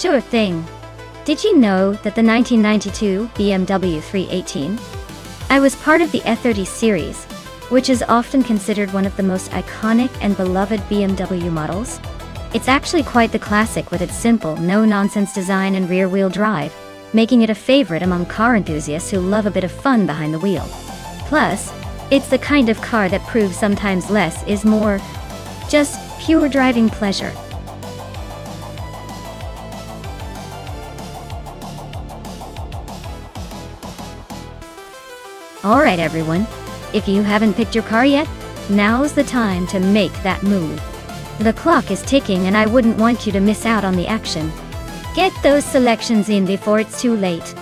Sure thing. Did you know that the 1992 BMW 318? I was part of the E30 series, which is often considered one of the most iconic and beloved BMW models. It's actually quite the classic with its simple, no-nonsense design and rear-wheel drive, making it a favorite among car enthusiasts who love a bit of fun behind the wheel. Plus, it's the kind of car that proves sometimes less is more. Just pure driving pleasure. Alright everyone, if you haven't picked your car yet, now's the time to make that move. The clock is ticking and I wouldn't want you to miss out on the action. Get those selections in before it's too late.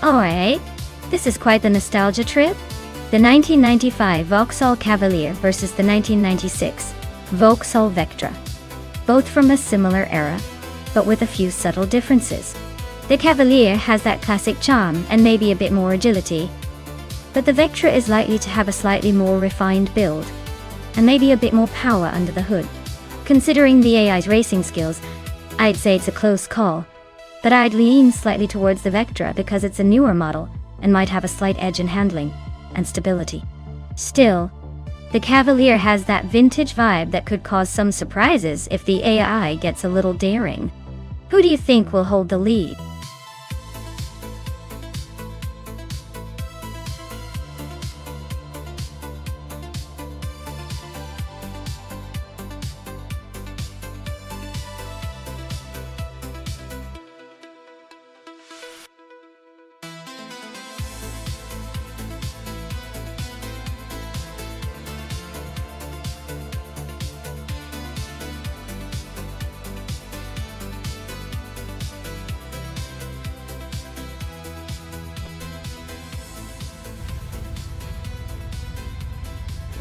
Alright, this is quite the nostalgia trip. The 1995 Vauxhall Cavalier versus the 1996 Vauxhall Vectra. Both from a similar era, but with a few subtle differences. The Cavalier has that classic charm and maybe a bit more agility, but the Vectra is likely to have a slightly more refined build, and maybe a bit more power under the hood. Considering the AI's racing skills, I'd say it's a close call. But I'd lean slightly towards the Vectra because it's a newer model and might have a slight edge in handling and stability. Still, the Cavalier has that vintage vibe that could cause some surprises if the AI gets a little daring. Who do you think will hold the lead?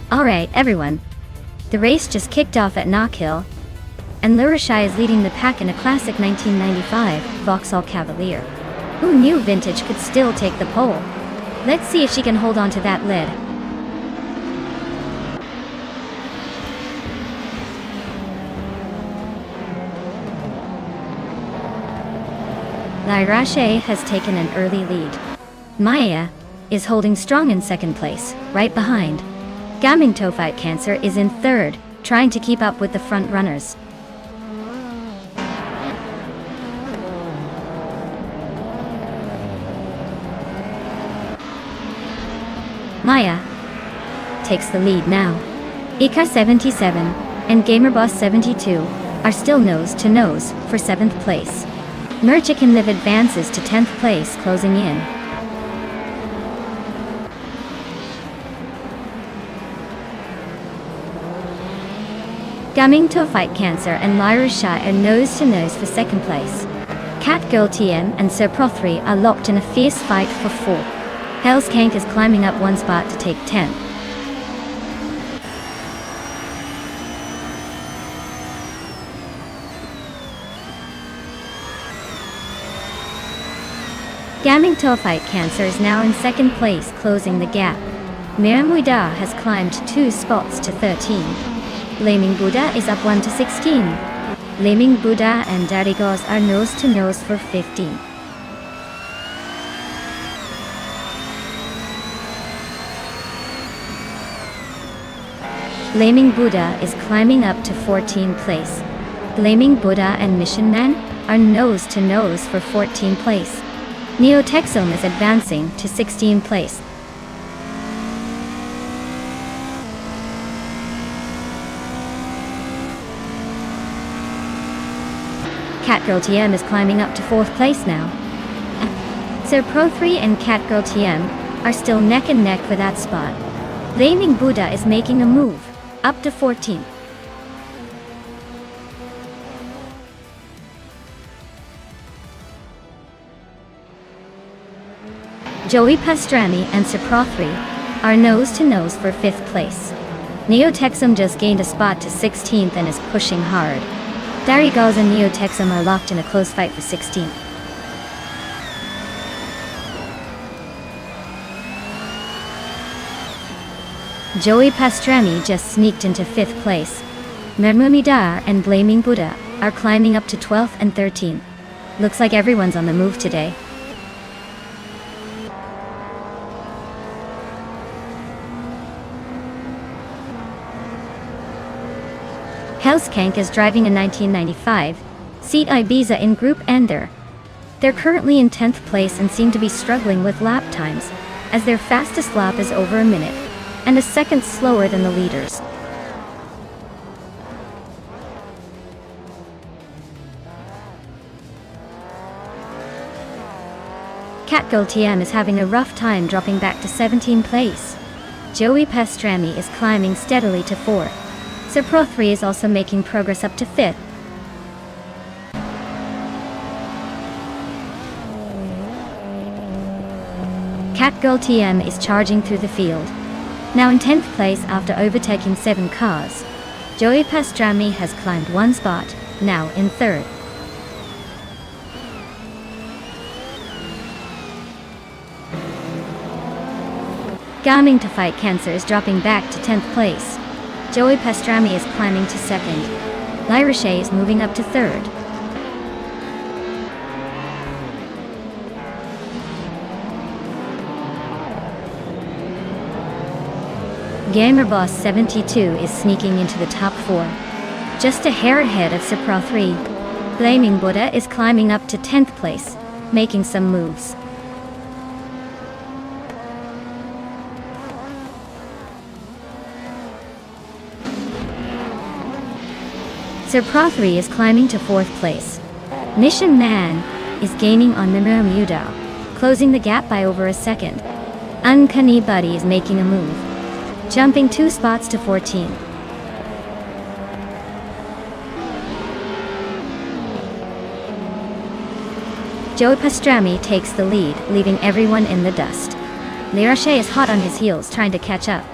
Alright everyone, the race just kicked off at Knockhill, and Lurishai is leading the pack in a classic 1995 Vauxhall Cavalier. Who knew vintage could still take the pole? Let's see if she can hold on to that lead. Lurishai has taken an early lead. Maya is holding strong in second place, right behind. Gaming Tophyte Cancer is in third, trying to keep up with the front runners. Maya takes the lead now. Ika 77 and Gamerboss 72 are still nose-to-nose for 7th place. Merchican Live advances to 10th place, closing in. Gaming Tophyte Cancer and Lurishai are nose-to-nose for 2nd place. Catgirl TM and Sir Prothry are locked in a fierce fight for 4th. Hell's Kank is climbing up one spot to take 10th. Gaming Tophyte Cancer is now in 2nd place, closing the gap. Miramuida has climbed 2 spots to 13. Laming Buddha is up 1 to 16. Laming Buddha and Darigos are nose-to-nose for 15. Laming Buddha is climbing up to 14th place. Laming Buddha and Mission Man are nose-to-nose for 14th place. Neotexome is advancing to 16th place. Catgirl TM is climbing up to 4th place now. Sir Pro 3 and Catgirl TM are still neck and neck for that spot. Flaming Buddha is making a move, up to 14th. Joey Pastrami and Sir Pro 3 are nose to nose for 5th place. Neotexum just gained a spot to 16th and is pushing hard. Darigals and Neotexum are locked in a close fight for 16th. Joey Pastrami just sneaked into 5th place. Mermumidar and Blaming Buddha are climbing up to 12th and 13th. Looks like everyone's on the move today. Housekank is driving a 1995 Seat Ibiza in Group Ender. They're currently in 10th place and seem to be struggling with lap times, as their fastest lap is over a minute, and a second slower than the leaders. Catgirl TM is having a rough time dropping back to 17th place. Joey Pastrami is climbing steadily to 4th. Sir Pro 3 is also making progress up to 5th. Catgirl TM is charging through the field. Now in 10th place after overtaking 7 cars. Joey Pastrami has climbed 1 spot, now in 3rd. Gaming to Fight Cancer is dropping back to 10th place. Joey Pastrami is climbing to 2nd. Lyrache is moving up to 3rd. Gamerboss 72 is sneaking into the top 4. Just a hair ahead of Sir Pro 3. Blaming Buddha is climbing up to 10th place, making some moves. Sir Pro 3 is climbing to 4th place. Mission Man is gaining on Mimir Mudao, closing the gap by over a second. Uncanny Buddy is making a move, jumping 2 spots to 14. Joey Pastrami takes the lead, leaving everyone in the dust. Lyrache is hot on his heels trying to catch up.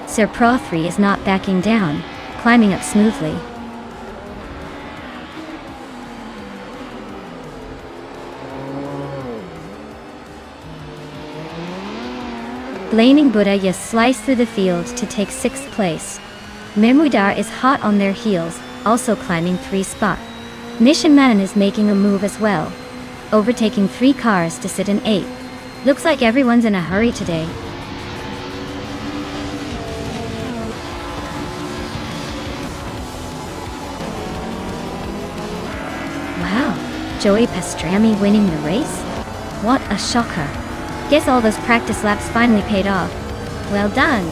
Sir Pro 3 is not backing down, climbing up smoothly. Blaming Buddha just sliced through the field to take 6th place. Memudar is hot on their heels, also climbing 3 spots. Mission Man is making a move as well, overtaking 3 cars to sit in 8th. Looks like everyone's in a hurry today. Wow, Joey Pastrami winning the race? What a shocker. Guess all those practice laps finally paid off. Well done.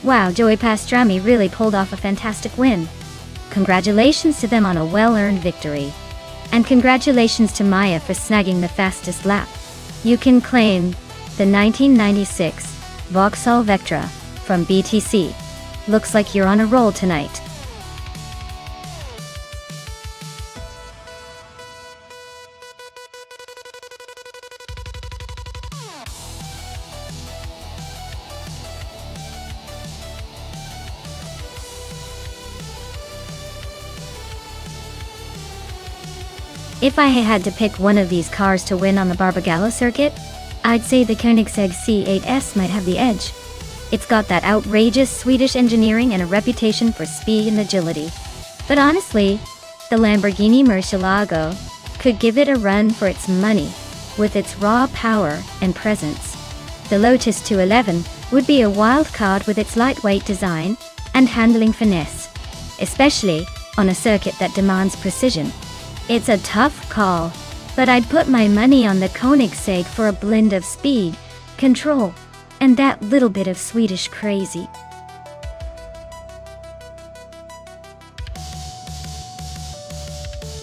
Wow, Joey Pastrami really pulled off a fantastic win. Congratulations to them on a well-earned victory. And congratulations to Maya for snagging the fastest lap. You can claim the 1996 Vauxhall Vectra from BTC. Looks like you're on a roll tonight. If I had to pick one of these cars to win on the Barbagallo circuit, I'd say the Koenigsegg C8S might have the edge. It's got that outrageous Swedish engineering and a reputation for speed and agility. But honestly, the Lamborghini Murcielago could give it a run for its money, with its raw power and presence. The Lotus 211 would be a wild card with its lightweight design and handling finesse, especially on a circuit that demands precision. It's a tough call, but I'd put my money on the Koenigsegg for a blend of speed, control, and that little bit of Swedish crazy.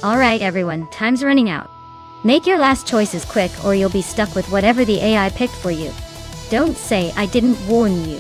Alright everyone, time's running out. Make your last choices quick or you'll be stuck with whatever the AI picked for you. Don't say I didn't warn you.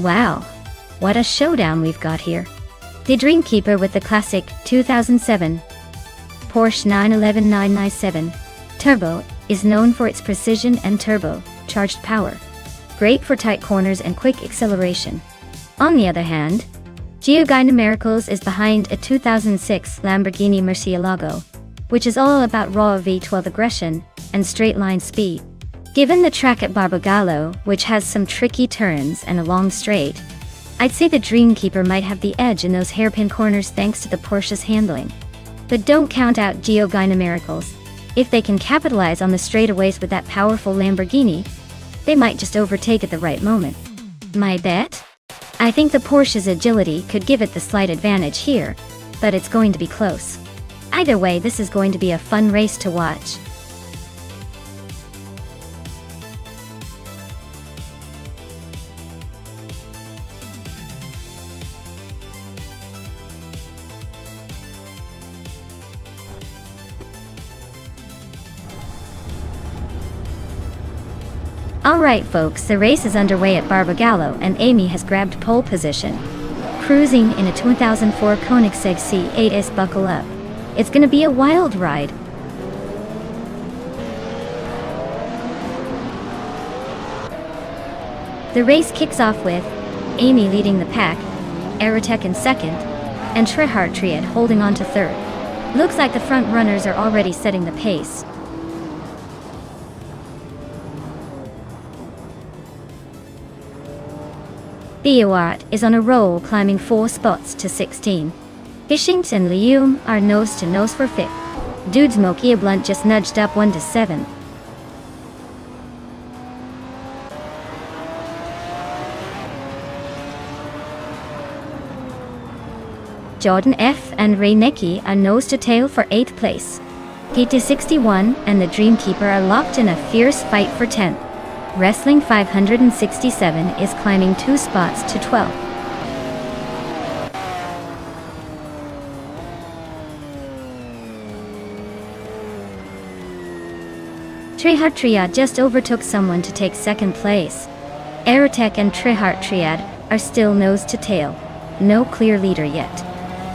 Wow, what a showdown we've got here. The Dreamkeeper with the classic 2007 Porsche 911 997 Turbo is known for its precision and turbo-charged power, great for tight corners and quick acceleration. On the other hand, Giugiana Miracles is behind a 2006 Lamborghini Murcielago, which is all about raw V12 aggression and straight-line speed. Given the track at Barbagallo, which has some tricky turns and a long straight, I'd say the Dreamkeeper might have the edge in those hairpin corners thanks to the Porsche's handling. But don't count out Giugiana Miracles. If they can capitalize on the straightaways with that powerful Lamborghini, they might just overtake at the right moment. My bet? I think the Porsche's agility could give it the slight advantage here, but it's going to be close. Either way, this is going to be a fun race to watch. Alright folks, the race is underway at Barbagallo and Amy has grabbed pole position. Cruising in a 2004 Koenigsegg C8S, buckle up. It's gonna be a wild ride. The race kicks off with Amy leading the pack, Aerotek in second, and Trehart Triad holding on to third. Looks like the front runners are already setting the pace. Beowart is on a roll, climbing 4 spots to 16. Fishings and Lium are nose to nose for 5th. Dude Smoky Blunt just nudged up 1 to 7. Jordan F and Ray Necki are nose to tail for 8th place. PT 61 and the Dreamkeeper are locked in a fierce fight for 10th. Wrestling 567 is climbing 2 spots to 12. Trehart Triad just overtook someone to take 2nd place. Aerotek and Trehart Triad are still nose to tail. No clear leader yet.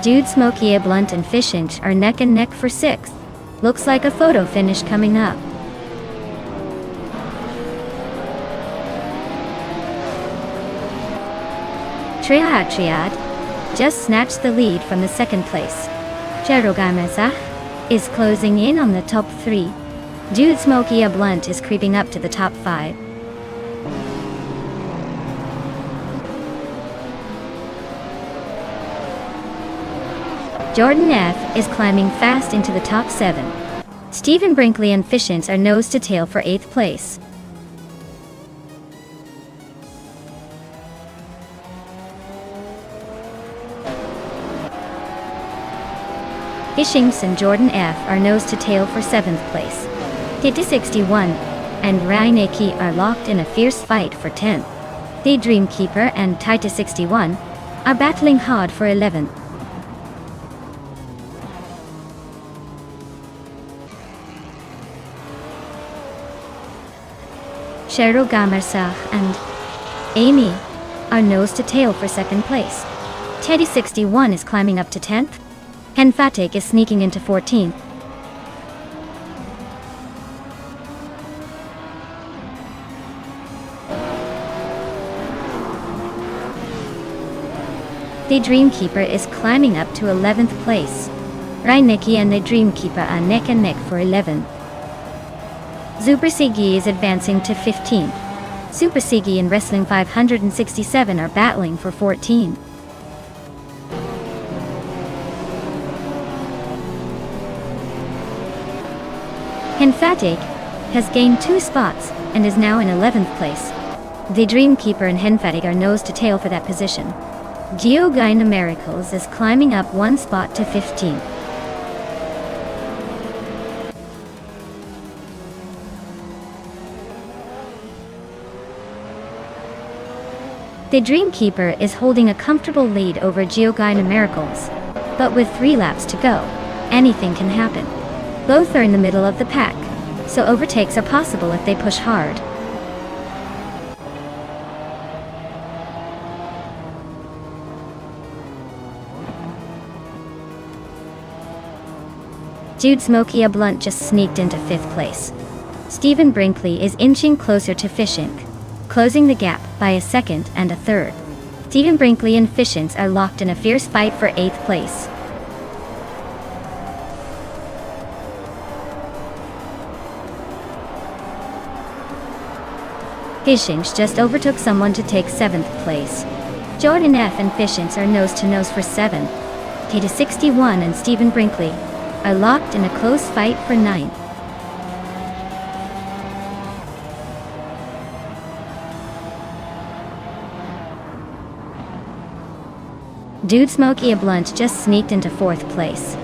Dude Smoky Blunt and Fishinch are neck and neck for 6th. Looks like a photo finish coming up. Trehart Triad just snatched the lead from the 2nd place. Cherogamesa is closing in on the top 3. Dude Smoky Blunt is creeping up to the top 5. Jordan F is climbing fast into the top 7. Stephen Brinkley and Fishins are nose to tail for 8th place. Ishings and Jordan F are nose to tail for 7th place. Titi 61 and Raineki are locked in a fierce fight for 10th. The Dreamkeeper and Titi 61 are battling hard for 11th. Cheryl Gamersach and Amy are nose to tail for 2nd place. Teddy 61 is climbing up to 10th. Henfatik is sneaking into 14th. The Dreamkeeper is climbing up to 11th place. Raineki and the Dreamkeeper are neck and neck for 11th. Super Sigi is advancing to 15th. Super Sigi and Wrestling 567 are battling for 14. Henfatik has gained 2 spots and is now in 11th place. The Dreamkeeper and Henfatik are nose to tail for that position. Geogyna Miracles is climbing up 1 spot to 15th. The Dreamkeeper is holding a comfortable lead over Geogyna Miracles, but with 3 laps to go, anything can happen. Both are in the middle of the pack, so overtakes are possible if they push hard. Jude Smokey a Blunt just sneaked into 5th place. Stephen Brinkley is inching closer to Fishink, closing the gap by a 2nd and a 3rd. Stephen Brinkley and Fishink are locked in a fierce fight for 8th place. Fishink just overtook someone to take 7th place. Jordan F and Fishink are nose to nose for 7th. Tata 61 and Stephen Brinkley are locked in a close fight for 9th. Dude Smokey a Blunt just sneaked into 4th place.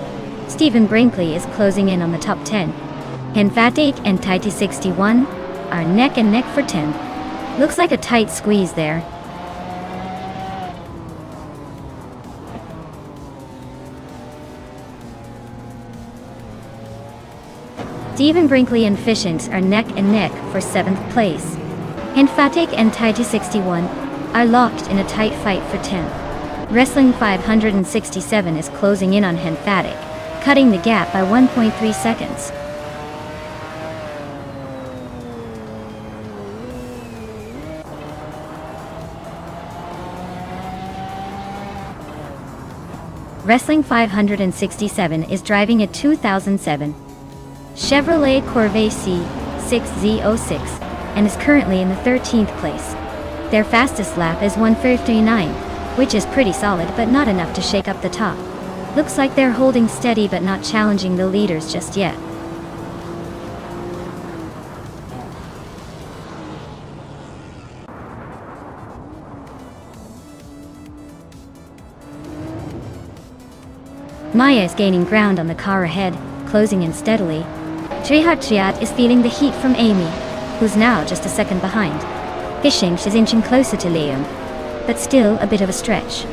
Stephen Brinkley is closing in on the top 10. Henfatik and Titi 61 are neck and neck for 10th. Looks like a tight squeeze there. Stephen Brinkley and Fishink are neck and neck for 7th place. Henfatik and Titi 61 are locked in a tight fight for 10th. Wrestling 567 is closing in on Henfatik, cutting the gap by 1.3 seconds. Wrestling 567 is driving a 2007 Chevrolet Corvette C6Z06 and is currently in the 13th place. Their fastest lap is 1:59, which is pretty solid but not enough to shake up the top. Looks like they're holding steady but not challenging the leaders just yet. Maya is gaining ground on the car ahead, closing in steadily. Trihat is feeling the heat from Amy, who's now just a second behind. Fishink is inching closer to Liam, but still a bit of a stretch.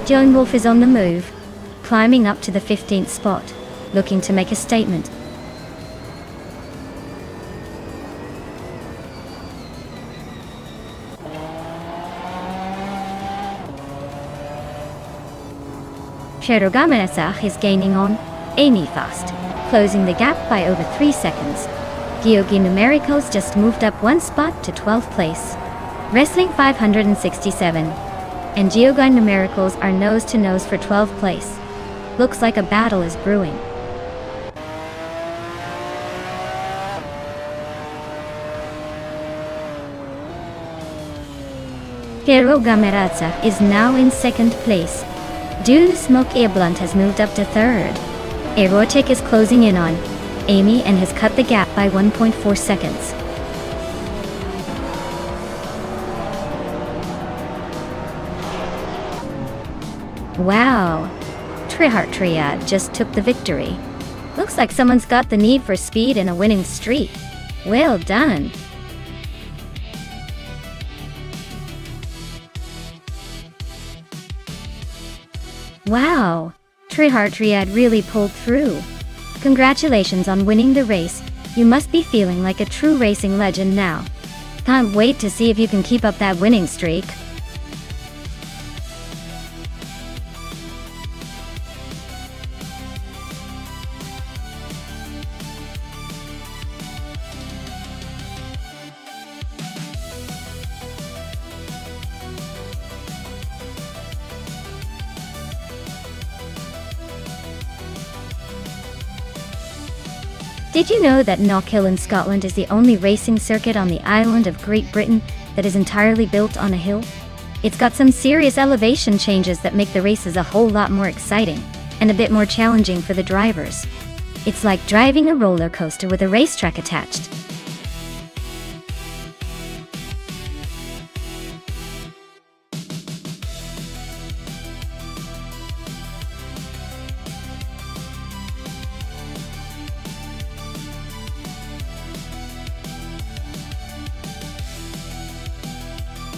Joan Wolf is on the move, climbing up to the 15th spot, looking to make a statement. Cherogamenesach is gaining on Amy fast, closing the gap by over 3 seconds. Gyogi Numericals just moved up 1 spot to 12th place. Wrestling 567 and Geogai Numericals are nose to nose for 12th place. Looks like a battle is brewing. Hero Gameratsa is now in 2nd place. Dune Smoke Blunt has moved up to 3rd. Erotic is closing in on Amy and has cut the gap by 1.4 seconds. Wow! Trihart Triad just took the victory. Looks like someone's got the need for speed and a winning streak. Well done. Wow, Trihart Triad really pulled through. Congratulations on winning the race. You must be feeling like a true racing legend now. Can't wait to see if you can keep up that winning streak. Did you know that Knockhill in Scotland is the only racing circuit on the island of Great Britain that is entirely built on a hill? It's got some serious elevation changes that make the races a whole lot more exciting and a bit more challenging for the drivers. It's like driving a roller coaster with a racetrack attached.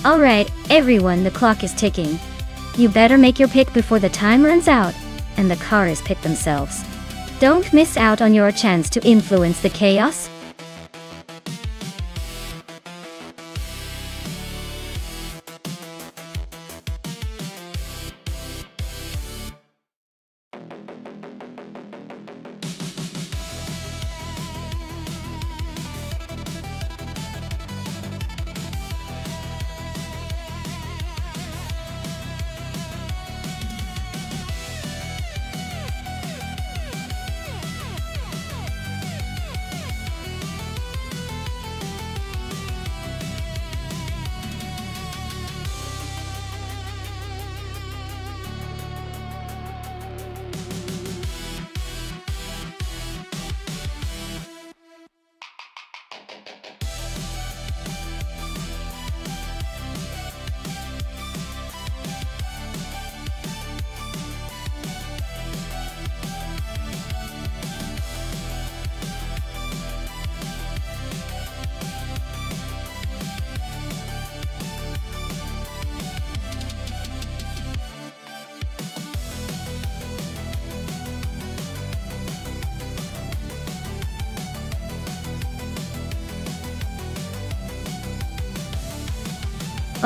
Alright, everyone, the clock is ticking. You better make your pick before the time runs out and the cars pick themselves. Don't miss out on your chance to influence the chaos.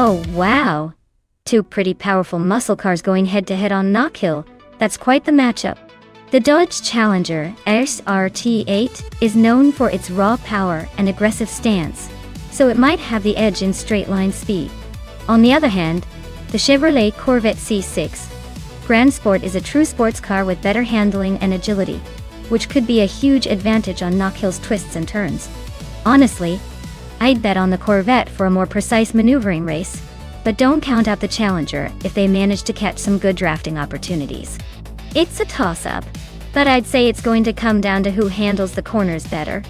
Oh wow! Two pretty powerful muscle cars going head-to-head on Knockhill. That's quite the matchup. The Dodge Challenger SRT8 is known for its raw power and aggressive stance, so it might have the edge in straight-line speed. On the other hand, the Chevrolet Corvette C6 Grand Sport is a true sports car with better handling and agility, which could be a huge advantage on Knockhill's twists and turns. Honestly, I'd bet on the Corvette for a more precise maneuvering race, but don't count out the Challenger if they manage to catch some good drafting opportunities. It's a toss-up, but I'd say it's going to come down to who handles the corners better.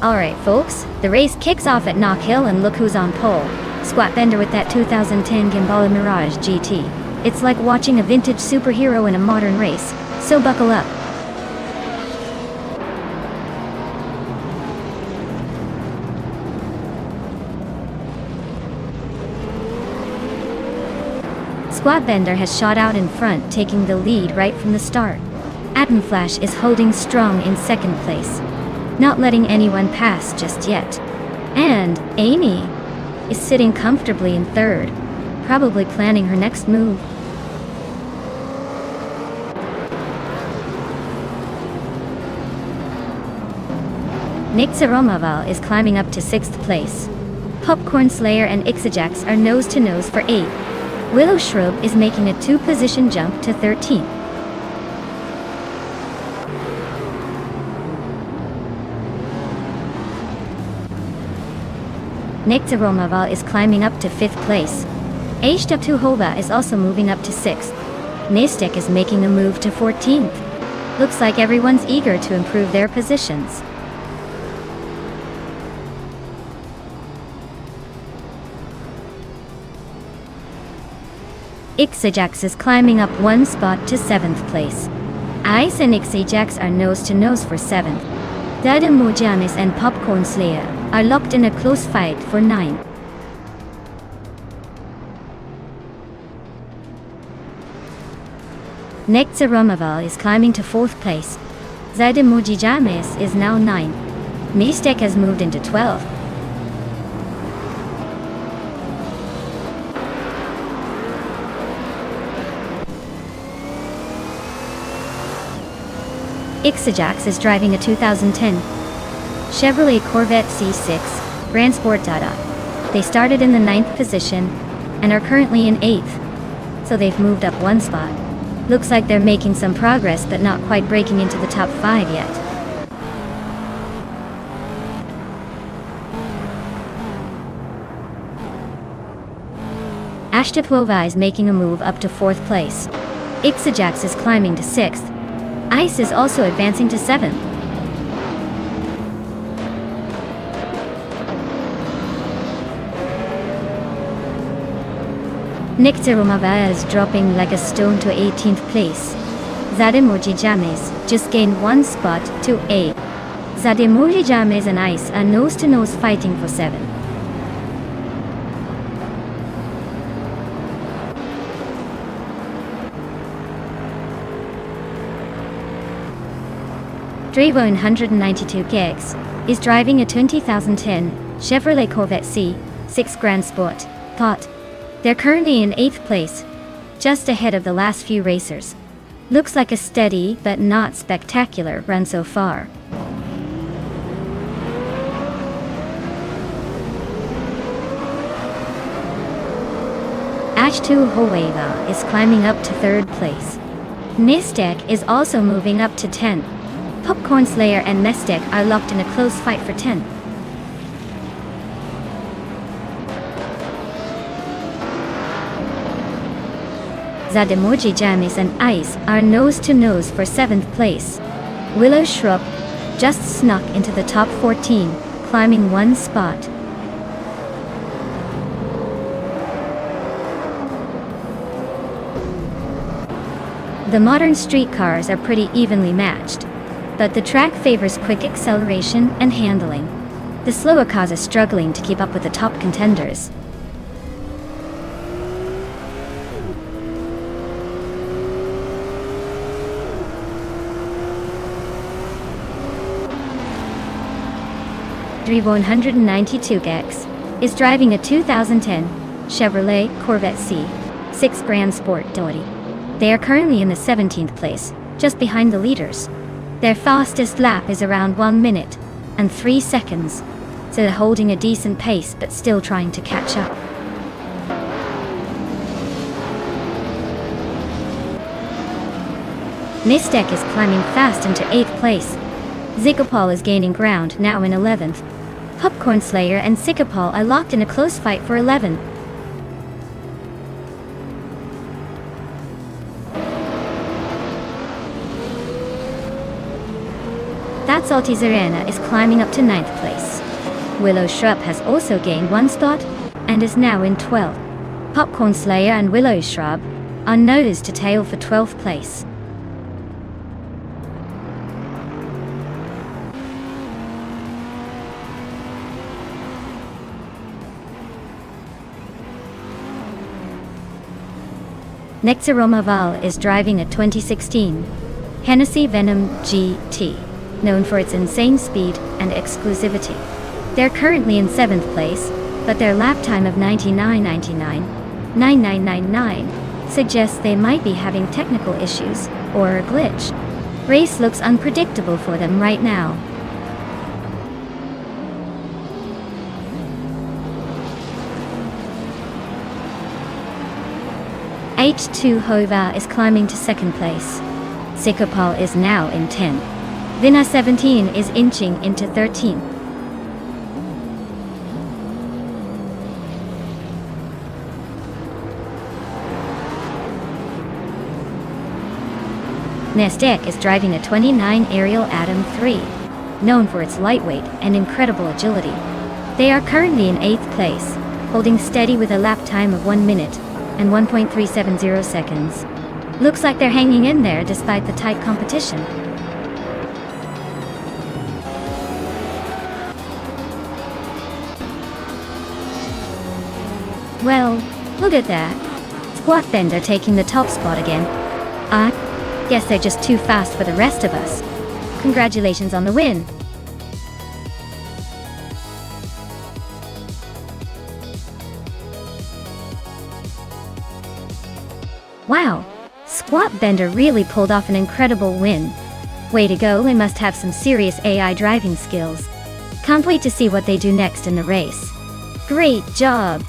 Alright folks, the race kicks off at Knockhill and look who's on pole. Squat Bender with that 2010 Gimbala Mirage GT. It's like watching a vintage superhero in a modern race, so buckle up. Squat Bender has shot out in front, taking the lead right from the start. Atom Flash is holding strong in second place, not letting anyone pass just yet. And Amy is sitting comfortably in third, probably planning her next move. Nick Zaromaval is climbing up to sixth place. Popcorn Slayer and Ixajax are nose-to-nose for 8th. Willow Shrub is making a 2-position jump to 13th. Nectaromaval is climbing up to 5th place. H2Hova is also moving up to 6th. Nastek is making a move to 14th. Looks like everyone's eager to improve their positions. Ixajax is climbing up 1 spot to 7th place. Ice and Ixajax are nose-to-nose for 7th. Mojamis and Popcorn Slayer are locked in a close fight for 9th. Nectaromaval is climbing to 4th place. Mojamis is now 9th. Nastek has moved into 12th. Ixajax is driving a 2010 Chevrolet Corvette C6 Grand Sport Dada. They started in the 9th position and are currently in 8th, so they've moved up 1 spot. Looks like they're making some progress but not quite breaking into the top 5 yet. Ashtapwova is making a move up to 4th place. Ixajax is climbing to 6th. Ice is also advancing to 7th. Nectaromava is dropping like a stone to 18th place. Zademoji James just gained 1 spot to 8th. Zademoji James and Ice are nose-to-nose fighting for 7th. Drevo in 192 gigs is driving a 2010 Chevrolet Corvette C6 Grand Sport Pot. They're currently in 8th place, just ahead of the last few racers. Looks like a steady but not spectacular run so far. H2Hova is climbing up to 3rd place. Nastek is also moving up to 10th. Popcorn Slayer and Nastek are locked in a close fight for 10th. Zademoji Jamis and Ice are nose-to-nose for 7th place. Willow Shrub just snuck into the top 14, climbing 1 spot. The modern street cars are pretty evenly matched, but the track favors quick acceleration and handling. The slower cars are struggling to keep up with the top contenders. Drevo 192 GX is driving a 2010 Chevrolet Corvette C6 Grand Sport Doty. They are currently in the 17th place, just behind the leaders. Their fastest lap is around 1 minute and 3 seconds, so they're holding a decent pace but still trying to catch up. Nastek is climbing fast into 8th place. Zigopal is gaining ground, now in 11th. Popcorn Slayer and Sikapal are locked in a close fight for 11th. Altizarena is climbing up to 9th place. Willow Shrub has also gained 1 spot and is now in 12th. Popcorn Slayer and Willow Shrub are nose to tail for 12th place. Nectaromaval is driving a 2016 Hennessy Venom GT, known for its insane speed and exclusivity. They're currently in 7th place, but their lap time of 99.99 suggests they might be having technical issues or a glitch. Race looks unpredictable for them right now. H2 Hova is climbing to second place. Sikopal is now in 10th. Vina 17 is inching into 13th. Nonstop is driving a 29 Ariel Atom 3, known for its lightweight and incredible agility. They are currently in 8th place, holding steady with a lap time of 1 minute and 1.370 seconds. Looks like they're hanging in there despite the tight competition. Well, look at that. Squat Bender taking the top spot again. I guess they're just too fast for the rest of us. Congratulations on the win. Wow, Squat Bender really pulled off an incredible win. Way to go, they must have some serious AI driving skills. Can't wait to see what they do next in the race. Great job!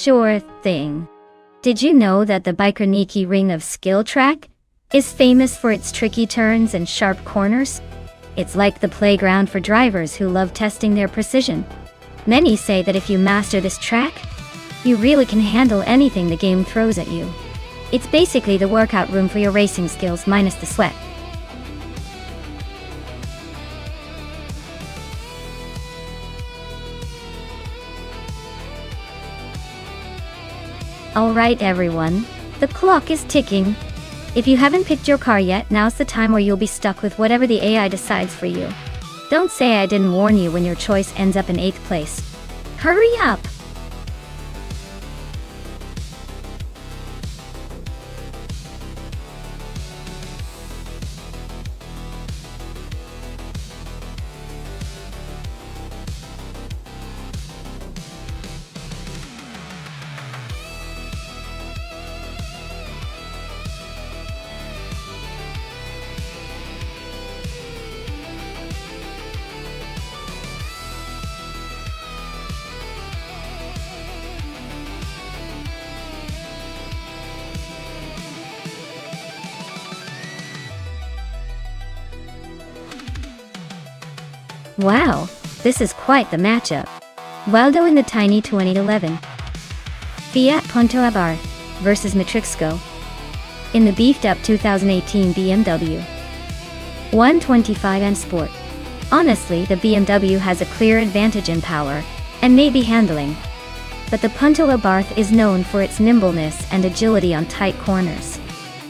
Sure thing. Did you know that the Biker Ring of Skill track is famous for its tricky turns and sharp corners? It's like the playground for drivers who love testing their precision. Many say that if you master this track, you really can handle anything the game throws at you. It's basically the workout room for your racing skills minus the sweat. Alright everyone, the clock is ticking. If you haven't picked your car yet, now's the time where you'll be stuck with whatever the AI decides for you. Don't say I didn't warn you when your choice ends up in 8th place. Hurry up! Wow, this is quite the matchup. Waldo in the tiny 2011. Fiat Punto Abarth versus Matrixco in the beefed up 2018 BMW 125 M Sport. Honestly, the BMW has a clear advantage in power and maybe handling, but the Punto Abarth is known for its nimbleness and agility on tight corners.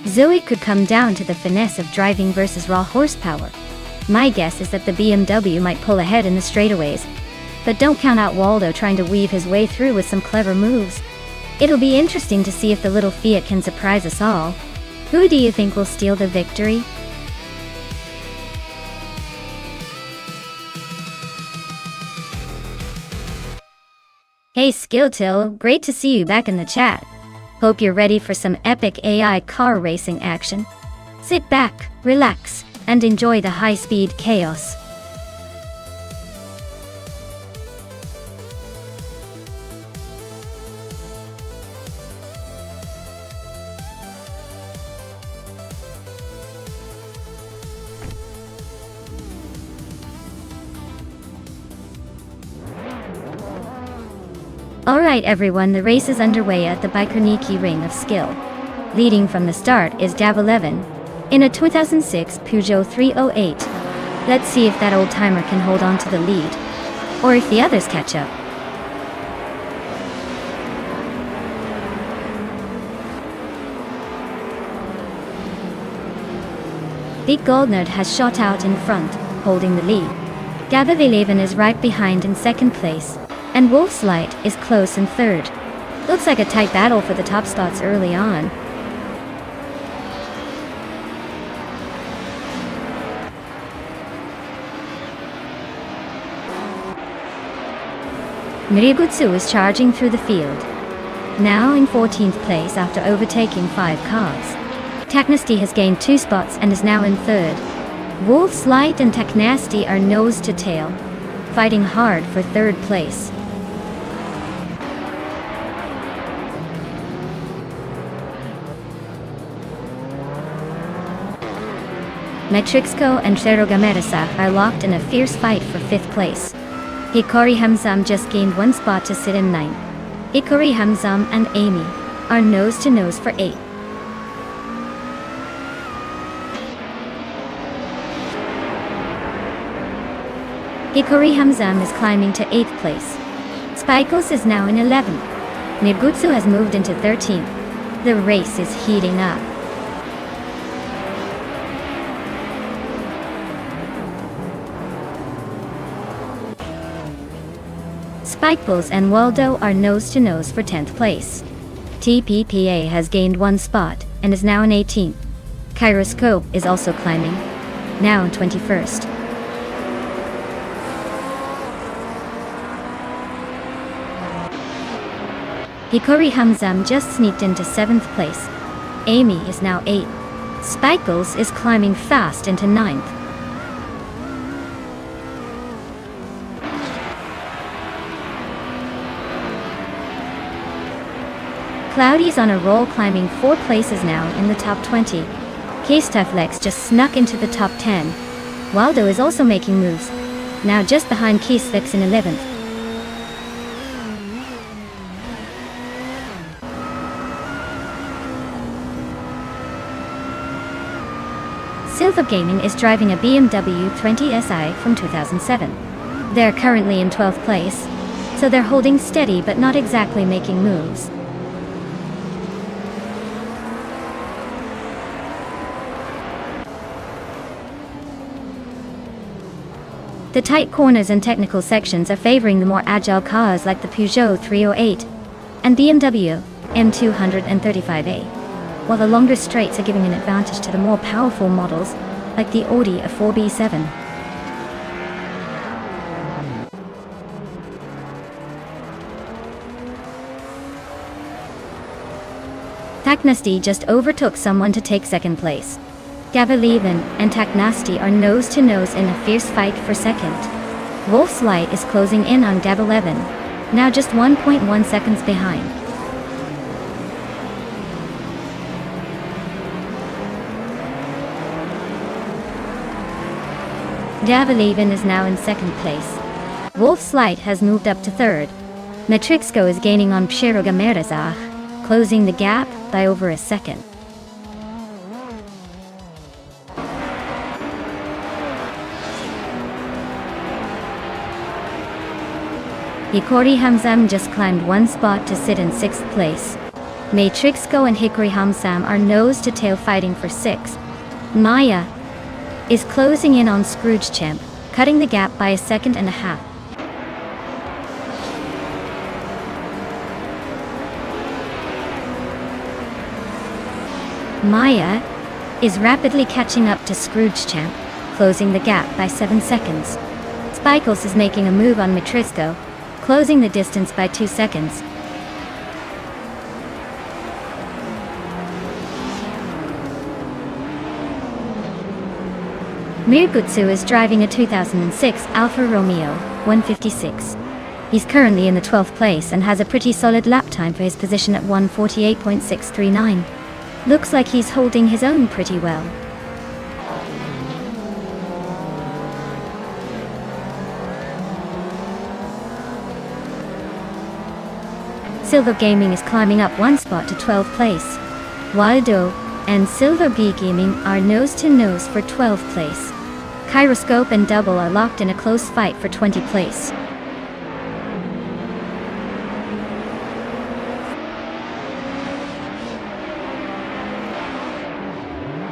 Zoe could come down to the finesse of driving versus raw horsepower. My guess is that the BMW might pull ahead in the straightaways, but don't count out Waldo trying to weave his way through with some clever moves. It'll be interesting to see if the little Fiat can surprise us all. Who do you think will steal the victory? Hey Skilltil, great to see you back in the chat. Hope you're ready for some epic AI car racing action. Sit back, relax, and enjoy the high-speed chaos. Alright everyone, the race is underway at the Biker Ring of Skill. Leading from the start is Dav 11 in a 2006 Peugeot 308. Let's see if that old-timer can hold on to the lead, or if the others catch up. Big Goldnerd has shot out in front, holding the lead. Dav 11 is right behind in second place, and Wolf's Light is close in third. Looks like a tight battle for the top spots early on. Mirigutsu is charging through the field, now in 14th place after overtaking 5 cars. Technasty has gained 2 spots and is now in 3rd. Wolf's Light and Technasty are nose to tail, fighting hard for 3rd place. Metrixco and Cherogamerasa are locked in a fierce fight for 5th place. Hikori Hamzam just gained 1 spot to sit in 9th. Hikori Hamzam and Amy are nose to nose for 8th. Hikori Hamzam is climbing to 8th place. Spikos is now in 11th. Nigutsu has moved into 13th. The race is heating up. Spikeballs and Waldo are nose to nose for 10th place. TPPA has gained 1 spot and is now in 18th. Kyroscope is also climbing, now in 21st. Hikori Hamzam just sneaked into 7th place. Amy is now 8th. Spikeballs is climbing fast into 9th. Cloudy's on a roll, climbing 4 places now in the top 20. Keistaflex just snuck into the top 10. Waldo is also making moves, now just behind Keistaflex in 11th. Silver Gaming is driving a BMW 20Si from 2007. They're currently in 12th place, so they're holding steady but not exactly making moves. The tight corners and technical sections are favoring the more agile cars like the Peugeot 308 and BMW M235A, while the longer straights are giving an advantage to the more powerful models like the Audi A4B7. Technasty just overtook someone to take 2nd place. Gavalevan and Technasty are nose to nose in a fierce fight for 2nd. Wolf's Light is closing in on Gavalevan, now just 1.1 seconds behind. Gavalevan is now in 2nd place. Wolf's Light has moved up to 3rd. Metrixco is gaining on Psherogamerazah, closing the gap by over a second. Hikori Hamzam just climbed 1 spot to sit in 6th place. Matrixco and Hikori Hamzam are nose to tail fighting for 6th. Maya is closing in on Scrooge Champ, cutting the gap by 1.5 seconds. Maya is rapidly catching up to Scrooge Champ, closing the gap by 7 seconds. Spikes is making a move on Matrixco, closing the distance by 2 seconds. Mirgutsu is driving a 2006 Alfa Romeo 156. He's currently in the 12th place and has a pretty solid lap time for his position at 1:48.639. Looks like he's holding his own pretty well. Silver Gaming is climbing up 1 spot to 12th place. Waldo and Silver B Gaming are nose to nose for 12th place. Kyroscope and Double are locked in a close fight for 20th place.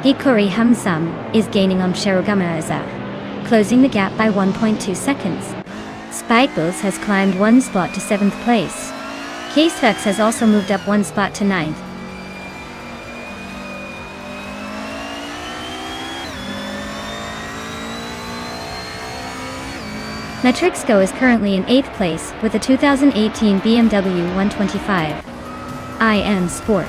Hikori Hamzam is gaining on Sherogamaza, closing the gap by 1.2 seconds. Spikeballs has climbed 1 spot to 7th place. Caseflex has also moved up 1 spot to 9th. Matrixco is currently in 8th place with a 2018 BMW 125 IM Sport.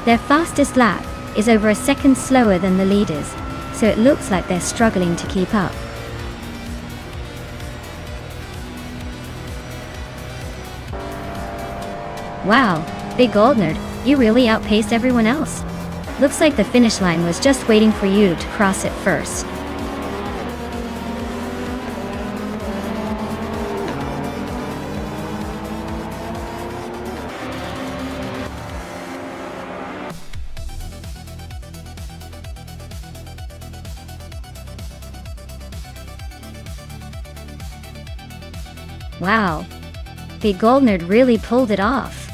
Their fastest lap is over a second slower than the leaders, so it looks like they're struggling to keep up. Wow, Big Goldnerd, you really outpaced everyone else. Looks like the finish line was just waiting for you to cross it first. Wow, Big Goldnerd really pulled it off.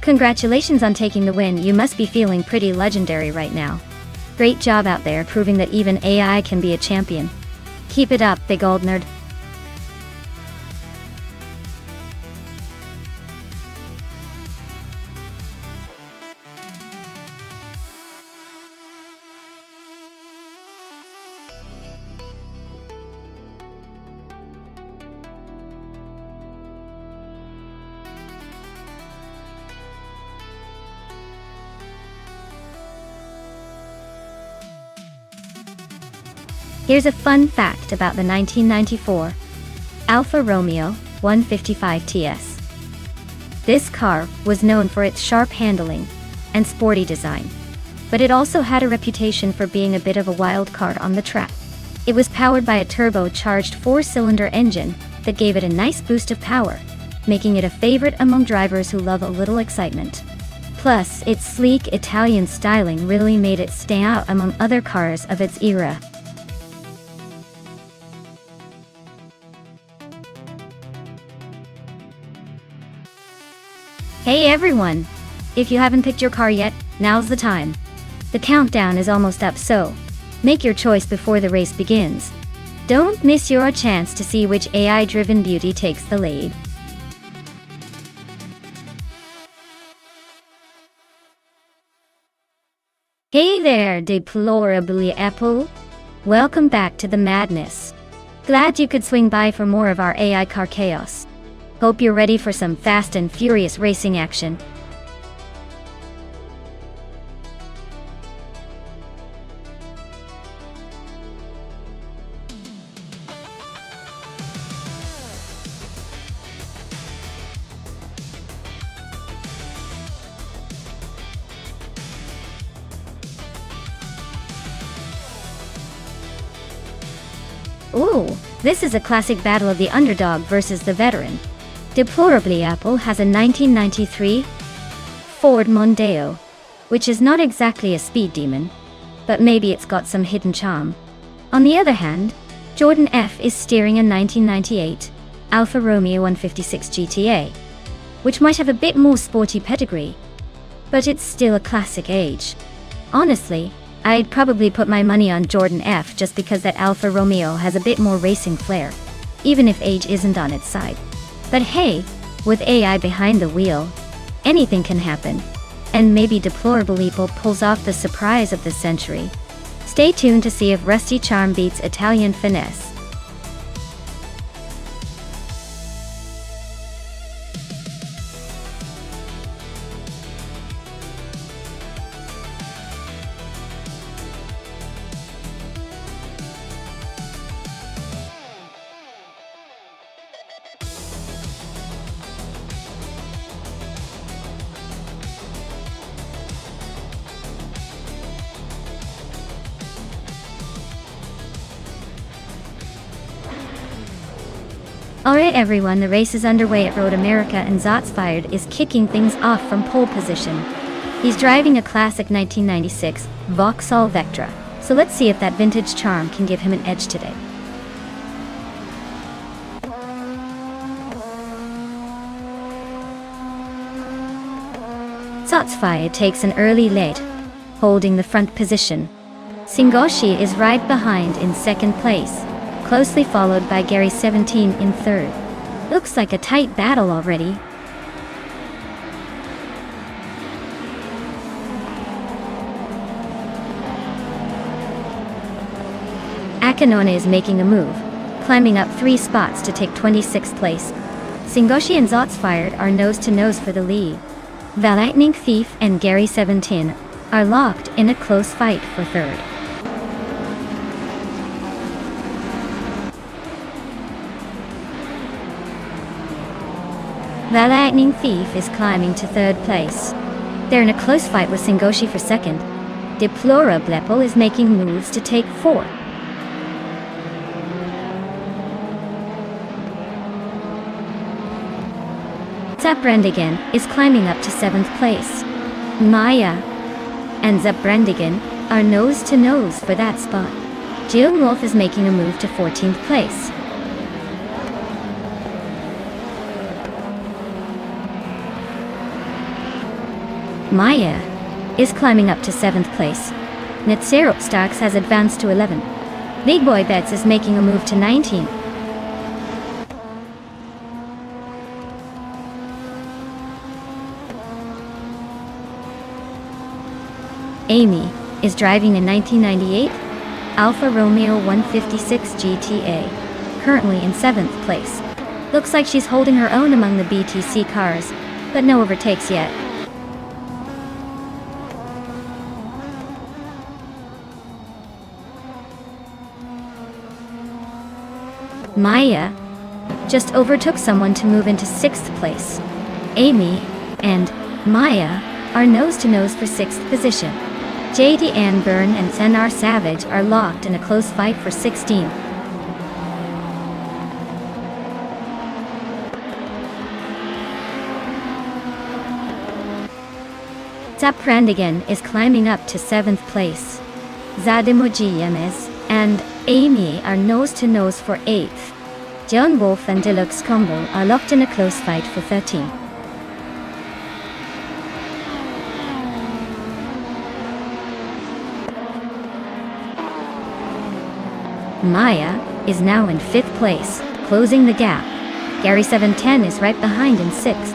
Congratulations on taking the win. You must be feeling pretty legendary right now. Great job out there proving that even AI can be a champion. Keep it up, Big Goldnerd. Here's a fun fact about the 1994 Alfa Romeo 155 TS. This car was known for its sharp handling and sporty design, but it also had a reputation for being a bit of a wild card on the track. It was powered by a turbocharged 4-cylinder engine that gave it a nice boost of power, making it a favorite among drivers who love a little excitement. Plus, its sleek Italian styling really made it stand out among other cars of its era. Hey everyone! If you haven't picked your car yet, now's the time. The countdown is almost up, so make your choice before the race begins. Don't miss your chance to see which AI-driven beauty takes the lead. Hey there, deplorably Apple! Welcome back to the madness. Glad you could swing by for more of our AI car chaos. Hope you're ready for some fast and furious racing action. Ooh, this is a classic battle of the underdog versus the veteran. Deplorably Apple has a 1993 Ford Mondeo, which is not exactly a speed demon, but maybe it's got some hidden charm. On the other hand, Jordan F is steering a 1998 Alfa Romeo 156 GTA, which might have a bit more sporty pedigree, but it's still a classic age. Honestly, I'd probably put my money on Jordan F just because that Alfa Romeo has a bit more racing flair, even if age isn't on its side. But hey, with AI behind the wheel, anything can happen. And maybe Deplorable Apple pulls off the surprise of the century. Stay tuned to see if rusty charm beats Italian finesse. Alright everyone, the race is underway at Road America and Zotsfired is kicking things off from pole position. He's driving a classic 1996 Vauxhall Vectra, so let's see if that vintage charm can give him an edge today. Zotsfired takes an early lead, holding the front position. Singoshi is right behind in second place, closely followed by Gary 17 in third. Looks like a tight battle already. Akinone is making a move, climbing up 3 spots to take 26th place. Singoshi and Zots Fired are nose-to-nose for the lead. The Lightning Thief and Gary 17 are locked in a close fight for 3rd. The Lightning Thief is climbing to 3rd place. They're in a close fight with Singoshi for 2nd. Deplorable is making moves to take 4th. Zaprandigan is climbing up to 7th place. Maya and Zaprandigan are nose-to-nose for that spot. Jill Wolf is making a move to 14th place. Maya is climbing up to 7th place. Netsero Starks has advanced to 11. Big Boy Bets is making a move to 19. Amy is driving a 1998 Alfa Romeo 156 GTA, currently in 7th place. Looks like she's holding her own among the BTC cars, but no overtakes yet. Maya just overtook someone to move into 6th place. Amy and Maya are nose-to-nose for 6th position. JD Ann Byrne and Senar Savage are locked in a close fight for 16th. Zaprandigan is climbing up to 7th place. Zademoji Yemes and Amy are nose-to-nose for 8th. Joan Wolf and Deluxe Combo are locked in a close fight for 13th. Maya is now in 5th place, closing the gap. Gary 710 is right behind in 6th.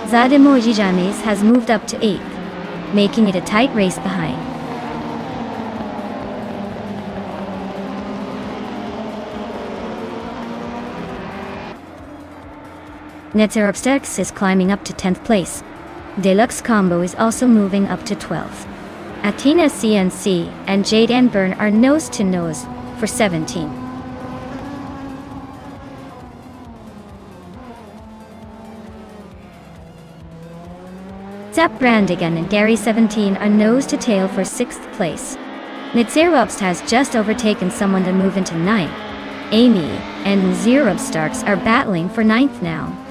Zademoji James has moved up to 8th, making it a tight race behind. Netzeropstex is climbing up to 10th place. Deluxe Combo is also moving up to 12th. Athena CNC and Jade and Byrne are nose-to-nose for 17. Zaprandigan and Gary 17 are nose-to-tail for 6th place. Nitzeropst has just overtaken someone to move into 9th. Amy and Zerobstarks are battling for 9th now.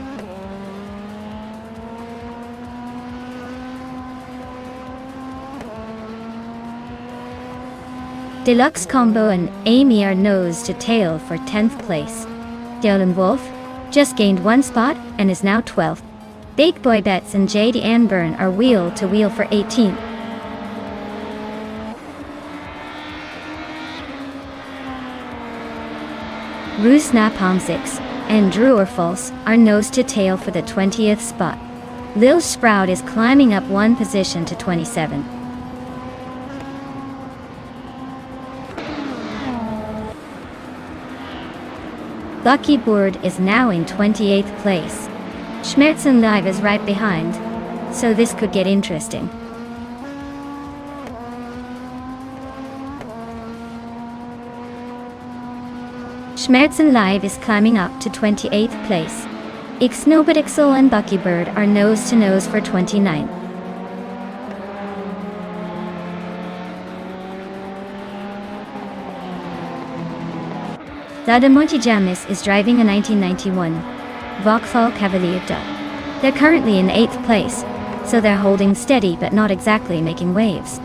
Deluxe Combo and Amy are nose-to-tail for 10th place. Dylan Wolf just gained 1 spot and is now 12th. Big Boy Bets and JD Ann Byrne are wheel-to-wheel for 18th. Ruse Napalm 6 and Drew or False are nose-to-tail for the 20th spot. Lil Sprout is climbing up 1 position to 27. Lucky Board is now in 28th place. Schmerzen Live is right behind, so this could get interesting. Schmerzen Live is climbing up to 28th place. Ixnobadixel and Buckybird are nose-to-nose for 29th. Zademoji Jamis is driving a 1991 Vauxhall Cavalier. They're currently in 8th place, so they're holding steady but not exactly making waves.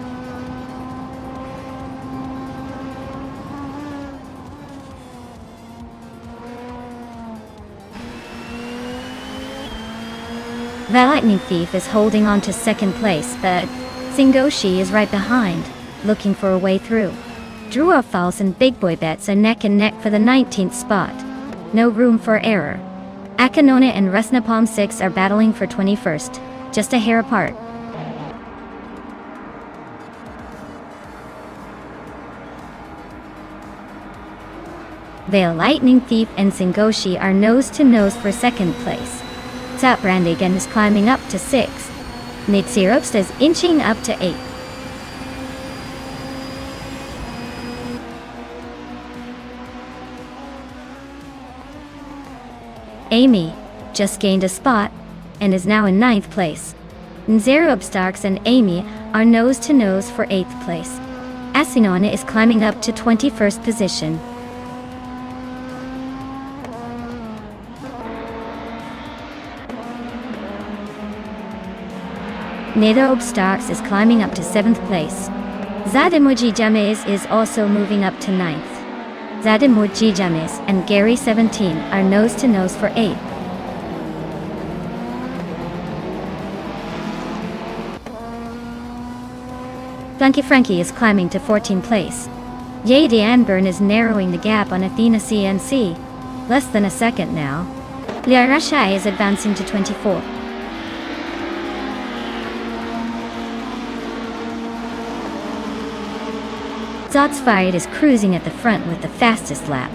The Lightning Thief is holding on to 2nd place, but Singoshi is right behind, looking for a way through. Drew or False and Big Boy Bets are neck and neck for the 19th spot. No room for error. Akanona and Rusnapalm 6 are battling for 21st, just a hair apart. Vale Lightning Thief and Singoshi are nose-to-nose for second place. Brandigan is climbing up to 6th. Nitsiropsta is inching up to 8th. Amy just gained a spot and is now in 9th place. Nzerobstarks and Amy are nose-to-nose for 8th place. Asinona is climbing up to 21st position. Nidorobstarks is climbing up to 7th place. Zademoji James is also moving up to 9th. Zademoji James and Gary 17 are nose-to-nose for 8th. Frankie is climbing to 14th place. Yadi Anburn is narrowing the gap on Athena CNC. Less than a second now. Liarashai is advancing to 24th. Zotsfired is cruising at the front with the fastest lap.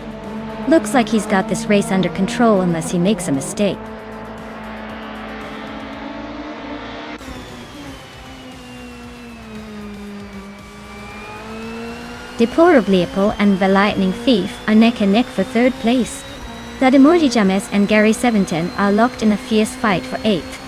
Looks like he's got this race under control unless he makes a mistake. Deplorabliaple and the Lightning Thief are neck and neck for 3rd place. Zademoji James and Gary 17 are locked in a fierce fight for 8th.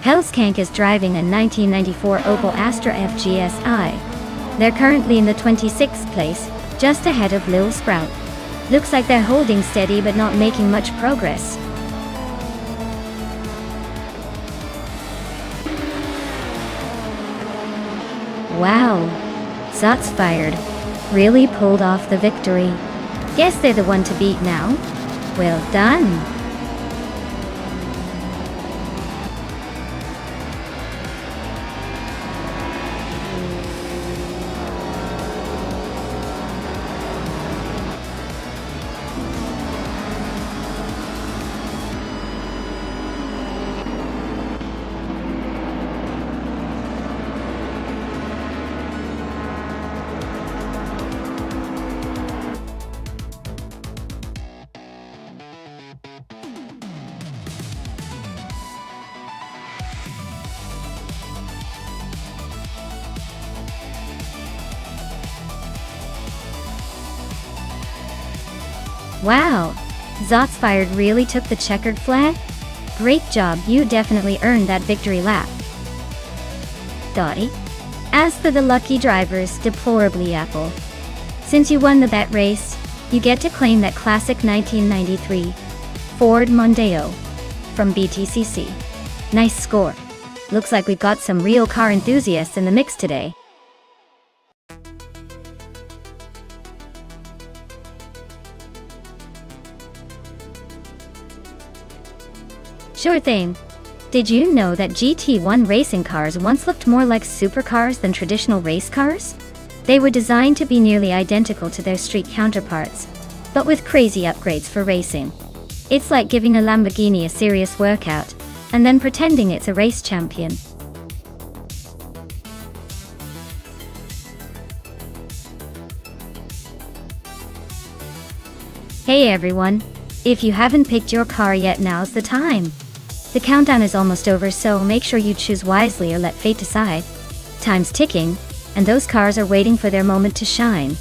Hellskank is driving a 1994 Opel Astra FGSI. They're currently in the 26th place, just ahead of Lil Sprout. Looks like they're holding steady but not making much progress. Wow, Zotsfired really pulled off the victory. Guess they're the one to beat now. Well done. Wow, Zotsfired really took the checkered flag? Great job, you definitely earned that victory lap. Dottie. As for the lucky drivers, deplorably Apple. Since you won the bet race, you get to claim that classic 1993 Ford Mondeo from BTCC. Nice score. Looks like we've got some real car enthusiasts in the mix today. Sure thing. Did you know that GT1 racing cars once looked more like supercars than traditional race cars? They were designed to be nearly identical to their street counterparts, but with crazy upgrades for racing. It's like giving a Lamborghini a serious workout, and then pretending it's a race champion. Hey everyone! If you haven't picked your car yet, now's the time. The countdown is almost over, so make sure you choose wisely or let fate decide. Time's ticking, and those cars are waiting for their moment to shine.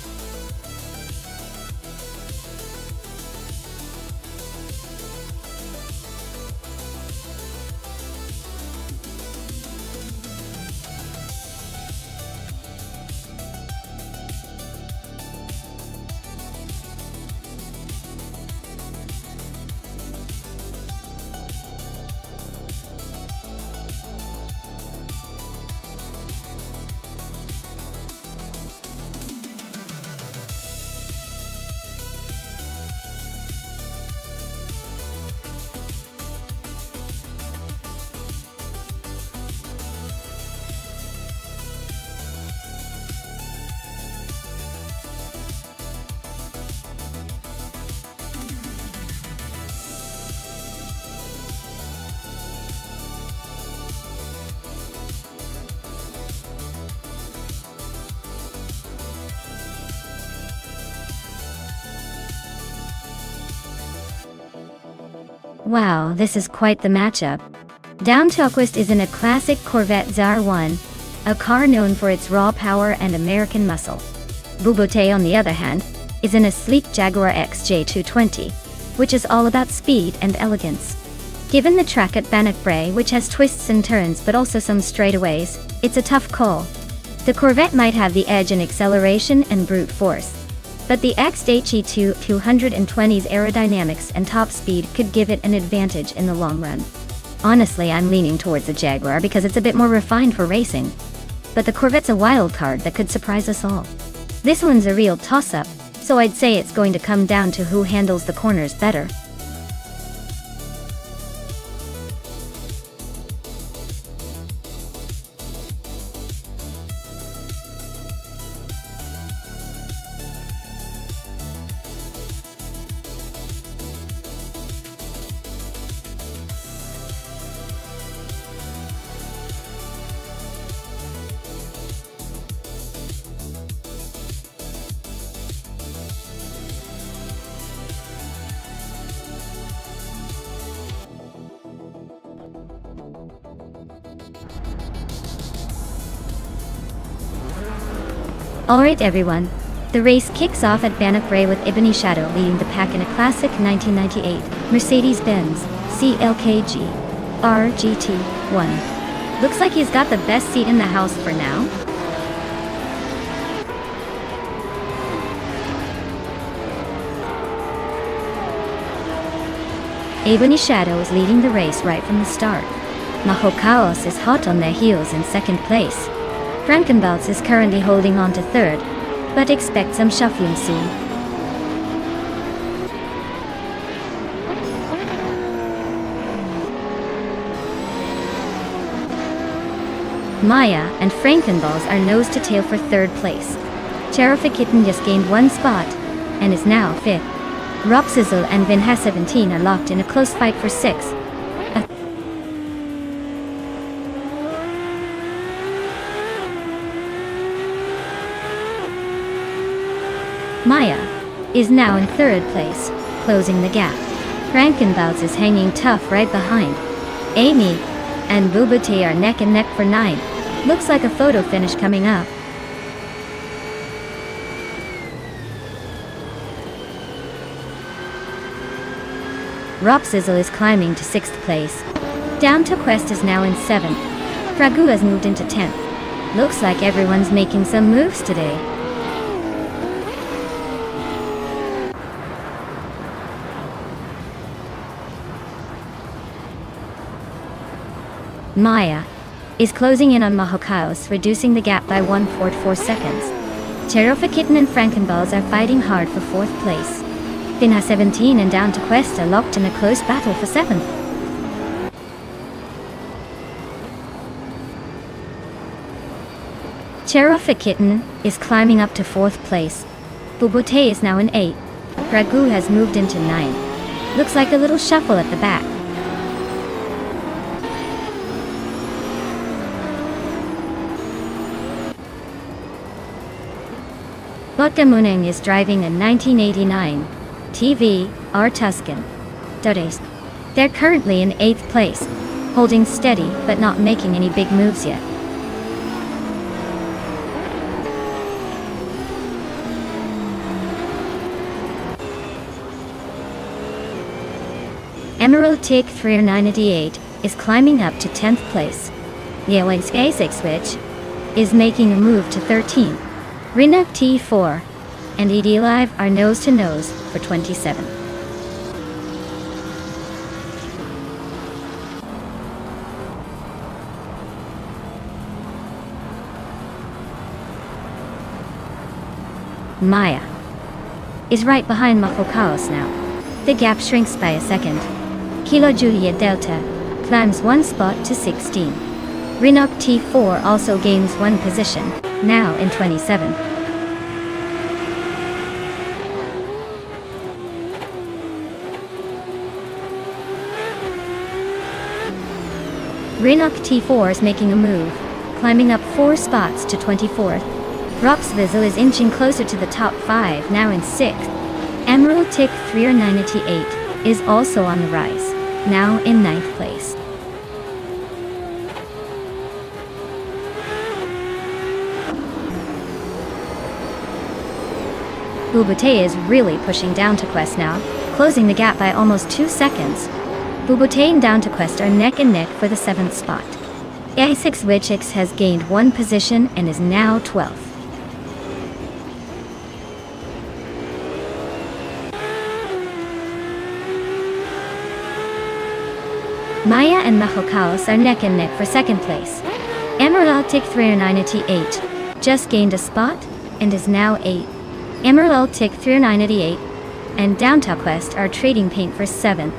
Wow, this is quite the matchup. Down to Quest is in a classic Corvette ZR1, a car known for its raw power and American muscle. Bubote, on the other hand, is in a sleek Jaguar XJ220, which is all about speed and elegance. Given the track at Bannock Brae, which has twists and turns but also some straightaways, it's a tough call. The Corvette might have the edge in acceleration and brute force, but the XJ220's aerodynamics and top speed could give it an advantage in the long run. Honestly, I'm leaning towards the Jaguar because it's a bit more refined for racing. But the Corvette's a wild card that could surprise us all. This one's a real toss-up, so I'd say it's going to come down to who handles the corners better. Alright everyone, the race kicks off at Bannock Brae with Ebony Shadow leading the pack in a classic 1998 Mercedes-Benz CLKG RGT1. Looks like he's got the best seat in the house for now. Ebony Shadow is leading the race right from the start. Mahokaos is hot on their heels in second place. Frankenbalz is currently holding on to third, but expect some shuffling soon. Maya and Frankenbalz are nose to tail for third place. Cherofakitten just gained one spot, and is now fifth. Ropsizzle and Vinha17 are locked in a close fight for sixth. Maya is now in third place, closing the gap. Frankenbalz is hanging tough right behind. Amy and Bubote are neck and neck for 9. Looks like a photo finish coming up. Ropsizzle is climbing to 6th place. Down to Quest is now in 7th. Fragu has moved into 10th. Looks like everyone's making some moves today. Maya is closing in on Mahokaos, reducing the gap by 1.44 seconds. Cherofakitten and Frankenbalz are fighting hard for 4th place. Vinha17 and Down to Quest are locked in a close battle for 7th. Cherofakitten is climbing up to 4th place. Bubote is now in 8th. Fragu has moved into 9th. Looks like a little shuffle at the back. Botamuneng is driving a 1989 TV R Tuscan. They're currently in 8th place, holding steady but not making any big moves yet. Emerald Tick 398 is climbing up to 10th place. Yewang's A6 Switch is making a move to 13th. Rinuk T4 and ED Live are nose to nose for 27. Maya is right behind Mahokaos now. The gap shrinks by a second. Kilo Juliet Delta climbs 1 spot to 16. Rinuk T4 also gains 1 position, now in 27. Rinuk T4 is making a move, climbing up 4 spots to 24th. Ropsizzle is inching closer to the top 5, now in 6th. Emerald Tick 398 is also on the rise. now in 9th place. Bubute is really pushing Down to Quest now, closing the gap by almost 2 seconds. Bubute and Down to Quest are neck and neck for the 7th spot. A6 Wichix has gained 1 position and is now 12th. Maya and Mahokaos are neck and neck for 2nd place. Emeraldic 398 just gained a spot and is now 8th. Emeraldic 398 and Down to Quest are trading paint for 7th.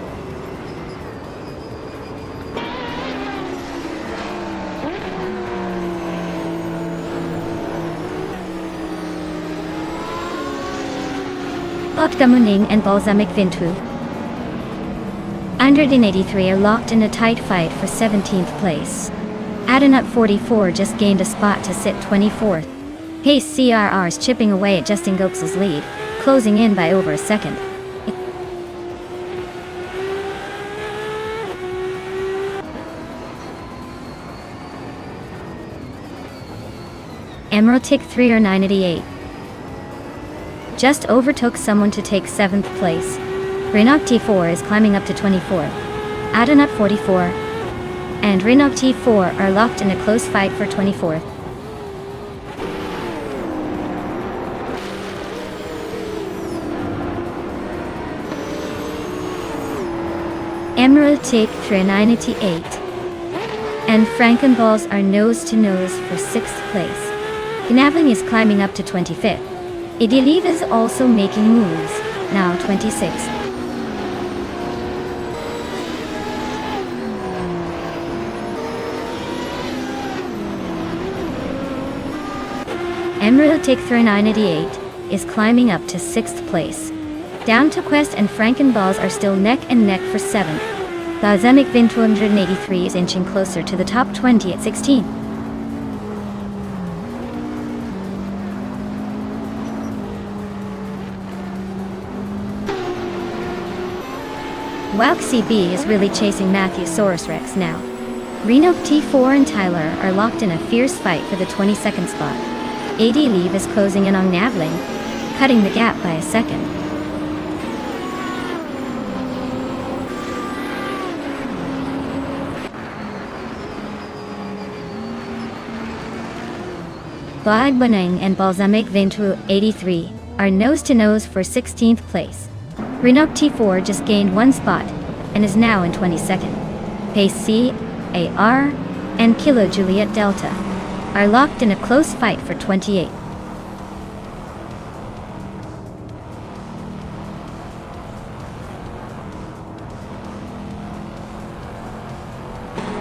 Okdamuning and Balsamic Vintu 183 are locked in a tight fight for 17th place. Adenut 44 just gained a spot to sit 24th. Pace CRR's chipping away at Justin Goxel's lead, closing in by over a second. Emeraldic 398 just overtook someone to take 7th place. Renok T4 is climbing up to 24th. Adenut 44 and Renok T4 are locked in a close fight for 24th. Emeraldic 398 and Frankenballs are nose to nose for 6th place. Gnavling is climbing up to 25th. Idiliv is also making moves, now 26th. Emeraldic 398 is climbing up to 6th place. Down to Quest and Frankenballs are still neck and neck for 7th. Balsamic Vin 283 is inching closer to the top 20 at 16. Wauk CB is really chasing Matthewsaurus Rex now. Renok T4 and Tyler are locked in a fierce fight for the 22nd spot. AD Leave is closing in on Navling, cutting the gap by a second. Baad Banang and Balsamic Vintu 83 are nose to nose for 16th place. Renok T4 just gained 1 spot and is now in 22nd. Pace C, AR, and Kilo Juliet Delta are locked in a close fight for 28th.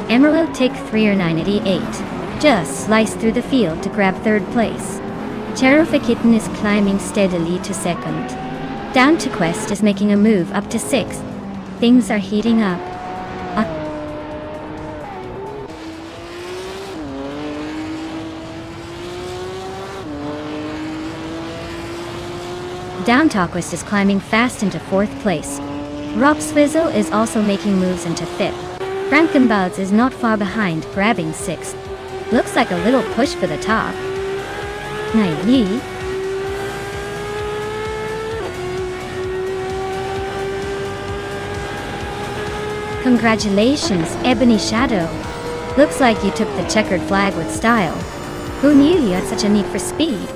Emeraldic 398 just sliced through the field to grab 3rd place. Cherufikitten is climbing steadily to 2nd. Down to Quest is making a move up to 6th. Things are heating up. Down to Quest is climbing fast into 4th place. Rob Swizzle is also making moves into 5th. Frankenballs is not far behind, grabbing 6th. Looks like a little push for the top. Naive. Congratulations, Ebony Shadow. Looks like you took the checkered flag with style. Who knew you had such a need for speed?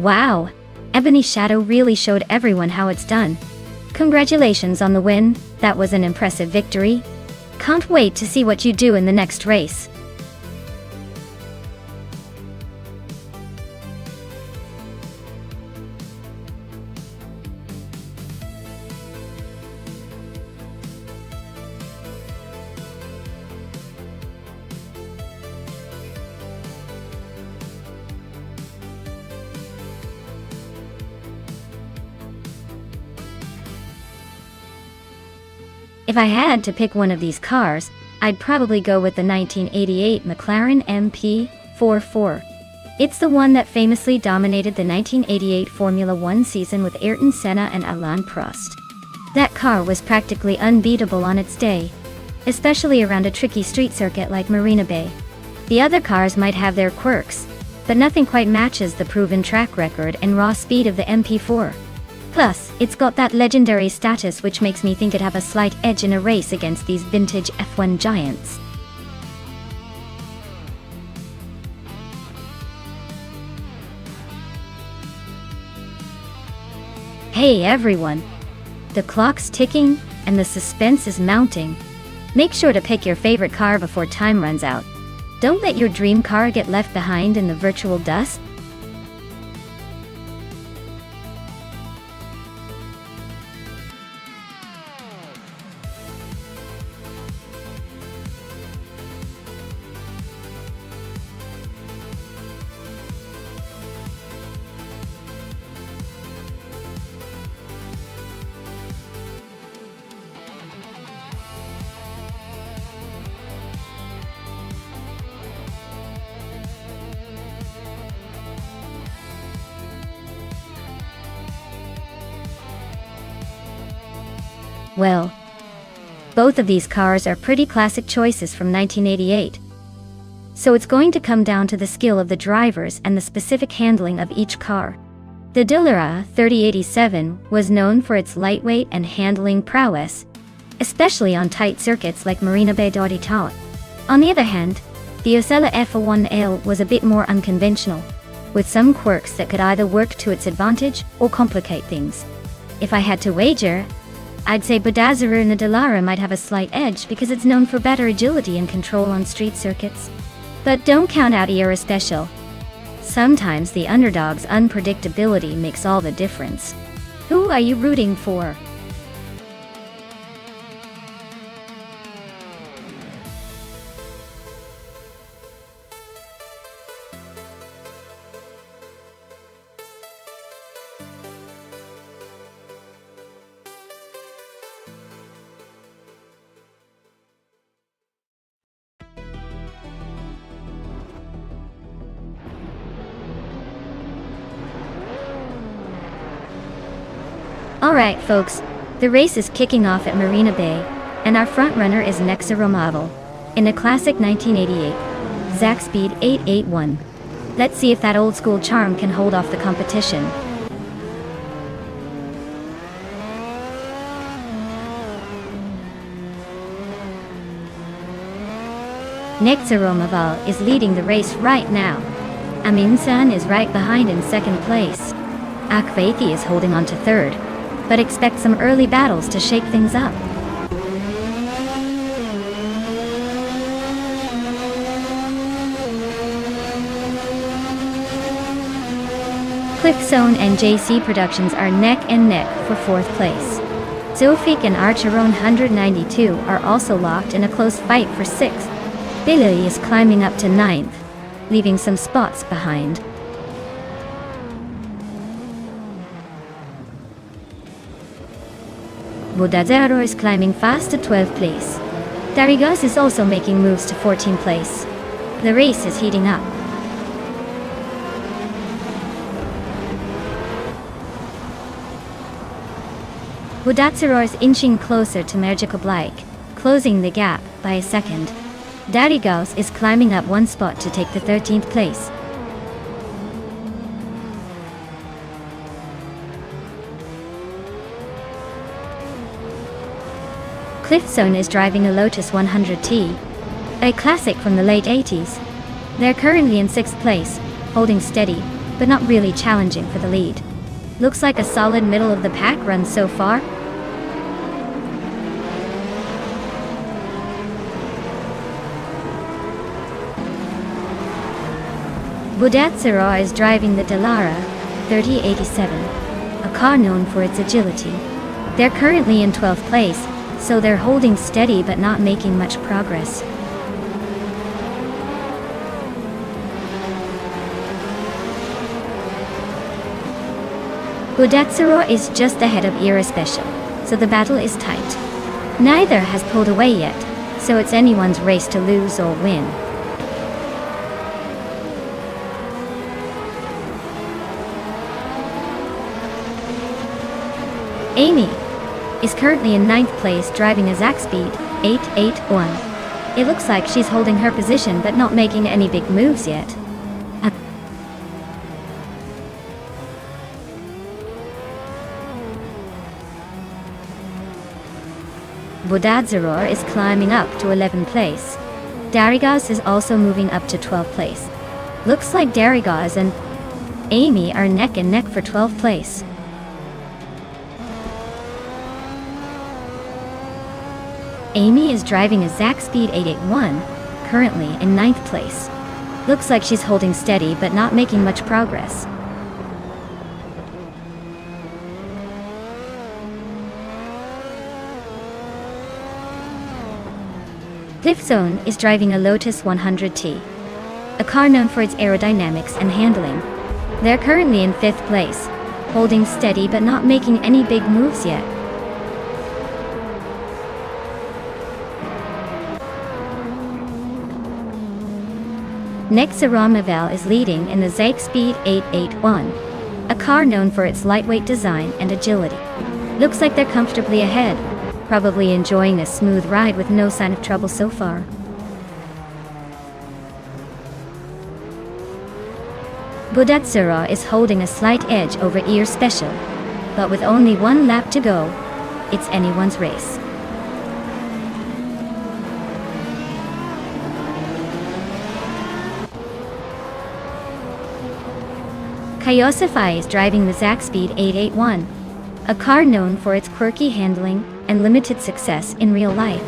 Wow! Ebony Shadow really showed everyone how it's done. Congratulations on the win, that was an impressive victory. Can't wait to see what you do in the next race. If I had to pick one of these cars, I'd probably go with the 1988 McLaren MP44. It's the one that famously dominated the 1988 Formula One season with Ayrton Senna and Alain Prost. That car was practically unbeatable on its day, especially around a tricky street circuit like Marina Bay. The other cars might have their quirks, but nothing quite matches the proven track record and raw speed of the MP4. Plus, it's got that legendary status which makes me think it'd have a slight edge in a race against these vintage F1 giants. Hey everyone! The clock's ticking, and the suspense is mounting. Make sure to pick your favorite car before time runs out. Don't let your dream car get left behind in the virtual dust. Well, both of these cars are pretty classic choices from 1988. So it's going to come down to the skill of the drivers and the specific handling of each car. The Dallara 3087 was known for its lightweight and handling prowess, especially on tight circuits like Marina Bay d'Oritaut. On the other hand, the Osella F01L was a bit more unconventional, with some quirks that could either work to its advantage or complicate things. If I had to wager, I'd say Bodazzaru in the Dallara might have a slight edge because it's known for better agility and control on street circuits. But don't count out Era Special. Sometimes the underdog's unpredictability makes all the difference. Who are you rooting for? Alright folks, the race is kicking off at Marina Bay, and our frontrunner is Nexero model, in a classic 1988, Zach Speed 881. Let's see if that old school charm can hold off the competition. Nexero Maval is leading the race right now. Amin-san is right behind in second place. Akvaithi is holding on to third, but expect some early battles to shake things up. Cliffzone and JC Productions are neck and neck for fourth place. Zofik and Archeron 192 are also locked in a close fight for sixth. Billy is climbing up to ninth, leaving some spots behind. Bodazzaru is climbing fast to 12th place. Darigos is also making moves to 14th place. The race is heating up. Bodazzaru is inching closer to Magical Blake, closing the gap by a second. Darigos is climbing up one spot to take the 13th place. Cliffzone is driving a Lotus 100T, a classic from the late 80s. They're currently in 6th place, holding steady, but not really challenging for the lead. Looks like a solid middle of the pack run so far. Budatsira is driving the Dallara 3087, a car known for its agility. They're currently in 12th place, so they're holding steady but not making much progress. Budatsira is just ahead of Era Special, so the battle is tight. Neither has pulled away yet, so it's anyone's race to lose or win. Amy is currently in 9th place driving a Zach Speed 881. It looks like she's holding her position but not making any big moves yet. Budadzaror is climbing up to 11th place. Darigaz is also moving up to 12th place. Looks like Darigaz and Amy are neck and neck for 12th place. Amy is driving a Zach Speed 881, currently in 9th place. Looks like she's holding steady but not making much progress. Cliffzone is driving a Lotus 100T, a car known for its aerodynamics and handling. They're currently in 5th place, holding steady but not making any big moves yet. Nexaramavel is leading in the Zach Speed 881, a car known for its lightweight design and agility. Looks like they're comfortably ahead, probably enjoying a smooth ride with no sign of trouble so far. Budatsura is holding a slight edge over Ear Special, but with only one lap to go, it's anyone's race. Kaiosify is driving the Zach Speed 881, a car known for its quirky handling and limited success in real life.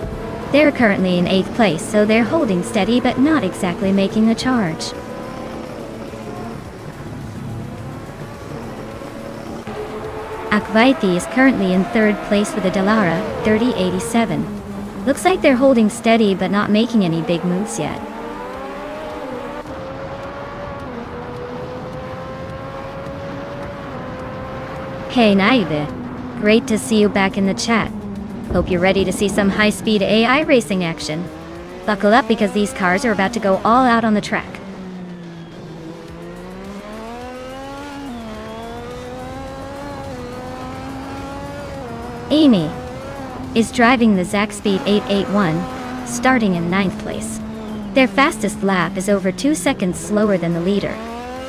They're currently in 8th place, so they're holding steady but not exactly making a charge. Akvaiti is currently in 3rd place with a Dallara 3087. Looks like they're holding steady but not making any big moves yet. Hey Naive, great to see you back in the chat. Hope you're ready to see some high-speed AI racing action. Buckle up because these cars are about to go all out on the track. Amy is driving the Zach Speed 881, starting in 9th place. Their fastest lap is over 2 seconds slower than the leader,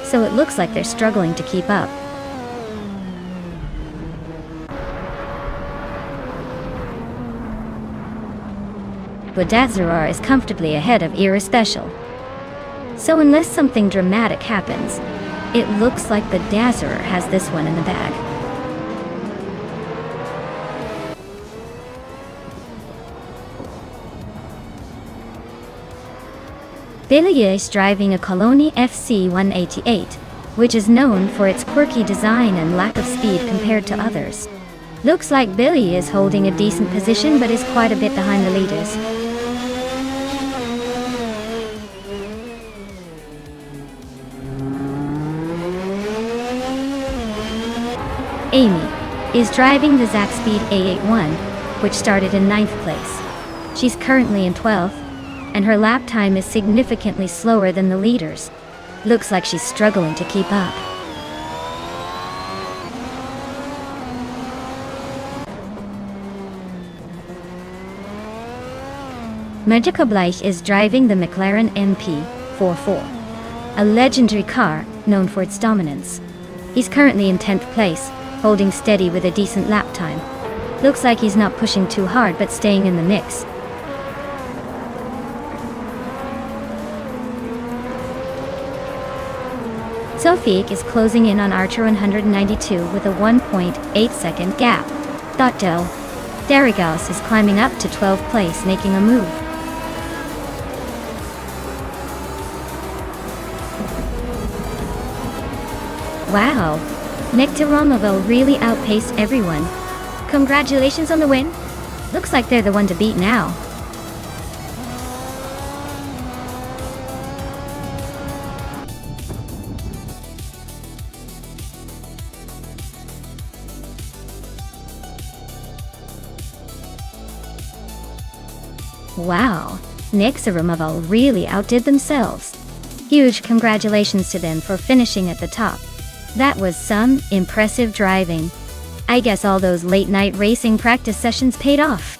so it looks like they're struggling to keep up. Budazarar is comfortably ahead of Era Special. So unless something dramatic happens, it looks like Budazarar has this one in the bag. Belia is driving a Coloni FC 188, which is known for its quirky design and lack of speed compared to others. Looks like Billy is holding a decent position but is quite a bit behind the leaders. Amy is driving the Zach Speed 881, which started in 9th place. She's currently in 12th, and her lap time is significantly slower than the leaders. Looks like she's struggling to keep up. Magica Bleich is driving the McLaren MP44, a legendary car known for its dominance. He's currently in 10th place, holding steady with a decent lap time. Looks like he's not pushing too hard but staying in the mix. Sofik is closing in on Archer 192 with a 1.8-second gap. Dottel. Darigos is climbing up to 12th place, making a move. Wow, Nektiromovil really outpaced everyone. Congratulations on the win. Looks like they're the one to beat now. Wow, Nektiromovil really outdid themselves. Huge congratulations to them for finishing at the top. That was some impressive driving. I guess all those late-night racing practice sessions paid off.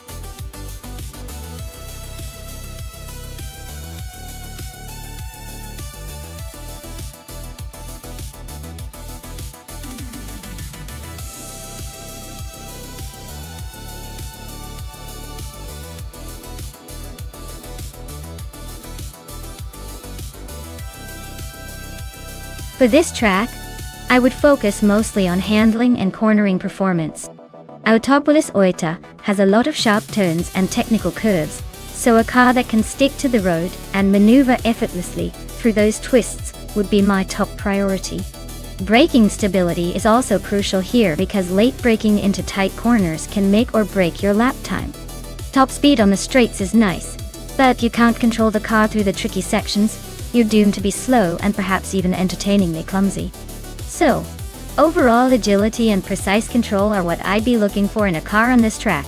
For this track, I would focus mostly on handling and cornering performance. Autopolis Oita has a lot of sharp turns and technical curves, so a car that can stick to the road and maneuver effortlessly through those twists would be my top priority. Braking stability is also crucial here because late braking into tight corners can make or break your lap time. Top speed on the straights is nice, but you can't control the car through the tricky sections. You're doomed to be slow and perhaps even entertainingly clumsy. So, overall agility and precise control are what I'd be looking for in a car on this track.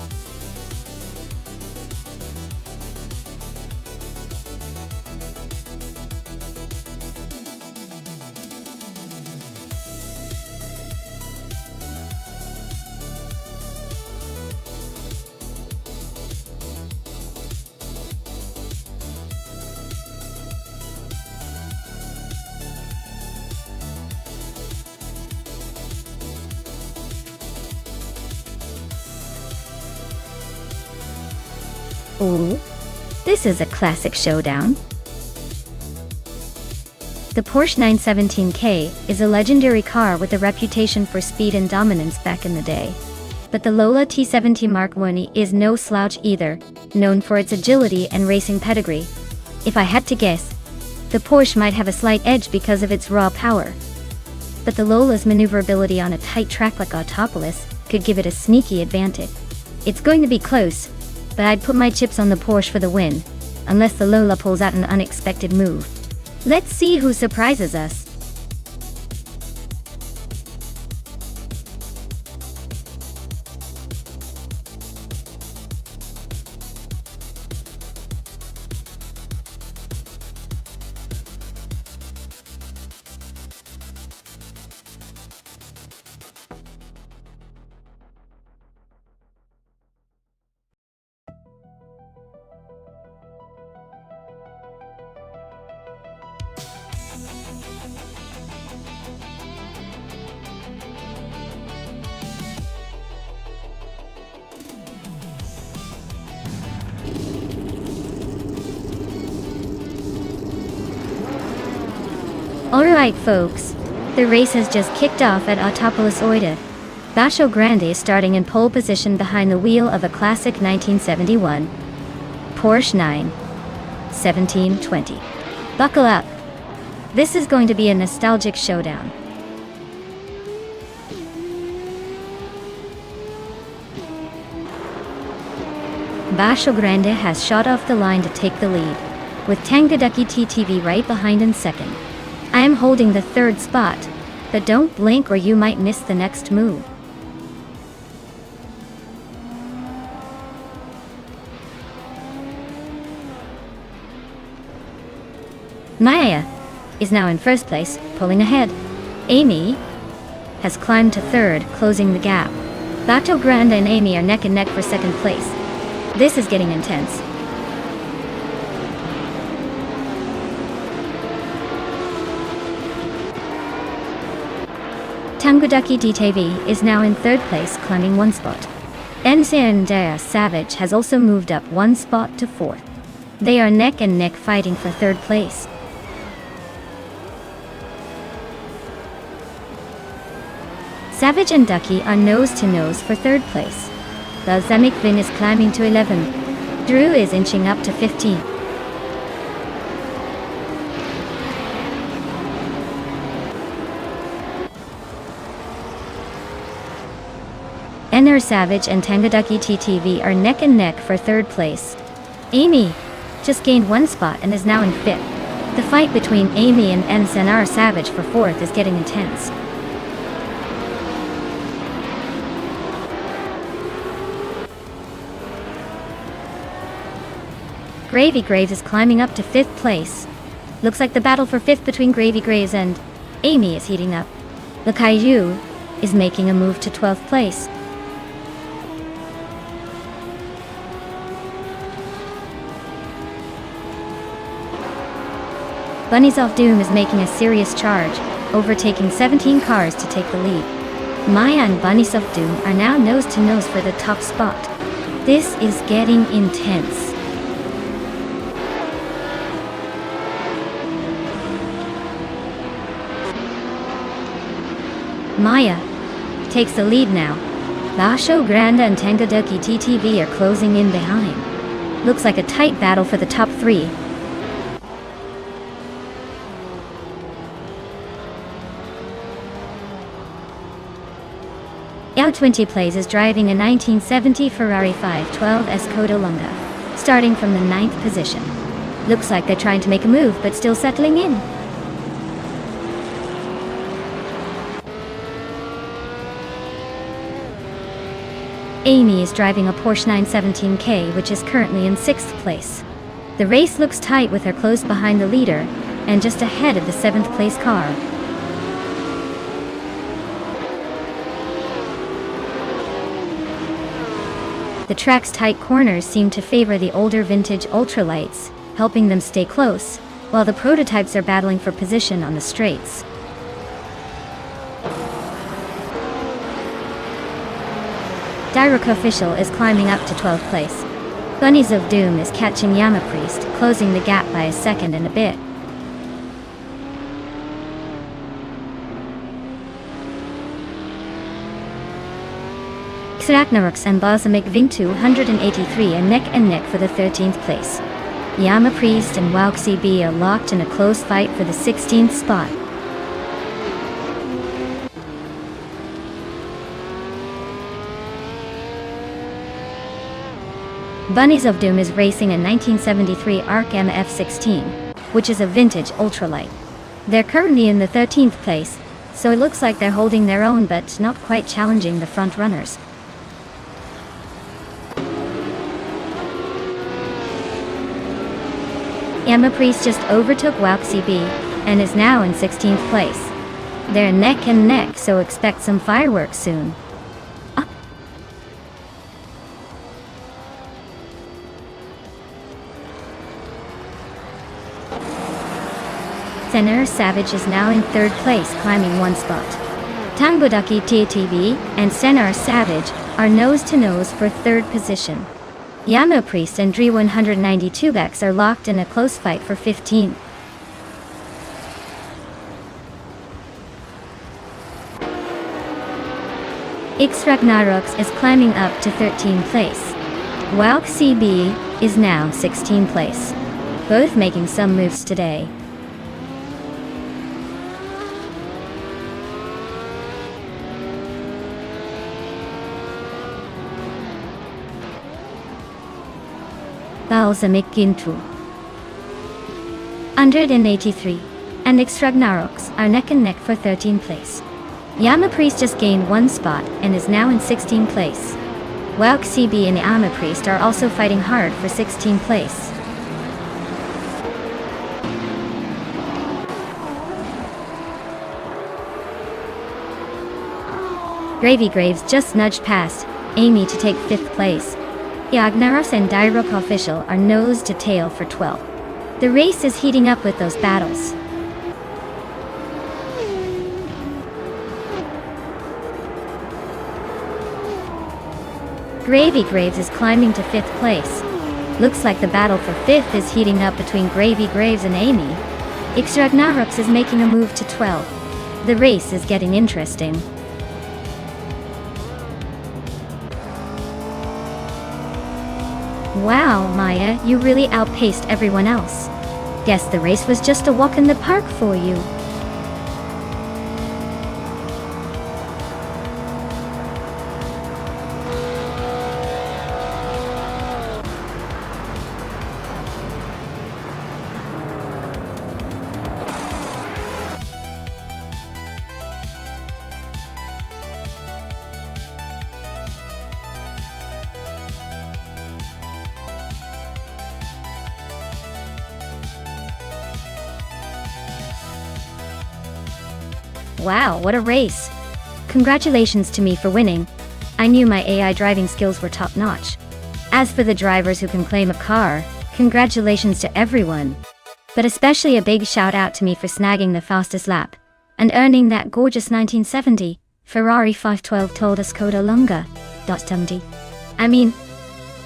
Ooh, this is a classic showdown. The Porsche 917K is a legendary car with a reputation for speed and dominance back in the day. But the Lola T70 Mark I is no slouch either, known for its agility and racing pedigree. If I had to guess, the Porsche might have a slight edge because of its raw power. But the Lola's maneuverability on a tight track like Autopolis could give it a sneaky advantage. It's going to be close, but I'd put my chips on the Porsche for the win, unless the Lola pulls out an unexpected move. Let's see who surprises us. Alright folks, the race has just kicked off at Autopolis Oita. Basho Grande is starting in pole position behind the wheel of a classic 1971 Porsche 91720. Buckle up. This is going to be a nostalgic showdown. Basho Grande has shot off the line to take the lead, with Tangadaki TTV right behind in second. I am holding the third spot, but don't blink or you might miss the next move. Maya is now in first place, pulling ahead. Amy has climbed to third, closing the gap. Bato Grande and Amy are neck and neck for second place. This is getting intense. Tangadaki DTV is now in third place, climbing one spot. Nsandaya Savage has also moved up one spot to fourth. They are neck and neck fighting for third place. Savage and Ducky are nose to nose for third place. Balsamic Vin is climbing to 11. Drew is inching up to 15. Enner Savage and Tangaducky TTV are neck and neck for third place. Amy just gained one spot and is now in fifth. The fight between Amy and Enner Savage for fourth is getting intense. Gravy Graves is climbing up to fifth place. Looks like the battle for fifth between Gravy Graves and Amy is heating up. The Kaiju is making a move to 12th place. Bunnies of Doom is making a serious charge, overtaking 17 cars to take the lead. Maya and Bunnies of Doom are now nose to nose for the top spot. This is getting intense. Maya takes the lead now. Lasho Grande and Tangaducky TTV are closing in behind. Looks like a tight battle for the top three. Yao20 Plays is driving a 1970 Ferrari 512 Skoda Lunga, starting from the 9th position. Looks like they're trying to make a move but still settling in. Amy is driving a Porsche 917K, which is currently in 6th place. The race looks tight with her close behind the leader and just ahead of the 7th place car. The track's tight corners seem to favor the older vintage ultralights, helping them stay close, while the prototypes are battling for position on the straights. Direct Official is climbing up to 12th place. Bunnies of Doom is catching Yama Priest, closing the gap by a second and a bit. Ragnarok's and Balsamic Vin 283 are neck and neck for the 13th place. Yama Priest and Wauxi B are locked in a close fight for the 16th spot. Bunnies of Doom is racing a 1973 ARC MF16, which is a vintage ultralight. They're currently in the 13th place, so it looks like they're holding their own but not quite challenging the front runners. Yama Priest just overtook Wauxi B and is now in 16th place. They're neck and neck, so expect some fireworks soon. Enner Savage is now in 3rd place, climbing one spot. Tangaducky TTV and Enner Savage are nose to nose for 3rd position. Yama Priest and Dre 192 Bex are locked in a close fight for 15. X Ragnaroks is climbing up to 13th place. Wauxi B is now 16th place. Both making some moves today. Balsamic Gintu 183 and X Ragnaroks are neck and neck for 13th place. Yama Priest just gained one spot and is now in 16th place. Wauxi B and Yama Priest are also fighting hard for 16th place. Gravy Graves just nudged past Amy to take 5th place. Yagnaros and Direct Official are nose to tail for 12th. The race is heating up with those battles. Gravy Graves is climbing to 5th place. Looks like the battle for 5th is heating up between Gravy Graves and Amy. X Ragnaroks is making a move to 12th. The race is getting interesting. Wow, Maya, you really outpaced everyone else. Guess the race was just a walk in the park for you. Wow, what a race! Congratulations to me for winning. I knew my AI driving skills were top-notch. As for the drivers who can claim a car, congratulations to everyone. But especially a big shout out to me for snagging the fastest lap and earning that gorgeous 1970 Ferrari 512 told Skoda Lunga. I mean,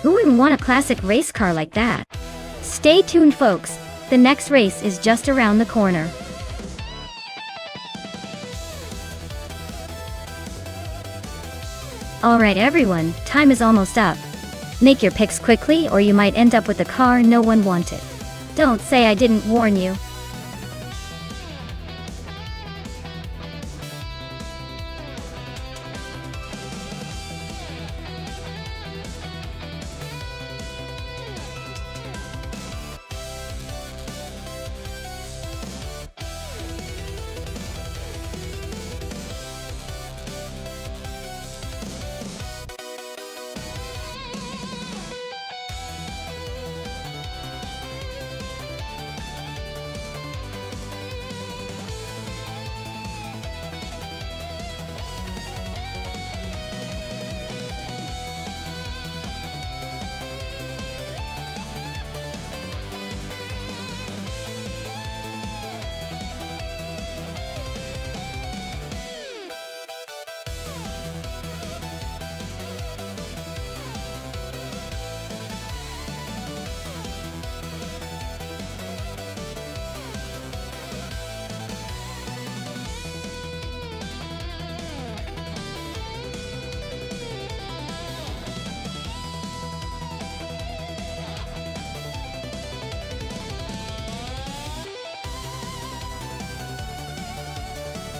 who wouldn't want a classic race car like that? Stay tuned, folks. The next race is just around the corner. Alright everyone, time is almost up. Make your picks quickly or you might end up with a car no one wanted. Don't say I didn't warn you.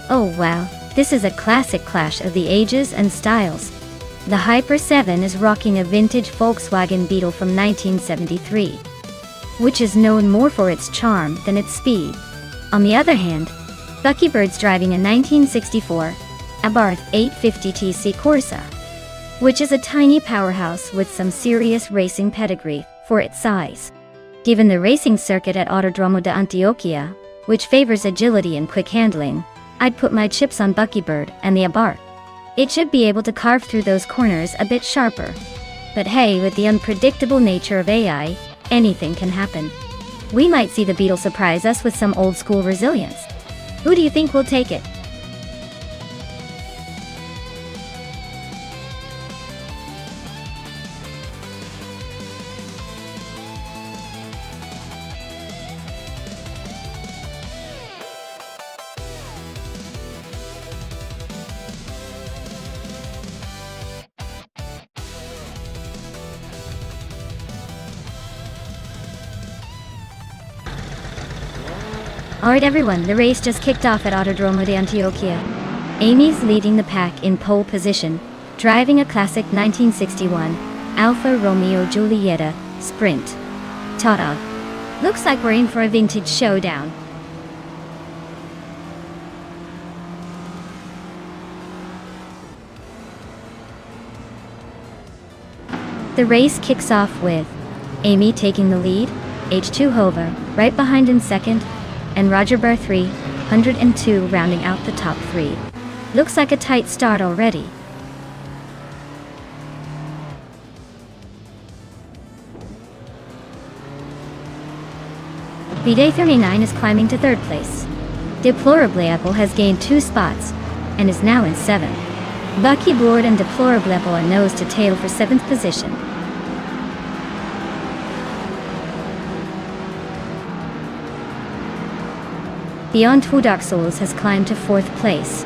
Oh wow, this is a classic clash of the ages and styles. The Hyper 7 is rocking a vintage Volkswagen Beetle from 1973, which is known more for its charm than its speed. On the other hand, Buckybird's driving a 1964 Abarth 850TC Corsa, which is a tiny powerhouse with some serious racing pedigree for its size. Given the racing circuit at Autodromo de Antioquia, which favors agility and quick handling, I'd put my chips on Buckybird and the Abarth. It should be able to carve through those corners a bit sharper. But hey, with the unpredictable nature of AI, anything can happen. We might see the Beetle surprise us with some old-school resilience. Who do you think will take it? Alright everyone, the race just kicked off at Autodromo de Antioquia. Amy's leading the pack in pole position, driving a classic 1961 Alfa Romeo Giulietta Sprint. Ta-da! Looks like we're in for a vintage showdown. The race kicks off with Amy taking the lead, H2 Hover right behind in second, and Roger Burr 302 rounding out the top three. Looks like a tight start already. VD39 is climbing to third place. Deplorably Apple has gained 2 spots and is now in 7th. Buckybird and Deplorable Apple are nose to tail for 7th position. Beyond Two Dark Souls has climbed to 4th place.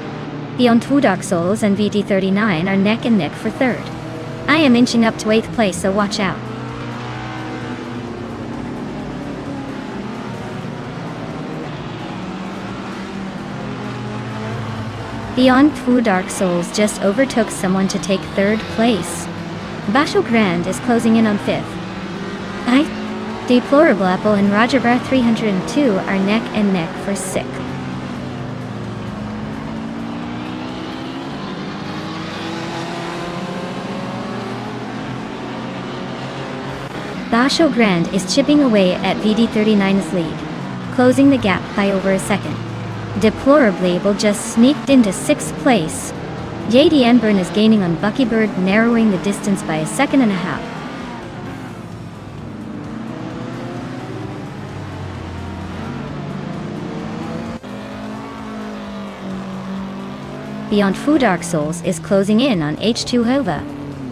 Beyond Two Dark Souls and VD39 are neck and neck for 3rd. I am inching up to 8th place, so watch out. Beyond Two Dark Souls just overtook someone to take third place. Basho Grand is closing in on fifth. Deplorable Apple and Roger Bear 302 are neck and neck for sixth. Basho Grand is chipping away at VD39's lead, closing the gap by over a second. Deplorably will just sneaked into sixth place. JD Enburn is gaining on Buckybird, narrowing the distance by a second and a half. Beyond Two Dark Souls is closing in on H2 Hova,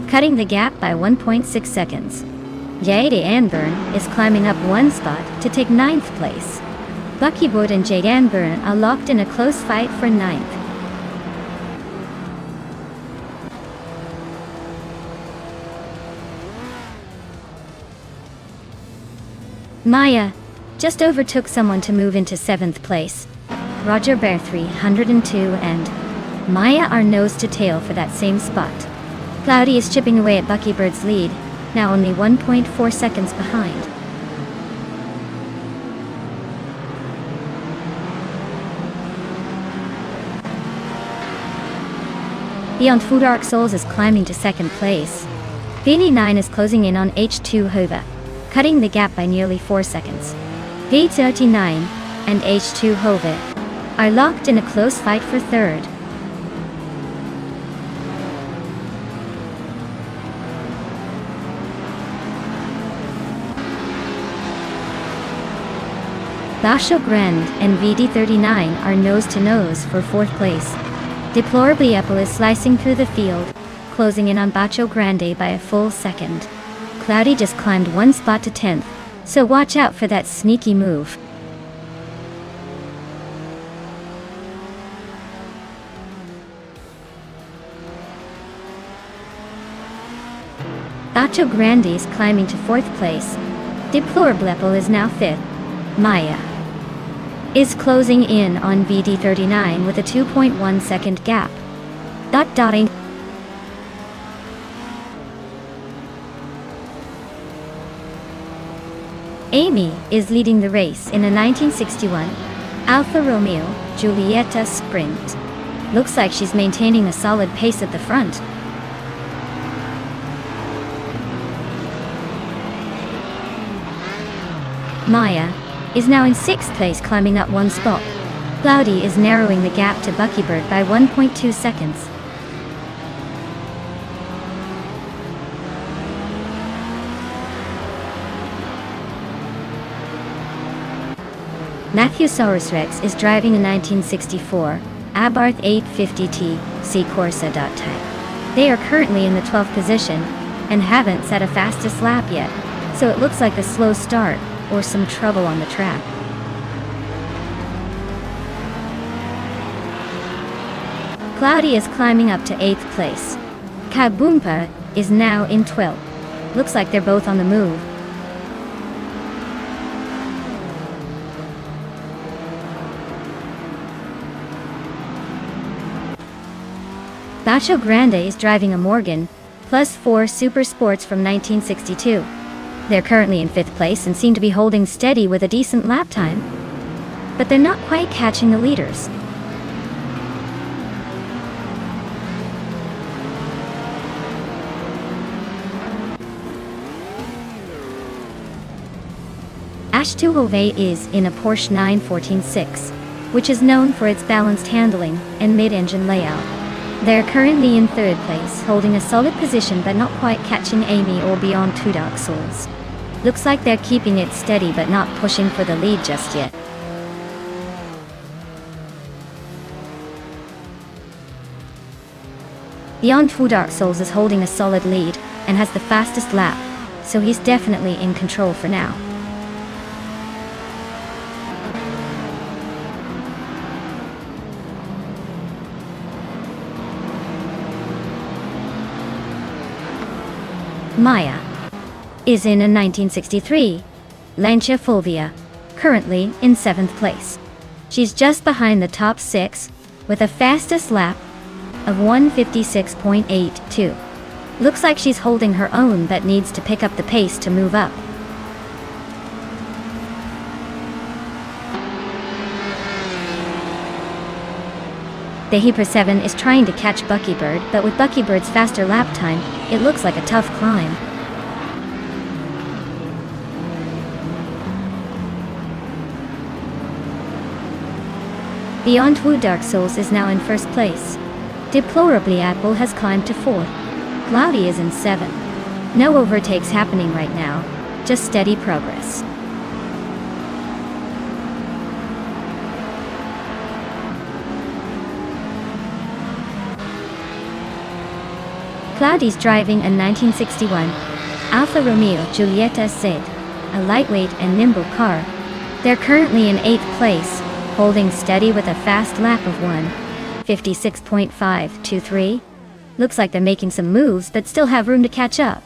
cutting the gap by 1.6 seconds. JD Enburn is climbing up one spot to take ninth place. Buckybird and JD Enburn are locked in a close fight for ninth. Maya just overtook someone to move into seventh place. Roger Bear 302 and Maya are nose to tail for that same spot. Cloudy is chipping away at Buckybird's lead, now only 1.4 seconds behind. Beyond Two Dark Souls is climbing to second place. VD9 is closing in on H2 Hova, cutting the gap by nearly 4 seconds. V39 and H2 Hova are locked in a close fight for third. Basho Grand and VD39 are nose to nose for fourth place. Deplorably Apple is slicing through the field, closing in on Basho Grande by a full second. Cloudy just climbed one spot to 10th, so watch out for that sneaky move. Basho Grande is climbing to fourth place. Deplorable Apple is now fifth. Maya is closing in on VD39 with a 2.1 second gap. Dotting. Amy is leading the race in a 1961 Alfa Romeo Giulietta Sprint. Looks like she's maintaining a solid pace at the front. Maya is now in sixth place, climbing up one spot. Cloudy is narrowing the gap to Buckybird by 1.2 seconds. Matthewsaurus Rex is driving a 1964 Abarth 850T C Corsa. They are currently in the 12th position and haven't set a fastest lap yet, so it looks like a slow start or some trouble on the track. Cloudy is climbing up to 8th place. Kaboompa is now in 12th. Looks like they're both on the move. Basho Grande is driving a Morgan Plus 4 Super Sports from 1962. They're currently in 5th place and seem to be holding steady with a decent lap time. But they're not quite catching the leaders. H2 Hove is in a Porsche 914-6, which is known for its balanced handling and mid-engine layout. They're currently in 3rd place, holding a solid position but not quite catching Amy or Beyond Two Dark Souls. Looks like they're keeping it steady but not pushing for the lead just yet. Beyond Two Dark Souls is holding a solid lead and has the fastest lap, so he's definitely in control for now. Maya is in a 1963 Lancia Fulvia, currently in 7th place. She's just behind the top 6, with a fastest lap of 1:56.82. Looks like she's holding her own but needs to pick up the pace to move up. The Hyper 7 is trying to catch Buckybird, but with Buckybird's faster lap time, it looks like a tough climb. Beyond Wu Dark Souls is now in first place. Deplorably Apple has climbed to 4th. Cloudy is in 7th. No overtakes happening right now, just steady progress. Cloudy's driving a 1961 Alfa Romeo Giulietta SED, a lightweight and nimble car. They're currently in 8th place, holding steady with a fast lap of 1:56.523. Looks like they're making some moves but still have room to catch up.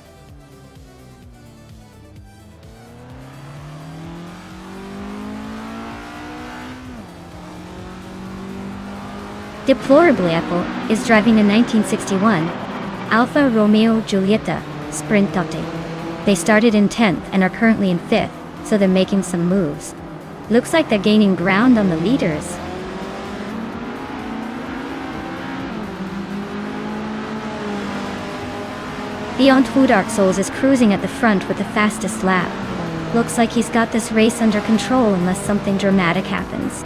Deplorably Apple is driving a 1961 Alfa Romeo Giulietta Sprintotti. They started in 10th and are currently in 5th, so they're making some moves. Looks like they're gaining ground on the leaders. Beyond Wu Dark Souls is cruising at the front with the fastest lap. Looks like he's got this race under control unless something dramatic happens.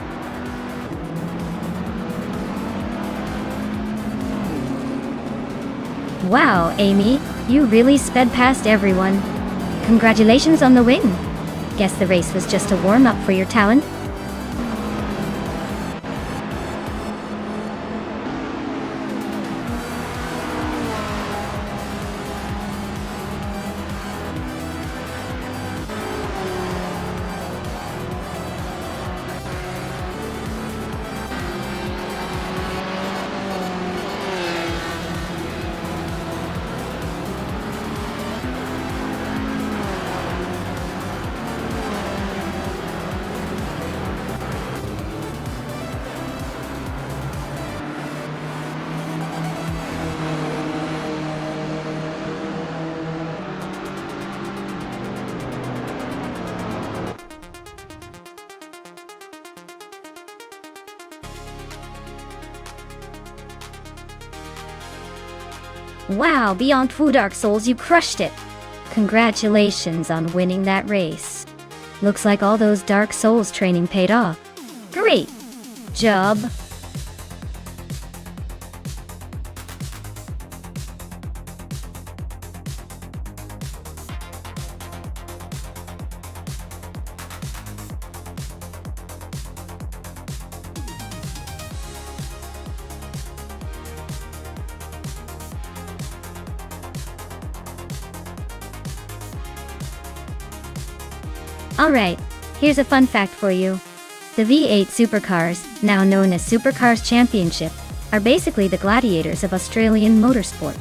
Wow, Amy, you really sped past everyone. Congratulations on the win. Guess the race was just a warm-up for your talent. Wow, Beyond Wu Dark Souls, you crushed it! Congratulations on winning that race. Looks like all those Dark Souls training paid off. Great job! Alright, here's a fun fact for you. The V8 supercars, now known as Supercars Championship, are basically the gladiators of Australian motorsport.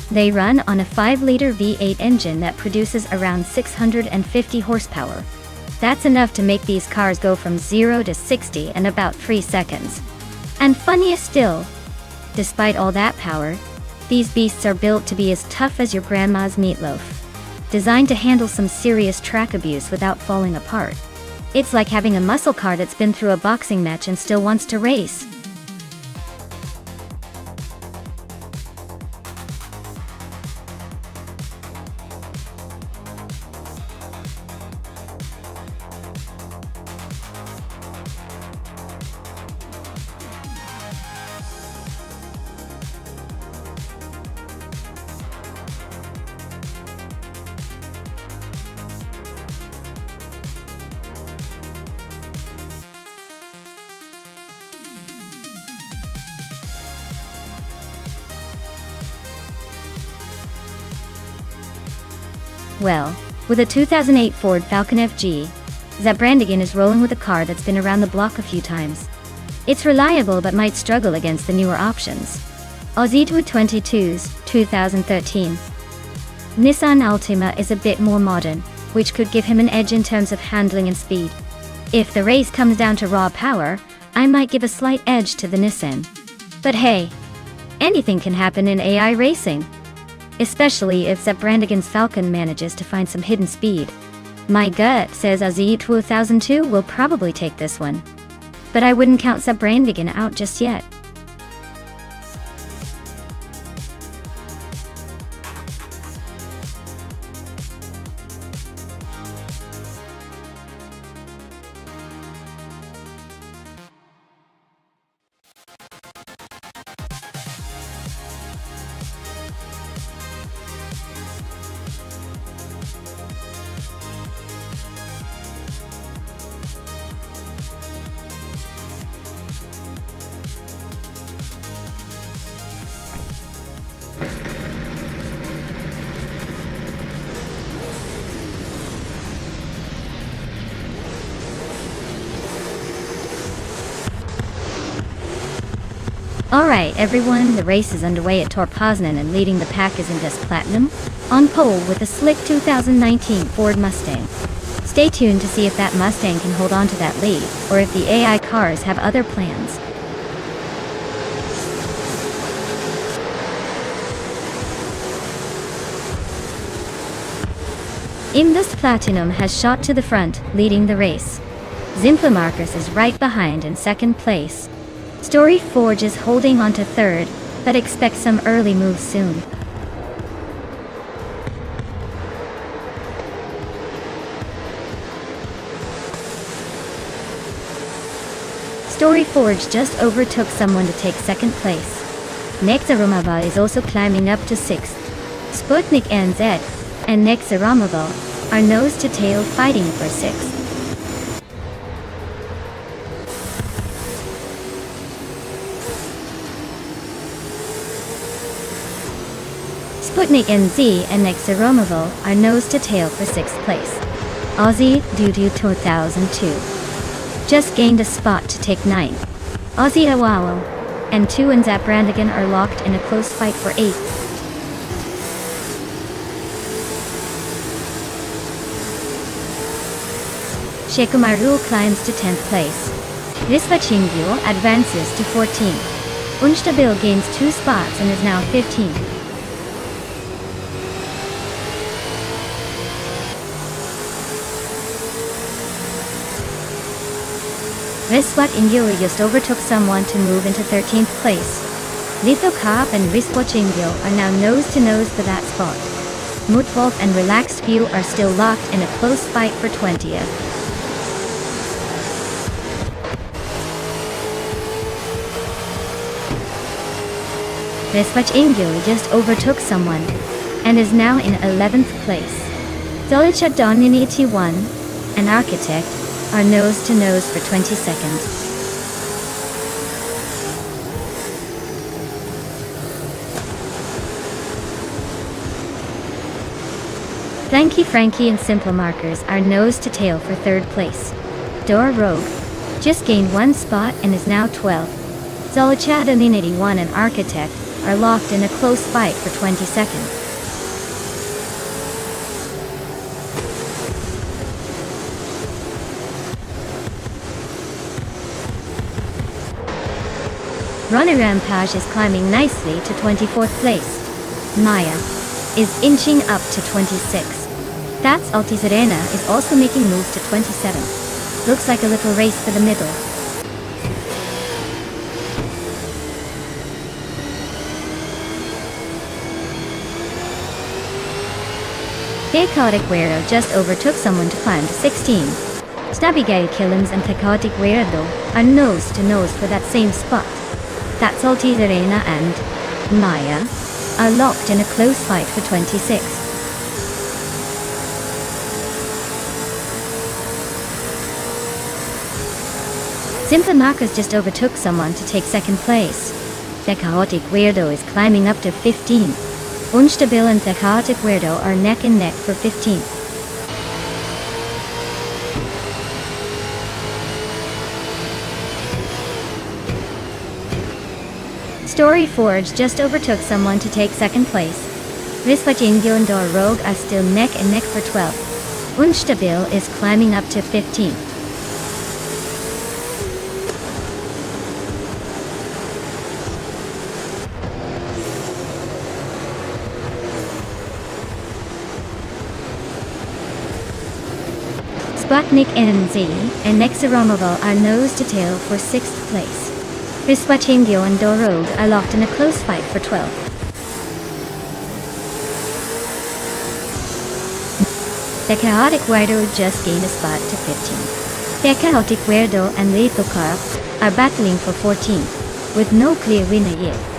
They run on a 5-liter V8 engine that produces around 650 horsepower. That's enough to make these cars go from 0 to 60 in about 3 seconds. And funniest still, despite all that power, these beasts are built to be as tough as your grandma's meatloaf. Designed to handle some serious track abuse without falling apart. It's like having a muscle car that's been through a boxing match and still wants to race. Well, with a 2008 Ford Falcon FG, Zabrandigan is rolling with a car that's been around the block a few times. It's reliable but might struggle against the newer options. Aussie 222's 2013 Nissan Altima is a bit more modern, which could give him an edge in terms of handling and speed. If the race comes down to raw power, I might give a slight edge to the Nissan. But hey, anything can happen in AI racing. Especially if Brandigan's Falcon manages to find some hidden speed. My gut says Aussie 2002 will probably take this one. But I wouldn't count Brandigan out just yet. Alright everyone, the race is underway at Tor Poznan, and leading the pack is Indus Platinum, on pole with a slick 2019 Ford Mustang. Stay tuned to see if that Mustang can hold on to that lead, or if the AI cars have other plans. Indus Platinum has shot to the front, leading the race. Zimpla Marcus is right behind in second place. Story Forge is holding on to third, but expect some early moves soon. Story Forge just overtook someone to take second place. Nexaromava is also climbing up to sixth. Sputnik NZ and Nexaromava are nose to tail fighting for sixth. Sputnik NZ and Nexaromovo are nose to tail for sixth place. Aussie Dudu 2002 just gained a spot to take ninth. Aussie Awawo and 2 and Brandigan are locked in a close fight for eighth. Shekumaru climbs to 10th place. Visvachingyo advances to 14th. Unstabil gains 2 spots and is now 15th. Riswat Ingyo just overtook someone to move into 13th place. Litho Cop and Riswat Ingyo are now nose to nose for that spot. Mutwolf and Relaxed View are still locked in a close fight for 20th. Riswat Ingyo just overtook someone and is now in 11th place. Zolicha Donin 81 and Architect are nose to nose for 20 seconds. Frankie and Simple Markers are nose to tail for third place. Dora Rogue just gained 1 spot and is now 12th. Zolichadolin 81 and Architect are locked in a close fight for 20 seconds. Runner Rampage is climbing nicely to 24th place. Maya is inching up to 26th. That's Altizarena is also making moves to 27th. Looks like a little race for the middle. Chaotic Weirdo just overtook someone to climb to 16. Stabigay Killins and Chaotic Weirdo are nose to nose for that same spot. That's Altizarena and Maya are locked in a close fight for 26. Simple Marcus just overtook someone to take second place. The Chaotic Weirdo is climbing up to 15. Unstabil and the Chaotic Weirdo are neck and neck for 15th. Story Forge just overtook someone to take second place. Risvachingyo and Dora Rogue are still neck and neck for 12th. Unstabil is climbing up to 15th. Sputnik NZ and Nexaromoval are nose to tail for 6th place. Riswatingyo and Dorog are locked in a close fight for 12th. The Chaotic Weirdo just gained a spot to 15th. The Chaotic Weirdo and Lethal Carp are battling for 14th, with no clear winner yet.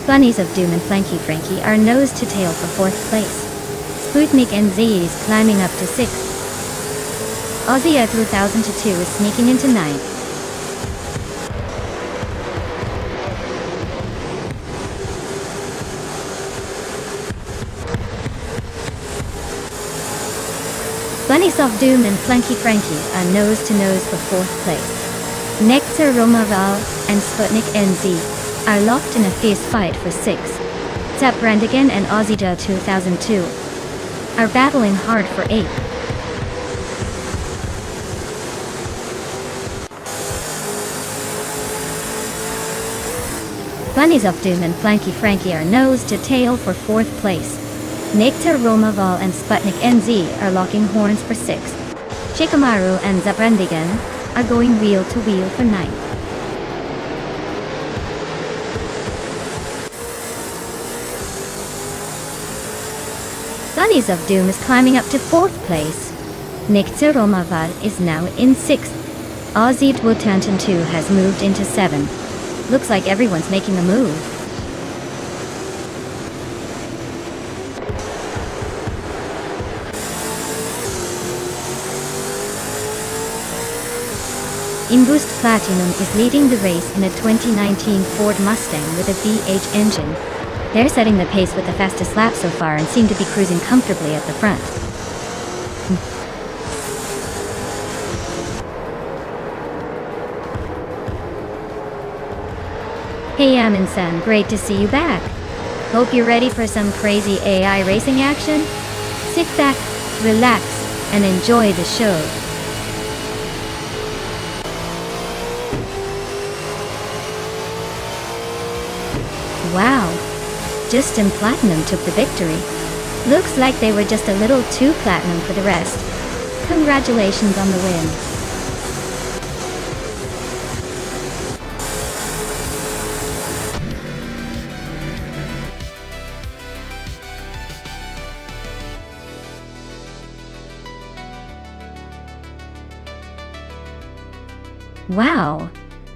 Bunnies of Doom and Flanky Frankie are nose to tail for 4th place. Sputnik NZ is climbing up to 6th. Aussie Earth 2002 is sneaking into 9th. Bunnies of Doom and Flanky Frankie are nose to nose for 4th place. Nectar Romaval and Sputnik NZ are locked in a fierce fight for 6th. Zap Brandigan and Ozzyja 2002 are battling hard for 8th. Bunnies of Doom and Flanky Frankie are nose to tail for 4th place. Nectar Romaval and Sputnik NZ are locking horns for 6th. Shikamaru and Zabrandigan are going wheel to wheel for 9th. Bunnies of Doom is climbing up to 4th place. Nectar Romaval is now in 6th. Ozzy Wutantan 2 has moved into 7th. Looks like everyone's making a move. Imboost Platinum is leading the race in a 2019 Ford Mustang with a V8 engine. They're setting the pace with the fastest lap so far and seem to be cruising comfortably at the front. Hey Amin-san, great to see you back. Hope you're ready for some crazy AI racing action? Sit back, relax, and enjoy the show. Wow. Justin Platinum took the victory. Looks like they were just a little too platinum for the rest. Congratulations on the win. Wow.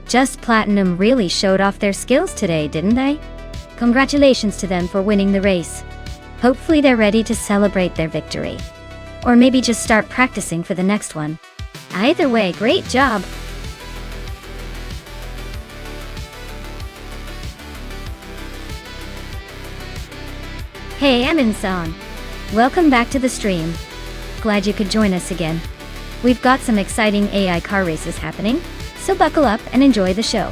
Just Platinum really showed off their skills today, didn't they? Congratulations to them for winning the race. Hopefully they're ready to celebrate their victory. Or maybe just start practicing for the next one. Either way, great job! Hey Amin-san! Welcome back to the stream. Glad you could join us again. We've got some exciting AI car races happening, so buckle up and enjoy the show.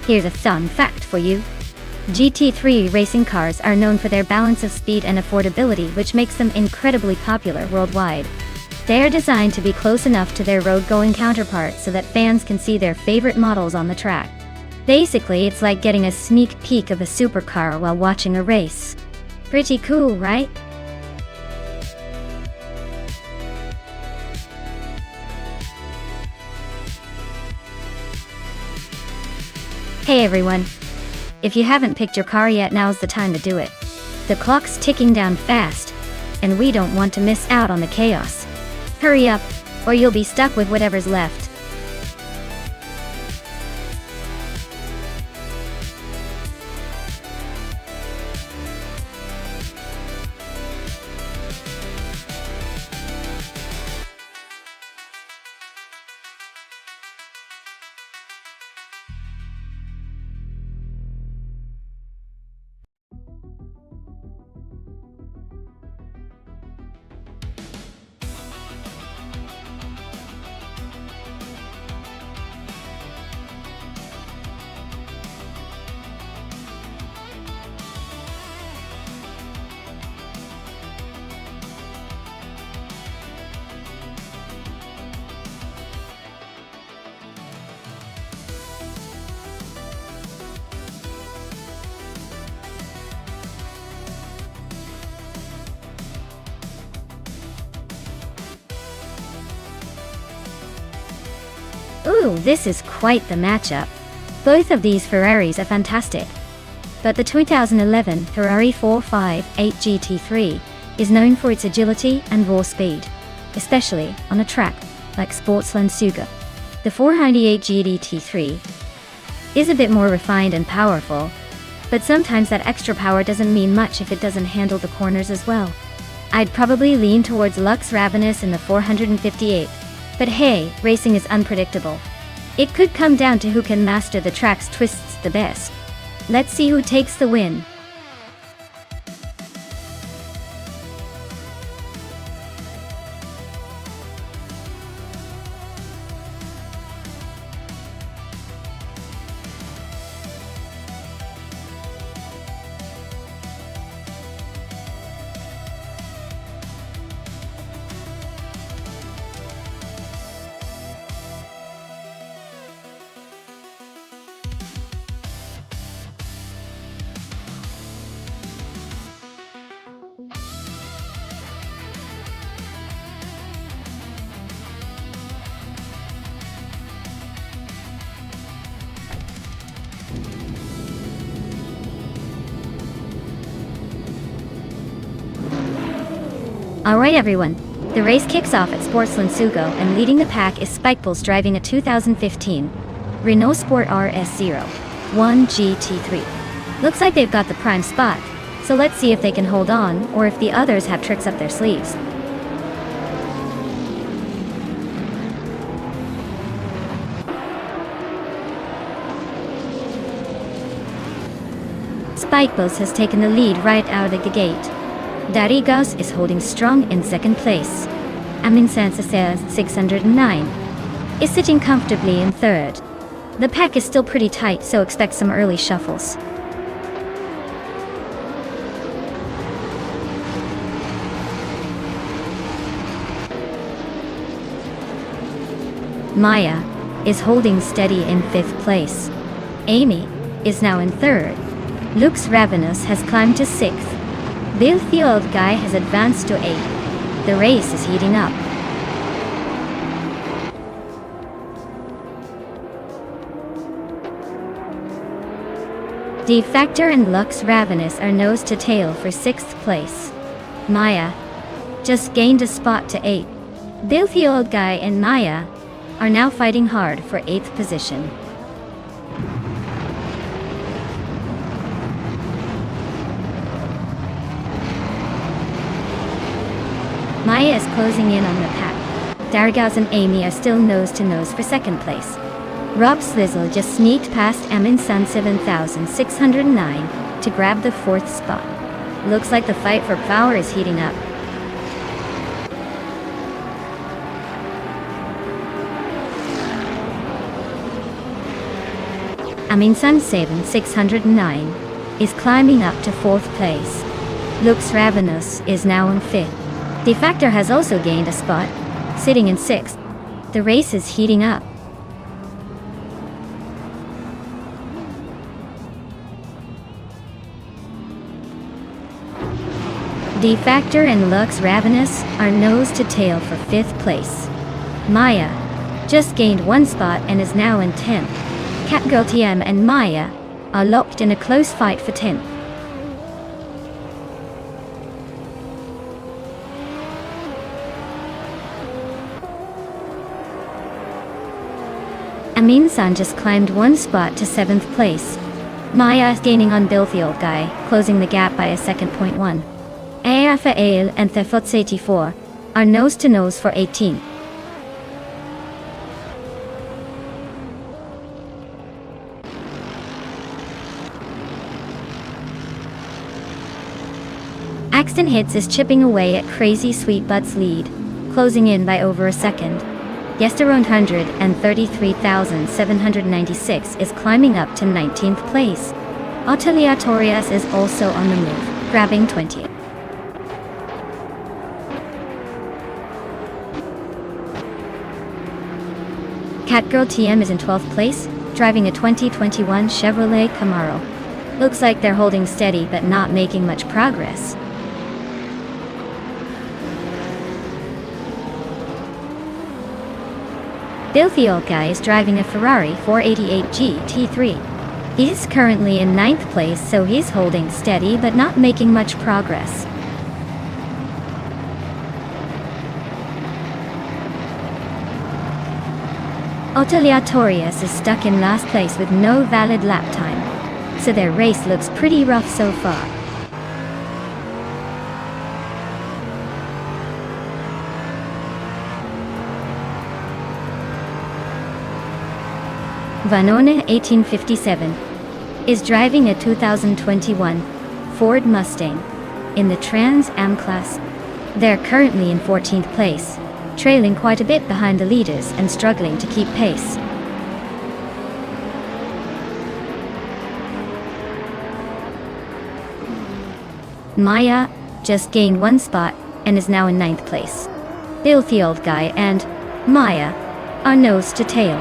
Here's a fun fact for you. GT3 racing cars are known for their balance of speed and affordability, which makes them incredibly popular worldwide. They are designed to be close enough to their road-going counterparts so that fans can see their favorite models on the track. Basically, it's like getting a sneak peek of a supercar while watching a race. Pretty cool, right? Hey everyone. If you haven't picked your car yet, now's the time to do it. The clock's ticking down fast, and we don't want to miss out on the chaos. Hurry up, or you'll be stuck with whatever's left. Ooh, this is quite the matchup. Both of these Ferraris are fantastic. But the 2011 Ferrari 458 GT3 is known for its agility and raw speed, especially on a track like Sportsland Suga. The 498 GT3 is a bit more refined and powerful, but sometimes that extra power doesn't mean much if it doesn't handle the corners as well. I'd probably lean towards Lux Ravenous in the 458, but hey, racing is unpredictable. It could come down to who can master the track's twists the best. Let's see who takes the win. Alright everyone, the race kicks off at Sportsland Sugo, and leading the pack is Spikeballs driving a 2015 Renault Sport RS01 GT3. Looks like they've got the prime spot, so let's see if they can hold on or if the others have tricks up their sleeves. Spikeballs has taken the lead right out of the gate. Darigos is holding strong in second place. Amin Sansacer 609 is sitting comfortably in third. The pack is still pretty tight, so expect some early shuffles. Maya is holding steady in fifth place. Amy is now in third. Lux Ravenous has climbed to sixth. Bill the Old Guy has advanced to 8th. The race is heating up. D-Factor and Lux Ravenous are nose to tail for 6th place. Maya just gained a spot to 8th. Bill the Old Guy and Maya are now fighting hard for 8th position. Maya is closing in on the pack. Dargaz and Amy are still nose-to-nose for second place. Rob Slizzle just sneaked past Amin Sun 7609 to grab the 4th spot. Looks like the fight for power is heating up. Amin Sun 7609 is climbing up to 4th place. Lux Ravenous is now in 5th. D-Factor has also gained a spot, sitting in 6th. The race is heating up. D-Factor and Lux Ravenous are nose to tail for 5th place. Maya just gained 1 spot and is now in 10th. Catgirl TM and Maya are locked in a close fight for 10th. Amin San just climbed 1 spot to 7th place. Maya is gaining on Bill the Old Guy, closing the gap by a second. 1. Afael and Thefots 84 are nose to nose for 18th. Axton Hits is chipping away at Crazy Sweet Butt's lead, closing in by over a second. Yesteron 133,796 is climbing up to 19th place. Autoliatorias is also on the move, grabbing 20th. Catgirl TM is in 12th place, driving a 2021 Chevrolet Camaro. Looks like they're holding steady but not making much progress. Filthy old guy is driving a Ferrari 488 GT3. He's currently in 9th place, so he's holding steady but not making much progress. Aleatorius is stuck in last place with no valid lap time, so their race looks pretty rough so far. Vanone 1857 is driving a 2021 Ford Mustang in the Trans Am class. They're currently in 14th place, trailing quite a bit behind the leaders and struggling to keep pace. Maya just gained 1 spot and is now in 9th place. Filthy old guy and Maya are nose to tail,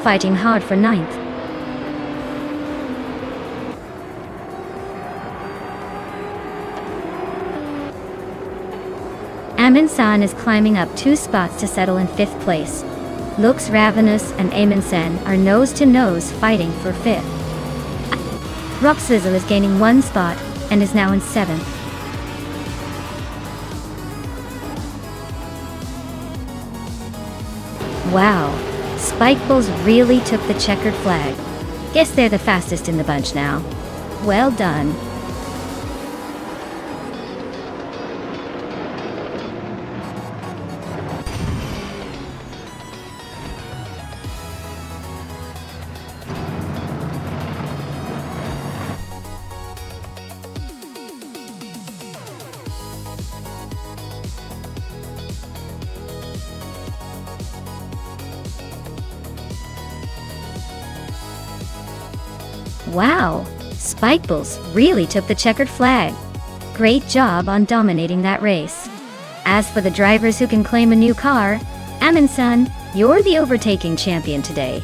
fighting hard for 9th. Amin-san is climbing up 2 spots to settle in 5th place. Looks Ravenous and Amin-san are nose to nose fighting for 5th. Rock Sizzle is gaining 1 spot and is now in 7th. Wow, Spike Bulls really took the checkered flag. Guess they're the fastest in the bunch now. Well done. Wow, Spike Bulls really took the checkered flag. Great job on dominating that race. As for the drivers who can claim a new car, Amin-san, you're the overtaking champion today.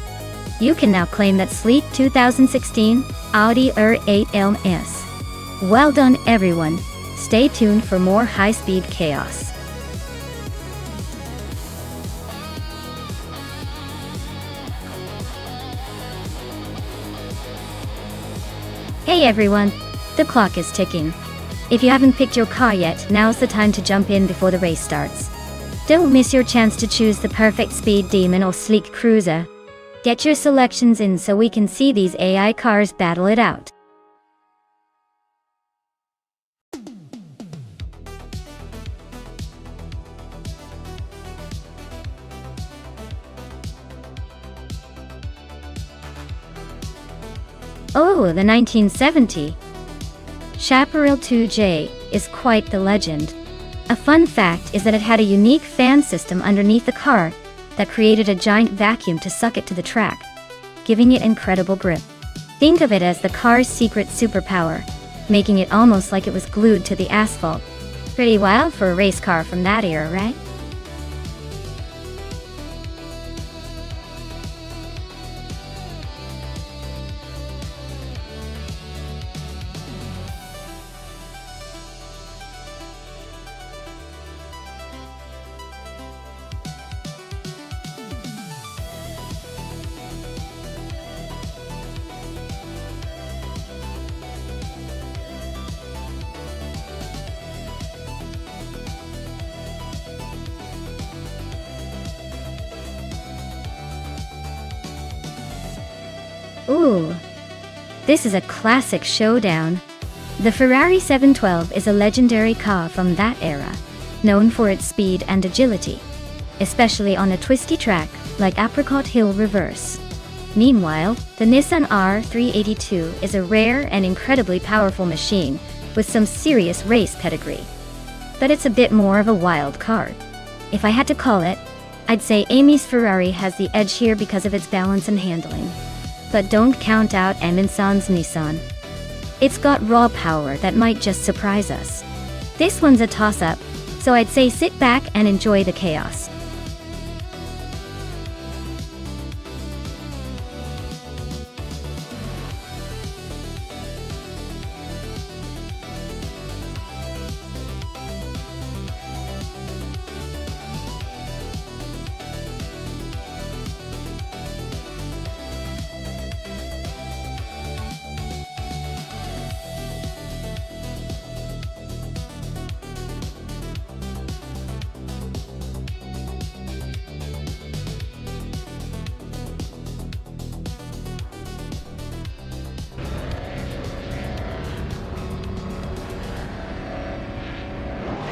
You can now claim that sleek 2016 Audi R8 LS. Well done, everyone. Stay tuned for more high-speed chaos. Hey everyone, the clock is ticking. If you haven't picked your car yet, now's the time to jump in before the race starts. Don't miss your chance to choose the perfect speed demon or sleek cruiser. Get your selections in so we can see these AI cars battle it out. Oh, the 1970 Chaparral 2J is quite the legend. A fun fact is that it had a unique fan system underneath the car that created a giant vacuum to suck it to the track, giving it incredible grip. Think of it as the car's secret superpower, making it almost like it was glued to the asphalt. Pretty wild for a race car from that era, right? Ooh, this is a classic showdown. The Ferrari 712 is a legendary car from that era, known for its speed and agility, especially on a twisty track like Apricot Hill Reverse. Meanwhile, the Nissan R382 is a rare and incredibly powerful machine with some serious race pedigree. But it's a bit more of a wild card. If I had to call it, I'd say Amy's Ferrari has the edge here because of its balance and handling. But don't count out Amin-san's Nissan. It's got raw power that might just surprise us. This one's a toss-up, so I'd say sit back and enjoy the chaos.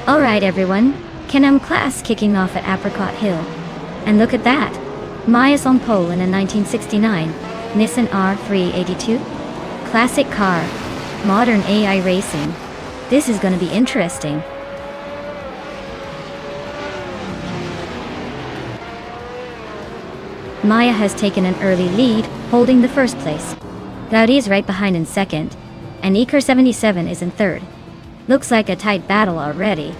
Alright everyone, Can-Am class kicking off at Apricot Hill. And look at that! Maya's on pole in a 1969 Nissan R382. Classic car. Modern AI racing. This is gonna be interesting. Maya has taken an early lead, holding the first place. Cloudy is right behind in second, and Eker 77 is in third. Looks like a tight battle already.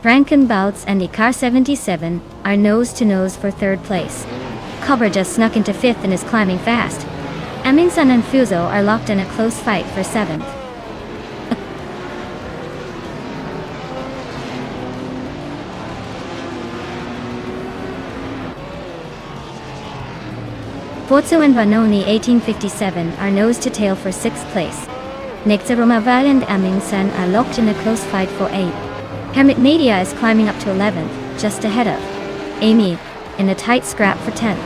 Frankenbouts and Eker 77 are nose-to-nose for third place. Cobra just snuck into fifth and is climbing fast. Aminsan and Fuso are locked in a close fight for seventh. Pozzo and Vanoni 1857 are nose-to-tail for 6th place. Nexaromaval and Aminsan are locked in a close fight for 8th. Hermit Media is climbing up to 11th, just ahead of Amy, in a tight scrap for 10th.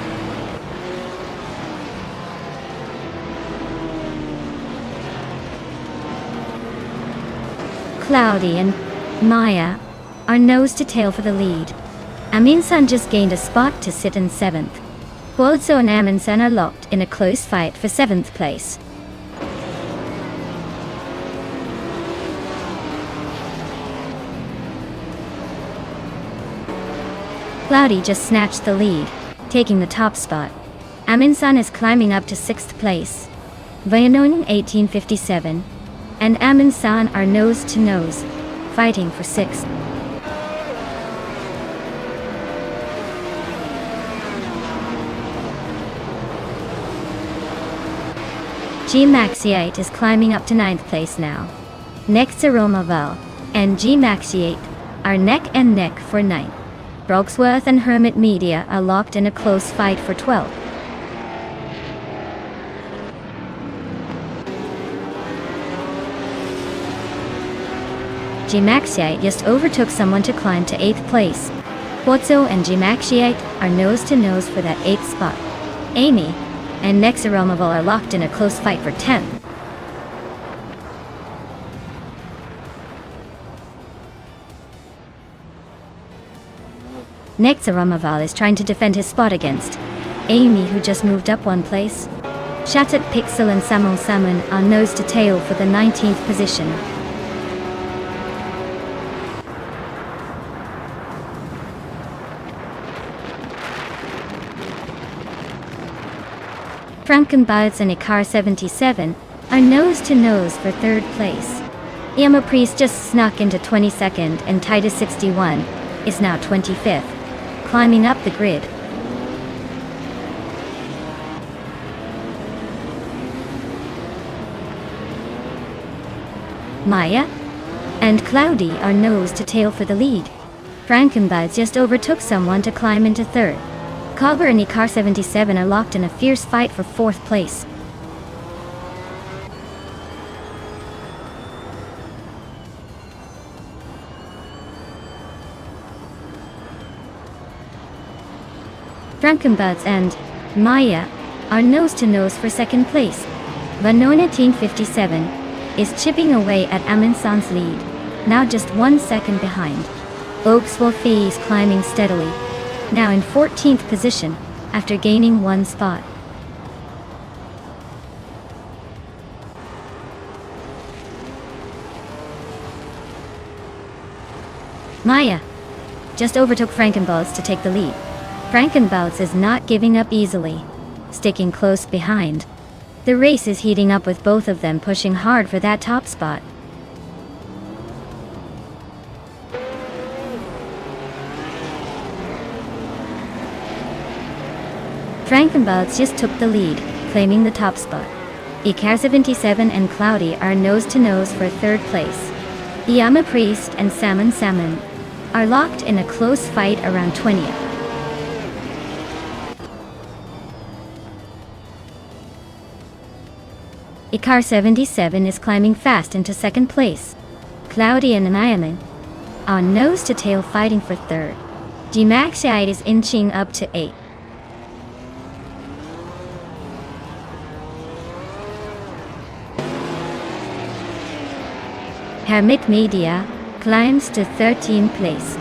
Cloudy and Maya are nose-to-tail for the lead. Aminsan just gained a spot to sit in 7th. Pozzo and Aminsan are locked in a close fight for 7th place. Cloudy just snatched the lead, taking the top spot. Aminsan is climbing up to 6th place. Vanoni 1857 and Aminsan are nose-to-nose, fighting for 6th. G Maxiate is climbing up to 9th place now. Next to Romaval and G Maxiate are neck and neck for 9th. Brogsworth and Hermit Media are locked in a close fight for 12th. G Maxiate just overtook someone to climb to 8th place. Pozzo and G Maxiate are nose-to-nose for that 8th spot. Amy and Nexaromaval are locked in a close fight for 10th. Nexaromaval is trying to defend his spot against Amy, who just moved up 1 place. Shattered Pixel and Samon Salmon are nose-to-tail for the 19th position. Frankenbouts and Eker 77 are nose-to-nose for 3rd place. Yama Priest just snuck into 22nd and Titus 61 is now 25th, climbing up the grid. Maya and Cloudy are nose-to-tail for the lead. Frankenbouts just overtook someone to climb into 3rd. Cobra and Eker 77 are locked in a fierce fight for 4th place. Frankenbouts and Maya are nose-to-nose for 2nd place. Vanoni 1857 is chipping away at Aminsan's lead, now just 1 second behind. Oakswolfie is climbing steadily, now in 14th position, after gaining 1 spot. Maya just overtook Frankenbouts to take the lead. Frankenbouts is not giving up easily, sticking close behind. The race is heating up with both of them pushing hard for that top spot. Frankenbouts just took the lead, claiming the top spot. Eker 77 and Cloudy are nose-to-nose for 3rd place. Yama Priest and Salmon Salmon are locked in a close fight around 20th. Eker 77 is climbing fast into 2nd place. Cloudy and Amayaman are nose-to-tail fighting for 3rd. G Maxiite is inching up to 8th. Hermit Media climbs to 13th place.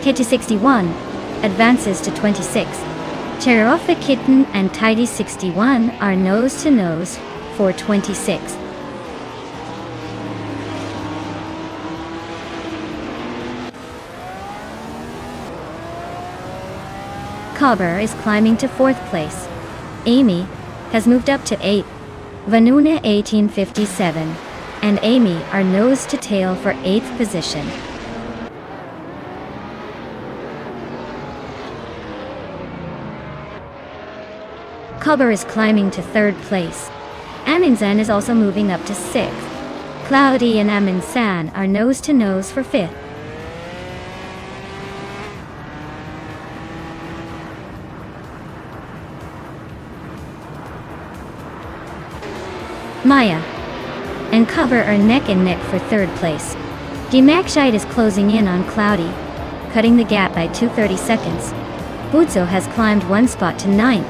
Kitty61 advances to 26. Cheroffa Kitten and Tidy61 are nose to nose for 26. Cobber is climbing to 4th place. Amy has moved up to 8. Vanuna 1857 and Amy are nose to tail for 8th position. Cobber is climbing to 3rd place. Aminsan is also moving up to 6th. Cloudy and Aminsan are nose to nose for 5th. Maya and Cobber are neck and neck for 3rd place. Demakshite is closing in on Cloudy, cutting the gap by 230 seconds. Budzo has climbed 1 spot to 9th.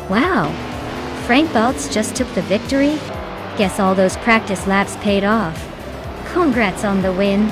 Wow, Frank Baltz just took the victory? Guess all those practice laps paid off. Congrats on the win.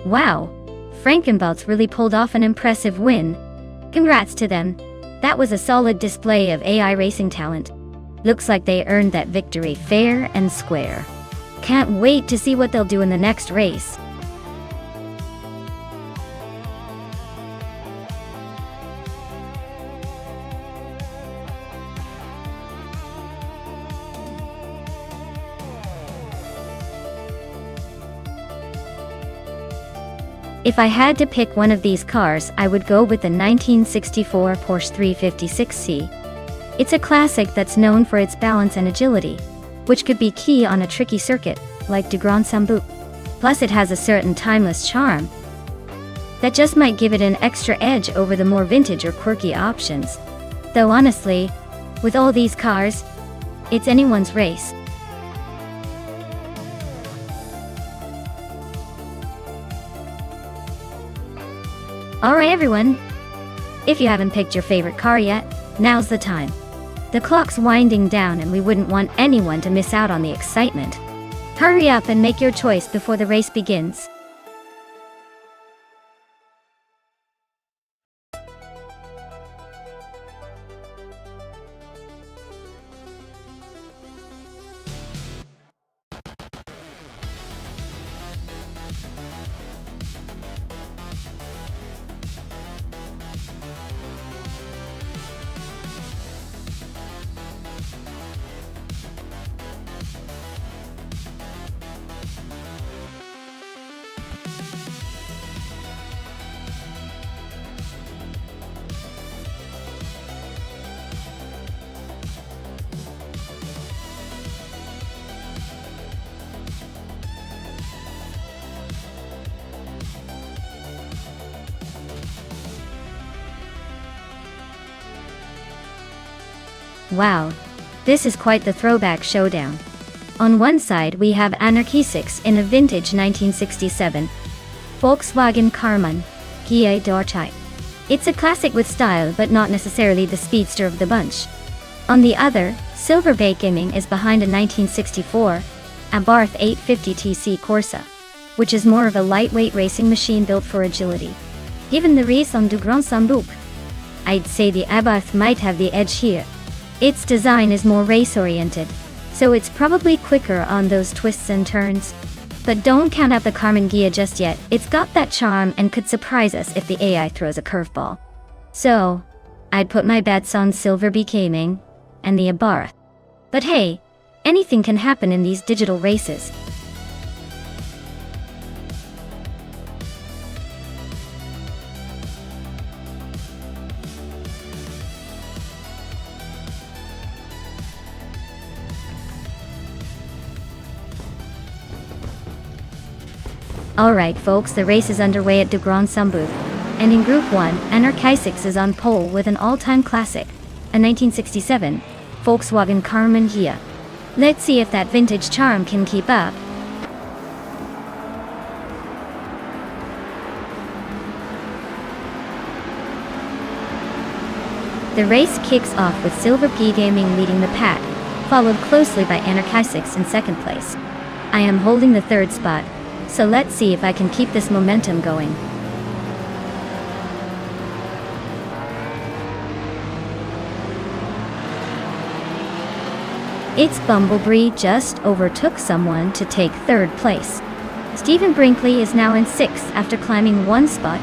Wow, Frankenbaltz really pulled off an impressive win. Congrats to them. That was a solid display of AI racing talent. Looks like they earned that victory fair and square. Can't wait to see what they'll do in the next race. If I had to pick one of these cars, I would go with the 1964 Porsche 356C. It's a classic that's known for its balance and agility, which could be key on a tricky circuit, like du Grand Sambuc. Plus it has a certain timeless charm that just might give it an extra edge over the more vintage or quirky options. Though honestly, with all these cars, it's anyone's race. Alright everyone, if you haven't picked your favorite car yet, now's the time. The clock's winding down and we wouldn't want anyone to miss out on the excitement. Hurry up and make your choice before the race begins. Wow, this is quite the throwback showdown. On one side we have Anarchy 6 in a vintage 1967 Volkswagen Karmann Gia Dorchai. It's a classic with style but not necessarily the speedster of the bunch. On the other, Silver Bay Gaming is behind a 1964 Abarth 850TC Corsa, which is more of a lightweight racing machine built for agility. Given the race on du Grand Sambuc, I'd say the Abarth might have the edge here. Its design is more race-oriented, so it's probably quicker on those twists and turns. But don't count out the Karmann Gia just yet, it's got that charm and could surprise us if the AI throws a curveball. So, I'd put my bets on Silver Bay Gaming and the Abarth. But hey, anything can happen in these digital races. Alright folks, the race is underway at de Grand Sambou. And in Group 1, Anarchisix is on pole with an all-time classic, a 1967 Volkswagen Carmen Gia. Let's see if that vintage charm can keep up. The race kicks off with Silver P Gaming leading the pack, followed closely by Anarchisix in second place. I am holding the third spot, so let's see if I can keep this momentum going. It's Bumblebee just overtook someone to take third place. Stephen Brinkley is now in sixth after climbing one spot.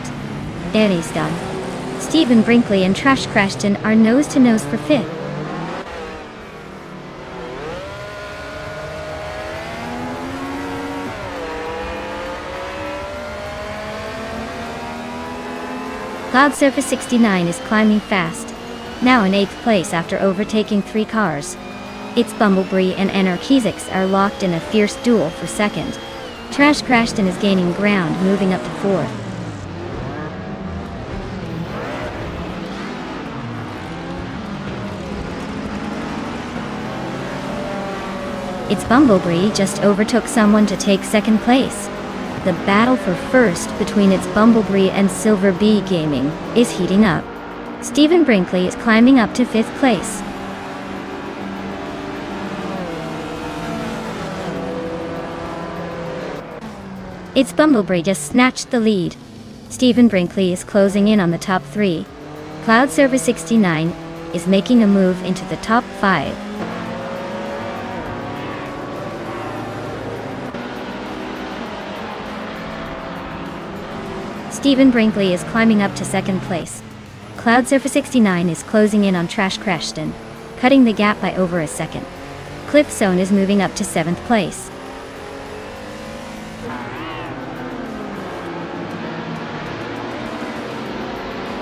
There he's done. Stephen Brinkley and Trash Crashton are nose to nose for fifth. Cloud Surface 69 is climbing fast, now in eighth place after overtaking three cars. It's Bumblebee and Anarchisix are locked in a fierce duel for second. Trash Crashton is gaining ground, moving up to fourth. It's Bumblebee just overtook someone to take second place. The battle for first between It's Bumblebee and Silver Bee Gaming is heating up. Stephen Brinkley is climbing up to fifth place. It's Bumblebee just snatched the lead. Stephen Brinkley is closing in on the top three. Cloud Surface 69 is making a move into the top five. Stephen Brinkley is climbing up to second place. Cloud Surfer 69 is closing in on Trash Crashton, cutting the gap by over a second. Cliff Zone is moving up to seventh place.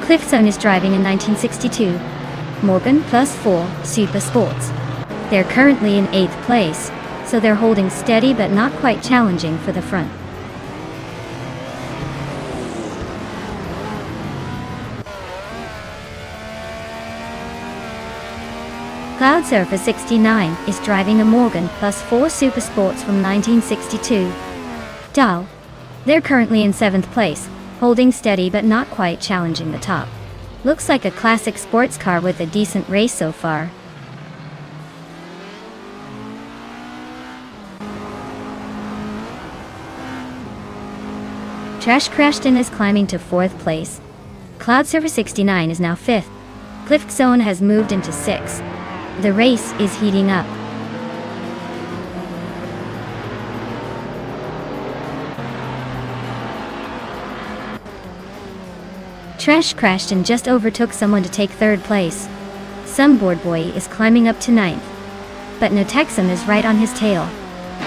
Cliff Zone is driving in 1962 Morgan Plus 4 Super Sports. They're currently in eighth place, so they're holding steady but not quite challenging for the front. Cloud Surfer 69 is driving a Morgan Plus 4 Super Sports from 1962. Dull. They're currently in seventh place, holding steady but not quite challenging the top. Looks like a classic sports car with a decent race so far. Trash Crashton is climbing to fourth place. Cloud Surfer 69 is now fifth. Cliff Zone has moved into sixth. The race is heating up. Trash Crashton just overtook someone to take third place. Sunboard Boy is climbing up to ninth, but No Texan is right on his tail.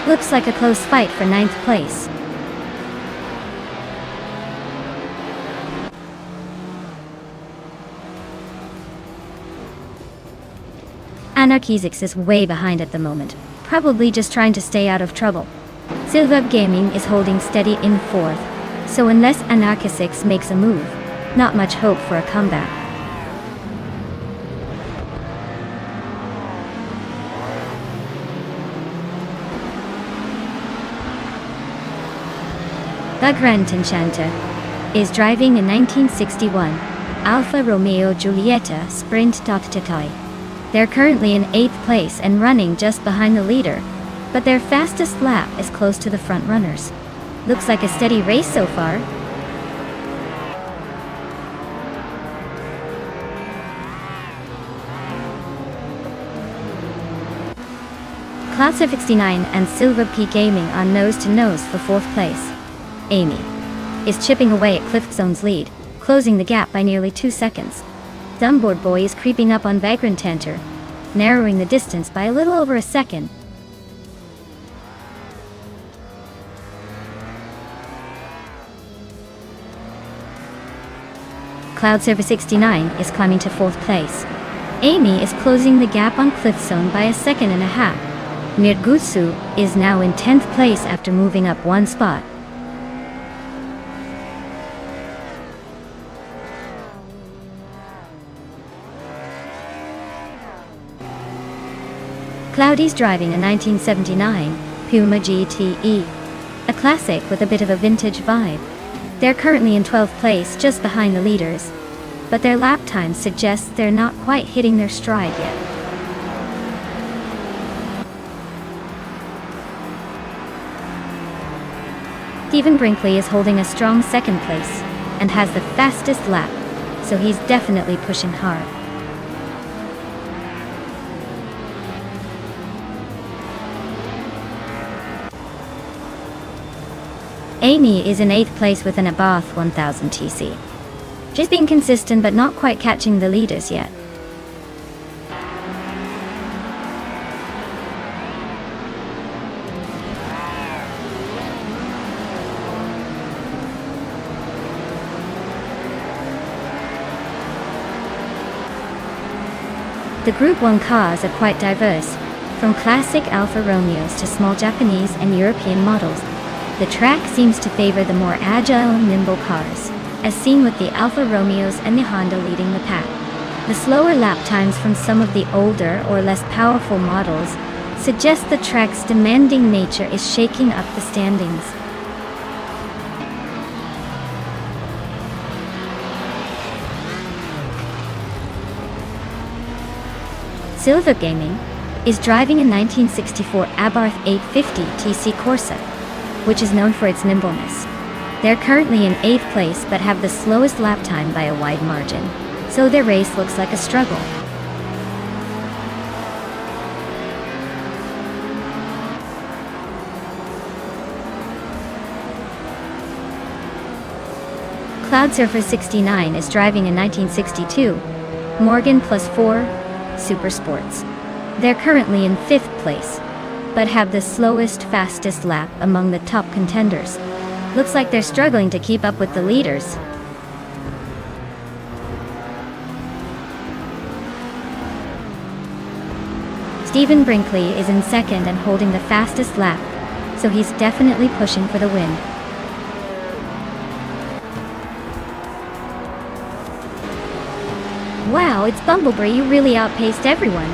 Looks like a close fight for ninth place. Anarchisix is way behind at the moment, probably just trying to stay out of trouble. Silver Gaming is holding steady in fourth, so unless Anarchisix makes a move, not much hope for a comeback. The Grand Enchanter is driving a 1961 Alfa Romeo Giulietta Sprint Toy. They're currently in eighth place and running just behind the leader, but their fastest lap is close to the front runners. Looks like a steady race so far. Cloud 69 and Silver P Gaming are nose to nose for fourth place. Amy is chipping away at Cliff Zone's lead, closing the gap by nearly 2 seconds. Dumbboard Boy is creeping up on Vagrant Tanter, narrowing the distance by a little over a second. Cloud Surfer 69 is climbing to fourth place. Amy is closing the gap on Cliff Zone by a second and a half. Mirgutsu is now in 10th place after moving up one spot. Cloudy's driving a 1979 Puma GTE, a classic with a bit of a vintage vibe. They're currently in 12th place, just behind the leaders, but their lap time suggests they're not quite hitting their stride yet. Stephen Brinkley is holding a strong second place and has the fastest lap, so he's definitely pushing hard. Amy is in 8th place with an Abarth 1000 TC. She's being consistent but not quite catching the leaders yet. The Group 1 cars are quite diverse, from classic Alfa Romeos to small Japanese and European models. The track seems to favor the more agile, nimble cars, as seen with the Alfa Romeos and the Honda leading the pack. The slower lap times from some of the older or less powerful models suggest the track's demanding nature is shaking up the standings. Silver Gaming is driving a 1964 Abarth 850 TC Corsa, which is known for its nimbleness. They're currently in 8th place but have the slowest lap time by a wide margin, so their race looks like a struggle. Cloudsurfer 69 is driving a 1962 Morgan Plus 4 Super Sports. They're currently in 5th place, but have the slowest, fastest lap among the top contenders. Looks like they're struggling to keep up with the leaders. Stephen Brinkley is in 2nd and holding the fastest lap, so he's definitely pushing for the win. Wow, it's Bumblebee, you really outpaced everyone.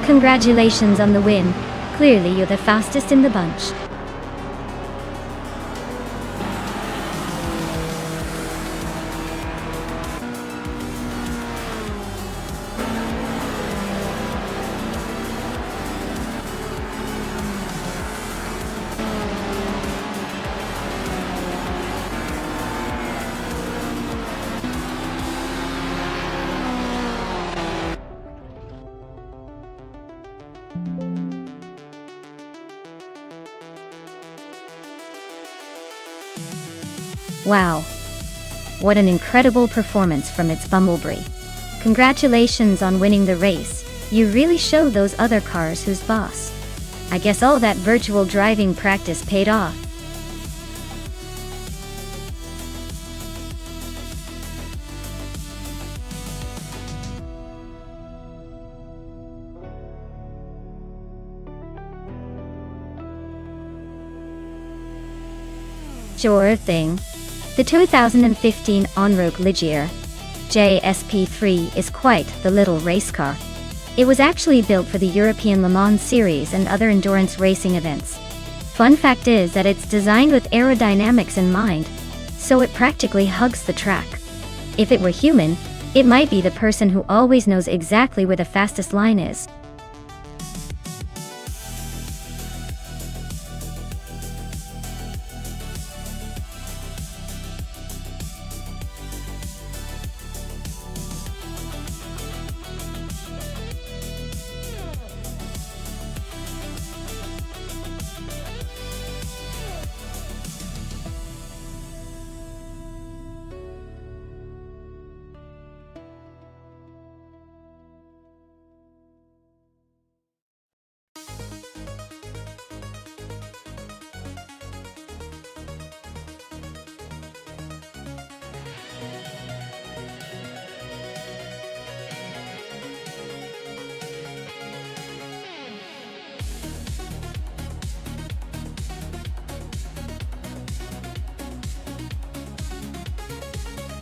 Congratulations on the win. Clearly you're the fastest in the bunch. Wow. What an incredible performance from its Bumblebee. Congratulations on winning the race. You really showed those other cars who's boss. I guess all that virtual driving practice paid off. Sure thing. The 2015 Enroque Ligier JSP3 is quite the little race car. It was actually built for the European Le Mans series and other endurance racing events. Fun fact is that it's designed with aerodynamics in mind, so it practically hugs the track. If it were human, it might be the person who always knows exactly where the fastest line is.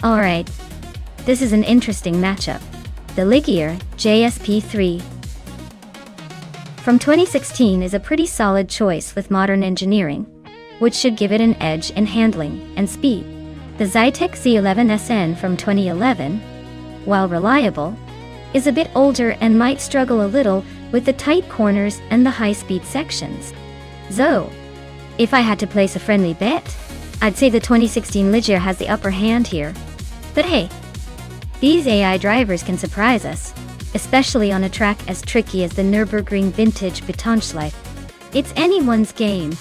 Alright. This is an interesting matchup. The Ligier JSP3 from 2016 is a pretty solid choice with modern engineering, which should give it an edge in handling and speed. The Zytek Z11SN from 2011, while reliable, is a bit older and might struggle a little with the tight corners and the high-speed sections. So, if I had to place a friendly bet, I'd say the 2016 Ligier has the upper hand here. But hey, these AI drivers can surprise us, especially on a track as tricky as the Nürburgring Vintage Betonschleife. It's anyone's game.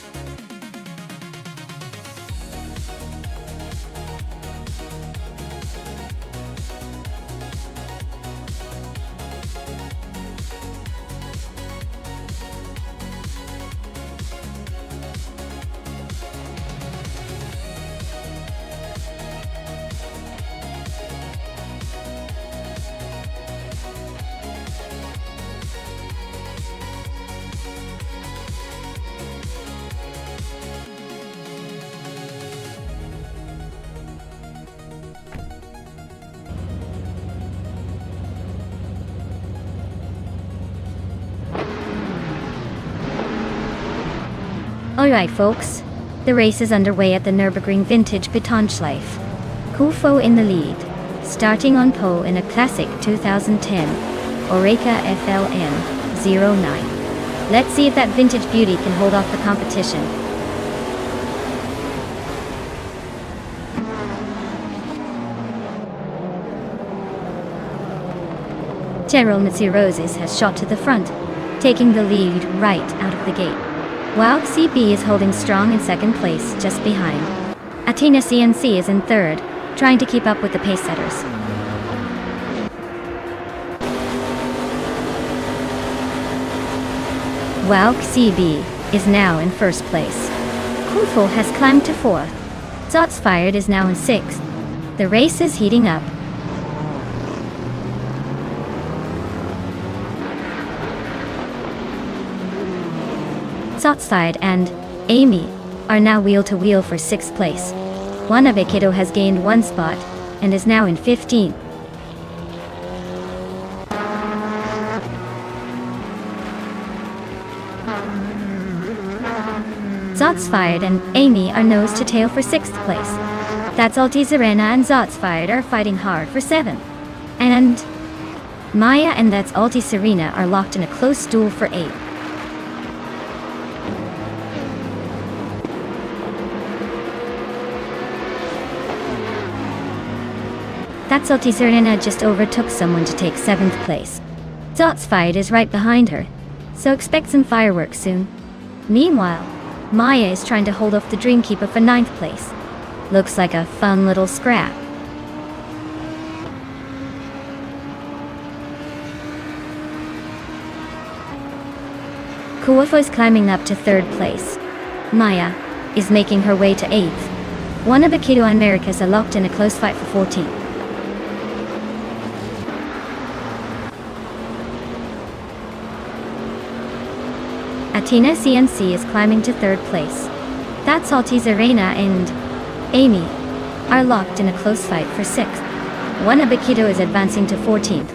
Alright folks, the race is underway at the Nürburgring Vintage Betonschleife. Kufo in the lead, starting on pole in a classic 2010 Oreca FLN 09. Let's see if that vintage beauty can hold off the competition. Terrell Roses has shot to the front, taking the lead right out of the gate. Wow CB is holding strong in second place, just behind. Athena CNC is in third, trying to keep up with the pace setters. Wow CB is now in first place. Kufo has climbed to fourth. Zotsfired is now in sixth. The race is heating up. Zotsfired and Amy are now wheel-to-wheel for 6th place. Wanabekido has gained 1 spot and is now in 15th. Zotsfired and Amy are nose to tail for 6th place. That's Altizarena and Zotsfired are fighting hard for 7th. And Maya and That's Altizarena are locked in a close duel for 8th. That's Altizarena just overtook someone to take 7th place. Zotsfired is right behind her, so expect some fireworks soon. Meanwhile, Maya is trying to hold off the Dreamkeeper for 9th place. Looks like a fun little scrap. Kuofo is climbing up to 3rd place. Maya is making her way to 8th. Wanabekido and Americas are locked in a close fight for 14th. Athena CNC is climbing to 3rd place. That's Altizarena and Amy are locked in a close fight for 6th. Wanabekido is advancing to 14th.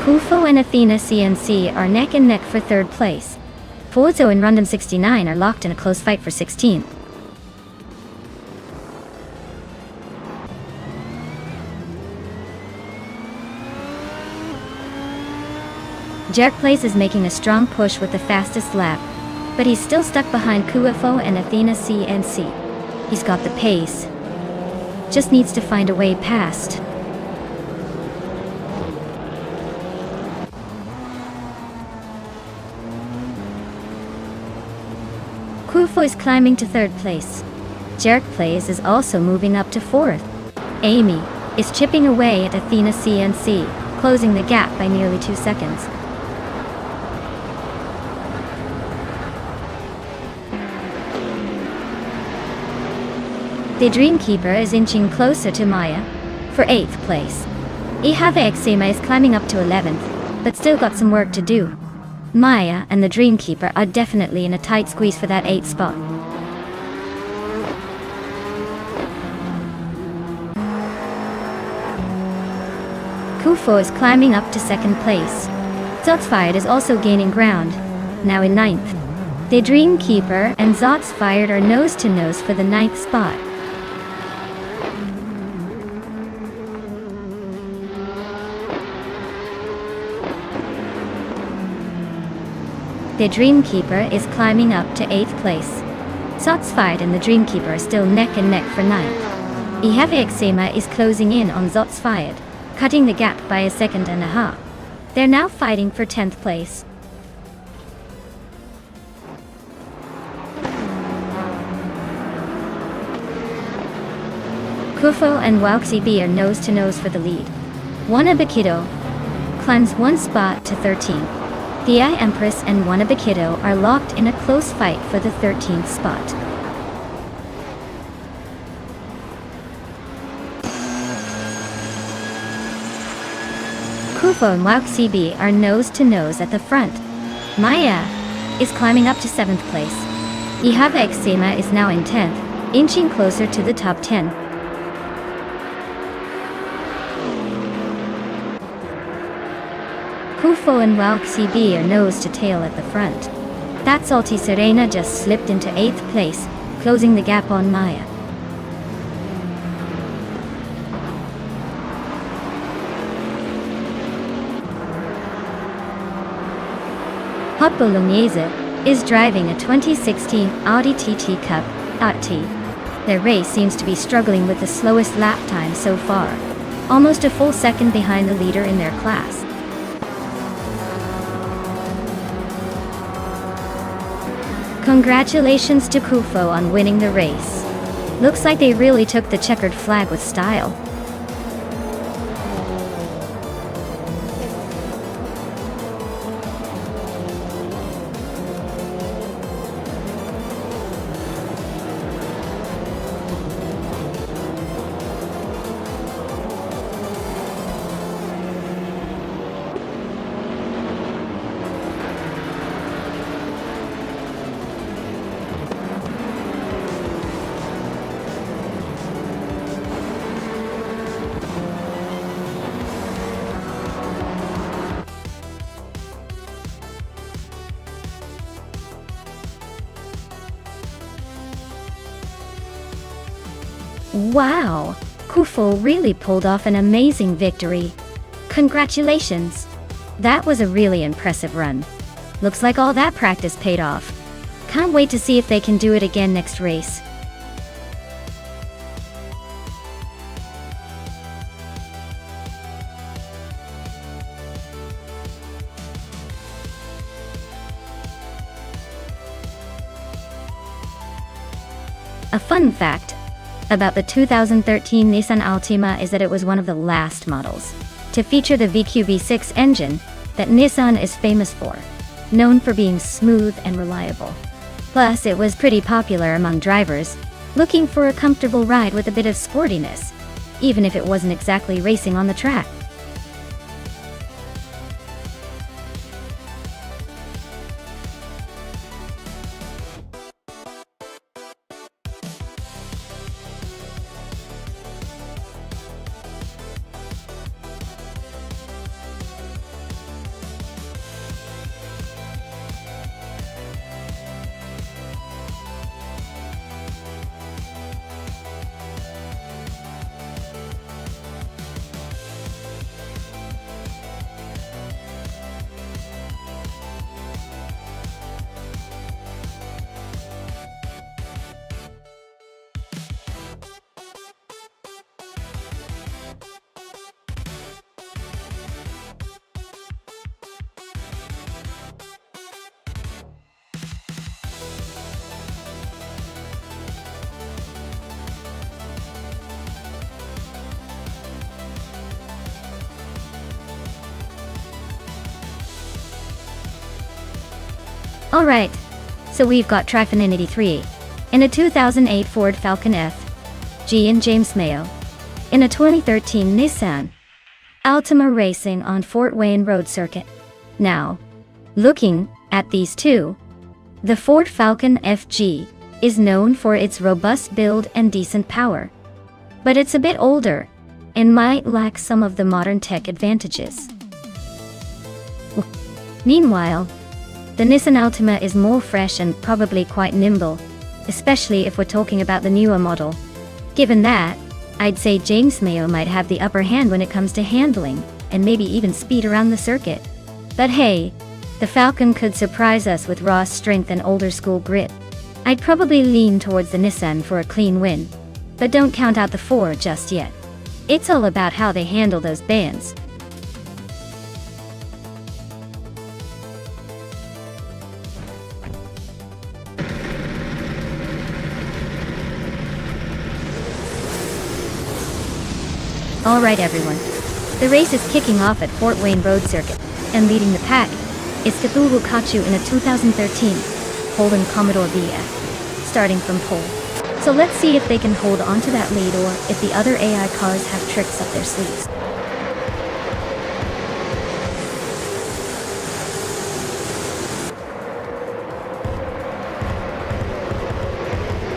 Kufo and Athena CNC are neck and neck for 3rd place. Forzo and Rundum 69 are locked in a close fight for 16th. Jerk Place is making a strong push with the fastest lap, but he's still stuck behind Kuofo and Athena CNC. He's got the pace, just needs to find a way past. Kuofo is climbing to 3rd place. Jerk Place is also moving up to 4th. Amy is chipping away at Athena CNC, closing the gap by nearly 2 seconds. The Dreamkeeper is inching closer to Maya for 8th place. Ihave Exema is climbing up to 11th, but still got some work to do. Maya and the Dreamkeeper are definitely in a tight squeeze for that 8th spot. Kufo is climbing up to second place. Zotsfired is also gaining ground, now in ninth. The Dreamkeeper and Zotsfired are nose-to-nose for the ninth spot. The Dreamkeeper is climbing up to 8th place. Zotsfired and the Dreamkeeper are still neck and neck for 9th. Ihave is closing in on Zotsfired, cutting the gap by a second and a half. They're now fighting for 10th place. Kufo and Wauxi B are nose-to-nose for the lead. Wanabakido climbs one spot to 13th. The I Empress and Wanabakido are locked in a close fight for the 13th spot. Kufo and Wauxi B are nose-to-nose at the front. Maya is climbing up to 7th place. Ihave is now in 10th, inching closer to the top 10. Kufo and Wauxi B are nose to tail at the front. That Salty Serena just slipped into 8th place, closing the gap on Maya. Hot Bolognese is driving a 2016 Audi TT Cup T. Their race seems to be struggling with the slowest lap time so far, almost a full second behind the leader in their class. Congratulations to Kufo on winning the race. Looks like they really took the checkered flag with style. Wow! Kufo really pulled off an amazing victory. Congratulations! That was a really impressive run. Looks like all that practice paid off. Can't wait to see if they can do it again next race. A fun fact about the 2013 Nissan Altima is that it was one of the last models to feature the VQ-V6 engine that Nissan is famous for, known for being smooth and reliable. Plus, it was pretty popular among drivers looking for a comfortable ride with a bit of sportiness, even if it wasn't exactly racing on the track. Alright, so we've got Trifinity 3 in a 2008 Ford Falcon F, G and James Mayo in a 2013 Nissan Altima racing on Fort Wayne Road Circuit. Now, looking at these two, the Ford Falcon FG is known for its robust build and decent power, but it's a bit older, and might lack some of the modern tech advantages. Meanwhile, the Nissan Altima is more fresh and probably quite nimble, especially if we're talking about the newer model. Given that, I'd say James Mayo might have the upper hand when it comes to handling, and maybe even speed around the circuit. But hey, the Falcon could surprise us with raw strength and older school grit. I'd probably lean towards the Nissan for a clean win, but don't count out the Ford just yet. It's all about how they handle those bands. Alright everyone, the race is kicking off at Fort Wayne Road Circuit, and leading the pack is Cthulhu Kachu in a 2013 Holden Commodore VF, starting from pole. So let's see if they can hold on to that lead or if the other AI cars have tricks up their sleeves.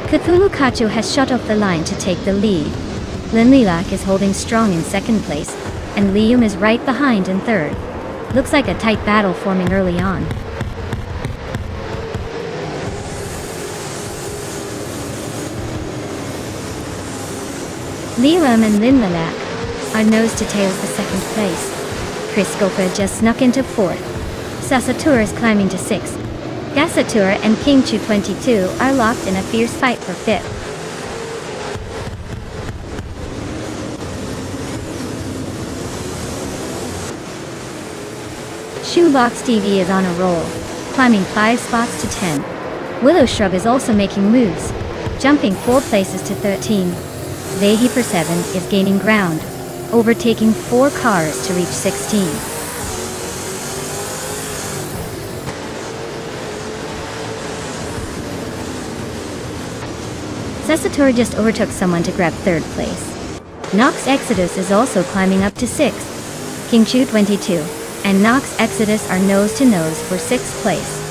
Cthulhu Kachu has shut off the line to take the lead. Lin Lilac is holding strong in second place, and Liam is right behind in third. Looks like a tight battle forming early on. Liam and Lin Lilac are nose to tail for second place. Chris Goka just snuck into fourth. Sasatur is climbing to sixth. Gasatur and King Chu 22 are locked in a fierce fight for fifth. Shoebox TV is on a roll, climbing 5 spots to 10. Willow Shrub is also making moves, jumping 4 places to 13. Vehi per 7 is gaining ground, overtaking 4 cars to reach 16. Cessator just overtook someone to grab 3rd place. Nox Exodus is also climbing up to 6th. King Chu 22 and Nox Exodus are nose to nose for 6th place.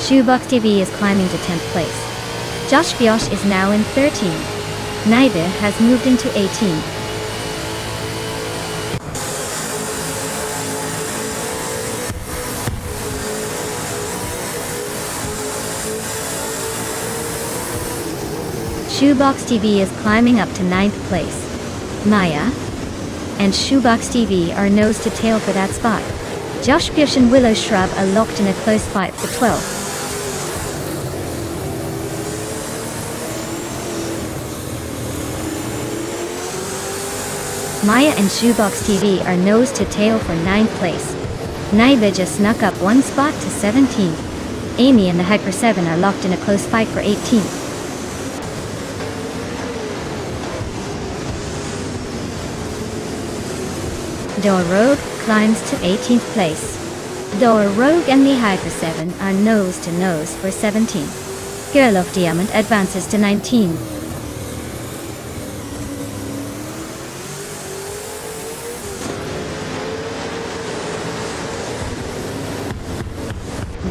Shoebox TV is climbing to 10th place. Josh Biosh is now in 13. Naibe has moved into 18. Shoebox TV is climbing up to 9th place. Maya and Shoebox TV are nose to tail for that spot. Josh Biosh and Willow Shrub are locked in a close fight for 12th. Maya and Shoebox TV are nose to tail for 9th place. Naibe just snuck up 1 spot to 17th. Amy and the Hyper 7 are locked in a close fight for 18th. Door Rogue climbs to 18th place. Door Rogue and the Hyper 7 are nose to nose for 17th. Girl of Diamond advances to 19.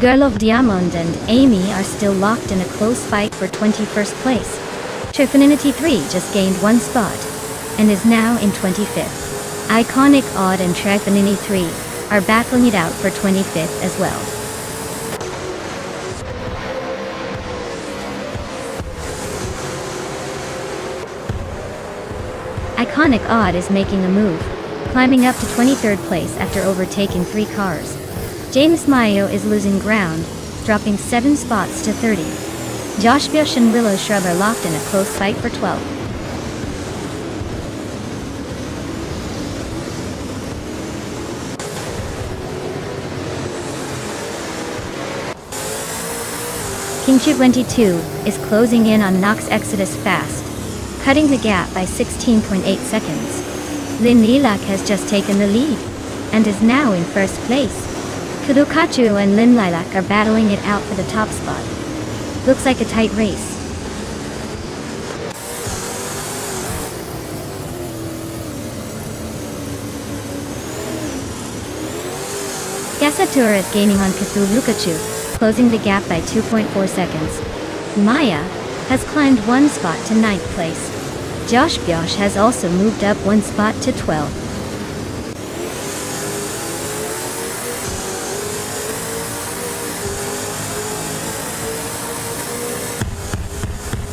Girl of Diamond and Amy are still locked in a close fight for 21st place. Trifinity 3 just gained 1 spot and is now in 25th. Iconic Odd and Trifinity 3 are battling it out for 25th as well. Iconic Odd is making a move, climbing up to 23rd place after overtaking 3 cars. James Mayo is losing ground, dropping 7 spots to 30. Josh Biosh and Willow Shrub are locked in a close fight for 12th. King Chu 22 is closing in on Nox Exodus fast, cutting the gap by 16.8 seconds. Lin Lilac has just taken the lead, and is now in 1st place. Kudukachu and Lin Lilac are battling it out for the top spot. Looks like a tight race. Gasatura is gaining on Cthulhukachu, closing the gap by 2.4 seconds. Maya has climbed one spot to 9th place. Josh Bjosh has also moved up one spot to 12th.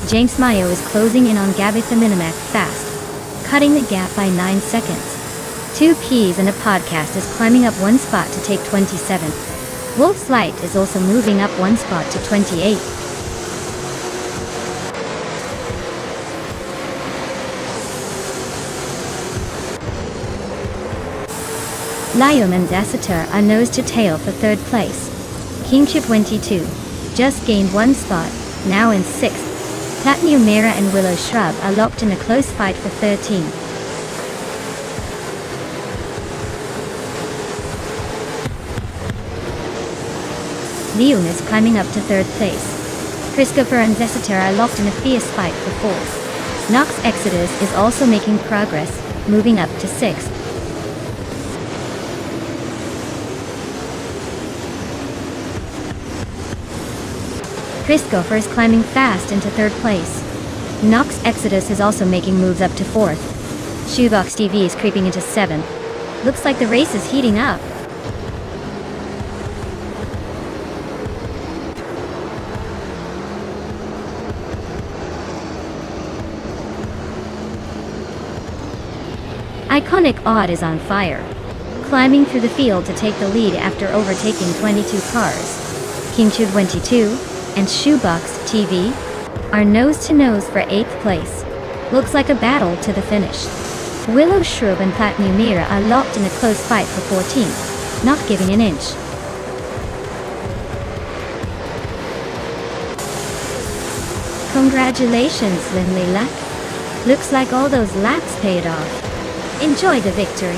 James Mayo is closing in on Gabitha Minimac fast, cutting the gap by 9 seconds. 2 Peas and a Podcast is climbing up one spot to take 27th. Wolf's Light is also moving up one spot to 28th. Liam and Dacitor are nose to tail for 3rd place. Kingship 22 just gained one spot, now in 6th. Platinum Mira and Willow Shrub are locked in a close fight for 13th. Leon is climbing up to 3rd place. Christopher and Zessitor are locked in a fierce fight for 4th. Nox Exodus is also making progress, moving up to 6th. Christopher is climbing fast into 3rd place. Nox Exodus is also making moves up to 4th. Shoebox TV is creeping into 7th. Looks like the race is heating up. Iconic Odd is on fire, climbing through the field to take the lead after overtaking 22 cars. Kingship 22 and Shoebox TV are nose-to-nose for 8th place. Looks like a battle to the finish. Willow Shrub and Platinum Mira are locked in a close fight for 14th, not giving an inch. Congratulations, Lindley Luck. Looks like all those laps paid off. Enjoy the victory.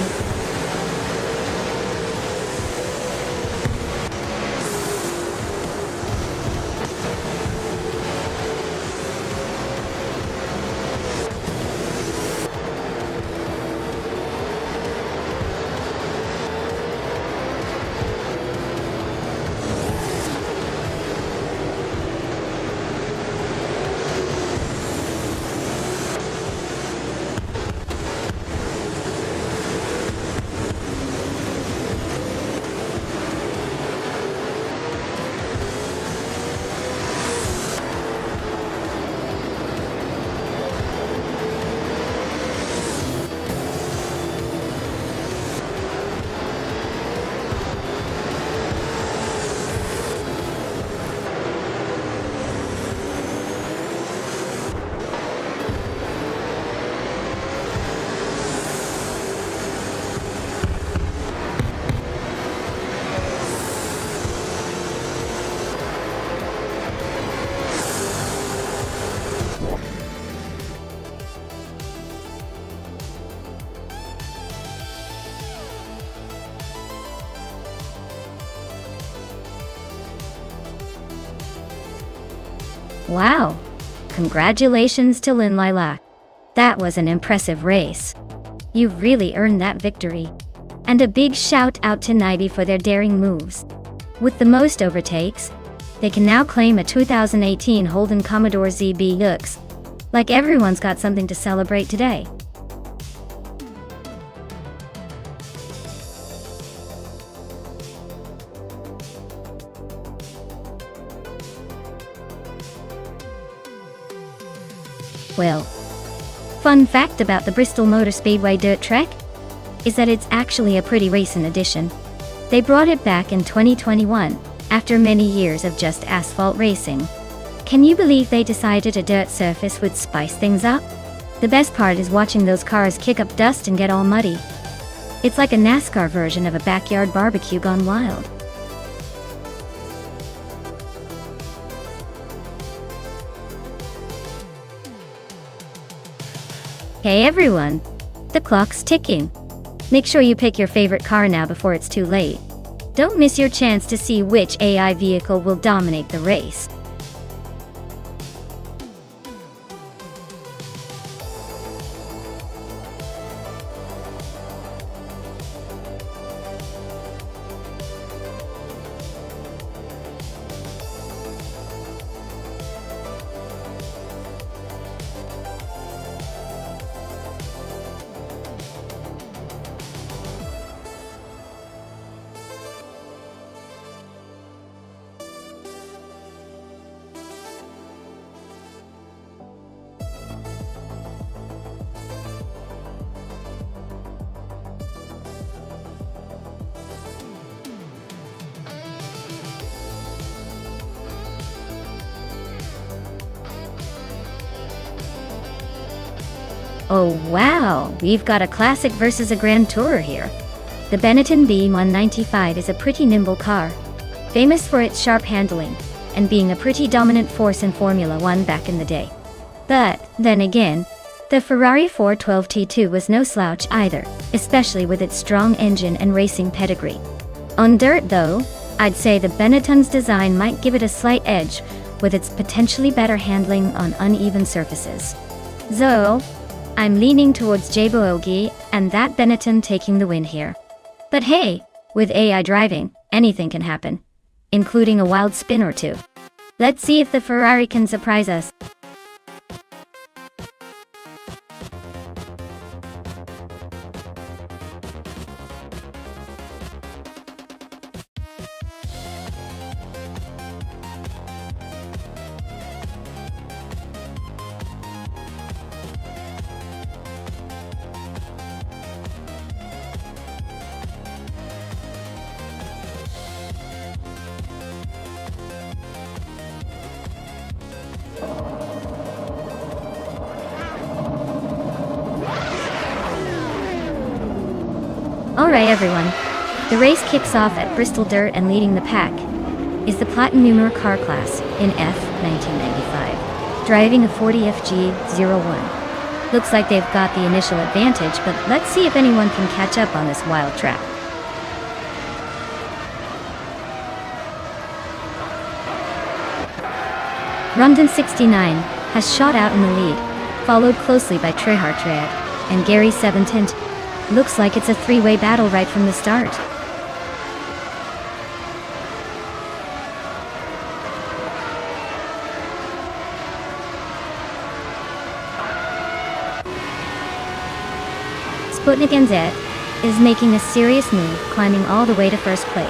Wow! Congratulations to Lynn Lilac. That was an impressive race. You really earned that victory. And a big shout out to Nighty for their daring moves. With the most overtakes, they can now claim a 2018 Holden Commodore ZB. Looks like everyone's got something to celebrate today. Well, fun fact about the Bristol Motor Speedway Dirt Track is that it's actually a pretty racing addition. They brought it back in 2021, after many years of just asphalt racing. Can you believe they decided a dirt surface would spice things up? The best part is watching those cars kick up dust and get all muddy. It's like a NASCAR version of a backyard barbecue gone wild. Hey everyone! The clock's ticking. Make sure you pick your favorite car now before it's too late. Don't miss your chance to see which AI vehicle will dominate the race. Oh wow, we've got a classic versus a grand tourer here. The Benetton B195 is a pretty nimble car, famous for its sharp handling, and being a pretty dominant force in Formula 1 back in the day. But, then again, the Ferrari 412 T2 was no slouch either, especially with its strong engine and racing pedigree. On dirt though, I'd say the Benetton's design might give it a slight edge, with its potentially better handling on uneven surfaces. So, I'm leaning towards Jebogi and that Benetton taking the win here. But hey, with AI driving, anything can happen, including a wild spin or two. Let's see if the Ferrari can surprise us. Alright everyone, the race kicks off at Bristol Dirt, and leading the pack is the Platinum car class in F 1995, driving a 40 FG01. Looks like they've got the initial advantage, but let's see if anyone can catch up on this wild track. Rumden 69 has shot out in the lead, followed closely by Trehart Tread and Gary 7 Looks like it's a three-way battle right from the start. Sputnik NZ is making a serious move, climbing all the way to first place.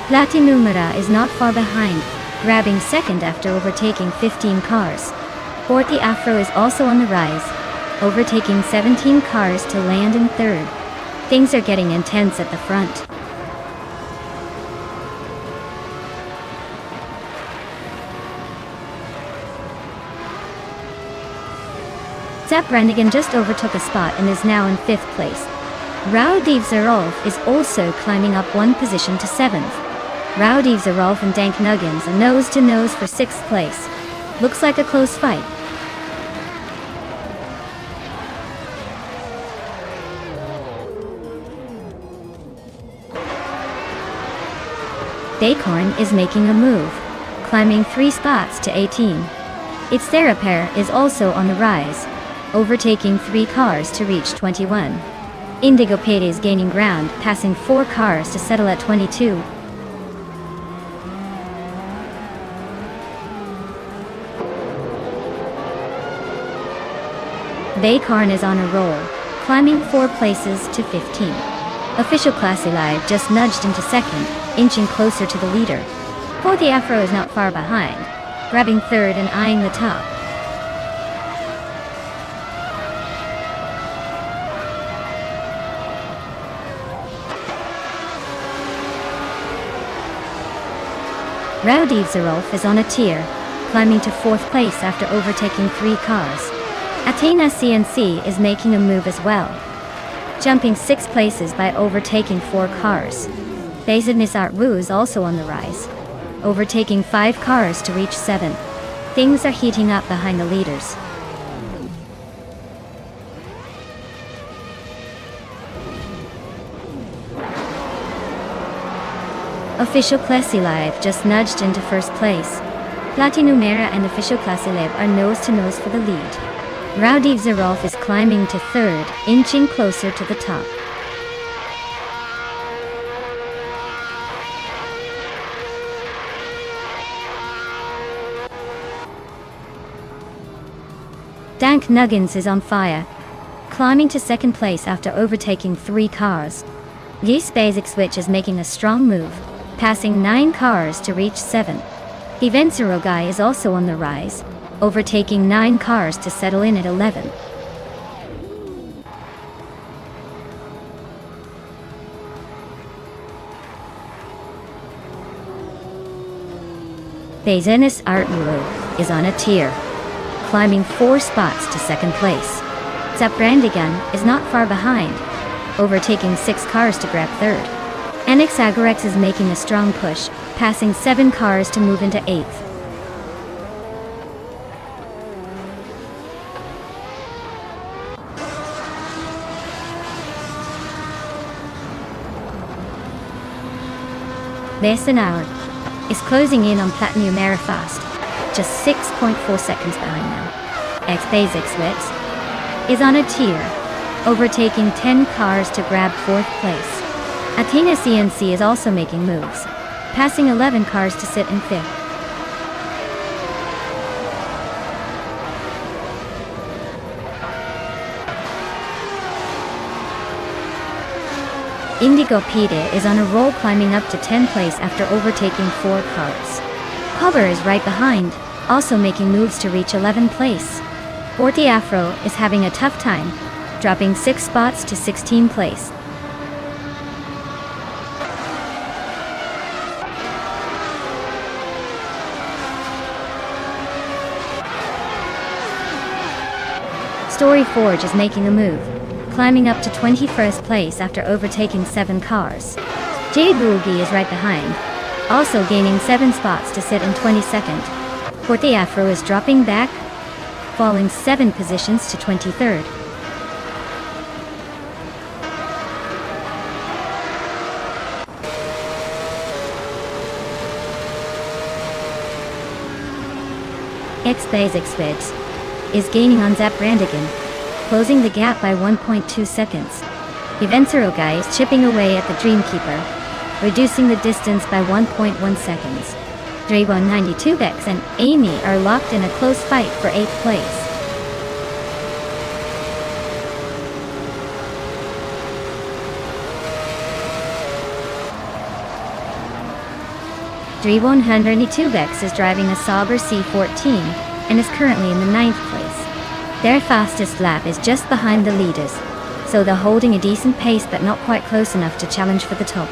Latinumera is not far behind, grabbing second after overtaking 15 cars. Forti Afro is also on the rise, overtaking 17 cars to land in third. Things are getting intense at the front. Sepp Brannigan just overtook a spot and is now in 5th place. Raudiv Zarolf is also climbing up one position to 7th. Raudiv Zarolf and Dank Nuggins are nose-to-nose for 6th place. Looks like a close fight. Dacorn is making a move, climbing 3 spots to 18. Its Therapair is also on the rise, overtaking 3 cars to reach 21. Indigo Pate is gaining ground, passing 4 cars to settle at 22. Dacorn is on a roll, climbing 4 places to 15. Official Classy Live just nudged into second, inching closer to the leader. Forti Afro is not far behind, grabbing third and eyeing the top. Raudiv Zarolf is on a tier, climbing to 4th place after overtaking 3 cars. Athena CNC is making a move as well, jumping 6 places by overtaking 4 cars. Bezidnis Artwu is also on the rise, overtaking 5 cars to reach 7. Things are heating up behind the leaders. Official Classy Live just nudged into 1st place. Platinumera and Official Classy Live are nose-to-nose for the lead. Raudiv Zarolf is climbing to 3rd, inching closer to the top. Dank Nuggins is on fire, climbing to 2nd place after overtaking 3 cars. Gis Basic Switch is making a strong move, passing 9 cars to reach 7. Ivenserogai is also on the rise, overtaking 9 cars to settle in at 11. Bezidnis Artwu is on a tier, climbing 4 spots to 2nd place. Zaprandigan is not far behind, overtaking 6 cars to grab third. NX Agarex is making a strong push, passing 7 cars to move into 8th. Besenauer is closing in on Platinum Era fast, just 6.4 seconds behind now. X-Basic Switz is on a tier, overtaking 10 cars to grab 4th place. Athena CNC is also making moves, passing 11 cars to sit in 5th. Indigo Pide is on a roll, climbing up to 10th place after overtaking 4 cars. Cover is right behind, also making moves to reach 11th place. Orti Afro is having a tough time, dropping 6 spots to 16th place. Story Forge is making a move, climbing up to 21st place after overtaking 7 cars. Jade Bulgi is right behind, also gaining 7 spots to sit in 22nd. Porte Afro is dropping back, falling 7 positions to 23rd. X-Basic Switz is gaining on Zaprandigan, closing the gap by 1.2 seconds. Evenserogai is chipping away at the Dreamkeeper, reducing the distance by 1.1 seconds. Dragon 92X and Amy are locked in a close fight for 8th place. Dragon 192X is driving a Sauber C14 and is currently in the 9th place. Their fastest lap is just behind the leaders, so they're holding a decent pace but not quite close enough to challenge for the top.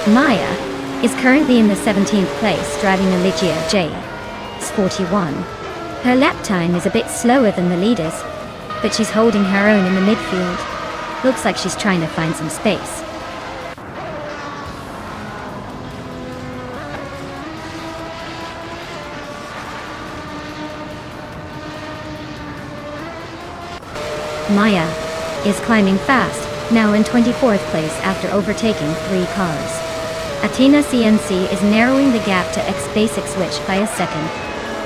Maya is currently in the 17th place, driving a Ligia J41. Her lap time is a bit slower than the leaders, but she's holding her own in the midfield. Looks like she's trying to find some space. Maya is climbing fast, now in 24th place after overtaking 3 cars. Athena CNC is narrowing the gap to X-Basic Switch by a second.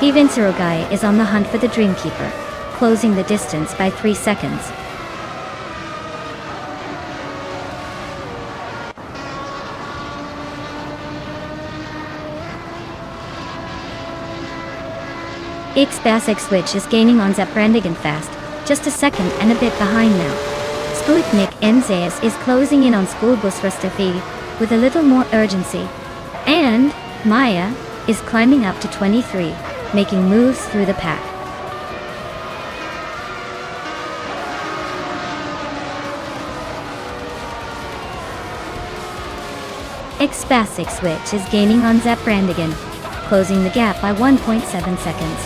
Evinserogai is on the hunt for the Dreamkeeper, closing the distance by 3 seconds. X-Basic Switch is gaining on Zaprandigan fast, just a second and a bit behind now. Sputnik NZS is closing in on Schoolbus Rustafi with a little more urgency. And Maya is climbing up to 23, making moves through the pack. X-Basic Switch is gaining on Zaprandigan, closing the gap by 1.7 seconds.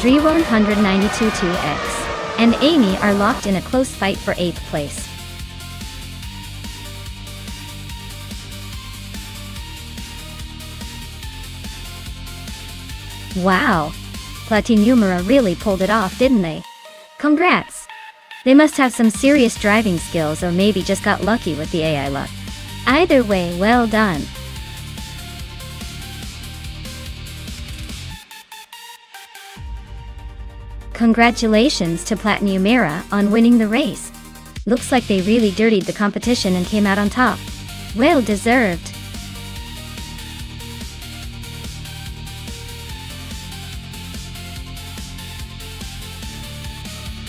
Drewan 192-2X and Amy are locked in a close fight for 8th place. Wow! Platinumera really pulled it off, didn't they? Congrats! They must have some serious driving skills, or maybe just got lucky with the AI luck. Either way, well done. Congratulations to Platinumera on winning the race. Looks like they really dirtied the competition and came out on top. Well deserved.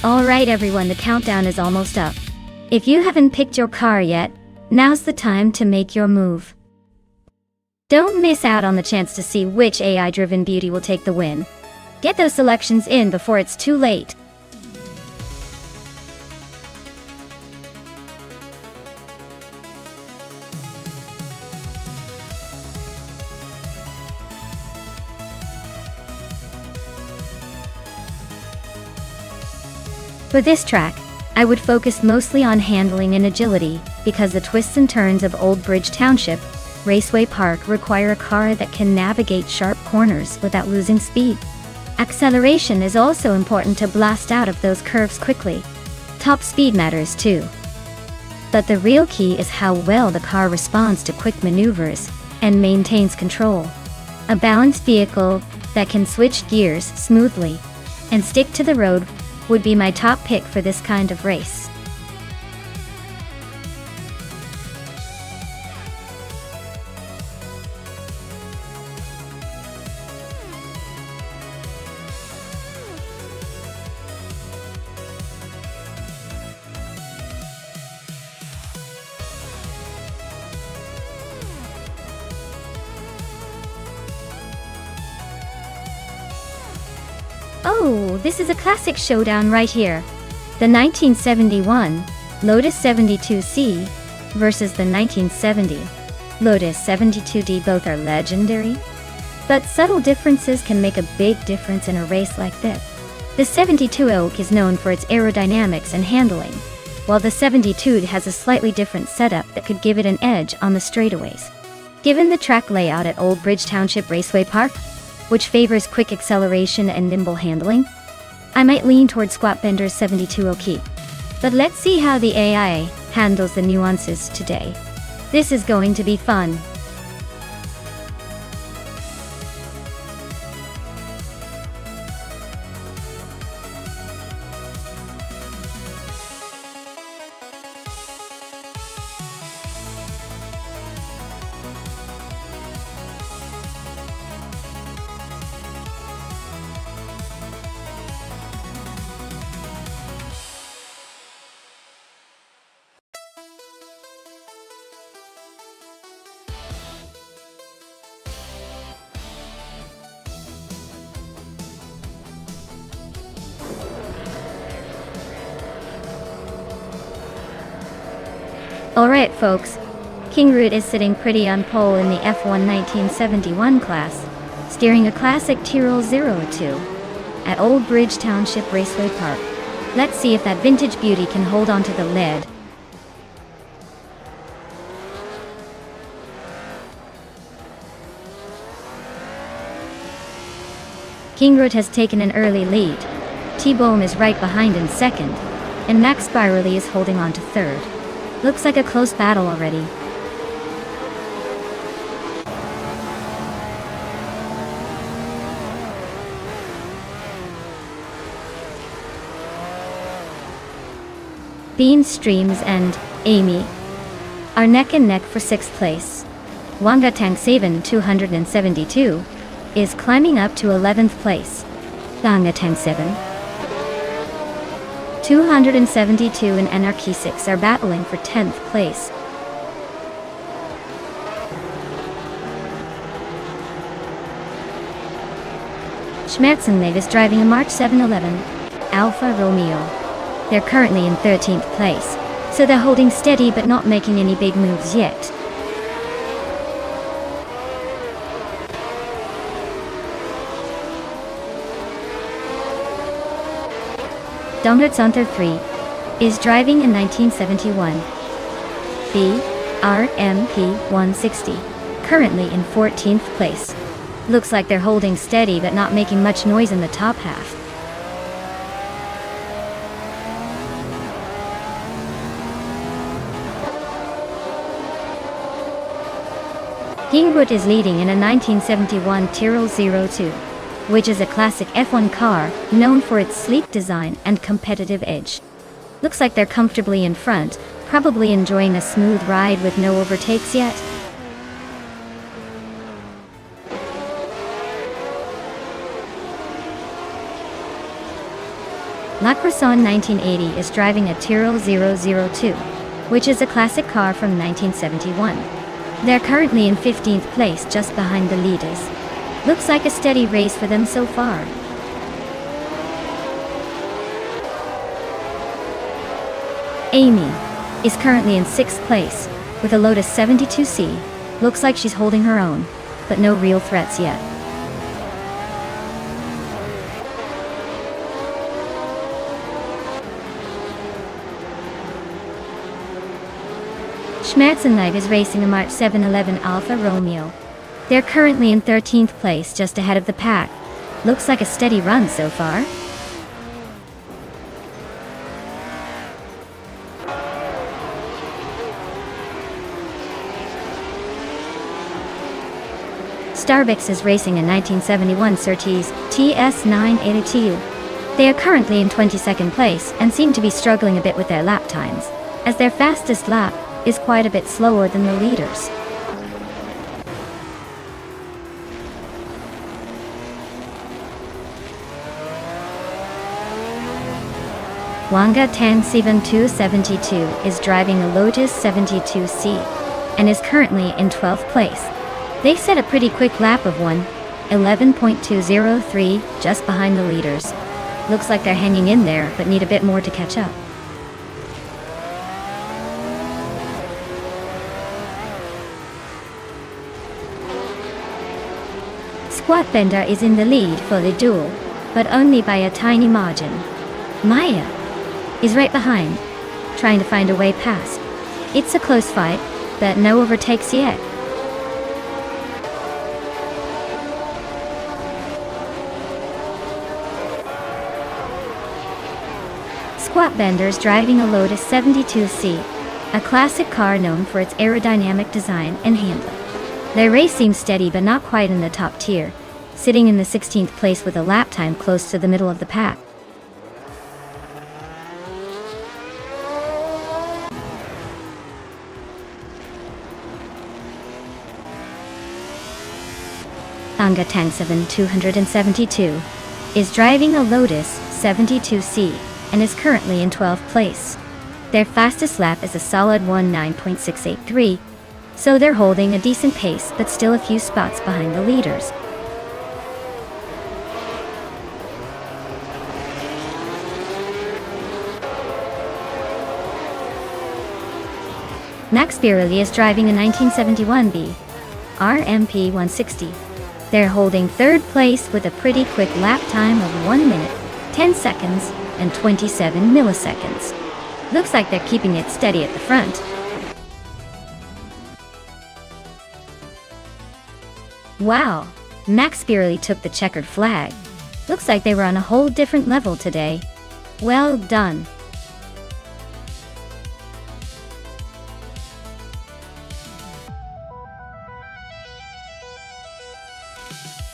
Alright everyone, the countdown is almost up. If you haven't picked your car yet, now's the time to make your move. Don't miss out on the chance to see which AI-driven beauty will take the win. Get those selections in before it's too late. For this track, I would focus mostly on handling and agility, because the twists and turns of Old Bridge Township Raceway Park require a car that can navigate sharp corners without losing speed. Acceleration is also important to blast out of those curves quickly. Top speed matters too. But the real key is how well the car responds to quick maneuvers and maintains control. A balanced vehicle that can switch gears smoothly and stick to the road would be my top pick for this kind of race. Oh, this is a classic showdown right here. The 1971 Lotus 72C versus the 1970 Lotus 72D. Both are legendary, but subtle differences can make a big difference in a race like this. The 72 Oak is known for its aerodynamics and handling, while the 72 has a slightly different setup that could give it an edge on the straightaways. Given the track layout at Old Bridge Township Raceway Park, which favors quick acceleration and nimble handling, I might lean towards Squat Bender's 72 Oak. But let's see how the AI handles the nuances today. This is going to be fun. Alright folks, King Root is sitting pretty on pole in the F1 1971 class, steering a classic Tyrrell 02 at Old Bridge Township Raceway Park. Let's see if that vintage beauty can hold on to the lead. King Root has taken an early lead. T-Bone is right behind in second, and Max Spirally is holding on to third. Looks like a close battle already. Bean Streams and Amy are neck and neck for 6th place. Wanga Tangsaven 272 is climbing up to 11th place. Wanga Tangsaven 272 and Anarchy 6 are battling for 10th place. Schmerzenlev is driving a March 711 Alfa Romeo. They're currently in 13th place, so they're holding steady but not making any big moves yet. Donut Hunter 3 is driving a 1971 BRMP 160, currently in 14th place. Looks like they're holding steady but not making much noise in the top half. Kingwood is leading in a 1971 Tyrrell 02, which is a classic F1 car known for its sleek design and competitive edge. Looks like they're comfortably in front, probably enjoying a smooth ride with no overtakes yet. La Croissant 1980 is driving a Tyrrell 002, which is a classic car from 1971. They're currently in 15th place, just behind the leaders. Looks like a steady race for them so far. Amy is currently in 6th place with a Lotus 72C. Looks like she's holding her own, but no real threats yet. Schmerzenlight is racing a March 711 Alfa Romeo. They're currently in 13th place, just ahead of the pack. Looks like a steady run so far. Starbucks is racing a 1971 Surtees TS982. They are currently in 22nd place and seem to be struggling a bit with their lap times, as their fastest lap is quite a bit slower than the leaders. Wanga Tang 7272 is driving a Lotus 72C and is currently in 12th place. They set a pretty quick lap of 1:11.203, just behind the leaders. Looks like they're hanging in there, but need a bit more to catch up. Squat Bender is in the lead for the duel, but only by a tiny margin. Maya is right behind, trying to find a way past. It's a close fight, but no overtakes yet. Squat Bender's driving a Lotus 72C, a classic car known for its aerodynamic design and handling. Their race seems steady but not quite in the top tier, sitting in the 16th place with a lap time close to the middle of the pack. Anga Tang 7272 is driving a Lotus 72C and is currently in 12th place. Their fastest lap is a solid 19.683, so they're holding a decent pace but still a few spots behind the leaders. Max Birelli is driving a 1971 RMP 160. They're holding third place with a pretty quick lap time of 1 minute, 10 seconds, and 27 milliseconds. Looks like they're keeping it steady at the front. Wow, Max Birelli took the checkered flag. Looks like they were on a whole different level today. Well done.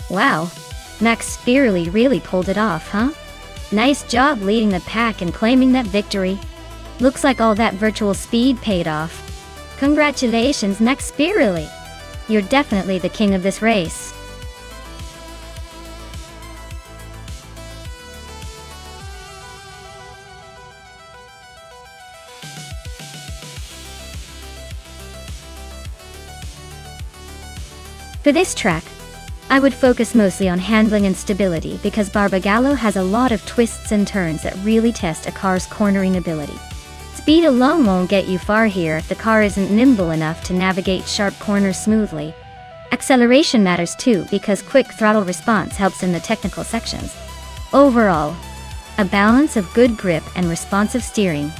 Wow, Max Birelli really pulled it off, huh? Nice job leading the pack and claiming that victory. Looks like all that virtual speed paid off. Congratulations, Max Birelli. You're definitely the king of this race. For this track, I would focus mostly on handling and stability because Barbagallo has a lot of twists and turns that really test a car's cornering ability. Speed alone won't get you far here if the car isn't nimble enough to navigate sharp corners smoothly. Acceleration matters too because quick throttle response helps in the technical sections. Overall, a balance of good grip and responsive steering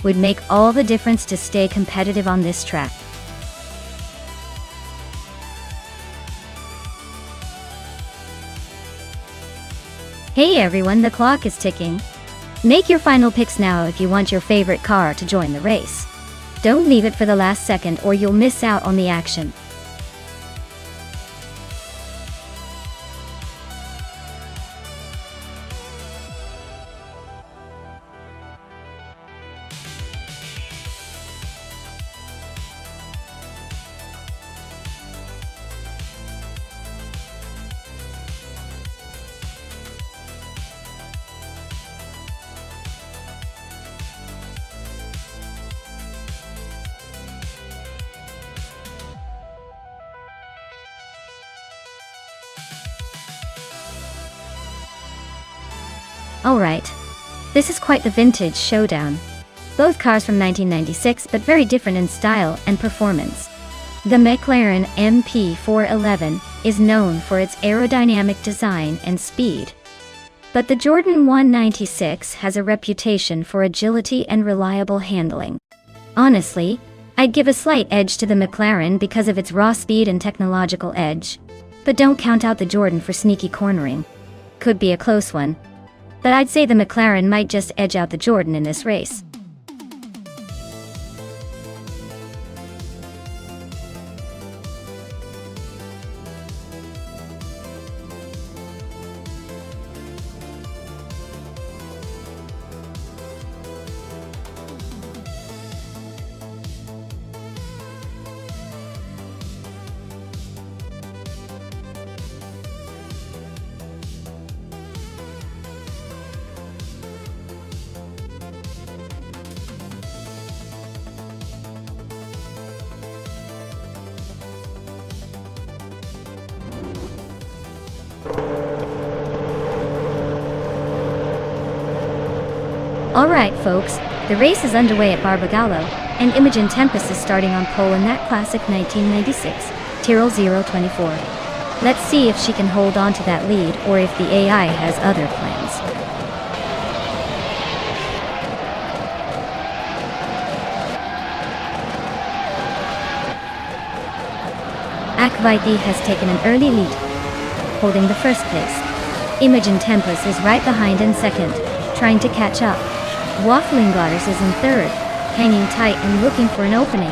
would make all the difference to stay competitive on this track. Hey everyone, the clock is ticking. Make your final picks now if you want your favorite car to join the race. Don't leave it for the last second or you'll miss out on the action. Alright, this is quite the vintage showdown. Both cars from 1996 but very different in style and performance. The McLaren MP411 is known for its aerodynamic design and speed. But the Jordan 196 has a reputation for agility and reliable handling. Honestly, I'd give a slight edge to the McLaren because of its raw speed and technological edge. But don't count out the Jordan for sneaky cornering. Could be a close one. But I'd say the McLaren might just edge out the Jordan in this race. Alright folks, the race is underway at Barbagallo, and Imogen Tempest is starting on pole in that classic 1996 Tyrrell 024. Let's see if she can hold on to that lead or if the AI has other plans. Akviti has taken an early lead, holding the first place. Imogen Tempest is right behind in second, trying to catch up. Waffling Goddess is in third, hanging tight and looking for an opening.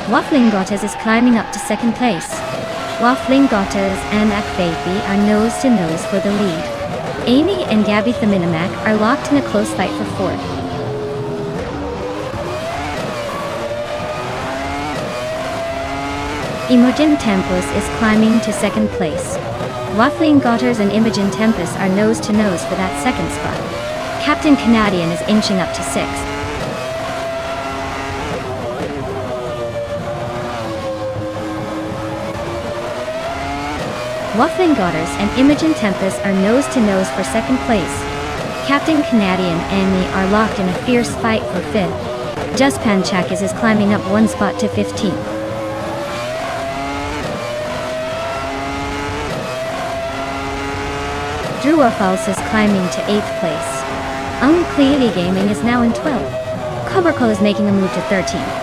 Waffling Goddess is climbing up to second place. Waffling Goddess and Akvati are nose to nose for the lead. Amy and Gabby Thaminimak are locked in a close fight for fourth. Imogen Tempest is climbing to second place. Waffling Goddess and Imogen Tempest are nose to nose for that second spot. Captain Canadian is inching up to sixth. Waffling Goddess and Imogen Tempest are nose to nose for second place. Captain Canadian and me are locked in a fierce fight for fifth. Just Panchakis is climbing up one spot to 15th. Drua Falls is climbing to 8th place. Clearly Gaming is now in 12th. Coberco is making a move to 13th.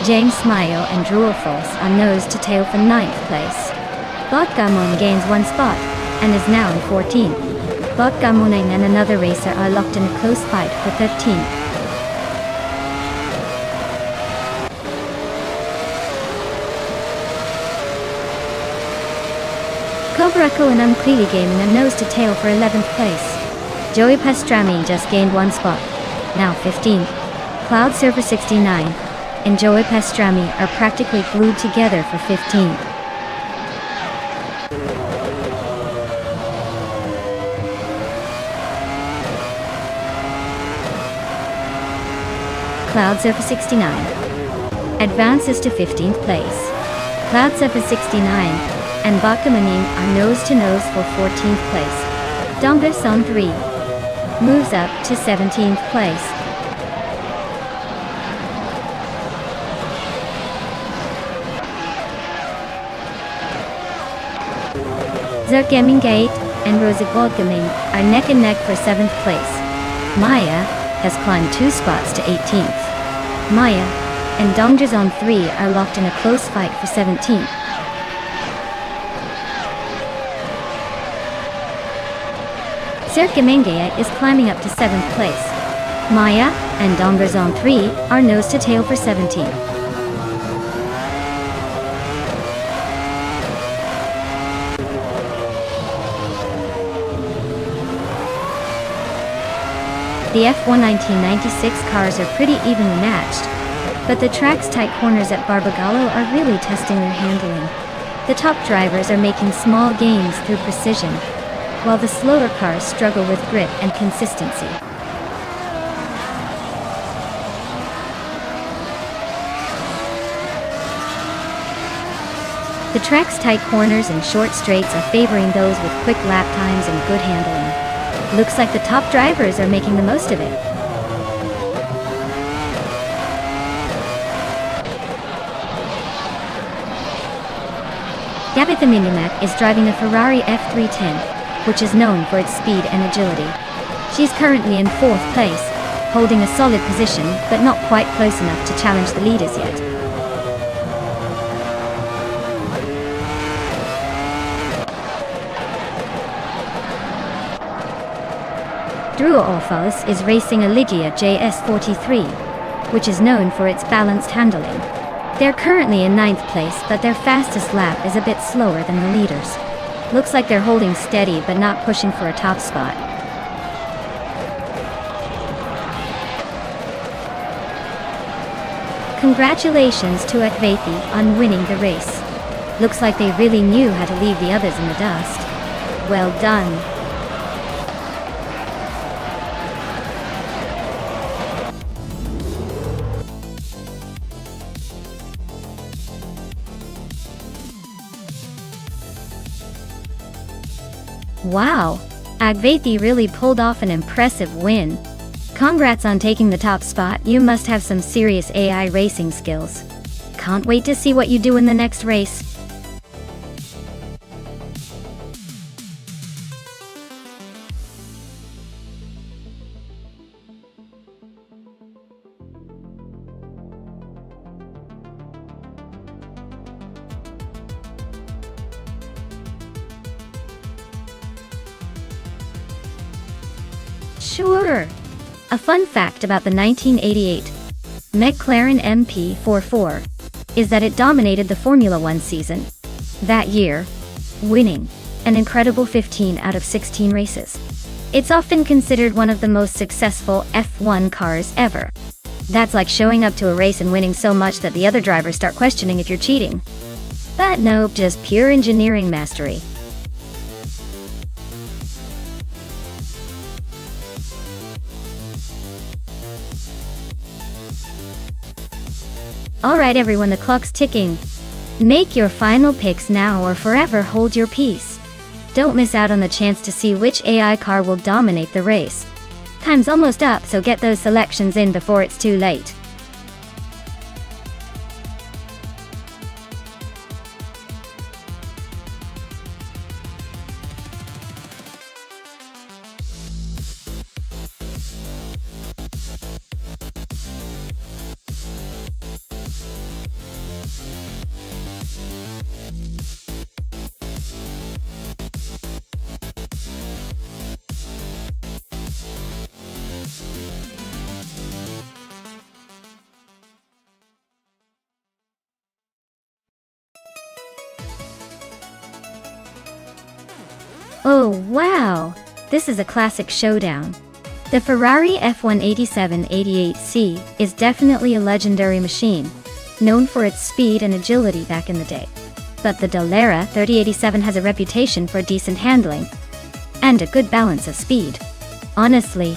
James Mayo and Drua Falls are nose to tail for 9th place. Botgamon gains one spot and is now in 14th. Botgamoning and another racer are locked in a close fight for 13th. Cobraco and Uncleely Gaming are nose to tail for 11th place. Joey Pastrami just gained one spot, now 15th. Cloud Surfer 69 and Joey Pastrami are practically glued together for 15th. Cloud Surfer 69 advances to 15th place. Cloud Surfer 69 and Bakamanim are nose to nose for 14th place. Dongerson 3 moves up to 17th place. Zergaming Gate and Rosie Bodgaming are neck and neck for 7th place. Maya has climbed 2 spots to 18th. Maya and Dongjazon 3 are locked in a close fight for 17th. Zergamingaya is climbing up to 7th place. Maya and Dongjazon 3 are nose to tail for 17th. The F1 1996 cars are pretty evenly matched, but the track's tight corners at Barbagallo are really testing their handling. The top drivers are making small gains through precision, while the slower cars struggle with grip and consistency. The track's tight corners and short straights are favoring those with quick lap times and good handling. Looks like the top drivers are making the most of it. Gabitha Minimac is driving a Ferrari F310, which is known for its speed and agility. She's currently in 4th place, holding a solid position but not quite close enough to challenge the leaders yet. Drua Orphos is racing a Ligia JS43, which is known for its balanced handling. They're currently in 9th place, but their fastest lap is a bit slower than the leaders. Looks like they're holding steady but not pushing for a top spot. Congratulations to Akvethi on winning the race. Looks like they really knew how to leave the others in the dust. Well done. Wow, Akvethi really pulled off an impressive win. Congrats on taking the top spot. You must have some serious AI racing skills. Can't wait to see what you do in the next race. Sure. A fun fact about the 1988 McLaren MP44 is that it dominated the Formula One season that year, winning an incredible 15 out of 16 races. It's often considered one of the most successful F1 cars ever. That's like showing up to a race and winning so much that the other drivers start questioning if you're cheating. But nope, just pure engineering mastery. Alright everyone, the clock's ticking. Make your final picks now or forever hold your peace. Don't miss out on the chance to see which AI car will dominate the race. Time's almost up, so get those selections in before it's too late. Oh wow, this is a classic showdown. The Ferrari F18788C is definitely a legendary machine, known for its speed and agility back in the day. But the Dallara 3087 has a reputation for decent handling and a good balance of speed. Honestly,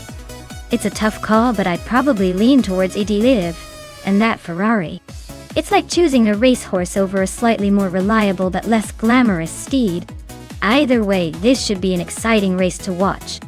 it's a tough call, but I'd probably lean towards Idiliv and that Ferrari. It's like choosing a racehorse over a slightly more reliable but less glamorous steed. Either way, this should be an exciting race to watch.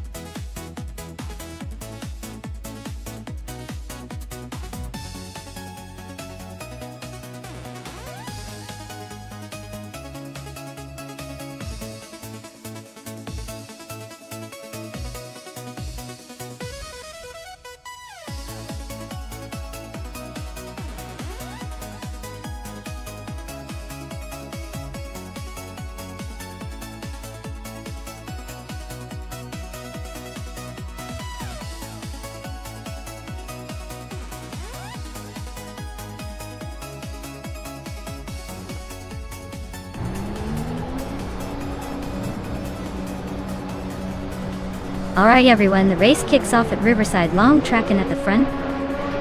Alright everyone, the race kicks off at Riverside Long Track, and at the front,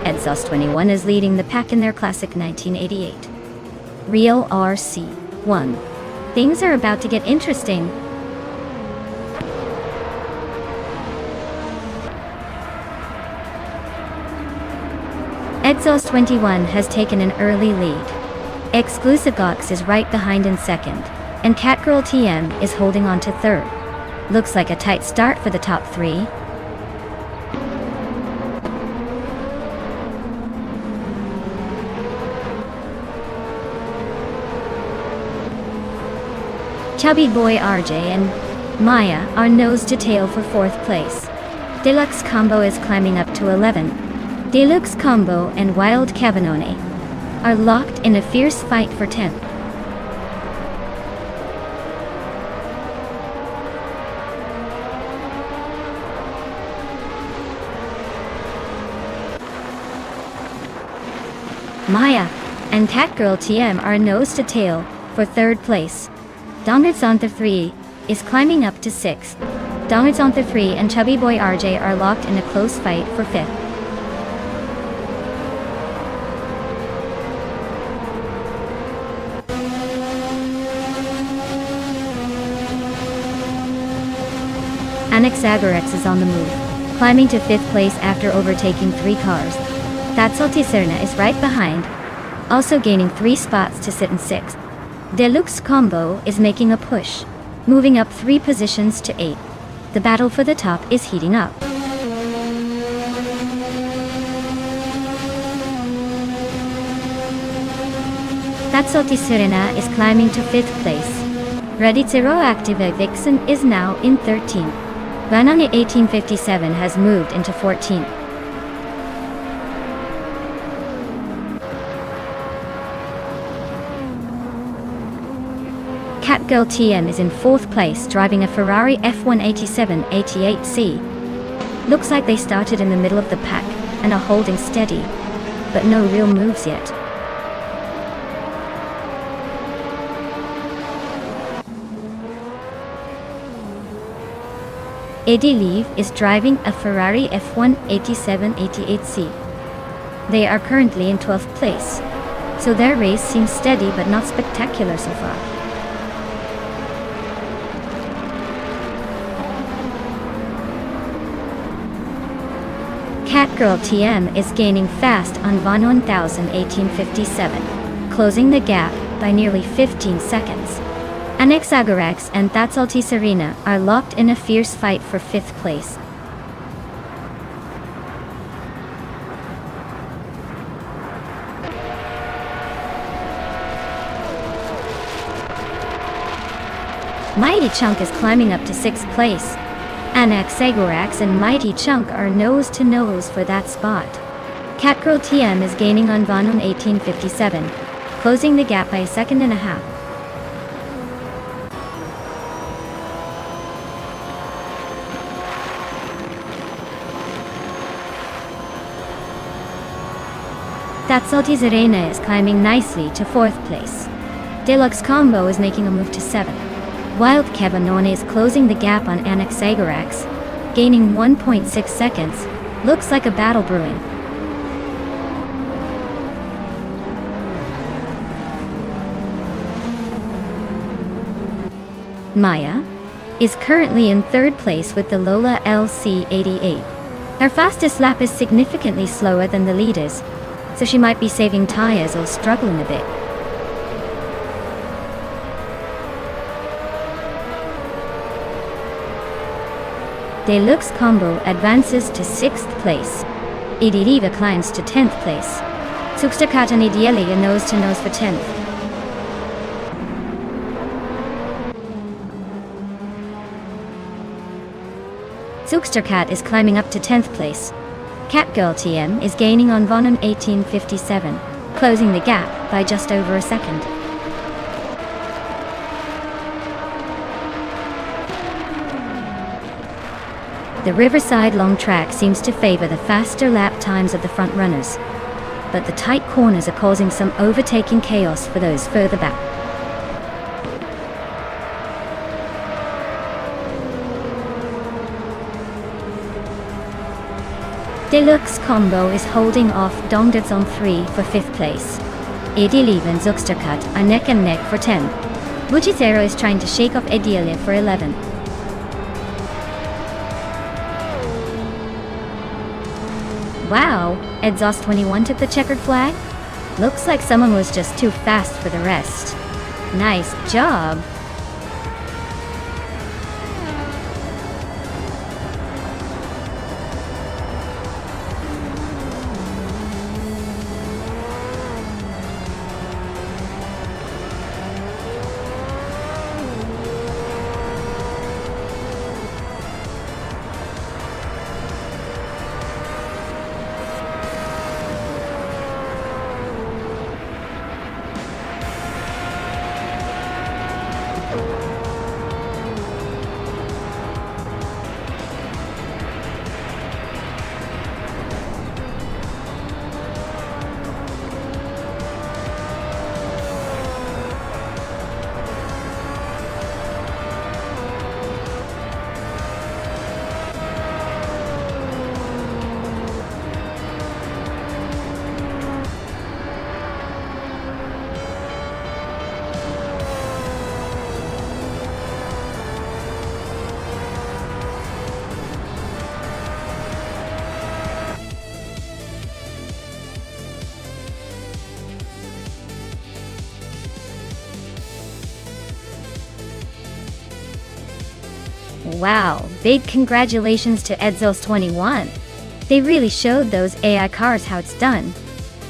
Exhaust 21 is leading the pack in their classic 1988 Real RC1. Things are about to get interesting. Exhaust 21 has taken an early lead. Exclusive Gox is right behind in second, and Catgirl TM is holding on to third. Looks like a tight start for the top three. Chubby Boy RJ and Maya are nose to tail for 4th place. Deluxe Combo is climbing up to 11. Deluxe Combo and Wild Cabanone are locked in a fierce fight for 10th. Maya and Catgirl TM are nose to tail for 3rd place. Dongerzonter 3 is climbing up to 6th. Dongerzonter 3 and Chubby Boy RJ are locked in a close fight for 5th. Anaxagorex is on the move, climbing to 5th place after overtaking 3 cars. That's Serna is right behind, also gaining 3 spots to sit in 6th. Deluxe Combo is making a push, moving up 3 positions to 8th. The battle for the top is heating up. That's Serena is climbing to 5th place. Ready Zero Active Vixen is now in 13th. Vanani 1857 has moved into 14th. Catgirl TM is in 4th place driving a Ferrari F187 88C. Looks like they started in the middle of the pack and are holding steady, but no real moves yet. Eddie Leave is driving a Ferrari F187 88C. They are currently in 12th place, so their race seems steady but not spectacular so far. Catgirl TM is gaining fast on Von 1000 1857, closing the gap by nearly 15 seconds. Anaxagorex and Thatsalty Serena are locked in a fierce fight for 5th place. Mighty Chunk is climbing up to 6th place. Anaxagorex and Mighty Chunk are nose to nose for that spot. Catgirl TM is gaining on Von 1857, closing the gap by a second and a half. Thatsalty Serena is climbing nicely to 4th place. Deluxe Combo is making a move to 7th. Wild Cabanone is closing the gap on Anaxagorex, gaining 1.6 seconds. Looks like a battle brewing. Maya is currently in 3rd place with the Lola LC88. Her fastest lap is significantly slower than the leaders, so she might be saving tires or struggling a bit. Deluxe Combo advances to 6th place. Edidiva climbs to 10th place. Zugsterkat and Ideally are nose to nose for 10th. Zugsterkat is climbing up to 10th place. Catgirl TM is gaining on Von 1857, closing the gap by just over a second. The Riverside long track seems to favor the faster lap times of the front runners, but the tight corners are causing some overtaking chaos for those further back. Deluxe Combo is holding off Dongdetson 3 for 5th place. Edilev and Zugsterkat are neck and neck for 10. Bujizero is trying to shake off Edilev for 11. Wow, Exhaust 21 took the checkered flag? Looks like someone was just too fast for the rest. Nice job! Wow, big congratulations to Edzos21. They really showed those AI cars how it's done.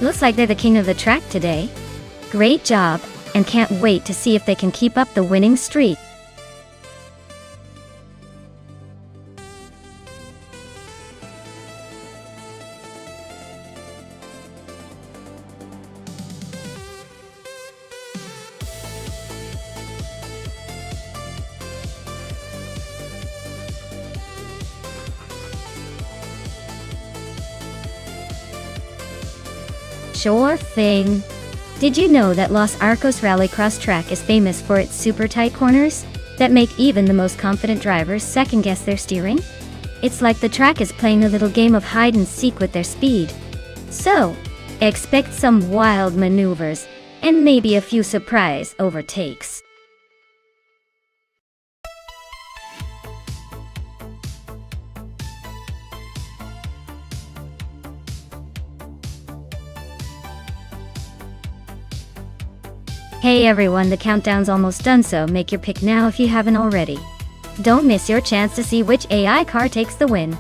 Looks like they're the king of the track today. Great job, and can't wait to see if they can keep up the winning streak. Sure thing. Did you know that Los Arcos Rallycross track is famous for its super tight corners that make even the most confident drivers second-guess their steering? It's like the track is playing a little game of hide and seek with their speed. So, expect some wild maneuvers and maybe a few surprise overtakes. Hey everyone, the countdown's almost done, so make your pick now if you haven't already. Don't miss your chance to see which AI car takes the win.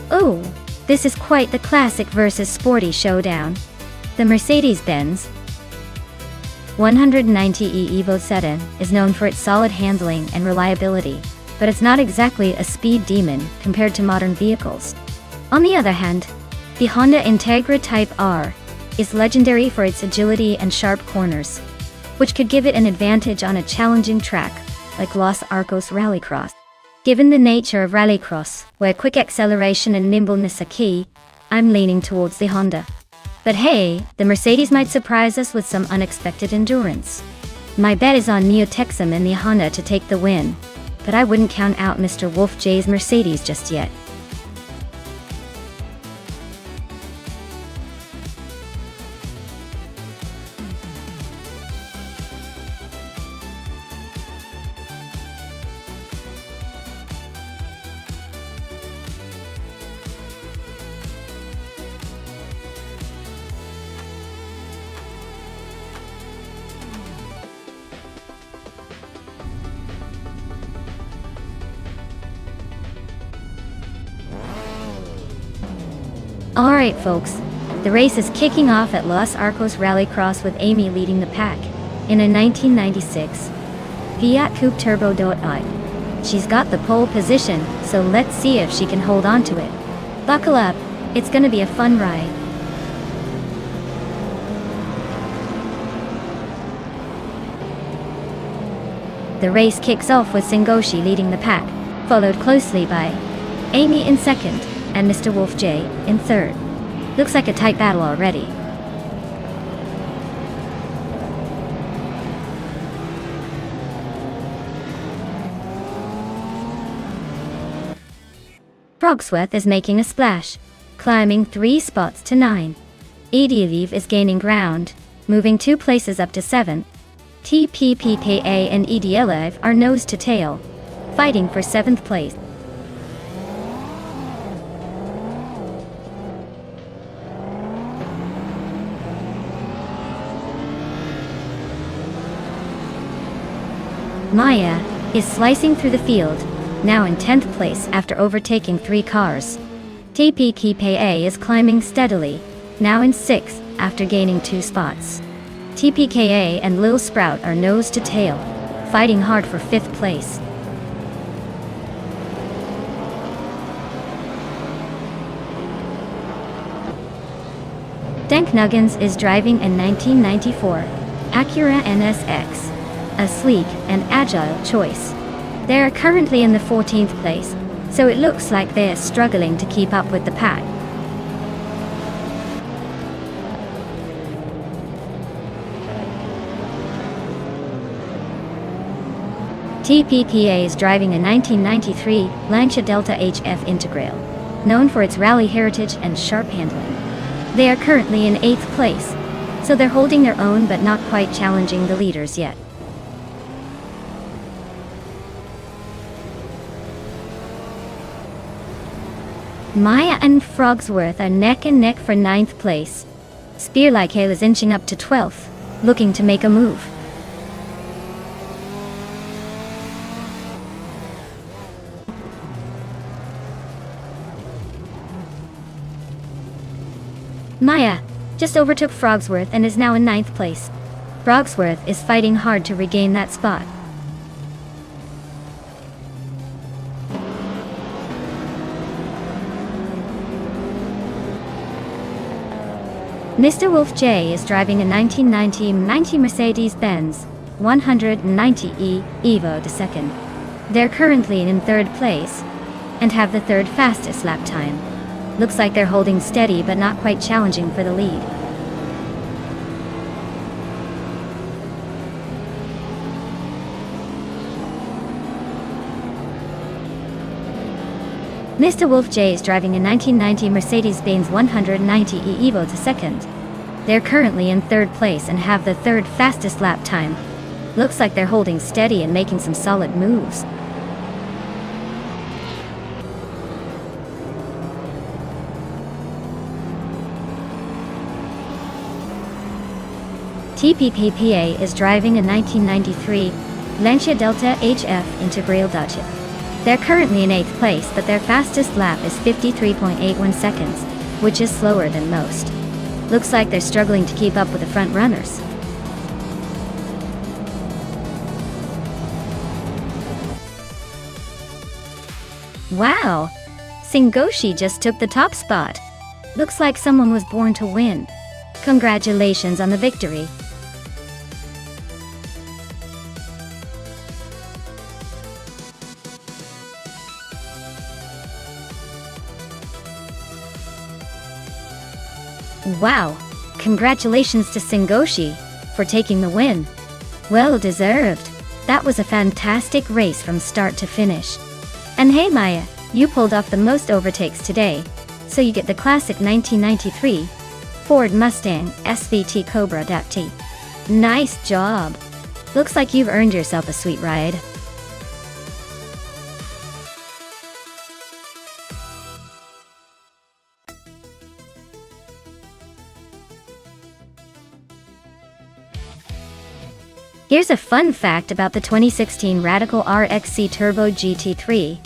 Oh, this is quite the classic versus sporty showdown. The Mercedes-Benz 190e Evo Sedan is known for its solid handling and reliability, but it's not exactly a speed demon compared to modern vehicles. On the other hand, the Honda Integra Type R is legendary for its agility and sharp corners, which could give it an advantage on a challenging track like Los Arcos Rallycross. Given the nature of rallycross, where quick acceleration and nimbleness are key, I'm leaning towards the Honda. But hey, the Mercedes might surprise us with some unexpected endurance. My bet is on Neo Texum and the Honda to take the win, but I wouldn't count out Mr. Wolf J's Mercedes just yet. Alright folks, the race is kicking off at Los Arcos Rallycross with Amy leading the pack in a 1996 Fiat Coupe Turbo .i. She's got the pole position, so let's see if she can hold on to it. Buckle up, it's gonna be a fun ride. The race kicks off with Sengoshi leading the pack, followed closely by Amy in second, and Mr. Wolf J in third. Looks like a tight battle already. Frogsworth is making a splash, climbing 3 spots to 9. Edilev is gaining ground, moving 2 places up to 7th. TPPKA and Edilev are nose to tail, fighting for 7th place. Maya is slicing through the field, now in 10th place after overtaking 3 cars. TPKA is climbing steadily, now in 6th after gaining 2 spots. TPKA and Lil Sprout are nose to tail, fighting hard for 5th place. Dank Nuggins is driving a 1994 Acura NSX, a sleek and agile choice. They are currently in the 14th place, so it looks like they are struggling to keep up with the pack. TPPA is driving a 1993 Lancia Delta HF Integral, known for its rally heritage and sharp handling. They are currently in 8th place, so they're holding their own but not quite challenging the leaders yet. Maya and Frogsworth are neck and neck for 9th place. Spear Like Hail is inching up to 12th, looking to make a move. Maya just overtook Frogsworth and is now in 9th place. Frogsworth is fighting hard to regain that spot. Mr. Wolf J is driving a 1990 Mercedes-Benz 190E Evo II. They're currently in 3rd place and have the 3rd fastest lap time. Looks like they're holding steady but not quite challenging for the lead. Mr. Wolf J is driving a 1990 Mercedes-Benz 190E Evo II. They're currently in 3rd place and have the 3rd fastest lap time. Looks like they're holding steady and making some solid moves. TPPPA is driving a 1993 Lancia Delta HF Integral Dodge. They're currently in 8th place, but their fastest lap is 53.81 seconds, which is slower than most. Looks like they're struggling to keep up with the front runners. Wow! Singoshi just took the top spot. Looks like someone was born to win. Congratulations on the victory. Wow! Congratulations to Singoshi for taking the win. Well deserved. That was a fantastic race from start to finish. And hey Maya, you pulled off the most overtakes today, so you get the classic 1993 Ford Mustang SVT Cobra T. Nice job. Looks like you've earned yourself a sweet ride. Here's a fun fact about the 2016 Radical RXC Turbo GT3.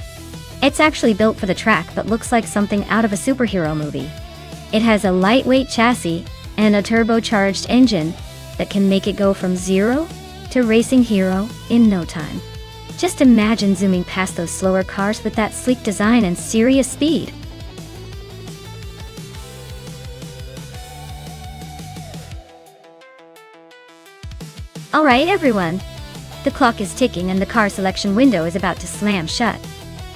It's actually built for the track but looks like something out of a superhero movie. It has a lightweight chassis and a turbocharged engine that can make it go from 0 to racing hero in no time. Just imagine zooming past those slower cars with that sleek design and serious speed. Alright everyone, the clock is ticking and the car selection window is about to slam shut.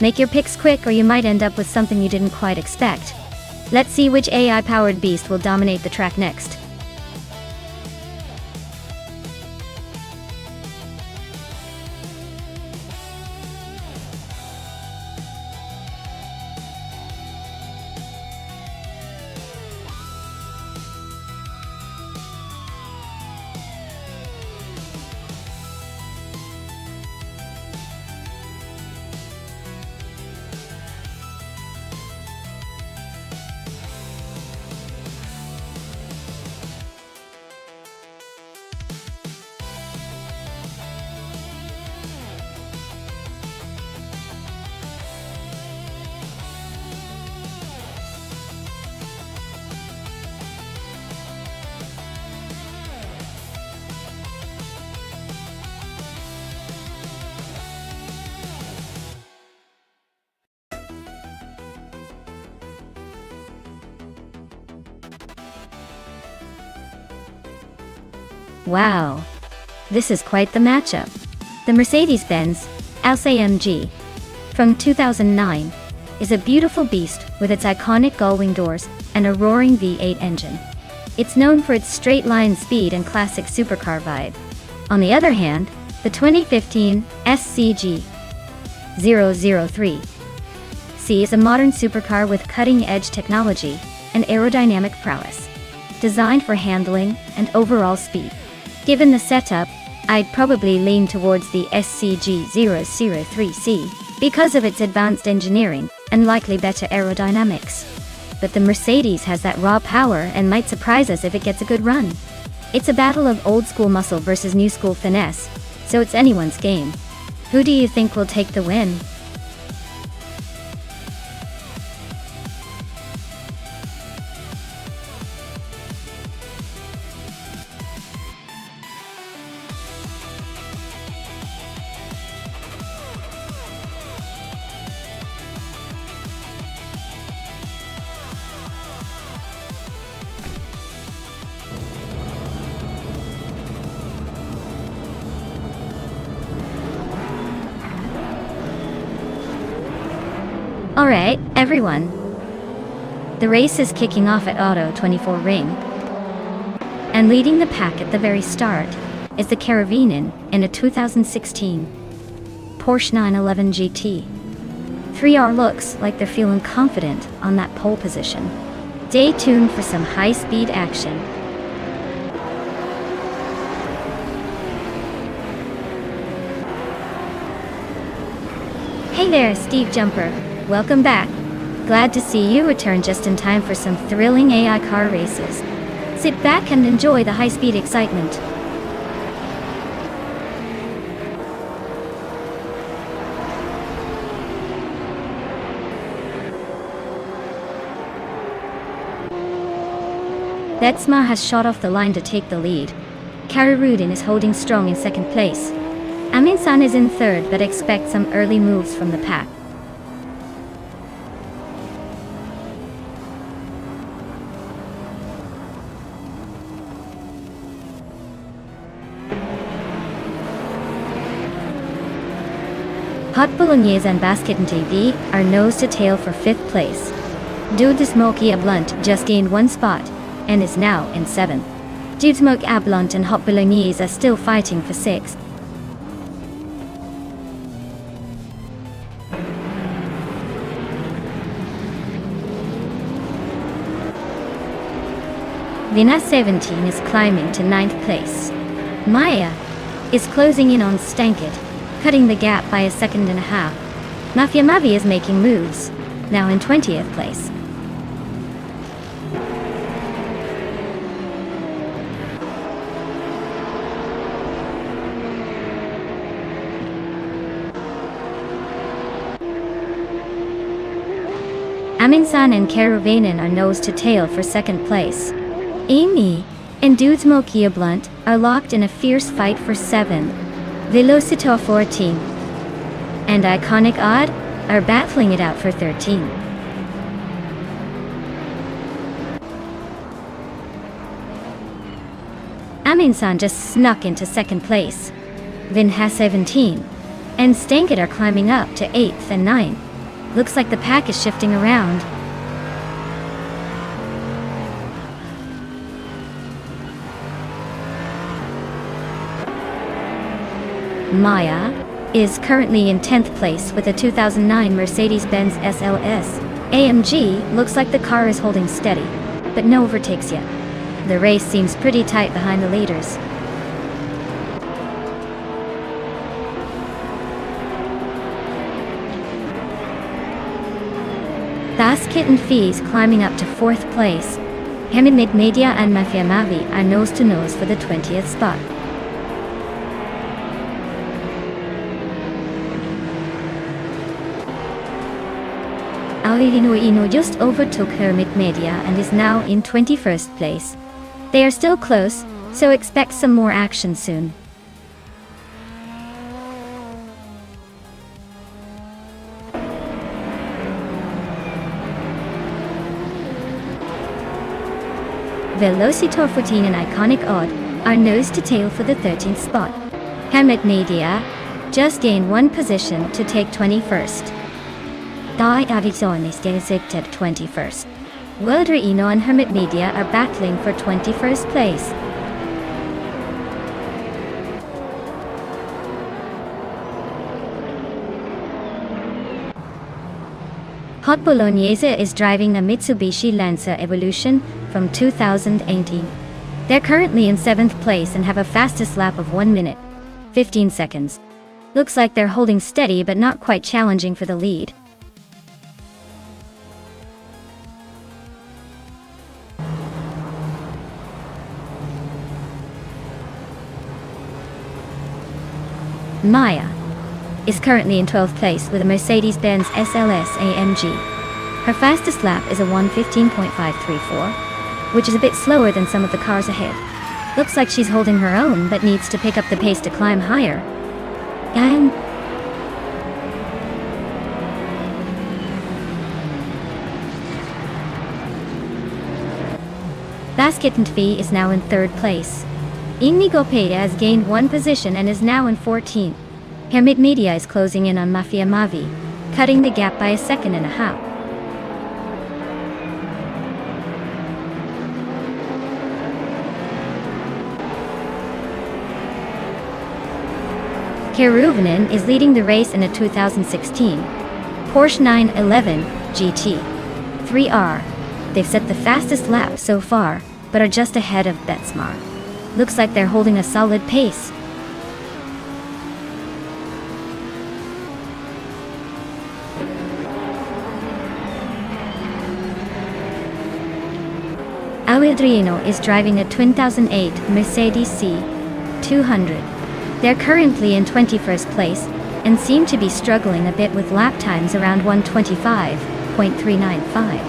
Make your picks quick or you might end up with something you didn't quite expect. Let's see which AI-powered beast will dominate the track next. Wow, this is quite the matchup. The Mercedes-Benz S-AMG from 2009 is a beautiful beast with its iconic gull-wing doors and a roaring V8 engine. It's known for its straight-line speed and classic supercar vibe. On the other hand, the 2015 SCG 003 C is a modern supercar with cutting-edge technology and aerodynamic prowess, designed for handling and overall speed. Given the setup, I'd probably lean towards the SCG 003C because of its advanced engineering and likely better aerodynamics. But the Mercedes has that raw power and might surprise us if it gets a good run. It's a battle of old-school muscle versus new-school finesse, so it's anyone's game. Who do you think will take the win? Alright, everyone. The race is kicking off at Auto 24 Ring. And leading the pack at the very start is the Caravinen in a 2016 Porsche 911 GT. 3R looks like they're feeling confident on that pole position. Stay tuned for some high-speed action. Hey there, Steve Jumper. Welcome back. Glad to see you return just in time for some thrilling AI car races. Sit back and enjoy the high-speed excitement. Betsma has shot off the line to take the lead. Kararudin is holding strong in second place. Aminsan is in third, but expect some early moves from the pack. Hot Bolognese and Basketten TV are nose to tail for 5th place. Dude Smoky Blunt just gained 1 spot and is now in 7th. Dude Smoke Blunt and Hot Bolognese are still fighting for 6th. Vina 17 is climbing to 9th place. Maya is closing in on Stankit, cutting the gap by a second and a half. Mafia Mavi is making moves, now in 20th place. Aminsan and Karavanen are nose to tail for 2nd place. Amy and Dudes Mokia Blunt are locked in a fierce fight for 7th. Velocitor 14 and Iconic Odd are battling it out for 13. Aminsan just snuck into 2nd place. Vinha 17 and Stankit are climbing up to 8th and 9th. Looks like the pack is shifting around. Maya is currently in 10th place with a 2009 Mercedes-Benz SLS. AMG looks like the car is holding steady, but no overtakes yet. The race seems pretty tight behind the leaders. Das Kitten Fees climbing up to 4th place. Hemimid Media and Mafia Mavi are nose to nose for the 20th spot. Aurelino Ino just overtook Hermit Media and is now in 21st place. They are still close, so expect some more action soon. Velocitor 14 and Iconic Odd are nose to tail for the 13th spot. Hermit Media just gained one position to take 21st. Dai Arizona stays at 21st. Wilder Eno and Hermit Media are battling for 21st place. Hot Bolognese is driving a Mitsubishi Lancer Evolution from 2018. They're currently in 7th place and have a fastest lap of 1 minute, 15 seconds. Looks like they're holding steady but not quite challenging for the lead. Maya is currently in 12th place with a Mercedes-Benz SLS AMG. Her fastest lap is a 1:15.534, which is a bit slower than some of the cars ahead. Looks like she's holding her own but needs to pick up the pace to climb higher. And Basket and Fee is now in 3rd place. Inigo Peda has gained one position and is now in 14th. Hermit Media is closing in on Mafia Mavi, cutting the gap by a second and a half. Keruvanen is leading the race in a 2016 Porsche 911 GT 3R. They've set the fastest lap so far, but are just ahead of Betsmar. Looks like they're holding a solid pace. Audriano is driving a 2008 Mercedes C200. They're currently in 21st place and seem to be struggling a bit with lap times around 1:25.395.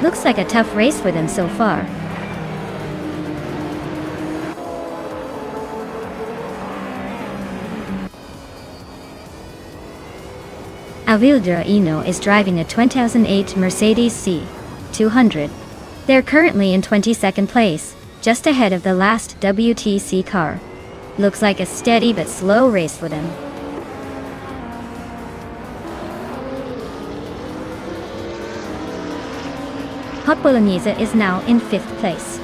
Looks like a tough race for them so far. Avilder Eno is driving a 2008 Mercedes C200. They're currently in 22nd place, just ahead of the last WTC car. Looks like a steady but slow race for them. Hot Bolognese is now in 5th place.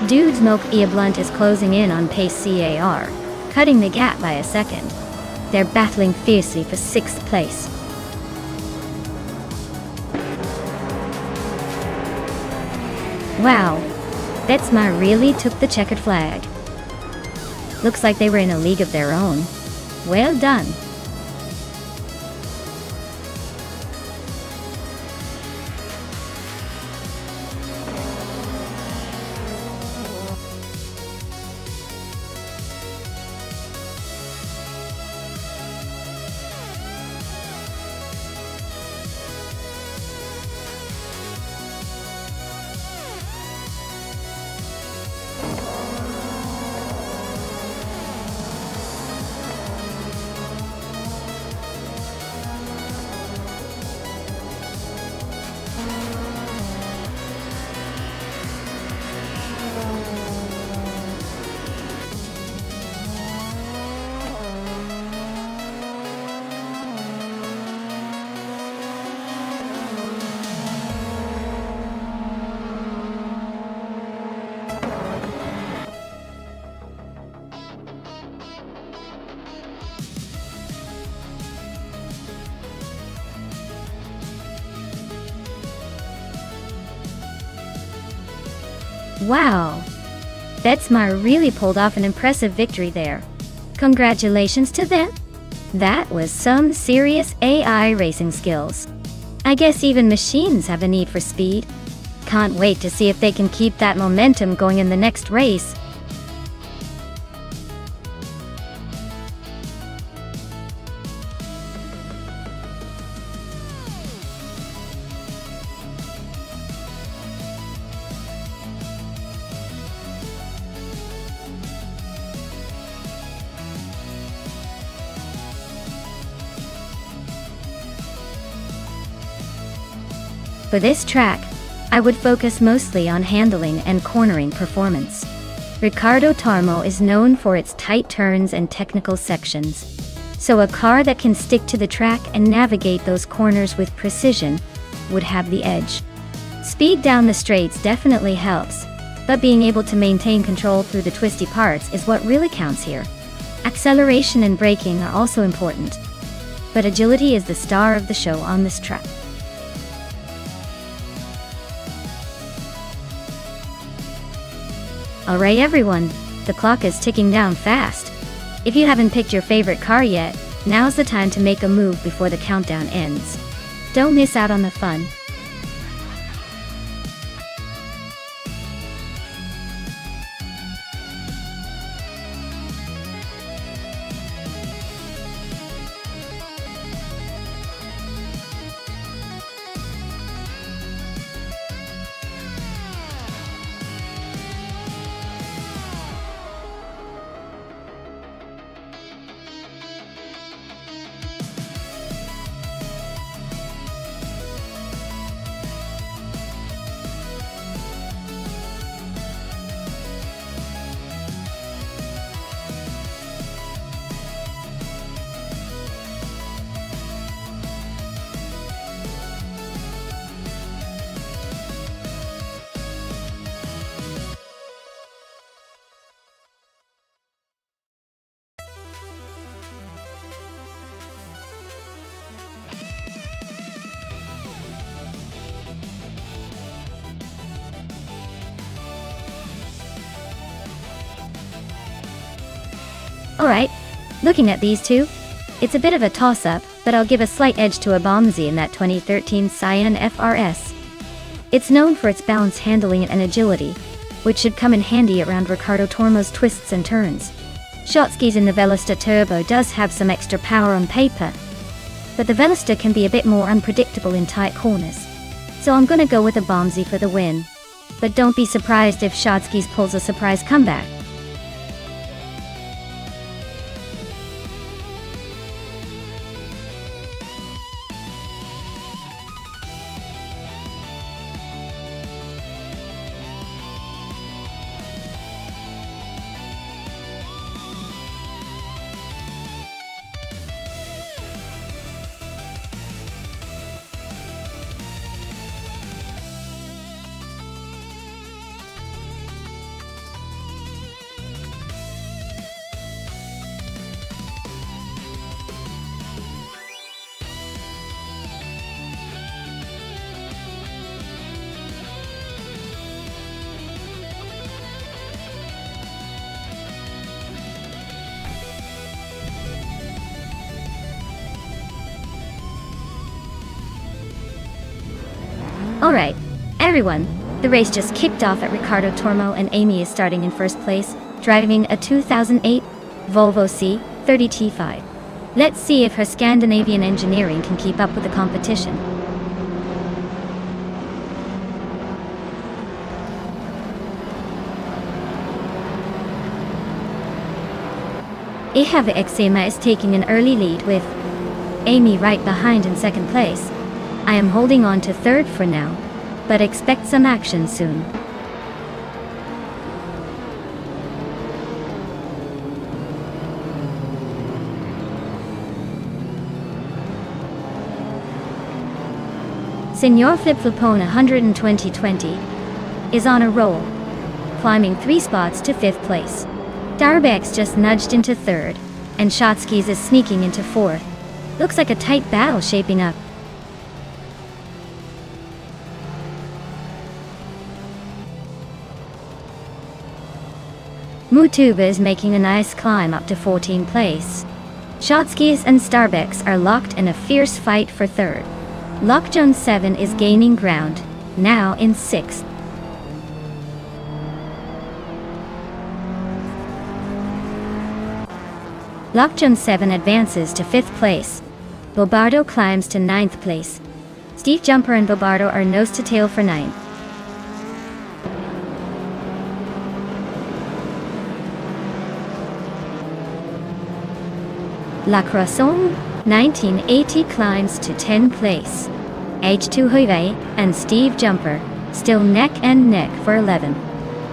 Dude's Milk Blunt is closing in on Pace CAR, cutting the gap by a second. They're battling fiercely for 6th place. Wow, Betsmar really took the checkered flag. Looks like they were in a league of their own. Well done. Wow! Betsmar really pulled off an impressive victory there. Congratulations to them! That was some serious AI racing skills. I guess even machines have a need for speed. Can't wait to see if they can keep that momentum going in the next race. For this track, I would focus mostly on handling and cornering performance. Ricardo Tormo is known for its tight turns and technical sections. So a car that can stick to the track and navigate those corners with precision would have the edge. Speed down the straights definitely helps, but being able to maintain control through the twisty parts is what really counts here. Acceleration and braking are also important, but agility is the star of the show on this track. Alright everyone, the clock is ticking down fast. If you haven't picked your favorite car yet, now's the time to make a move before the countdown ends. Don't miss out on the fun. Alright, looking at these two, it's a bit of a toss-up, but I'll give a slight edge to a Bombsy in that 2013 Cyan FRS. It's known for its balance handling and agility, which should come in handy around Ricardo Tormo's twists and turns. Schottky's in the Veloster Turbo does have some extra power on paper, but the Veloster can be a bit more unpredictable in tight corners. So I'm gonna go with a Bombsy for the win. But don't be surprised if Schottky's pulls a surprise comeback. Alright, everyone, the race just kicked off at Ricardo Tormo and Amy is starting in first place, driving a 2008 Volvo C30 T5. Let's see if her Scandinavian engineering can keep up with the competition. Ehave Exema is taking an early lead with Amy right behind in second place. I am holding on to third for now, but expect some action soon. Senor Flipflopone 12020 is on a roll, climbing 3 spots to 5th place. Darbex just nudged into 3rd, and Schottky's is sneaking into 4th. Looks like a tight battle shaping up. Mutuba is making a nice climb up to 14th place. Schottky's and Starbex are locked in a fierce fight for 3rd. Lockjohn 7 is gaining ground, now in 6th. Lockjohn 7 advances to 5th place. Bobardo climbs to 9th place. Steve Jumper and Bobardo are nose to tail for 9th. La Croissant 1980 climbs to 10th place. H2 Huive and Steve Jumper still neck and neck for 11th.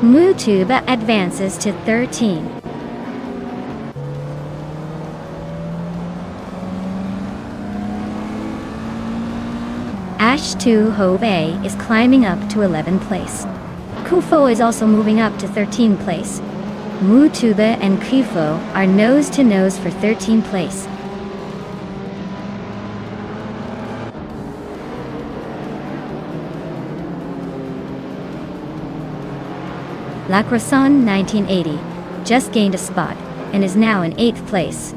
Mutuba advances to 13. Ash2 Hove is climbing up to 11th place. Kufo is also moving up to 13th place. Mutuba and Kufo are nose to nose for 13th place. La Croissant 1980 just gained a spot and is now in 8th place.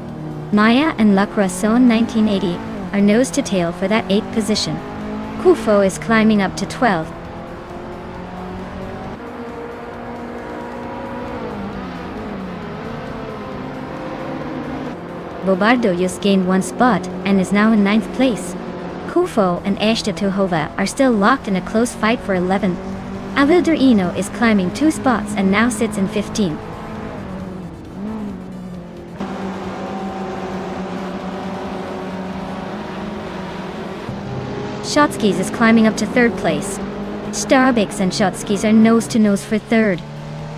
Maya and La Croissant 1980 are nose to tail for that 8th position. Kufo is climbing up to 12th. Bobardo just gained 1 spot and is now in 9th place. Kufo and Ashta are still locked in a close fight for 11th. Avilderino is climbing 2 spots and now sits in 15th. Shotskis is climbing up to 3rd place. Starbix and Shotskis are nose to nose for 3rd.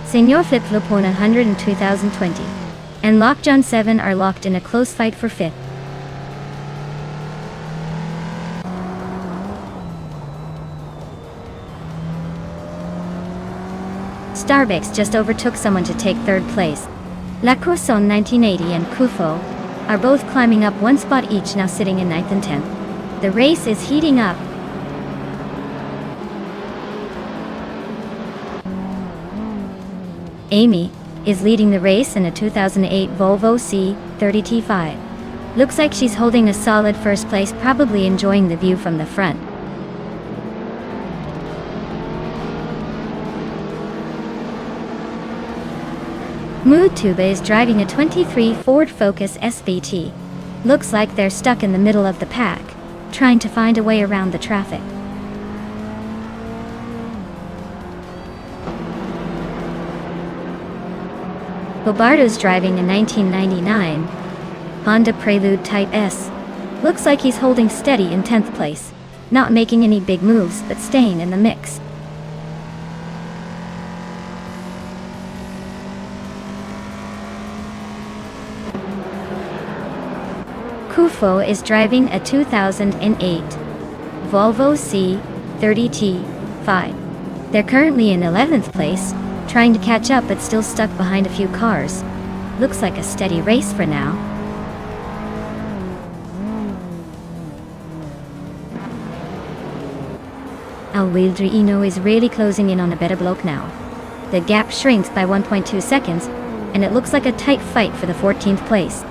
Senor Flip Flopona 100 in 2020 and Lockjohn 7 are locked in a close fight for 5th. Starbix just overtook someone to take 3rd place. La Croissant 1980 and Kufo are both climbing up 1 spot each, now sitting in 9th and 10th. The race is heating up. Amy is leading the race in a 2008 Volvo C30 T5. Looks like she's holding a solid 1st place, probably enjoying the view from the front. Mutuba is driving a 23 Ford Focus SVT. Looks like they're stuck in the middle of the pack, trying to find a way around the traffic. Bobardo's driving a 1999 Honda Prelude Type S. Looks like he's holding steady in 10th place, not making any big moves but staying in the mix. Kufo is driving a 2008 Volvo C30 T5. They're currently in 11th place, trying to catch up but still stuck behind a few cars. Looks like a steady race for now. Alwildrino is really closing in on a better bloke now. The gap shrinks by 1.2 seconds, and it looks like a tight fight for the 14th place.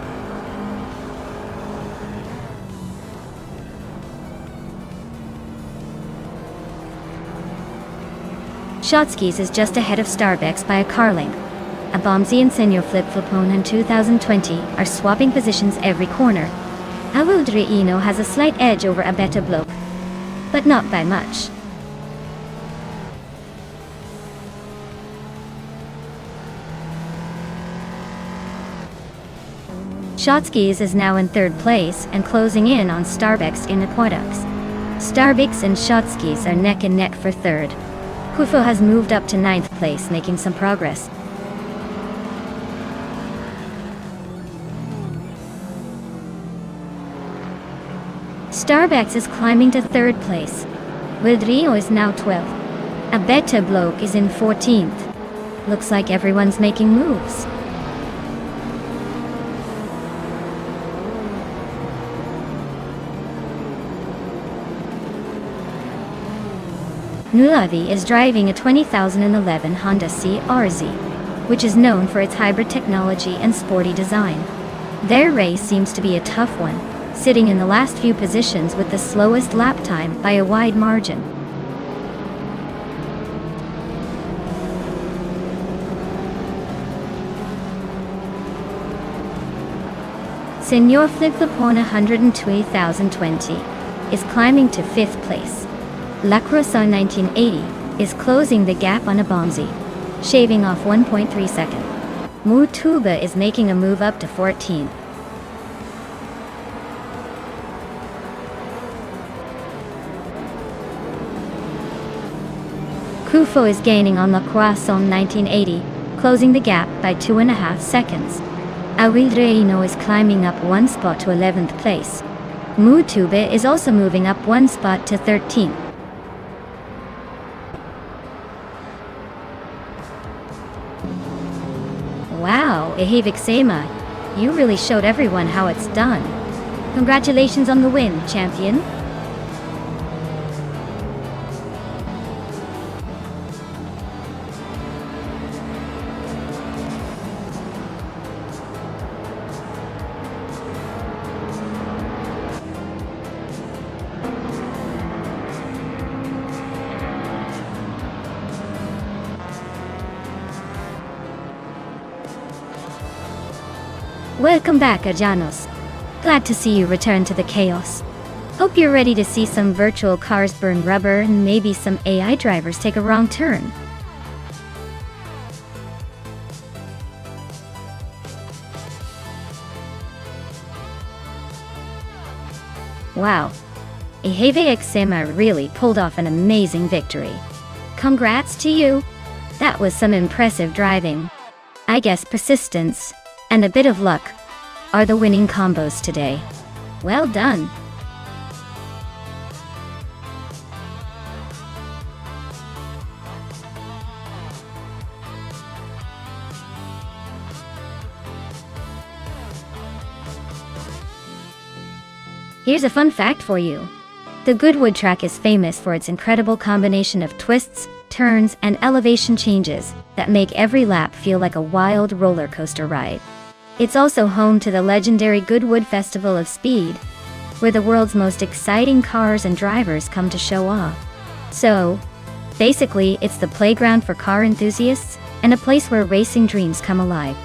Shotskis is just ahead of Starbucks by a car length. Abomzi and Senor Flip Flopone in 2020 are swapping positions every corner. Avildreino has a slight edge over Abeta Bloke, but not by much. Shotskis is now in 3rd place and closing in on Starbucks in Aqueducts. Starbucks and Shotskis are neck and neck for 3rd. Kufo has moved up to 9th place, making some progress. Starbucks is climbing to 3rd place. Vidrio is now 12th. Abeta Bloke is in 14th. Looks like everyone's making moves. Nulavi is driving a 2011 Honda CRZ, which is known for its hybrid technology and sporty design. Their race seems to be a tough one, sitting in the last few positions with the slowest lap time by a wide margin. Senor Flipflopona 100 in 2020 is climbing to 5th place. La Croissant 1980 is closing the gap on Abomzi, shaving off 1.3 seconds. Mutuba is making a move up to 14th. Kufo is gaining on La Croissant 1980, closing the gap by 2.5 seconds. Aguilreino is climbing up 1 spot to 11th place. Mutube is also moving up 1 spot to 13th. Wow, Ehevik Sema, you really showed everyone how it's done. Congratulations on the win, champion. Welcome back, Ajanos. Glad to see you return to the chaos. Hope you're ready to see some virtual cars burn rubber and maybe some AI drivers take a wrong turn. Wow. Eheve Sema really pulled off an amazing victory. Congrats to you. That was some impressive driving. I guess persistence and a bit of luck are the winning combos today. Well done. Here's a fun fact for you. The Goodwood track is famous for its incredible combination of twists, turns, and elevation changes that make every lap feel like a wild roller coaster ride. It's also home to the legendary Goodwood Festival of Speed, where the world's most exciting cars and drivers come to show off. So, basically, it's the playground for car enthusiasts and a place where racing dreams come alive.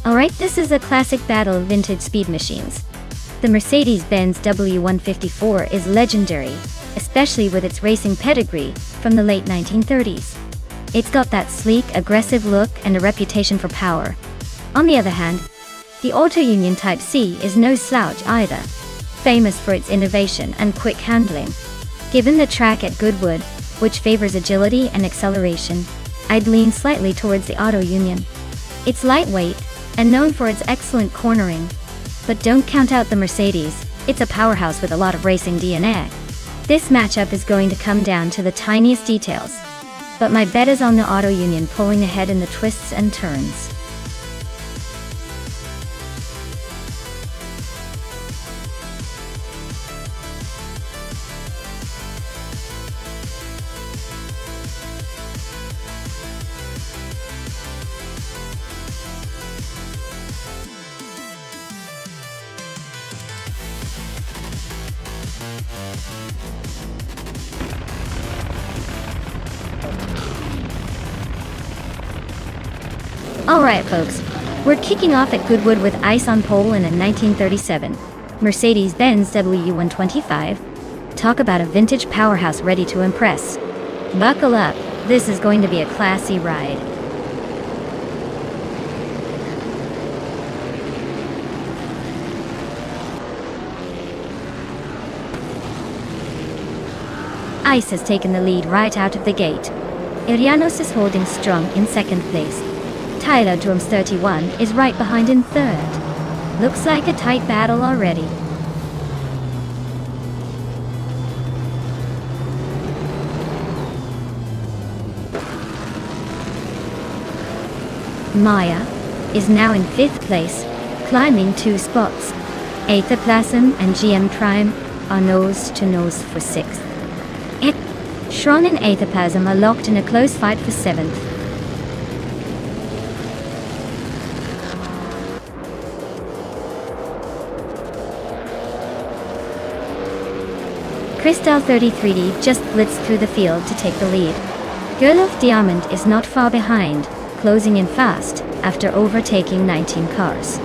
Alright, this is a classic battle of vintage speed machines. The Mercedes-Benz W154 is legendary, especially with its racing pedigree from the late 1930s. It's got that sleek, aggressive look and a reputation for power. On the other hand, the Auto Union Type C is no slouch either, famous for its innovation and quick handling. Given the track at Goodwood, which favors agility and acceleration, I'd lean slightly towards the Auto Union. It's lightweight and known for its excellent cornering. But don't count out the Mercedes, it's a powerhouse with a lot of racing DNA. This matchup is going to come down to the tiniest details. But my bet is on the Auto Union pulling ahead in the twists and turns. Alright folks, we're kicking off at Goodwood with ice on pole in a 1937 Mercedes-Benz W125. Talk about a vintage powerhouse ready to impress. Buckle up, this is going to be a classy ride. Ice has taken the lead right out of the gate. Irianos is holding strong in second place. Tyler Drums 31 is right behind in third. Looks like a tight battle already. Maya is now in fifth place, climbing 2 spots. Aethoplasm and GM Prime are nose-to-nose for 6th. Tron and Aethoplasm are locked in a close fight for 7th. Crystal 33D just blitzed through the field to take the lead. Girl of Diamond is not far behind, closing in fast after overtaking 19 cars.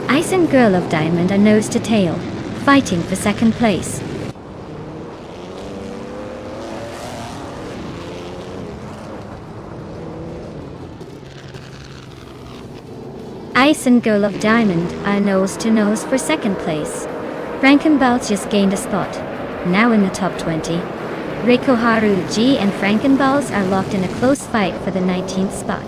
Ice and Girl of Diamond are nose to tail, fighting for 2nd place. Ice and Girl of Diamond are nose to nose for 2nd place. Frankenballs just gained a spot, now in the top 20. Reikoharu G and Frankenballs are locked in a close fight for the 19th spot.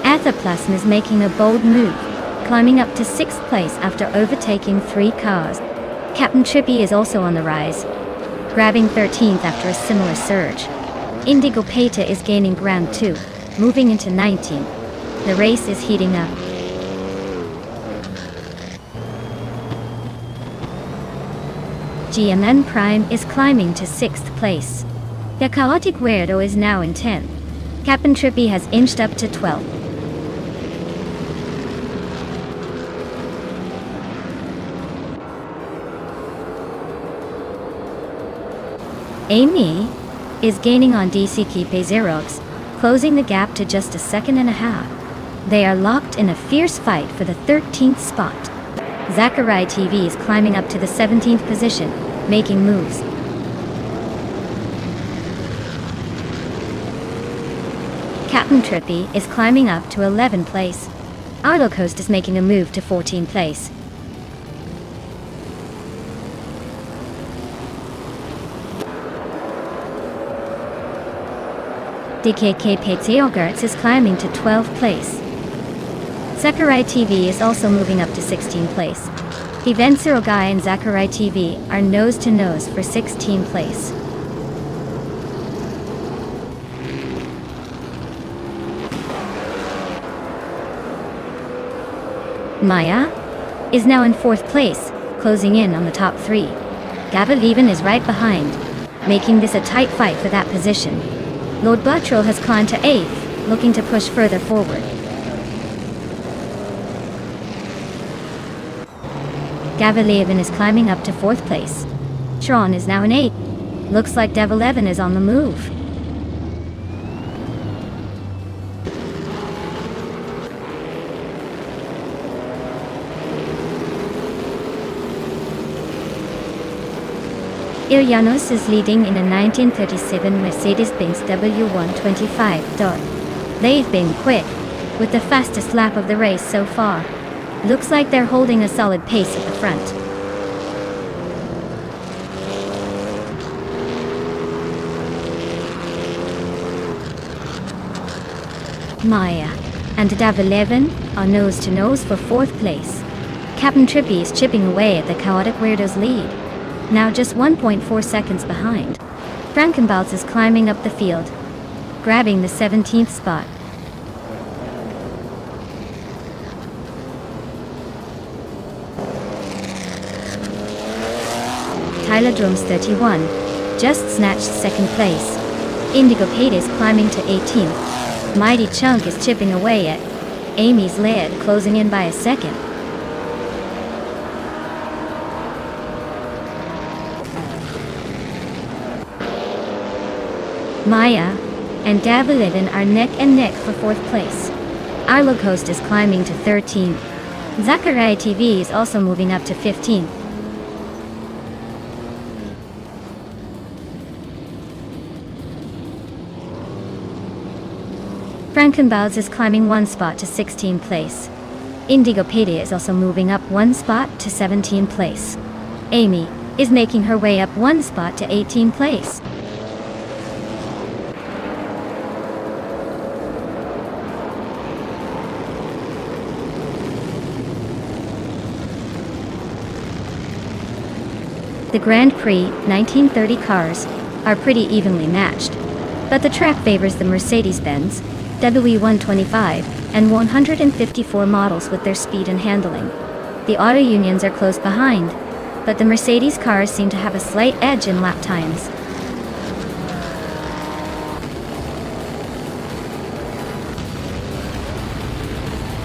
Aethoplasm is making a bold move, climbing up to 6th place after overtaking 3 cars. Captain Trippy is also on the rise, grabbing 13th after a similar surge. Indigo Peta is gaining ground too, moving into 19th. The race is heating up. GMN Prime is climbing to 6th place. The Chaotic Weirdo is now in 10th. Captain Trippy has inched up to 12th. Amy is gaining on DC Kipe Xerox, closing the gap to just a 1.5 seconds. They are locked in a fierce fight for the 13th spot. Zachary TV is climbing up to the 17th position, making moves. Captain Trippy is climbing up to 11th place. Idle Coast is making a move to 14th place. DKK Petsiogertz is climbing to 12th place. Zachary TV is also moving up to 16th place. Event Guy and Zachary TV are nose to nose for 16th place. Maya is now in 4th place, closing in on the top 3. Gavaleven is right behind, making this a tight fight for that position. Lord Buttrell has climbed to 8th, looking to push further forward. Gavaleven is climbing up to 4th place. Tron is now in 8th. Looks like Devil11 is on the move. Ilyanos is leading in a 1937 Mercedes-Benz W125. They've been quick, with the fastest lap of the race so far. Looks like they're holding a solid pace at the front. Maya and Dav11 are nose to nose for 4th place. Captain Trippy is chipping away at the Chaotic Weirdo's lead, now just 1.4 seconds behind. Frankenballs is climbing up the field, grabbing the 17th spot. Tyler Drums 31 just snatched 2nd place. Indigo Pate is climbing to 18th. Mighty Chunk is chipping away at Amy's lead, closing in by a second. Maya and Dav11 are neck and neck for 4th place. Arlo Coast is climbing to 13th. Zachariah TV is also moving up to 15th. Frankenballs is climbing 1 spot to 16th place. Indigopedia is also moving up 1 spot to 17th place. Amy is making her way up 1 spot to 18th place. The Grand Prix 1930 cars are pretty evenly matched. But the track favors the Mercedes-Benz W125 and 154 models with their speed and handling. The auto unions are close behind, but the Mercedes cars seem to have a slight edge in lap times.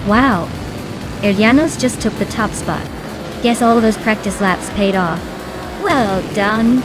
Wow! Arianos just took the top spot. Guess all those practice laps paid off. Well done!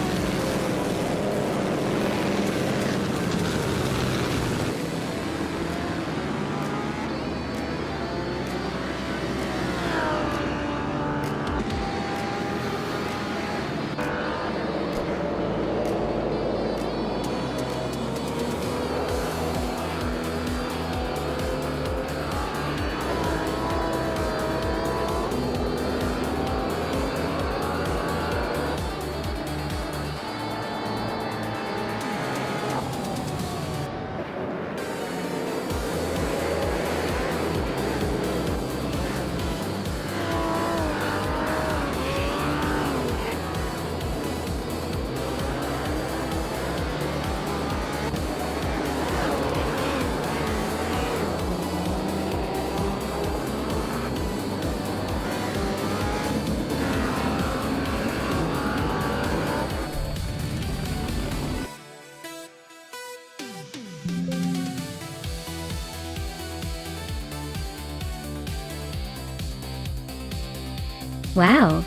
Wow!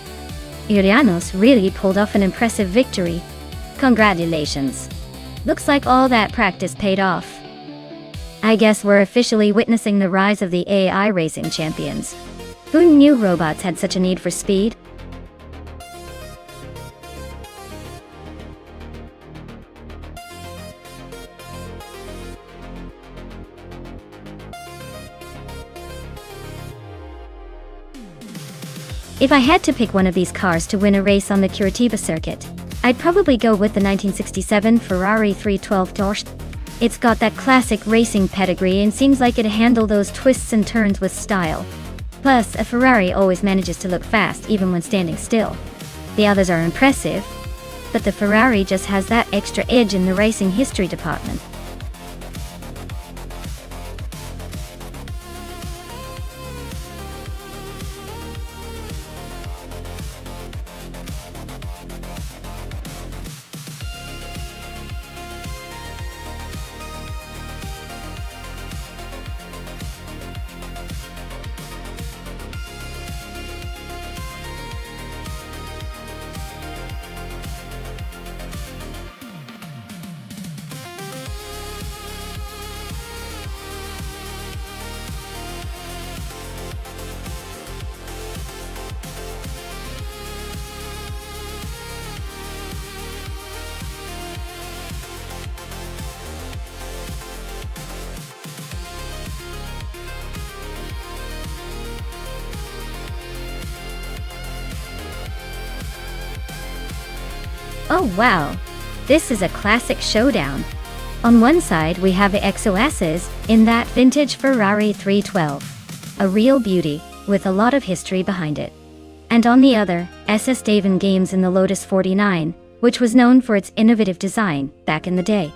Arianos really pulled off an impressive victory. Congratulations! Looks like all that practice paid off. I guess we're officially witnessing the rise of the AI racing champions. Who knew robots had such a need for speed? If I had to pick one of these cars to win a race on the Curitiba circuit, I'd probably go with the 1967 Ferrari 312 Dorst. It's got that classic racing pedigree and seems like it'd handle those twists and turns with style. Plus, a Ferrari always manages to look fast even when standing still. The others are impressive, but the Ferrari just has that extra edge in the racing history department. Oh wow! This is a classic showdown. On one side we have the XOSs in that vintage Ferrari 312. A real beauty, with a lot of history behind it. And on the other, SS Davin Games in the Lotus 49, which was known for its innovative design back in the day.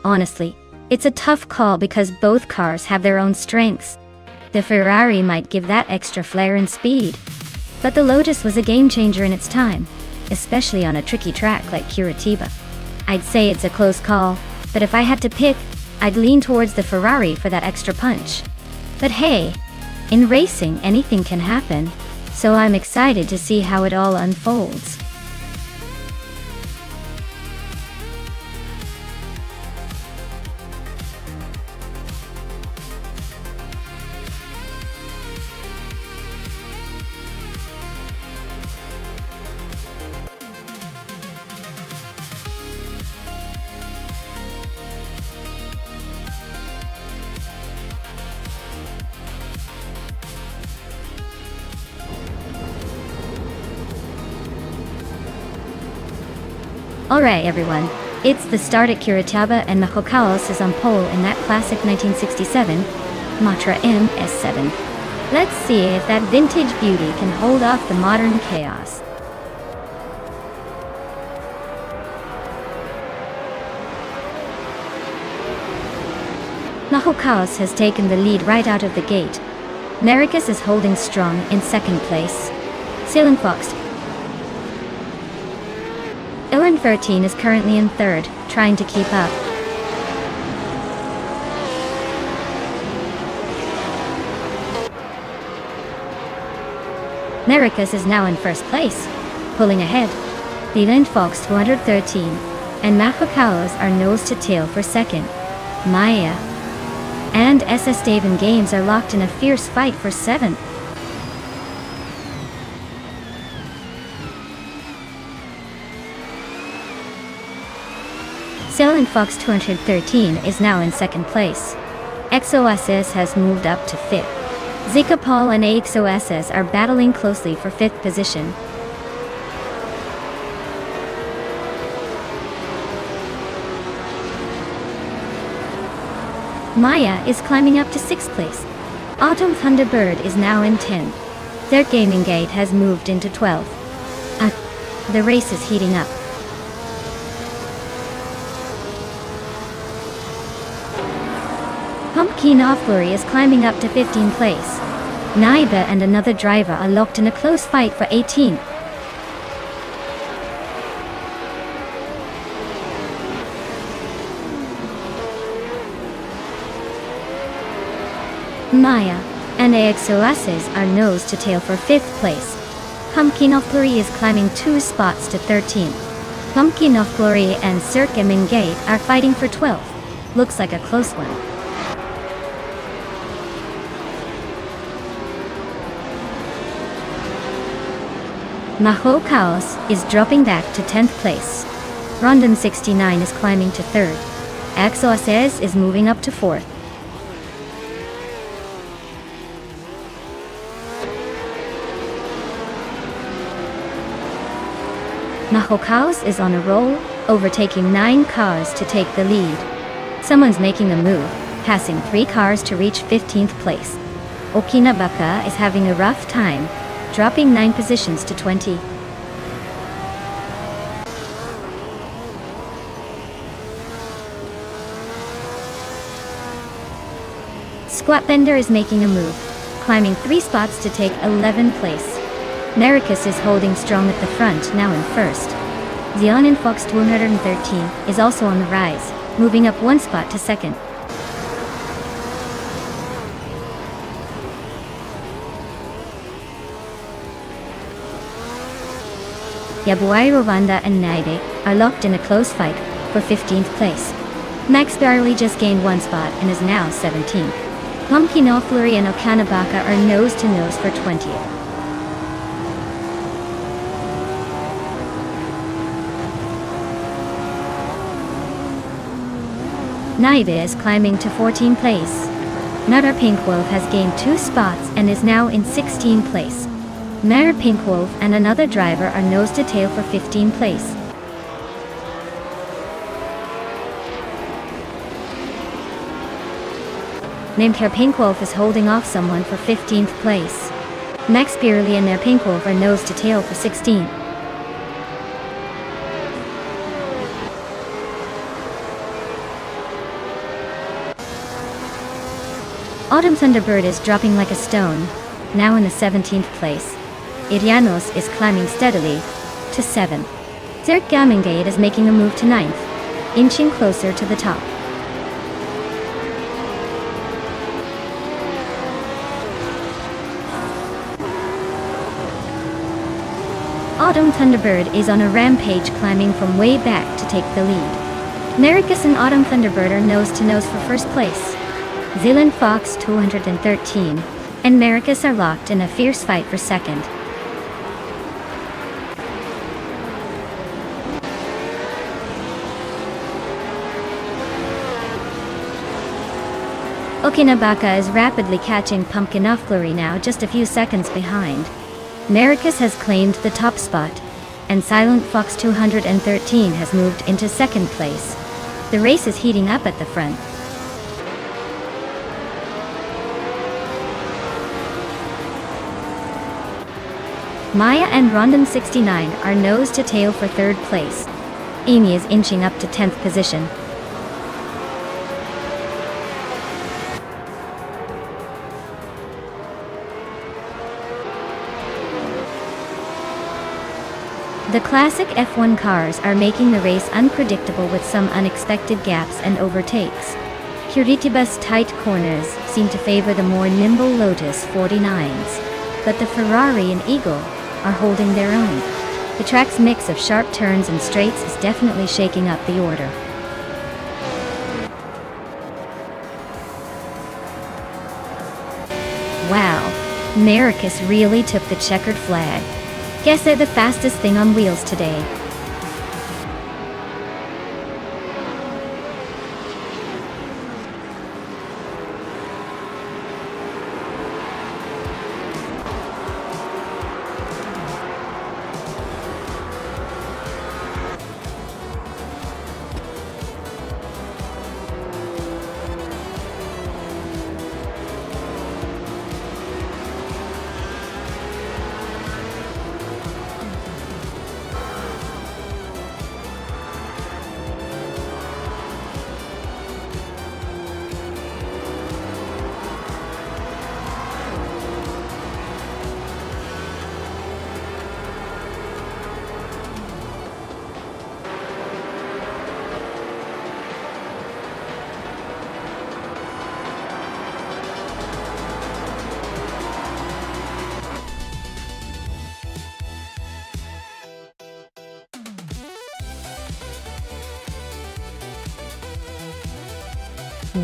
Honestly, it's a tough call because both cars have their own strengths. The Ferrari might give that extra flair and speed, but the Lotus was a game changer in its time, especially on a tricky track like Curitiba. I'd say it's a close call, but if I had to pick, I'd lean towards the Ferrari for that extra punch. But hey, in racing anything can happen, so I'm excited to see how it all unfolds. Alright everyone, it's the start at Curitiba and the Hocaos is on pole in that classic 1967 Matra MS7. Let's see if that vintage beauty can hold off the modern chaos. Nahokaos has taken the lead right out of the gate. Maricus is holding strong in second place. Silent Fox. Ilan 13 is currently in third, trying to keep up. Maricus is now in first place, pulling ahead. The Lind Fox 213 and Nahokaos are nose to tail for second. Maya and SS Daven Games are locked in a fierce fight for seventh. Silent Fox 213 is now in second place. XOSS has moved up to fifth. Zika Paul and AXOSS are battling closely for fifth position. Maya is climbing up to 6th place. Autumn Thunderbird is now in 10th. Their gaming gate has moved into 12th. The race is heating up. Pumpkin Offlurry is climbing up to 15th place. Naiba and another driver are locked in a close fight for 18th. Maya and AXOSs are nose to tail for 5th place. Pumpkin Offlurry is climbing 2 spots to 13th. Pumpkin Offlurry and Cirque Mingate are fighting for 12th. Looks like a close one. Nahokaos is dropping back to 10th place. Rondon 69 is climbing to 3rd. AXOSS is moving up to 4th. Nahokaos is on a roll, overtaking 9 cars to take the lead. Someone's making a move, passing 3 cars to reach 15th place. Okinabaka is having a rough time, dropping 9 positions to 20. Squatbender is making a move, climbing 3 spots to take 11th place. Maricus is holding strong at the front, now in first. Xeonin Fox 213 is also on the rise, moving up 1 spot to second. Yabuai Rovanda and Naide are locked in a close fight for 15th place. Max barely just gained 1 spot and is now 17th. Pumpkin Offlurry and Okanabaka are nose to nose for 20th. Naibe is climbing to 14th place. Nutter Pink Wolf has gained 2 spots and is now in 16th place. Mare Pink Wolf and another driver are nose to tail for 15th place. Named Her Pink Wolf is holding off someone for 15th place. Max Beerly and their Pink Wolf are nose to tail for 16th. Autumn Thunderbird is dropping like a stone, now in the 17th place. Irianos is climbing steadily to 7th. Zerk Gamingate is making a move to 9th, inching closer to the top. Autumn Thunderbird is on a rampage, climbing from way back to take the lead. Maricus and Autumn Thunderbird are nose to nose for first place. Zealand Fox 213 and Maricus are locked in a fierce fight for second. Okinabaka is rapidly catching Pumpkin Offlurry, now just a few seconds behind. Maricus has claimed the top spot, and Silent Fox 213 has moved into second place. The race is heating up at the front. Maya and Rondon 69 are nose to tail for third place. Amy is inching up to 10th position. The classic F1 cars are making the race unpredictable with some unexpected gaps and overtakes. Curitiba's tight corners seem to favor the more nimble Lotus 49s, but the Ferrari and Eagle are holding their own. The track's mix of sharp turns and straights is definitely shaking up the order. Wow, Maracus really took the checkered flag. Guess they're the fastest thing on wheels today.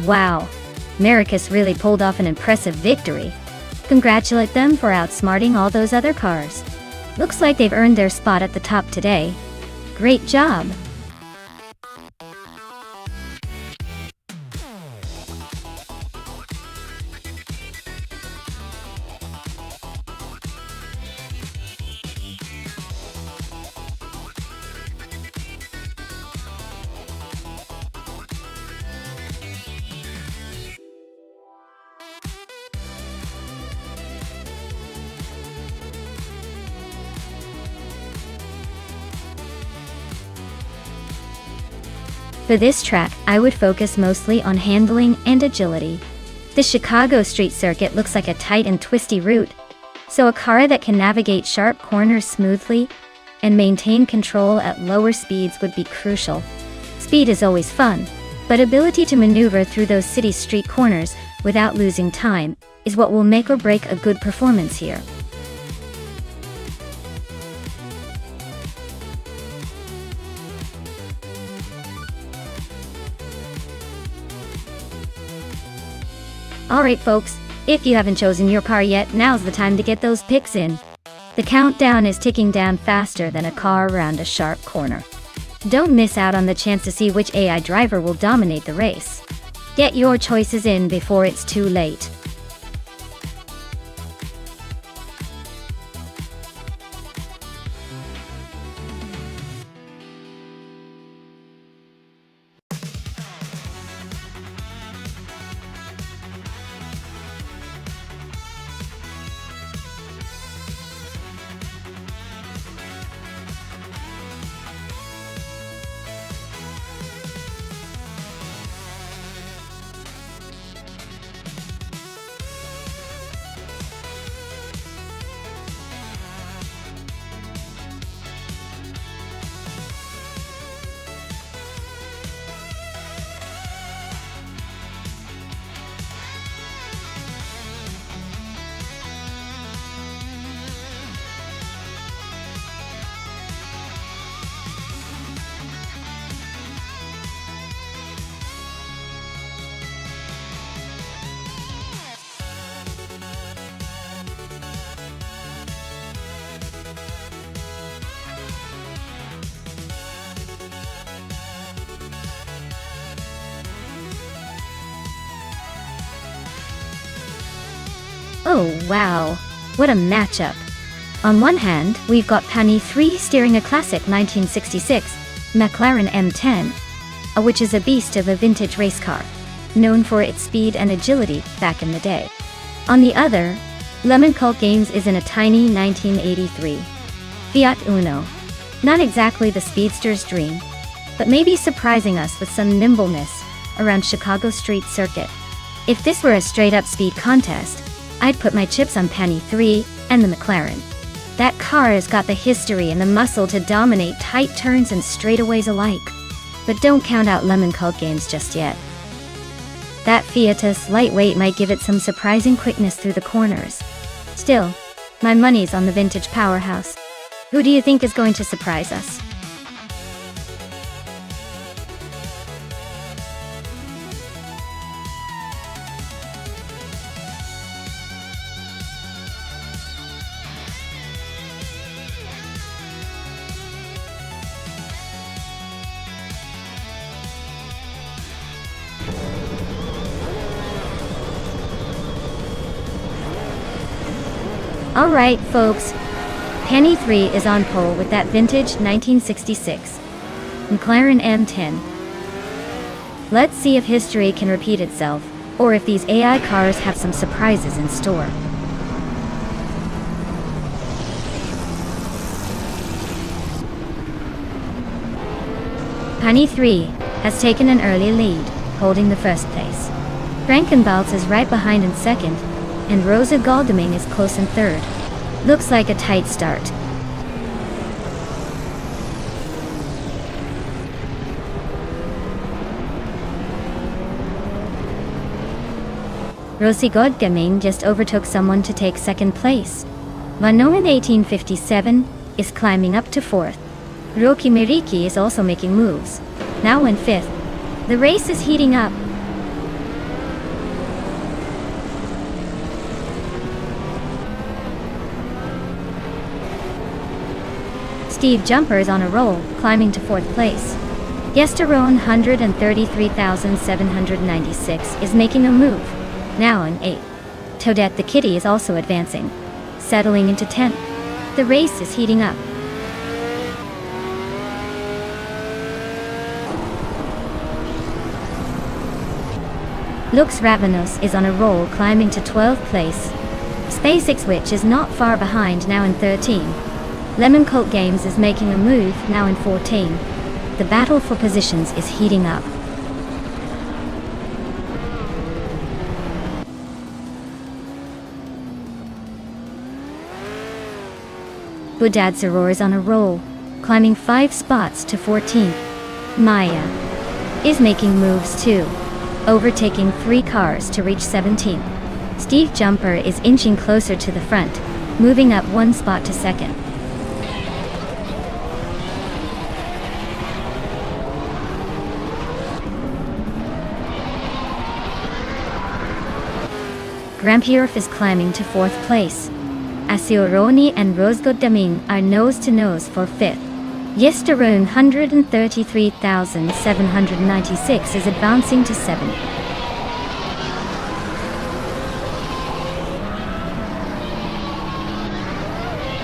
Wow, Maracus really pulled off an impressive victory. Congratulate them for outsmarting all those other cars. Looks like they've earned their spot at the top today. Great job! For this track, I would focus mostly on handling and agility. The Chicago street circuit looks like a tight and twisty route, so a car that can navigate sharp corners smoothly and maintain control at lower speeds would be crucial. Speed is always fun, but ability to maneuver through those city street corners without losing time is what will make or break a good performance here. Alright folks, if you haven't chosen your car yet, now's the time to get those picks in. The countdown is ticking down faster than a car around a sharp corner. Don't miss out on the chance to see which AI driver will dominate the race. Get your choices in before it's too late. Oh wow, what a matchup. On one hand, we've got Pani 3 steering a classic 1966 McLaren M10, which is a beast of a vintage race car, known for its speed and agility back in the day. On the other, Lemon Cult Games is in a tiny 1983 Fiat Uno. Not exactly the speedster's dream, but maybe surprising us with some nimbleness around Chicago street circuit. If this were a straight-up speed contest, I'd put my chips on Penny 3 and the McLaren. That car has got the history and the muscle to dominate tight turns and straightaways alike. But don't count out Lemon Cult Games just yet. That Fiatus lightweight might give it some surprising quickness through the corners. Still, my money's on the vintage powerhouse. Who do you think is going to surprise us? Alright folks, Penny 3 is on pole with that vintage 1966 McLaren M10. Let's see if history can repeat itself, or if these AI cars have some surprises in store. Penny 3 has taken an early lead, holding the first place. Frankenbalz is right behind in second, and Rosa Goldeming is close in third. Looks like a tight start. Rosa Goldeming just overtook someone to take second place. Vanomen 1857 is climbing up to fourth. Roki Miriki is also making moves, now in fifth. The race is heating up. Steve Jumper is on a roll, climbing to fourth place. Yesterone 133,796 is making a move, now in eighth. Toadette the Kitty is also advancing, settling into 10th. The race is heating up. Lux Ravenous is on a roll, climbing to 12th place. SpaceX Witch is not far behind, now in 13. Lemon Cult Games is making a move, now in 14. The battle for positions is heating up. Budadzeror is on a roll, climbing 5 spots to 14th. Maya is making moves too, overtaking 3 cars to reach 17th. Steve Jumper is inching closer to the front, moving up 1 spot to second. Grampierf is climbing to 4th place. Asioroni and Rosgodamin are nose-to-nose for 5th. Yesterone 133,796 is advancing to 7th.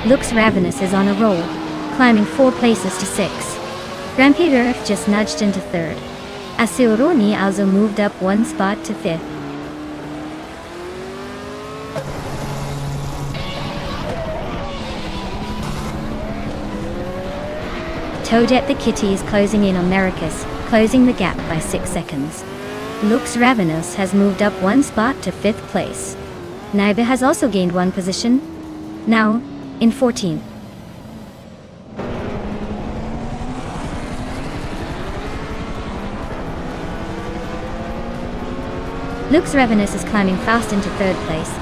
Lux Ravenous is on a roll, climbing 4 places to 6. Grampierf just nudged into 3rd. Asioroni also moved up 1 spot to 5th. Toadette the Kitty is closing in on Maracus, closing the gap by 6 seconds. Lux Ravenous has moved up 1 spot to 5th place. Naiba has also gained 1 position, now in 14th. Lux Ravenous is climbing fast into 3rd place.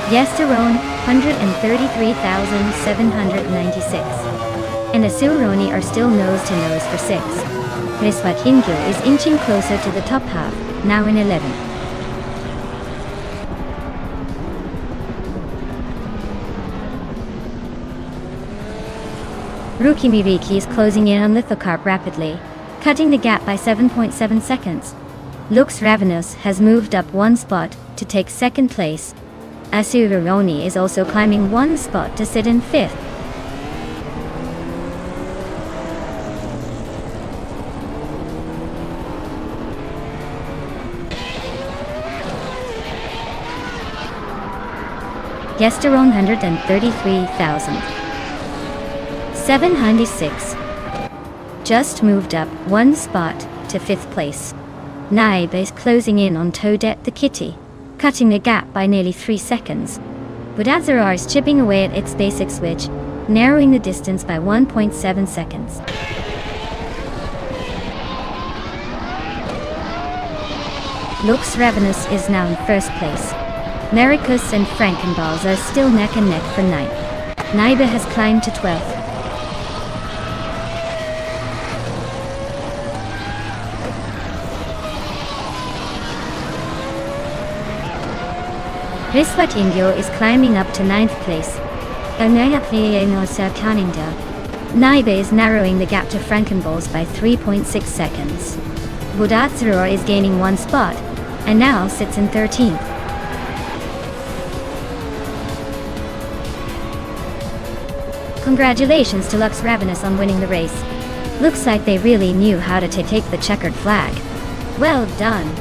Yesterone 133,796. And Asuroni are still nose-to-nose for 6. Riswat Hingil is inching closer to the top half, now in 11th. Rukimiriki is closing in on Lithocarp rapidly, cutting the gap by 7.7 seconds. Lux Ravenous has moved up 1 spot to take 2nd place. Asuroni is also climbing 1 spot to sit in 5th. Yesterone 133,796 just moved up 1 spot to 5th place. Naiba is closing in on Toadette the Kitty, cutting the gap by nearly 3 seconds. Budadzeror is chipping away at its basic switch, narrowing the distance by 1.7 seconds. Lux Ravenous is now in first place. Maricus and Frankenballs are still neck and neck for 9th. Naiba has climbed to 12th. Riswat Indio is climbing up to 9th place. Naiba is narrowing the gap to Frankenballs by 3.6 seconds. Budatsaror is gaining 1 spot, and now sits in 13th. Congratulations to Lux Ravenous on winning the race. Looks like they really knew how to take the checkered flag. Well done.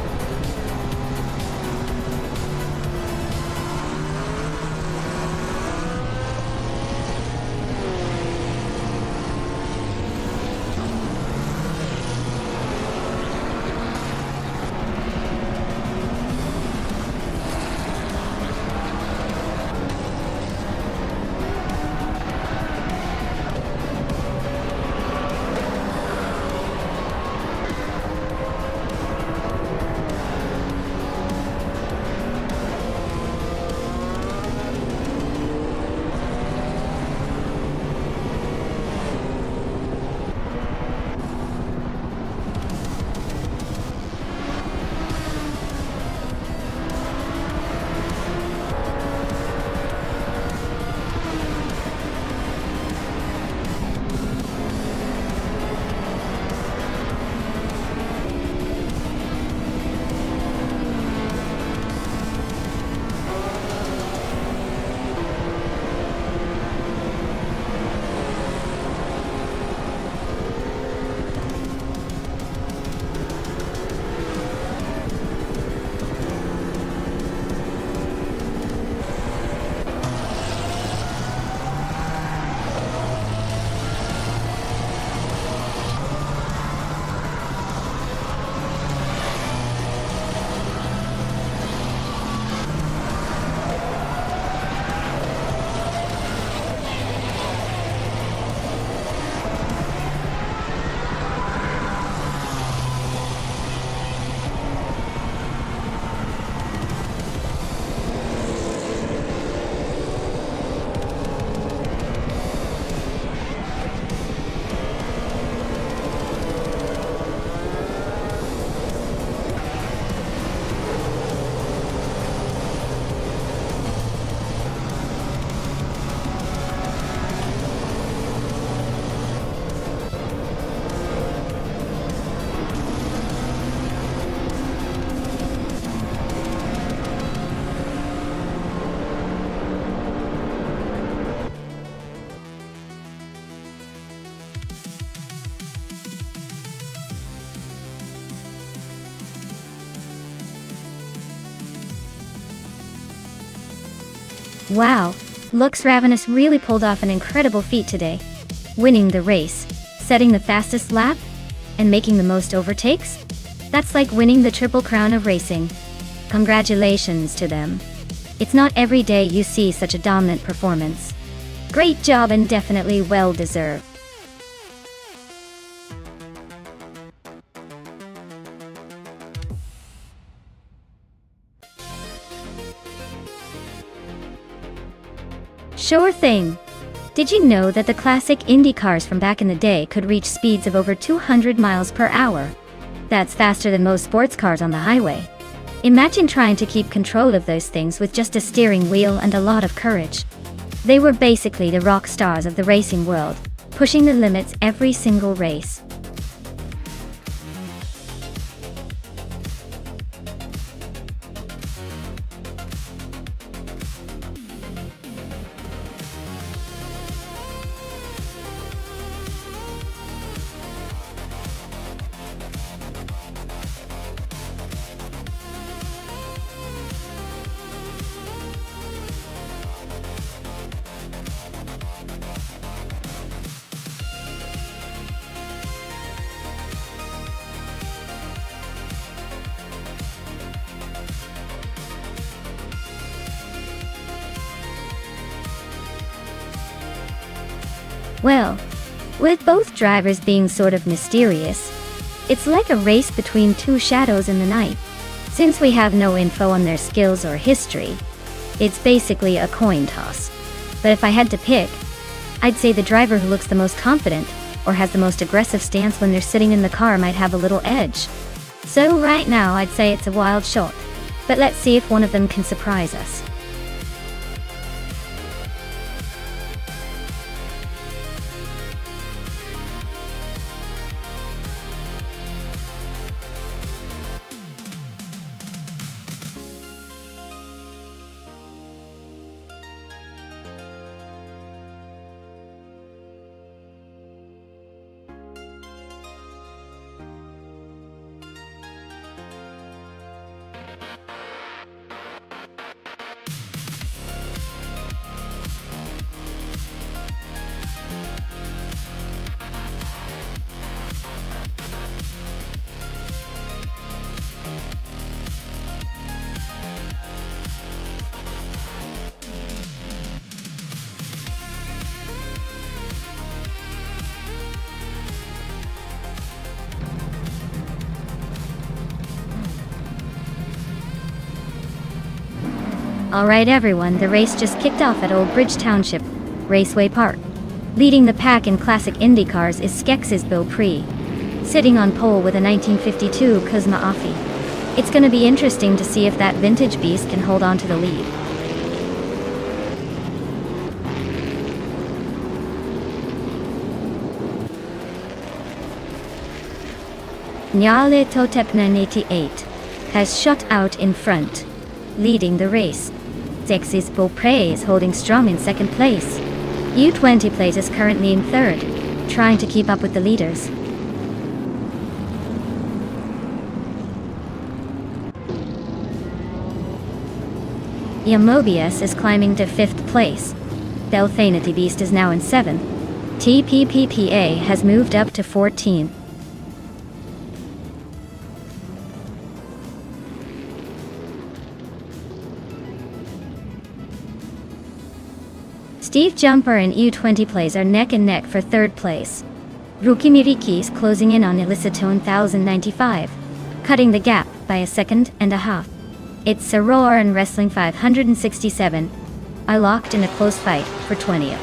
Wow, Lux Ravenous really pulled off an incredible feat today. Winning the race, setting the fastest lap, and making the most overtakes? That's like winning the triple crown of racing. Congratulations to them. It's not every day you see such a dominant performance. Great job and definitely well deserved. Sure thing. Did you know that the classic Indy cars from back in the day could reach speeds of over 200 miles per hour? That's faster than most sports cars on the highway. Imagine trying to keep control of those things with just a steering wheel and a lot of courage. They were basically the rock stars of the racing world, pushing the limits every single race. Well, with both drivers being sort of mysterious, it's like a race between two shadows in the night. Since we have no info on their skills or history, it's basically a coin toss. But if I had to pick, I'd say the driver who looks the most confident or has the most aggressive stance when they're sitting in the car might have a little edge. So right now I'd say it's a wild shot, but let's see if one of them can surprise us. Alright everyone, the race just kicked off at Old Bridge Township Raceway Park. Leading the pack in classic Indy cars is Skeksis Beaupré, sitting on pole with a 1952 Cosma Offie. It's gonna be interesting to see if that vintage beast can hold on to the lead. Nyale Totep 988 has shot out in front, leading the race. Skeksis Beaupré is holding strong in second place. U20 plate is currently in third, trying to keep up with the leaders. Mobius is climbing to fifth place. Delphanity Beast is now in seventh. TPPPA has moved up to 14th. Steve Jumper and U20 plays are neck and neck for third place. Rukimiriki is closing in on Elicitone 1095, cutting the gap by a second and a half. It's Soror and Wrestling 567 are locked in a close fight for 20th.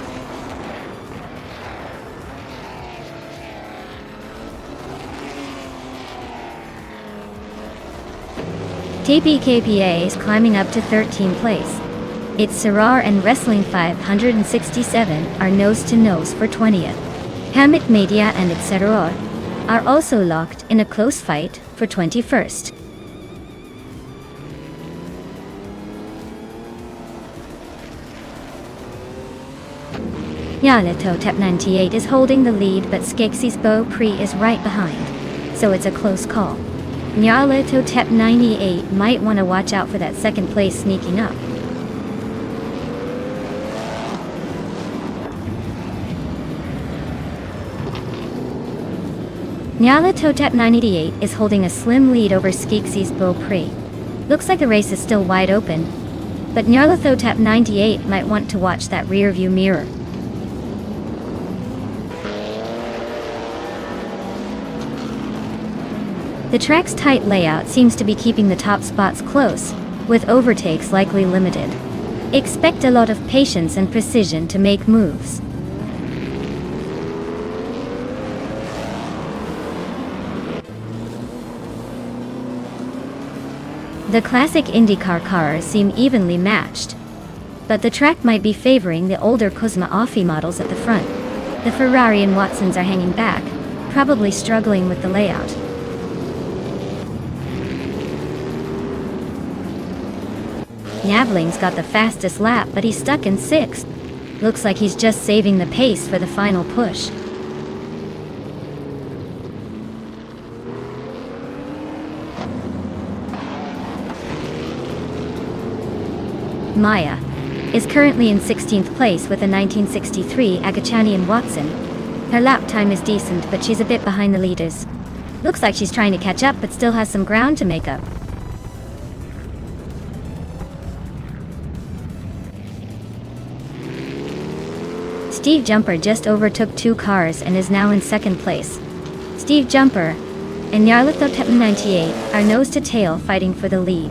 TPKPA is climbing up to 13th place. It's Soror and Wrestling 567 are nose-to-nose for 20th. Hamit Media and its Soror are also locked in a close fight for 21st. Yaleto Tep 98 is holding the lead, but Skeksis Beaupré is right behind, so it's a close call. Nyaleto Tep 98 might want to watch out for that second place sneaking up. Nyarlathotep 988 is holding a slim lead over Skeksis Beaupré. Looks like the race is still wide open, but Nyarlathotep 98 might want to watch that rear view mirror. The track's tight layout seems to be keeping the top spots close, with overtakes likely limited. Expect a lot of patience and precision to make moves. The classic IndyCar cars seem evenly matched, but the track might be favoring the older Cosma Offie models at the front. The Ferrari and Watsons are hanging back, probably struggling with the layout. Navling's got the fastest lap, but he's stuck in sixth. Looks like he's just saving the pace for the final push. Maya is currently in 16th place with a 1963 Agachani and Watson. Her lap time is decent, but she's a bit behind the leaders. Looks like she's trying to catch up, but still has some ground to make up. Steve Jumper just overtook 2 cars and is now in second place. Steve Jumper and Nyarlathotep 98 are nose to tail fighting for the lead.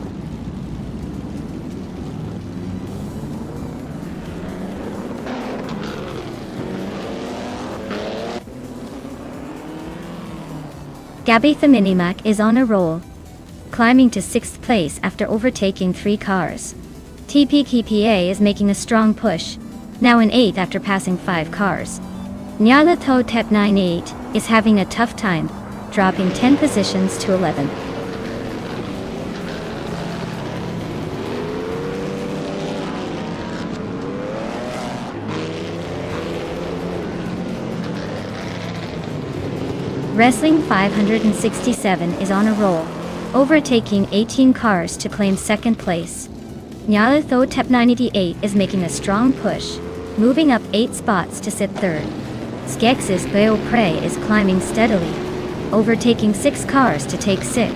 Gabby the Minimac is on a roll, climbing to 6th place after overtaking 3 cars. TPKPA is making a strong push, now in 8th after passing 5 cars. Nyarlathotep 98 is having a tough time, dropping 10 positions to 11. Wrestling 567 is on a roll, overtaking 18 cars to claim second place. Nyarlathotep 98 is making a strong push, moving up 8 spots to sit third. Skex's Beo Prey is climbing steadily, overtaking 6 cars to take 6th.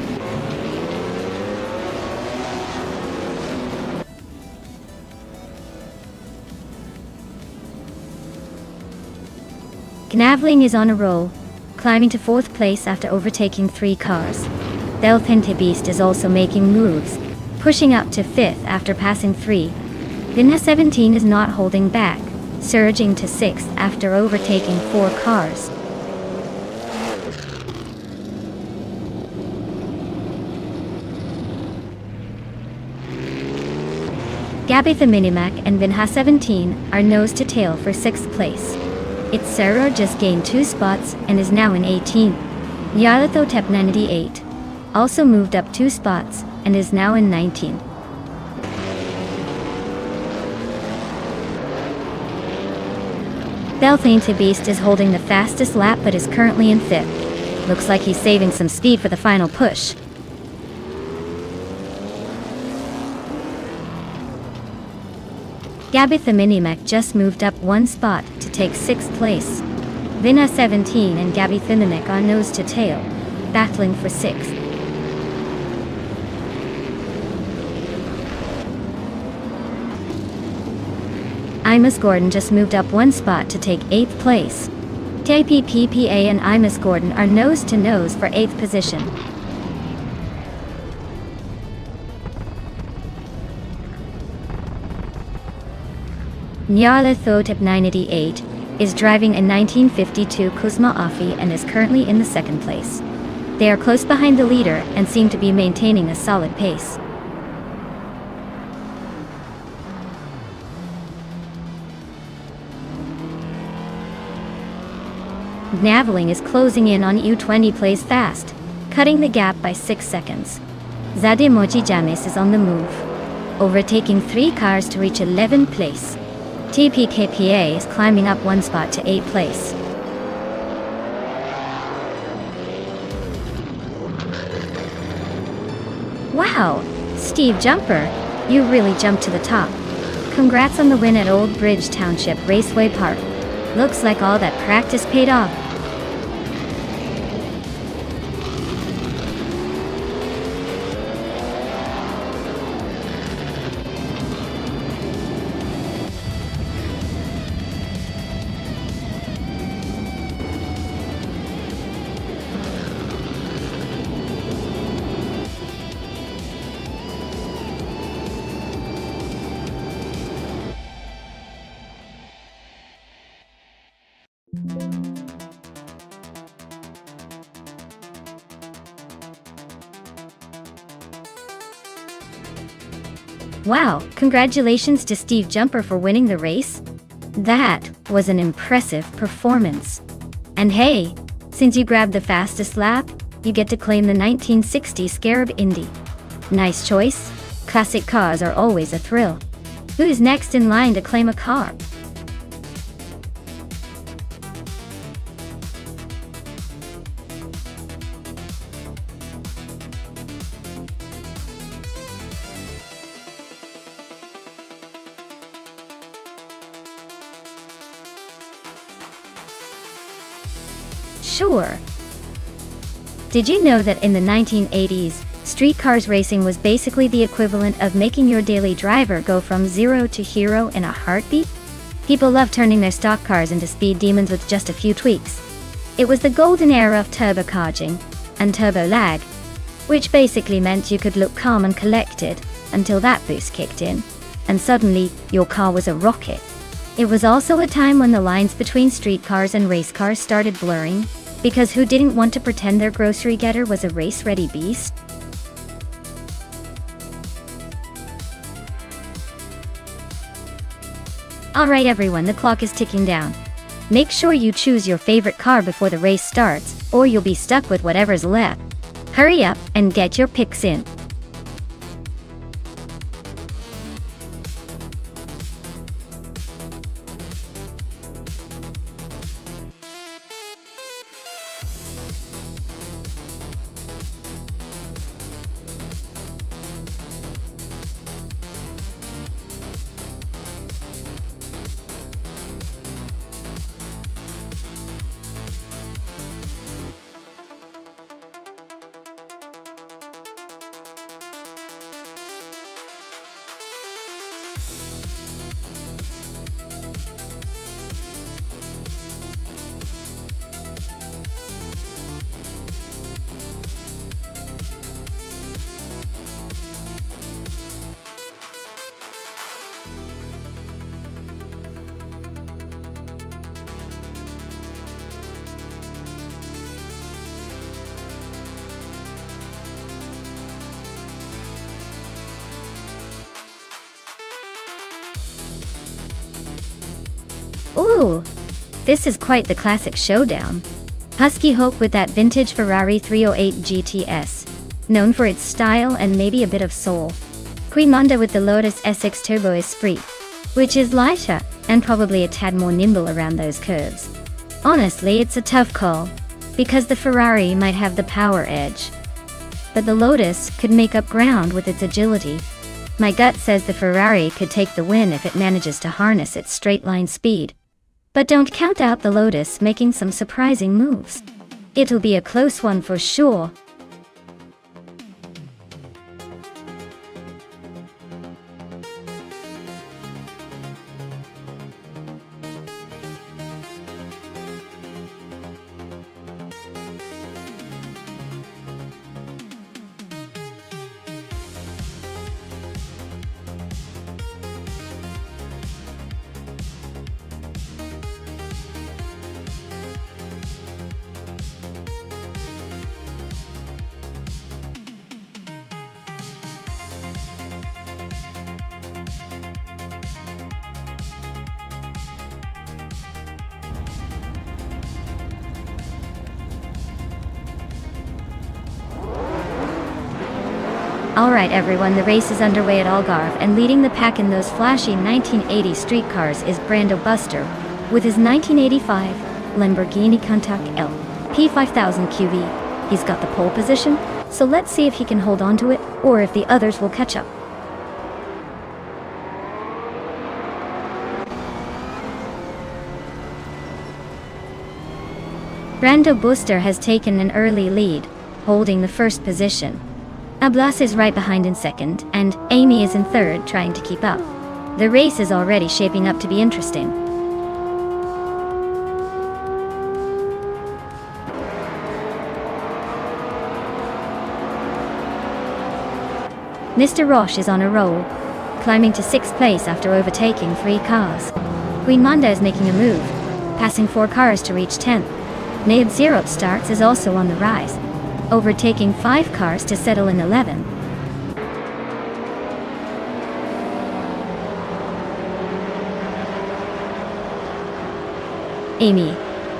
Gnavling is on a roll, climbing to 4th place after overtaking 3 cars. Delphinte Beast is also making moves, pushing up to 5th after passing 3. Vinha 17 is not holding back, surging to 6th after overtaking 4 cars. Gabby the Minimac and Vinha 17 are nose to tail for 6th place. Its Sarah just gained 2 spots and is now in 18th. Nyarlathotep 98 also moved up 2 spots and is now in 19th. Delphinte Beast is holding the fastest lap but is currently in 5th. Looks like he's saving some speed for the final push. Gabby the Minimac just moved up 1 spot to take 6th place. Vinha 17 and Gabby the Minimac are nose to tail, battling for 6th. Imus Gordon just moved up 1 spot to take 8th place. TPPPA and Imus Gordon are nose to nose for 8th position. Nyarlathotep 988 is driving a 1952 Kuzma Afi and is currently in the 2nd place. They are close behind the leader and seem to be maintaining a solid pace. Gnavling is closing in on U20 plays fast, cutting the gap by 6 seconds. Zademoji James is on the move, overtaking 3 cars to reach 11th place. TPKPA is climbing up 1 spot to 8th place. Wow, Steve Jumper, you really jumped to the top. Congrats on the win at Old Bridge Township Raceway Park. Looks like all that practice paid off. Wow, congratulations to Steve Jumper for winning the race. That was an impressive performance. And hey, since you grabbed the fastest lap, you get to claim the 1960 Scarab Indy. Nice choice. Classic cars are always a thrill. Who's next in line to claim a car? Sure. Did you know that in the 1980s, street cars racing was basically the equivalent of making your daily driver go from 0 to hero in a heartbeat? People love turning their stock cars into speed demons with just a few tweaks. It was the golden era of turbocharging and turbo lag, which basically meant you could look calm and collected until that boost kicked in, and suddenly your car was a rocket. It was also a time when the lines between street cars and race cars started blurring, because who didn't want to pretend their grocery getter was a race-ready beast? Alright everyone, the clock is ticking down. Make sure you choose your favorite car before the race starts, or you'll be stuck with whatever's left. Hurry up and get your picks in. Ooh, this is quite the classic showdown. Husky Hope with that vintage Ferrari 308 GTS, known for its style and maybe a bit of soul. Queen Monda with the Lotus SX Turbo Esprit, which is lighter and probably a tad more nimble around those curves. Honestly, it's a tough call, because the Ferrari might have the power edge, but the Lotus could make up ground with its agility. My gut says the Ferrari could take the win if it manages to harness its straight-line speed. But don't count out the Lotus making some surprising moves. It'll be a close one for sure. Alright everyone, the race is underway at Algarve, and leading the pack in those flashy 1980 street cars is Brando Buster, with his 1985 Lamborghini Countach L P5000 QV. He's got the pole position, so let's see if he can hold on to it, or if the others will catch up. Brando Buster has taken an early lead, holding the first position. Ablas is right behind in second, and Amy is in third, trying to keep up. The race is already shaping up to be interesting. Mr. Roche is on a roll, climbing to 6th place after overtaking 3 cars. Queen Monda is making a move, passing 4 cars to reach 10th. Naib Zero Starts is also on the rise, overtaking 5 cars to settle in 11th. Amy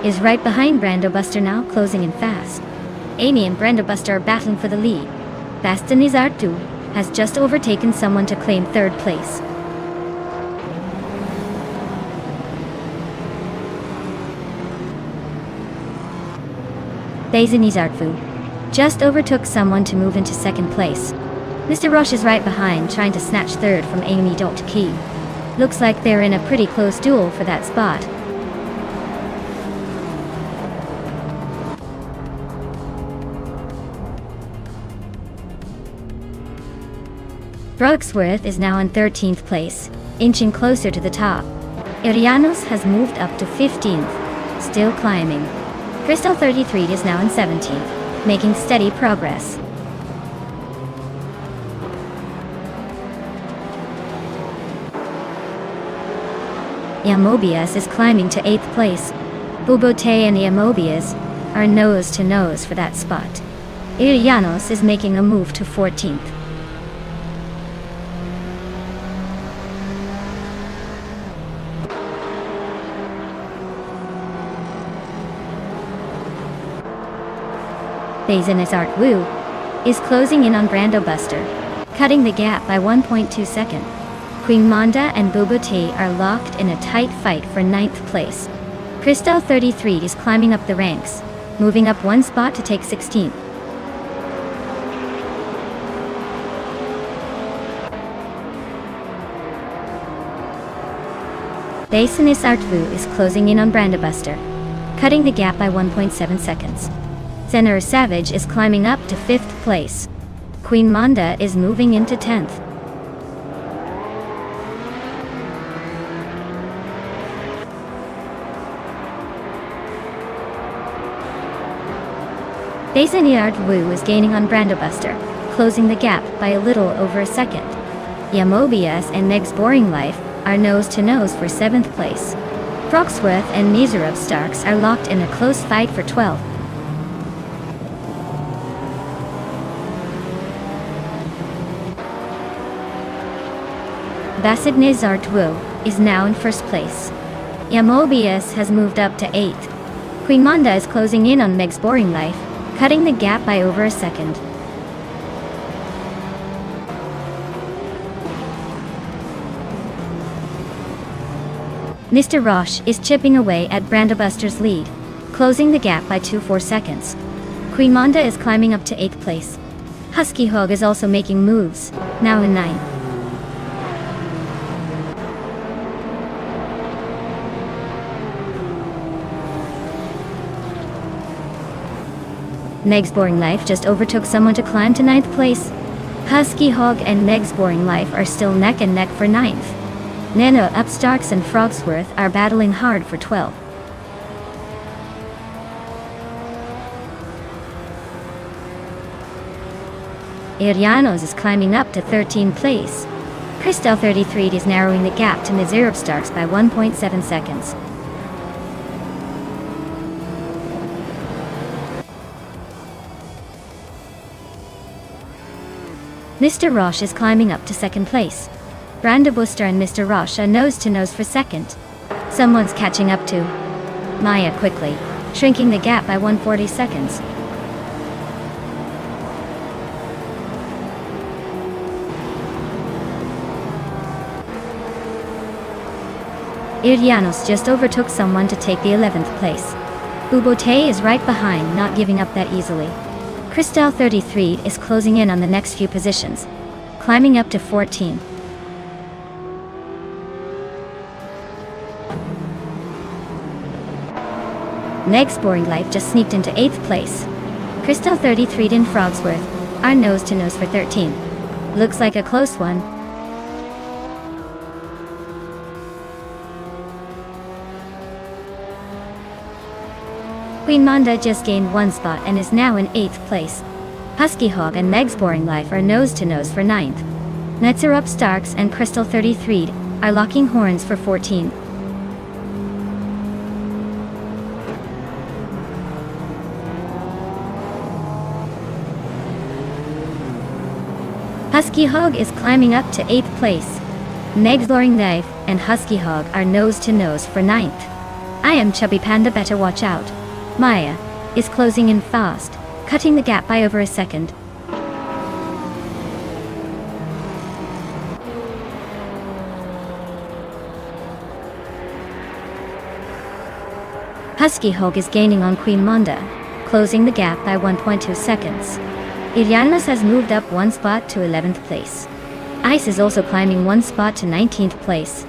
is right behind Brando Buster now, closing in fast. Amy and Brando Buster are battling for the lead. Bastanizar 2 has just overtaken someone to claim 3rd place. Bastanizartfu just overtook someone to move into 2nd place. Mr. Rush is right behind, trying to snatch 3rd from Amy Key. Looks like they're in a pretty close duel for that spot. Brooksworth is now in 13th place, inching closer to the top. Irianos has moved up to 15th, still climbing. Crystal 33 is now in 17th, making steady progress. Yamobius is climbing to 8th place. Bubote and Yamobius are nose to nose for that spot. Irianos is making a move to 14th. Bazin's Art Wu is closing in on Brando Buster, cutting the gap by 1.2 seconds. Queen Monda and Bubote are locked in a tight fight for 9th place. Crystal 33 is climbing up the ranks, moving up one spot to take 16th. Bazin's Art Wu is closing in on Brando Buster, cutting the gap by 1.7 seconds. Zener Savage is climbing up to 5th place. Queen Monda is moving into 10th. Bazin's Art Wu is gaining on Brando Buster, closing the gap by a little over a second. Yamobius and Meg's Boring Life are nose to nose for 7th place. Frogsworth and Miserable Starks are locked in a close fight for 12th. Bazin's Art Wu is now in 1st place. Yamobius has moved up to 8th. Queen Monda is closing in on Meg's Boring Life, cutting the gap by over a second. Mr. Roche is chipping away at Brando Buster's lead, closing the gap by 2.4 seconds. Queen Monda is climbing up to 8th place. Husky Hog is also making moves, now in 9th. Meg's Boring Life just overtook someone to climb to 9th place. Husky Hog and Meg's Boring Life are still neck and neck for 9th. Nano Upstarks and Frogsworth are battling hard for 12th. Irianos is climbing up to 13th place. Crystal 33 is narrowing the gap to Miserable Starks by 1.7 seconds. Mr. Roche is climbing up to 2nd place. Brando Buster and Mr. Roche are nose to nose for 2nd. Someone's catching up to Maya quickly, shrinking the gap by 140 seconds. Irianos just overtook someone to take the 11th place. Bubote is right behind, not giving up that easily. Crystal 33 is closing in on the next few positions, climbing up to 14. Meg's Boring Life just sneaked into 8th place. Crystal 33 and Frogsworth are nose to nose for 13. Looks like a close one. Queen Monda just gained one spot and is now in 8th place. Husky Hog and Meg's Boring Life are nose to nose for 9th. Netzerup Starks and Crystal 33 are locking horns for 14. Husky Hog is climbing up to 8th place. Meg's Boring Life and Husky Hog are nose to nose for 9th. I am Chubby Panda, better watch out. Maya is closing in fast, cutting the gap by over a second. Husky Hog is gaining on Queen Monda, closing the gap by 1.2 seconds. Irianos has moved up one spot to 11th place. Ice is also climbing one spot to 19th place.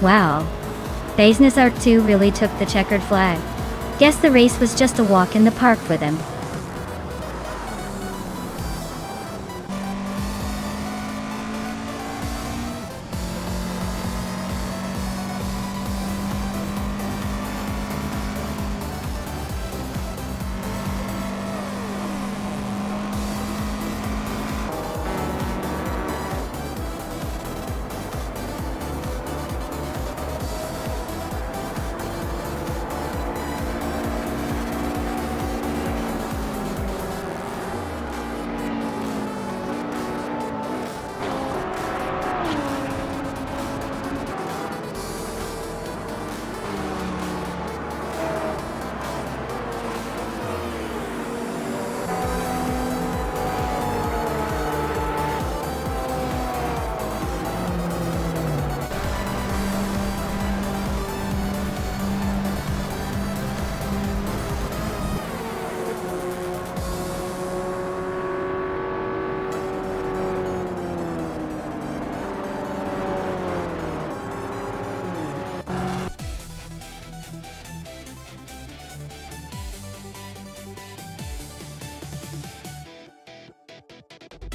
Wow. Bazin's Art 2 really took the checkered flag. Guess the race was just a walk in the park for them.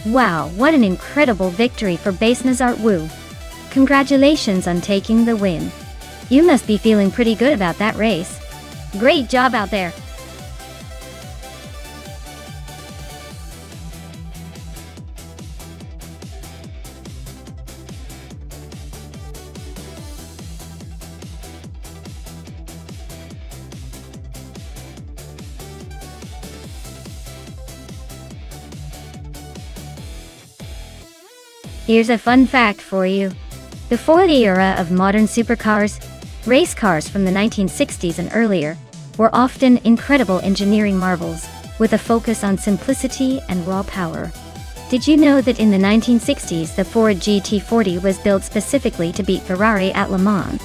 Wow, what an incredible victory for Basenazart Wu. Congratulations on taking the win. You must be feeling pretty good about that race. Great job out there. Here's a fun fact for you. Before the era of modern supercars, race cars from the 1960s and earlier were often incredible engineering marvels, with a focus on simplicity and raw power. Did you know that in the 1960s the Ford GT40 was built specifically to beat Ferrari at Le Mans?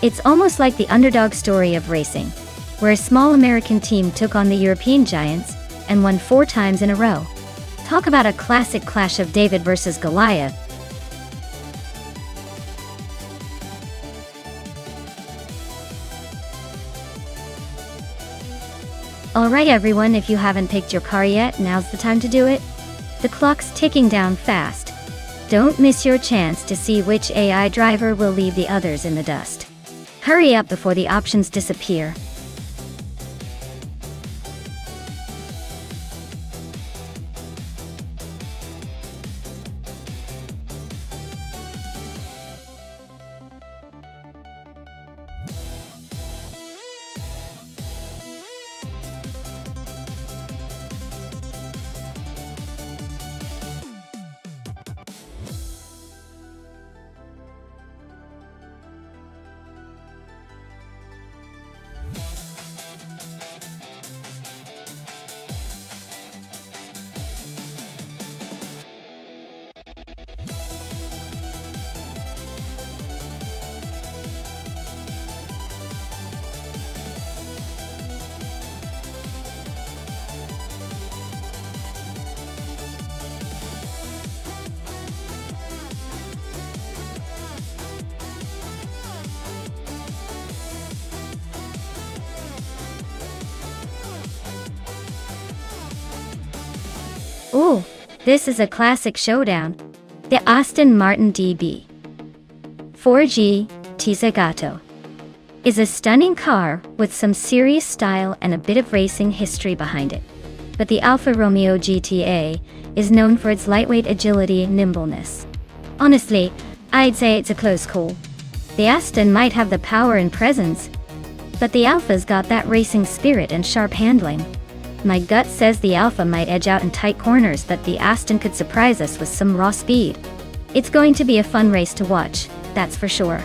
It's almost like the underdog story of racing, where a small American team took on the European giants and won 4 times in a row. Talk about a classic clash of David versus Goliath. Alright everyone, if you haven't picked your car yet, now's the time to do it. The clock's ticking down fast. Don't miss your chance to see which AI driver will leave the others in the dust. Hurry up before the options disappear. Ooh, this is a classic showdown. The Aston Martin DB 4G Tizagato is a stunning car with some serious style and a bit of racing history behind it. But the Alfa Romeo GTA is known for its lightweight agility and nimbleness. Honestly, I'd say it's a close call. The Aston might have the power and presence, but the Alfa's got that racing spirit and sharp handling. My gut says the Alfa might edge out in tight corners, but the Aston could surprise us with some raw speed. It's going to be a fun race to watch, that's for sure.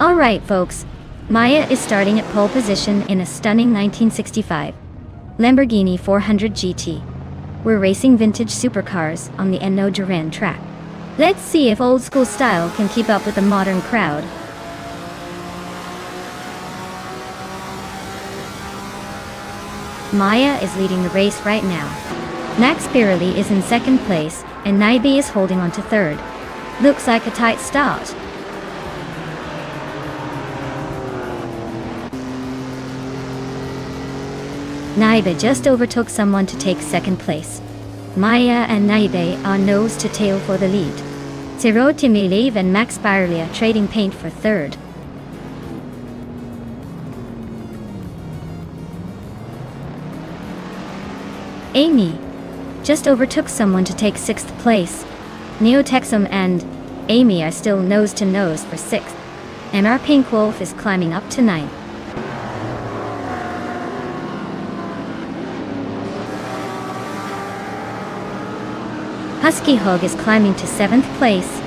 Alright folks, Maya is starting at pole position in a stunning 1965 Lamborghini 400 GT. We're racing vintage supercars on the Enno Duran track. Let's see if old school style can keep up with the modern crowd. Maya is leading the race right now. Max Pirelli is in second place and Naibe is holding on to third. Looks like a tight start. Naibe just overtook someone to take second place. Maya and Naibe are nose to tail for the lead. Ciro Timilev and Max Pirelli are trading paint for third. Amy just overtook someone to take sixth place. Neotexum and Amy are still nose to nose for sixth. And our Pink Wolf is climbing up to ninth. Husky Hug is climbing to 7th place.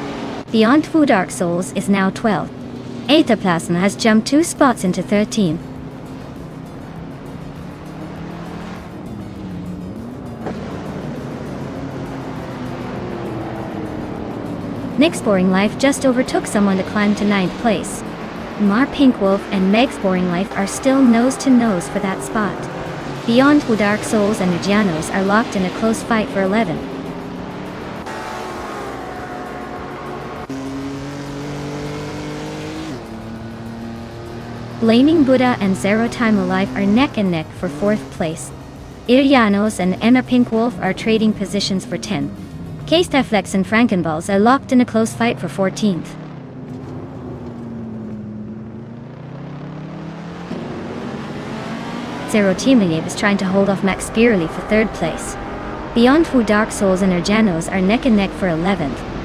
Beyond Fu Dark Souls is now 12th. Aetaplasm has jumped 2 spots into 13th. Nick's Boring Life just overtook someone to climb to 9th place. Mar Pink Wolf and Meg's Boring Life are still nose to nose for that spot. Beyond Fu Dark Souls and Nugianos are locked in a close fight for 11th. Blaming Buddha and Zero Time Alive are neck and neck for 4th place. Irianos and Emma Pink Wolf are trading positions for 10th. K-Steflex and Frankenballs are locked in a close fight for 14th. Zero Team Alive is trying to hold off Max Spirally for 3rd place. Beyond Fu Dark Souls and Urjanos are neck and neck for 11th.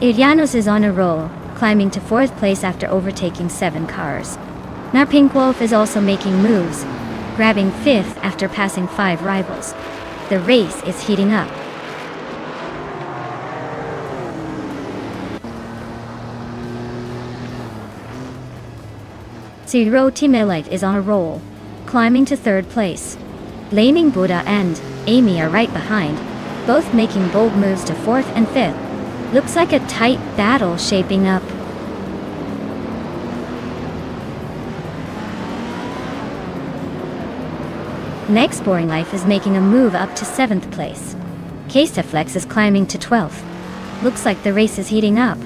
Irianos is on a roll, climbing to 4th place after overtaking 7 cars. Now Pink Wolf is also making moves, grabbing 5th after passing 5 rivals. The race is heating up. Zero Team Elite is on a roll, climbing to 3rd place. Blaming Buddha and Amy are right behind, both making bold moves to 4th and 5th. Looks like a tight battle shaping up. Meg's Boring Life is making a move up to 7th place. K-Steflex is climbing to 12th. Looks like the race is heating up.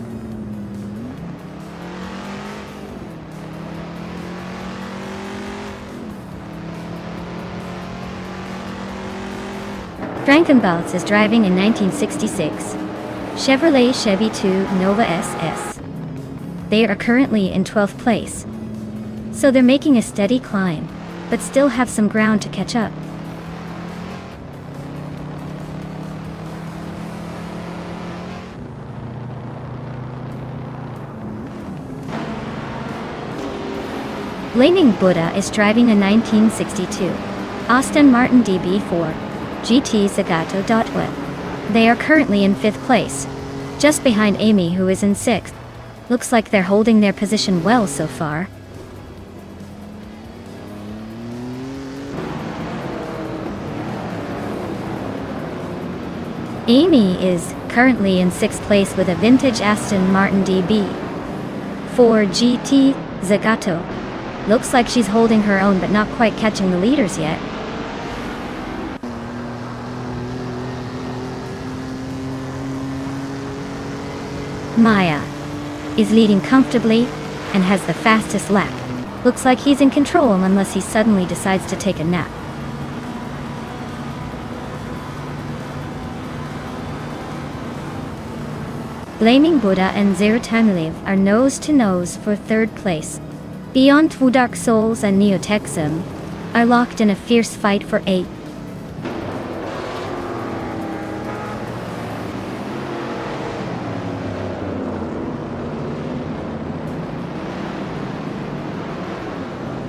Frankenballs is driving a 1966 Chevrolet Chevy 2 Nova SS. They are currently in 12th place. So they're making a steady climb, but still have some ground to catch up. Blaming Buddha is driving a 1962 Aston Martin DB4 GT Zagato. They are currently in 5th place, just behind Amy, who is in 6th. Looks like they're holding their position well so far. Amy is currently in 6th place with a vintage Aston Martin DB4 GT Zagato. Looks like she's holding her own but not quite catching the leaders yet. Maya is leading comfortably and has the fastest lap. Looks like he's in control unless he suddenly decides to take a nap. Blaming Buddha and Zero Time Alive are nose to nose for 3rd place. Beyond Fu Dark Souls and Neotexum are locked in a fierce fight for 8th.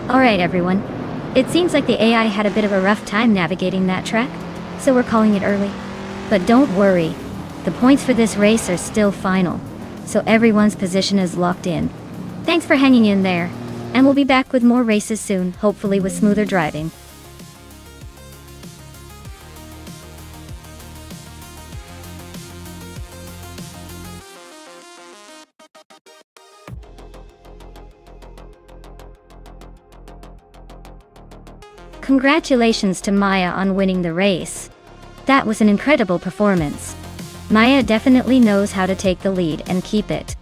Alright everyone, it seems like the AI had a bit of a rough time navigating that track, so we're calling it early. But don't worry, the points for this race are still final, so everyone's position is locked in. Thanks for hanging in there, and we'll be back with more races soon, hopefully with smoother driving. Congratulations to Maya on winning the race. That was an incredible performance. Maya definitely knows how to take the lead and keep it.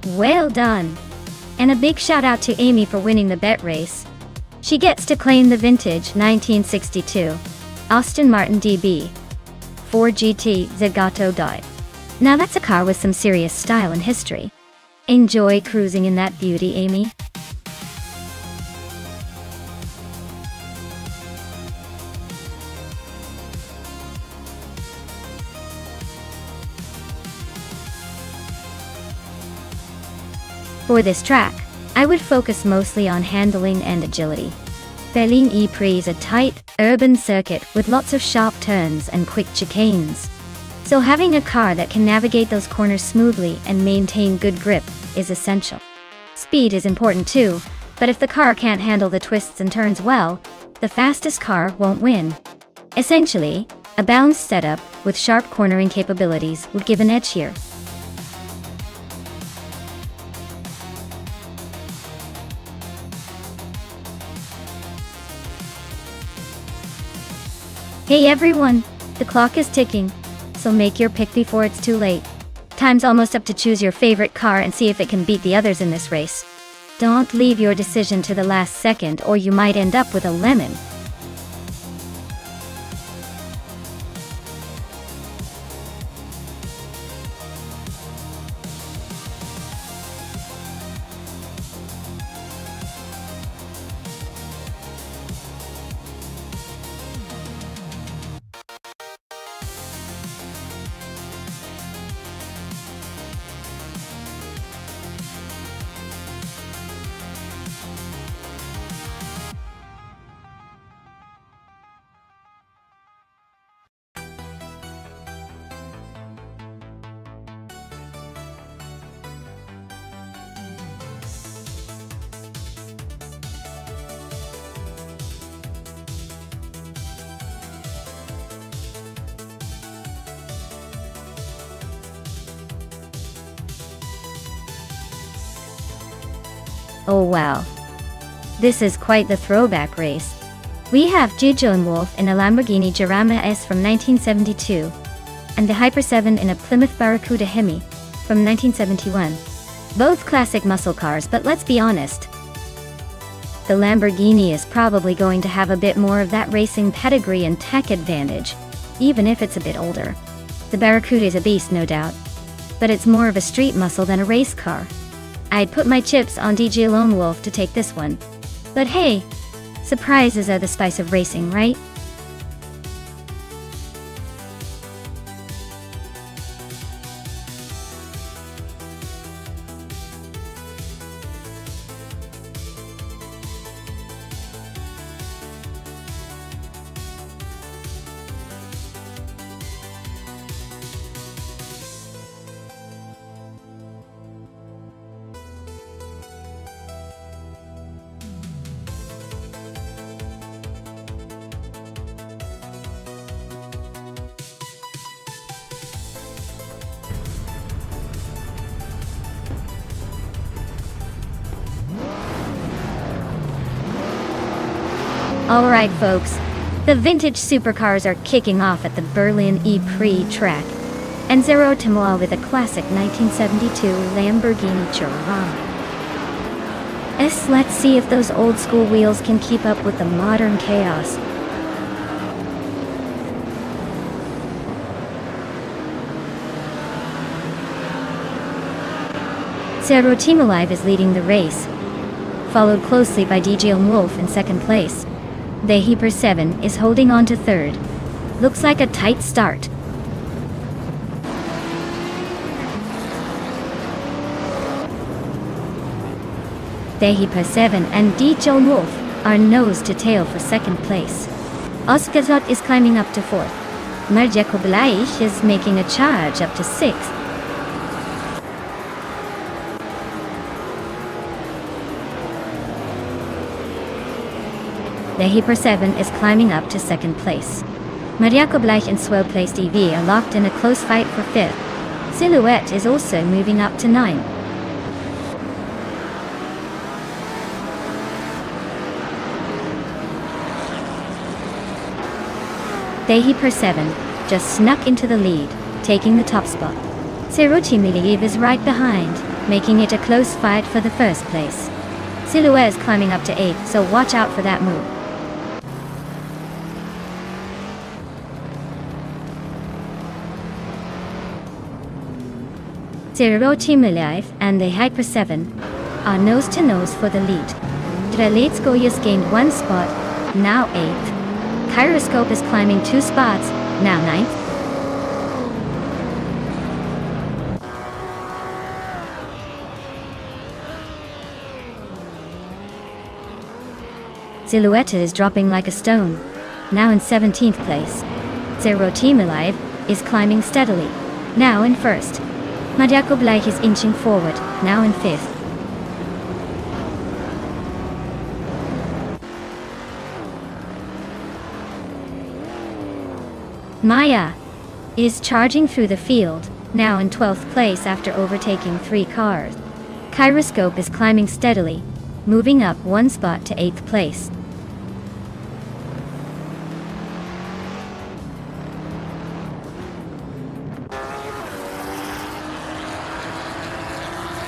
Well done! And a big shout out to Amy for winning the bet race. She gets to claim the vintage 1962 Aston Martin DB4 GT Zagato. Now that's a car with some serious style and history. Enjoy cruising in that beauty, Amy. For this track, I would focus mostly on handling and agility. Berlin E-Prix is a tight, urban circuit with lots of sharp turns and quick chicanes. So having a car that can navigate those corners smoothly and maintain good grip is essential. Speed is important too, but if the car can't handle the twists and turns well, the fastest car won't win. Essentially, a balanced setup with sharp cornering capabilities would give an edge here. Hey everyone, the clock is ticking, so make your pick before it's too late. Time's almost up to choose your favorite car and see if it can beat the others in this race. Don't leave your decision to the last second or you might end up with a lemon. Oh wow. This is quite the throwback race. We have Jijo and Wolf in a Lamborghini Jarama S from 1972, and the Hyper 7 in a Plymouth Barracuda Hemi from 1971. Both classic muscle cars, but let's be honest. The Lamborghini is probably going to have a bit more of that racing pedigree and tech advantage, even if it's a bit older. The Barracuda is a beast, no doubt, but it's more of a street muscle than a race car. I'd put my chips on DJ Lone Wolf to take this one. But hey, surprises are the spice of racing, right? Alright folks, the vintage supercars are kicking off at the Berlin E-Prix track, and Zero Timua with a classic 1972 Lamborghini Jarama. Let's see if those old school wheels can keep up with the modern chaos. Zero Team Alive is leading the race, followed closely by DJ Wolf in second place. The Hyper 7 is holding on to third. Looks like a tight start. The Hyper 7 and DJ Wolf are nose to tail for second place. Oskarzot is climbing up to fourth. Marja Koblaish is making a charge up to sixth. The Hyper 7 is climbing up to second place. Maria Koblach and Swell Placed EV are locked in a close fight for fifth. Silhouette is also moving up to ninth. The Hyper 7 just snuck into the lead, taking the top spot. Zero Team Alive is right behind, making it a close fight for the first place. Silhouette is climbing up to 8th, so watch out for that move. Zero Team Alive and the Hyper 7 are nose to nose for the lead. Dreletskoyas gained 1 spot, now 8th. Kyroscope is climbing 2 spots, now 9th. Silhouette is dropping like a stone, now in 17th place. Zero Team Alive is climbing steadily, now in 1st. Madiako Bleich is inching forward, now in 5th. Maya is charging through the field, now in 12th place after overtaking 3 cars. Kyroscope is climbing steadily, moving up 1 spot to 8th place.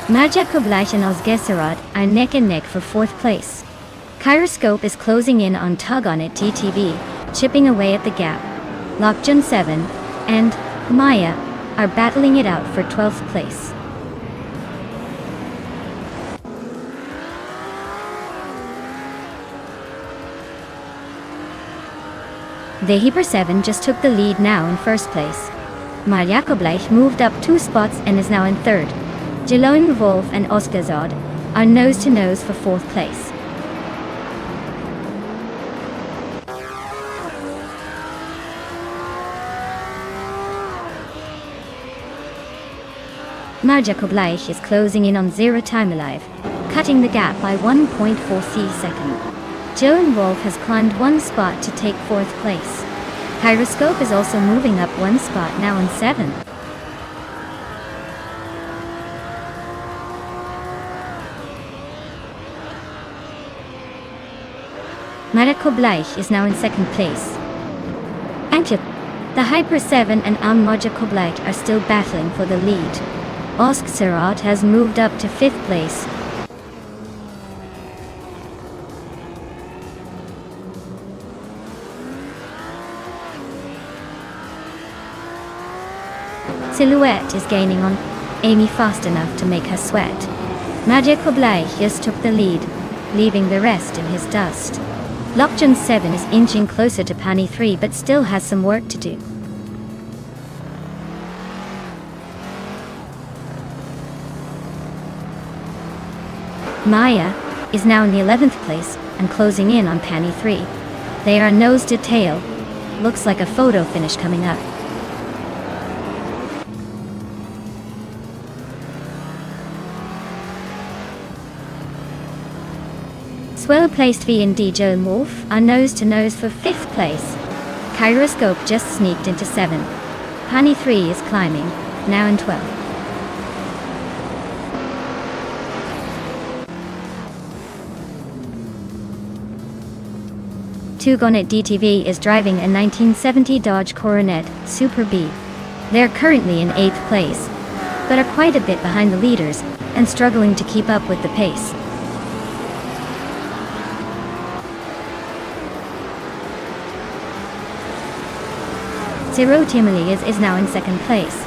Madiako Bleich and Osgeserod are neck and neck for 4th place. Kyroscope is closing in on Tug on It TTV, chipping away at the gap. Lokjun 7 and Maya are battling it out for 12th place. The Hyper 7 just took the lead now in 1st place. Madiako Bleich moved up 2 spots and is now in 3rd. Jelone Wolf and Osgerzod are nose to nose for 4th place. Madiako Bleich is closing in on Zero Time Alive, cutting the gap by 1.4 seconds. Jelone Wolf has climbed 1 spot to take 4th place. Kyroscope is also moving up 1 spot, now in 7th. Madiako Bleich is now in 2nd place. Antje, the Hyper 7 and Madiako Bleich are still battling for the lead. Osgeserod has moved up to 5th place. Silhouette is gaining on Amy fast enough to make her sweat. Madiako Bleich just took the lead, leaving the rest in his dust. Lokjun 7 is inching closer to Pani 3 but still has some work to do. Maya is now in the 11th place and closing in on Pani 3. They are nose to tail. Looks like a photo finish coming up. Well-placed V and D Jelone Wolf are nose to nose for 5th place. Kyroscope just sneaked into 7th. Pani 3 is climbing, now in 12th. Tugonet DTV is driving a 1970 Dodge Coronet Super B. They're currently in 8th place, but are quite a bit behind the leaders and struggling to keep up with the pace. Zero Timely is now in 2nd place.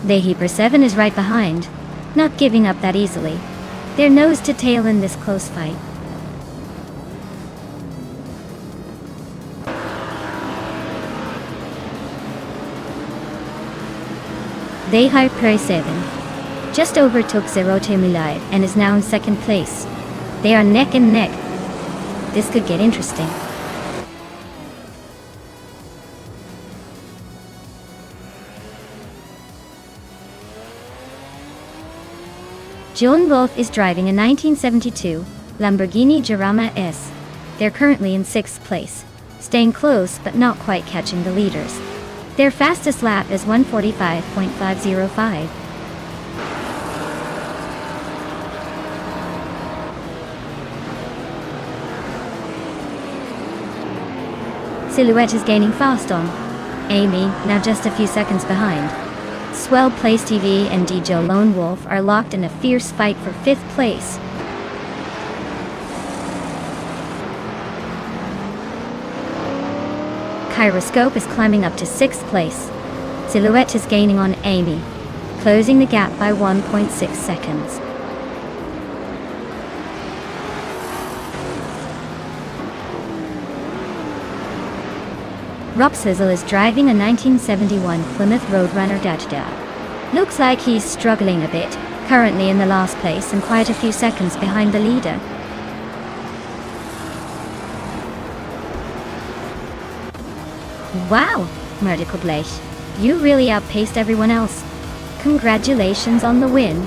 The Hyper 7 is right behind, not giving up that easily. They're nose to tail in this close fight. The Hyper 7 just overtook Zero Timely Live and is now in 2nd place. They are neck and neck. This could get interesting. Jelone Wolf is driving a 1972 Lamborghini Jarama S. They're currently in 6th place, staying close but not quite catching the leaders. Their fastest lap is 1:45.505. Silhouette is gaining fast on Amy, now just a few seconds behind. Swell Place TV and D Jelone Wolf are locked in a fierce fight for 5th place. Kyroscope is climbing up to 6th place. Silhouette is gaining on Amy, closing the gap by 1.6 seconds. Rob Sizzle is driving a 1971 Plymouth Roadrunner Dajda. Looks like he's struggling a bit, currently in the last place and quite a few seconds behind the leader. Wow, Medical Blech, you really outpaced everyone else. Congratulations on the win.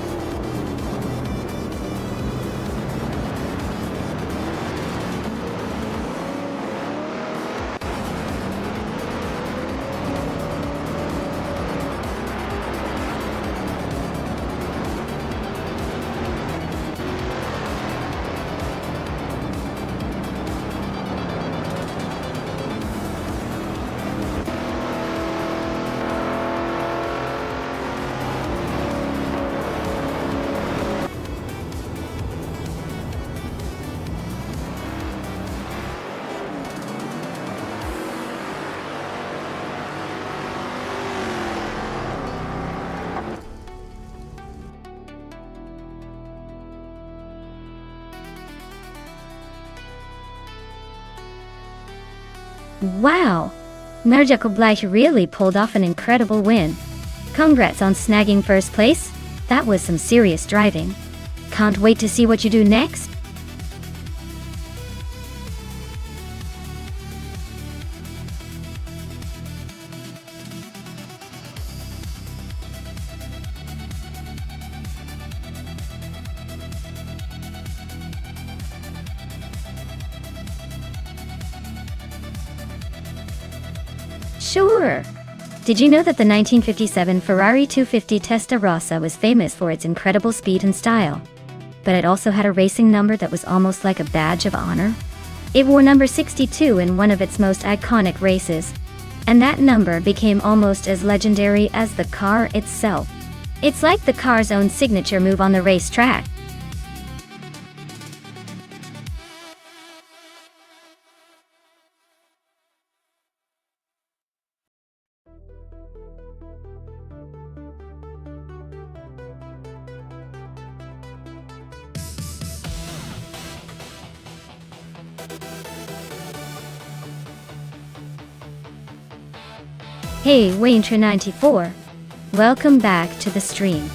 Wow! Medical Blech really pulled off an incredible win. Congrats on snagging first place. That was some serious driving. Can't wait to see what you do next. Sure. Did you know that the 1957 Ferrari 250 Testarossa was famous for its incredible speed and style? But it also had a racing number that was almost like a badge of honor. It wore number 62 in one of its most iconic races, and that number became almost as legendary as the car itself. It's like the car's own signature move on the racetrack. Hey, Waintra94. Welcome back to the stream.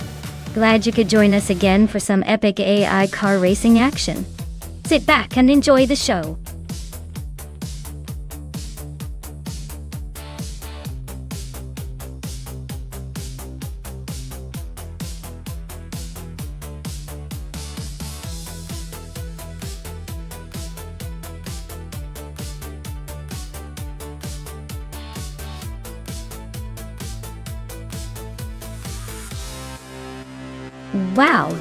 Glad you could join us again for some epic AI car racing action. Sit back and enjoy the show. Wow,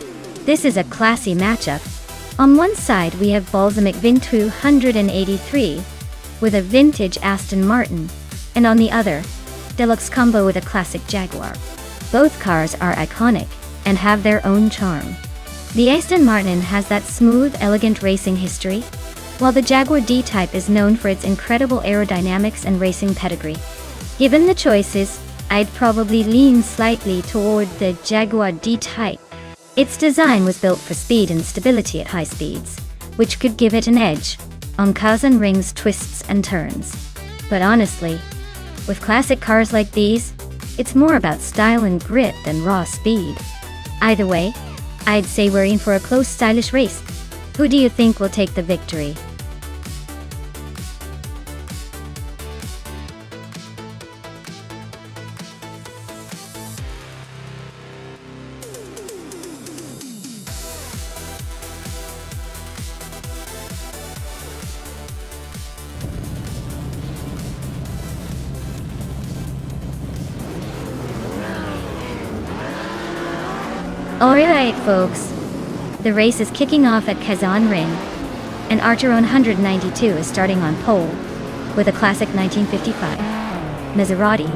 this is a classy matchup. On one side we have Balsamic VIN 283 with a vintage Aston Martin, and on the other, Deluxe Combo with a classic Jaguar. Both cars are iconic and have their own charm. The Aston Martin has that smooth, elegant racing history, while the Jaguar D-Type is known for its incredible aerodynamics and racing pedigree. Given the choices, I'd probably lean slightly toward the Jaguar D-Type. Its design was built for speed and stability at high speeds, which could give it an edge on cars and rings, twists and turns. But honestly, with classic cars like these, it's more about style and grit than raw speed. Either way, I'd say we're in for a close, stylish race. Who do you think will take the victory? Alright folks, the race is kicking off at Kazan Ring, and Archeron 192 is starting on pole, with a classic 1955 Maserati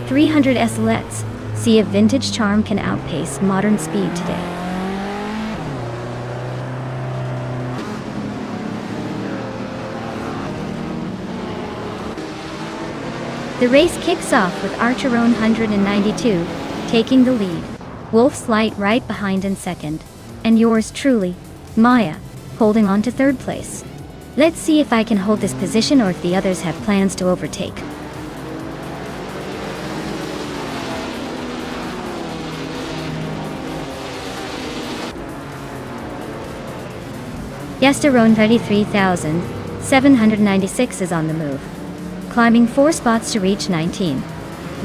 300 SLS. See if vintage charm can outpace modern speed today. The race kicks off with Archeron 192 taking the lead. Wolf's Light right behind in second, and yours truly, Maya, holding on to third place. Let's see if I can hold this position or if the others have plans to overtake. Yesterone 33,796 is on the move. climbing 4 spots to reach 19.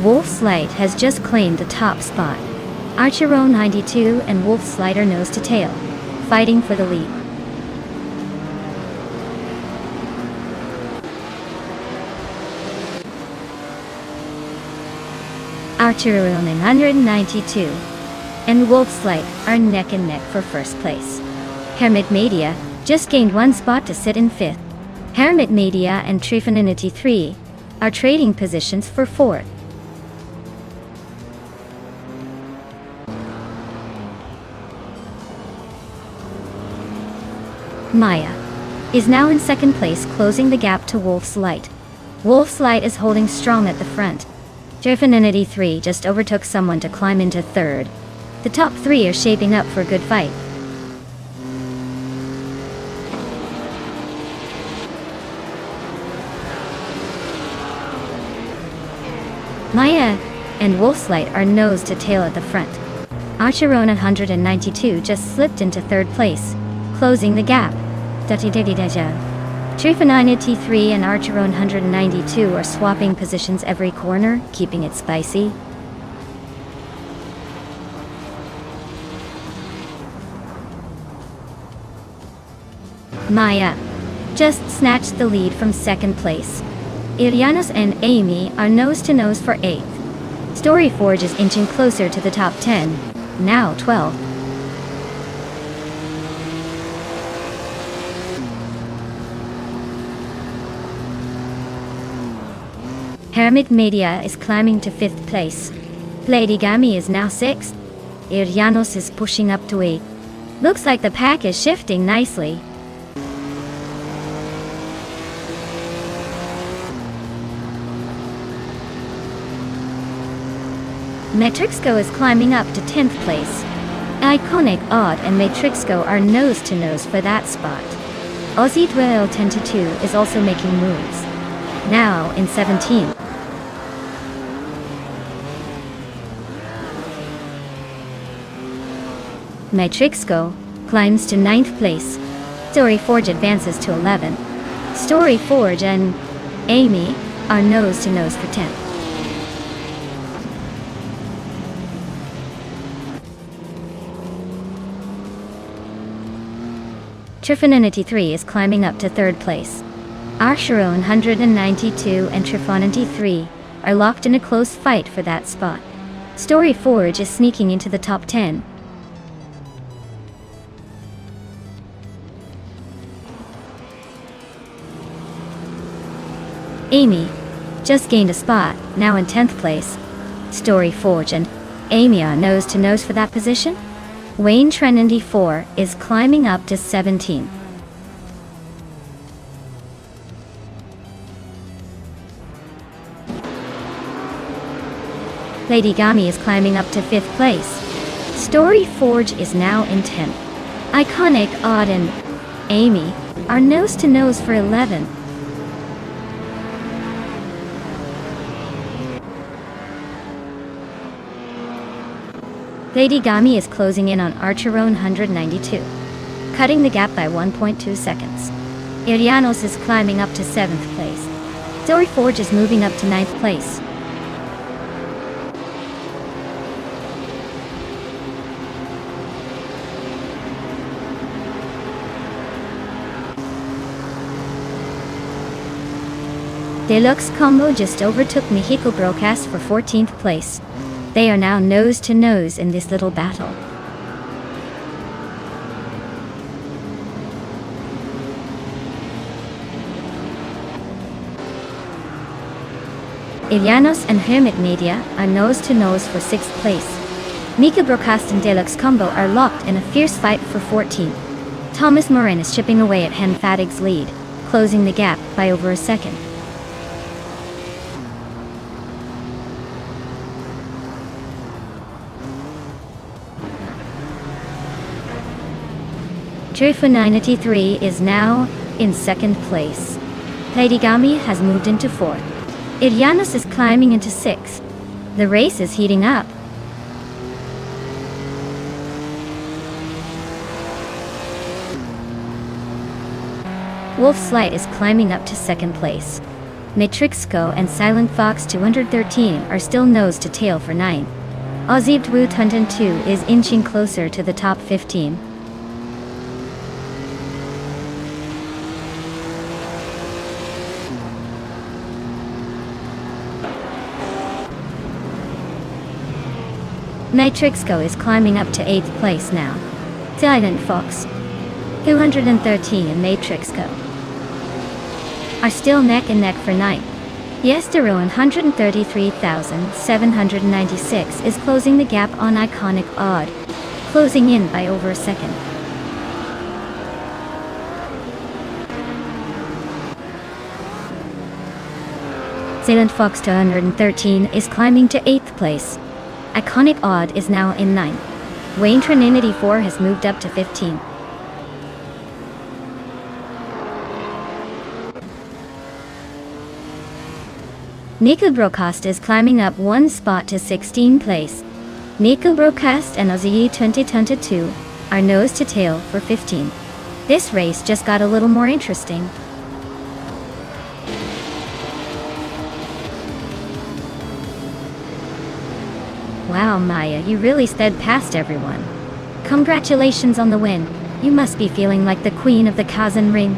Wolf's Light has just claimed the top spot. Archero 92 and Wolf's Light are nose to tail, fighting for the lead. Archero 192 and Wolf's Light are neck and neck for first place. Hermit Media just gained 1 spot to sit in 5th. Hermit Media and Trifinity 3 are trading positions for 4th. Maya is now in 2nd place, closing the gap to Wolf's Light. Wolf's Light is holding strong at the front. Trifinity 3 just overtook someone to climb into 3rd. The top 3 are shaping up for a good fight. Maya and Wolf's Light are nose to tail at the front. Archerona 192 just slipped into 3rd place, closing the gap. Trifinity 3 and Archerona 192 are swapping positions every corner, keeping it spicy. Maya just snatched the lead from 2nd place. Irianos and Amy are nose to nose for 8th. Storyforge is inching closer to the top 10, now 12. Hermit Media is climbing to 5th place. Bladygami is now 6th. Irianos is pushing up to 8th. Looks like the pack is shifting nicely. Matrixco is climbing up to 10th place. Iconic Odd and Matrixco are nose to nose for that spot. Aussie Dwell 10-2 is also making moves, now in 17th. Matrixco climbs to 9th place. Storyforge advances to 11th. Storyforge and Amy are nose to nose for 10th. Trifinity 3 is climbing up to 3rd place. Archero 192 and Trifinity 3 are locked in a close fight for that spot. Storyforge is sneaking into the top 10. Amy just gained a spot, now in 10th place. Storyforge and Amy are nose to nose for that position. Wayne Trinity 4 is climbing up to 17. Lady Gami is climbing up to 5th place. Storyforge is now in 10th. Iconic Odd and Amy are nose to nose for 11. Lady Gami is closing in on Archerone 192, cutting the gap by 1.2 seconds. Irianos is climbing up to 7th place. Storyforge is moving up to 9th place. Deluxe Combo just overtook Mexico Broadcast for 14th place. They are now nose to nose in this little battle. Ilianos and Hermit Media are nose to nose for 6th place. Mika Broadcast and Deluxe Combo are locked in a fierce fight for 14th. Thomas Morin is chipping away at Hen Fatig's lead, closing the gap by over a second. Trifinity 3 is now in 2nd place. Lady Gami has moved into 4th. Irianos is climbing into 6th. The race is heating up. Wolf's Light is climbing up to 2nd place. Matrixco and Silent Fox 213 are still nose to tail for 9. Ozzy Wu Tunton 2 is inching closer to the top 15. Matrixco is climbing up to 8th place now. Silent Fox 213 and Matrixco are still neck and neck for 9th. Yesteroan 133,796 is closing the gap on Iconic Odd, closing in by over a second. Silent Fox 213 is climbing to 8th place. Iconic Odd is now in 9th. Wayne Trinity 4 has moved up to 15. Nico Broadcast is climbing up 1 spot to 16th place. Nico Broadcast and Ozzy 2022 are nose to tail for 15. This race just got a little more interesting. Wow, Maya, you really sped past everyone. Congratulations on the win. You must be feeling like the queen of the Kazan ring.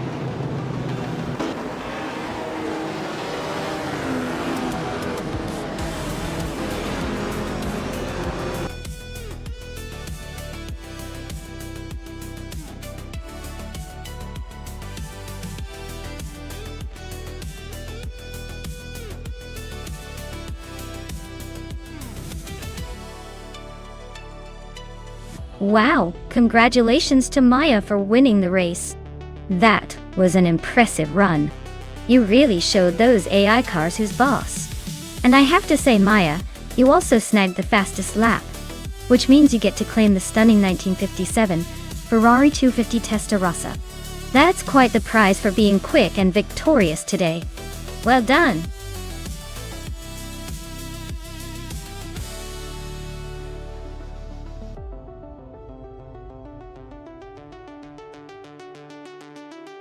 Wow, congratulations to Maya for winning the race. That was an impressive run. You really showed those AI cars who's boss. And I have to say, Maya, you also snagged the fastest lap, which means you get to claim the stunning 1957 Ferrari 250 Testarossa. That's quite the prize for being quick and victorious today. Well done.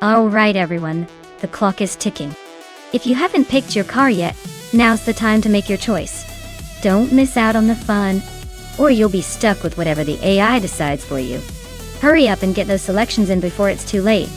Alright everyone, the clock is ticking. If you haven't picked your car yet, now's the time to make your choice. Don't miss out on the fun, or you'll be stuck with whatever the AI decides for you. Hurry up and get those selections in before it's too late.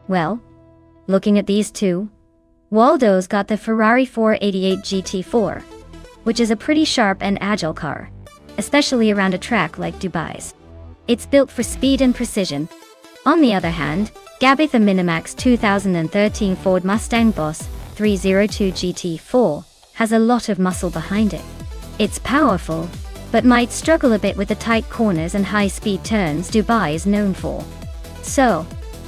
Well, looking at these two, Waldo's got the Ferrari 488 GT4, which is a pretty sharp and agile car, especially around a track like Dubai's. It's built for speed and precision. On the other hand, Gabby the Minimax 2013 Ford Mustang Boss 302 GT4 has a lot of muscle behind it. It's powerful, but might struggle a bit with the tight corners and high-speed turns Dubai is known for. So,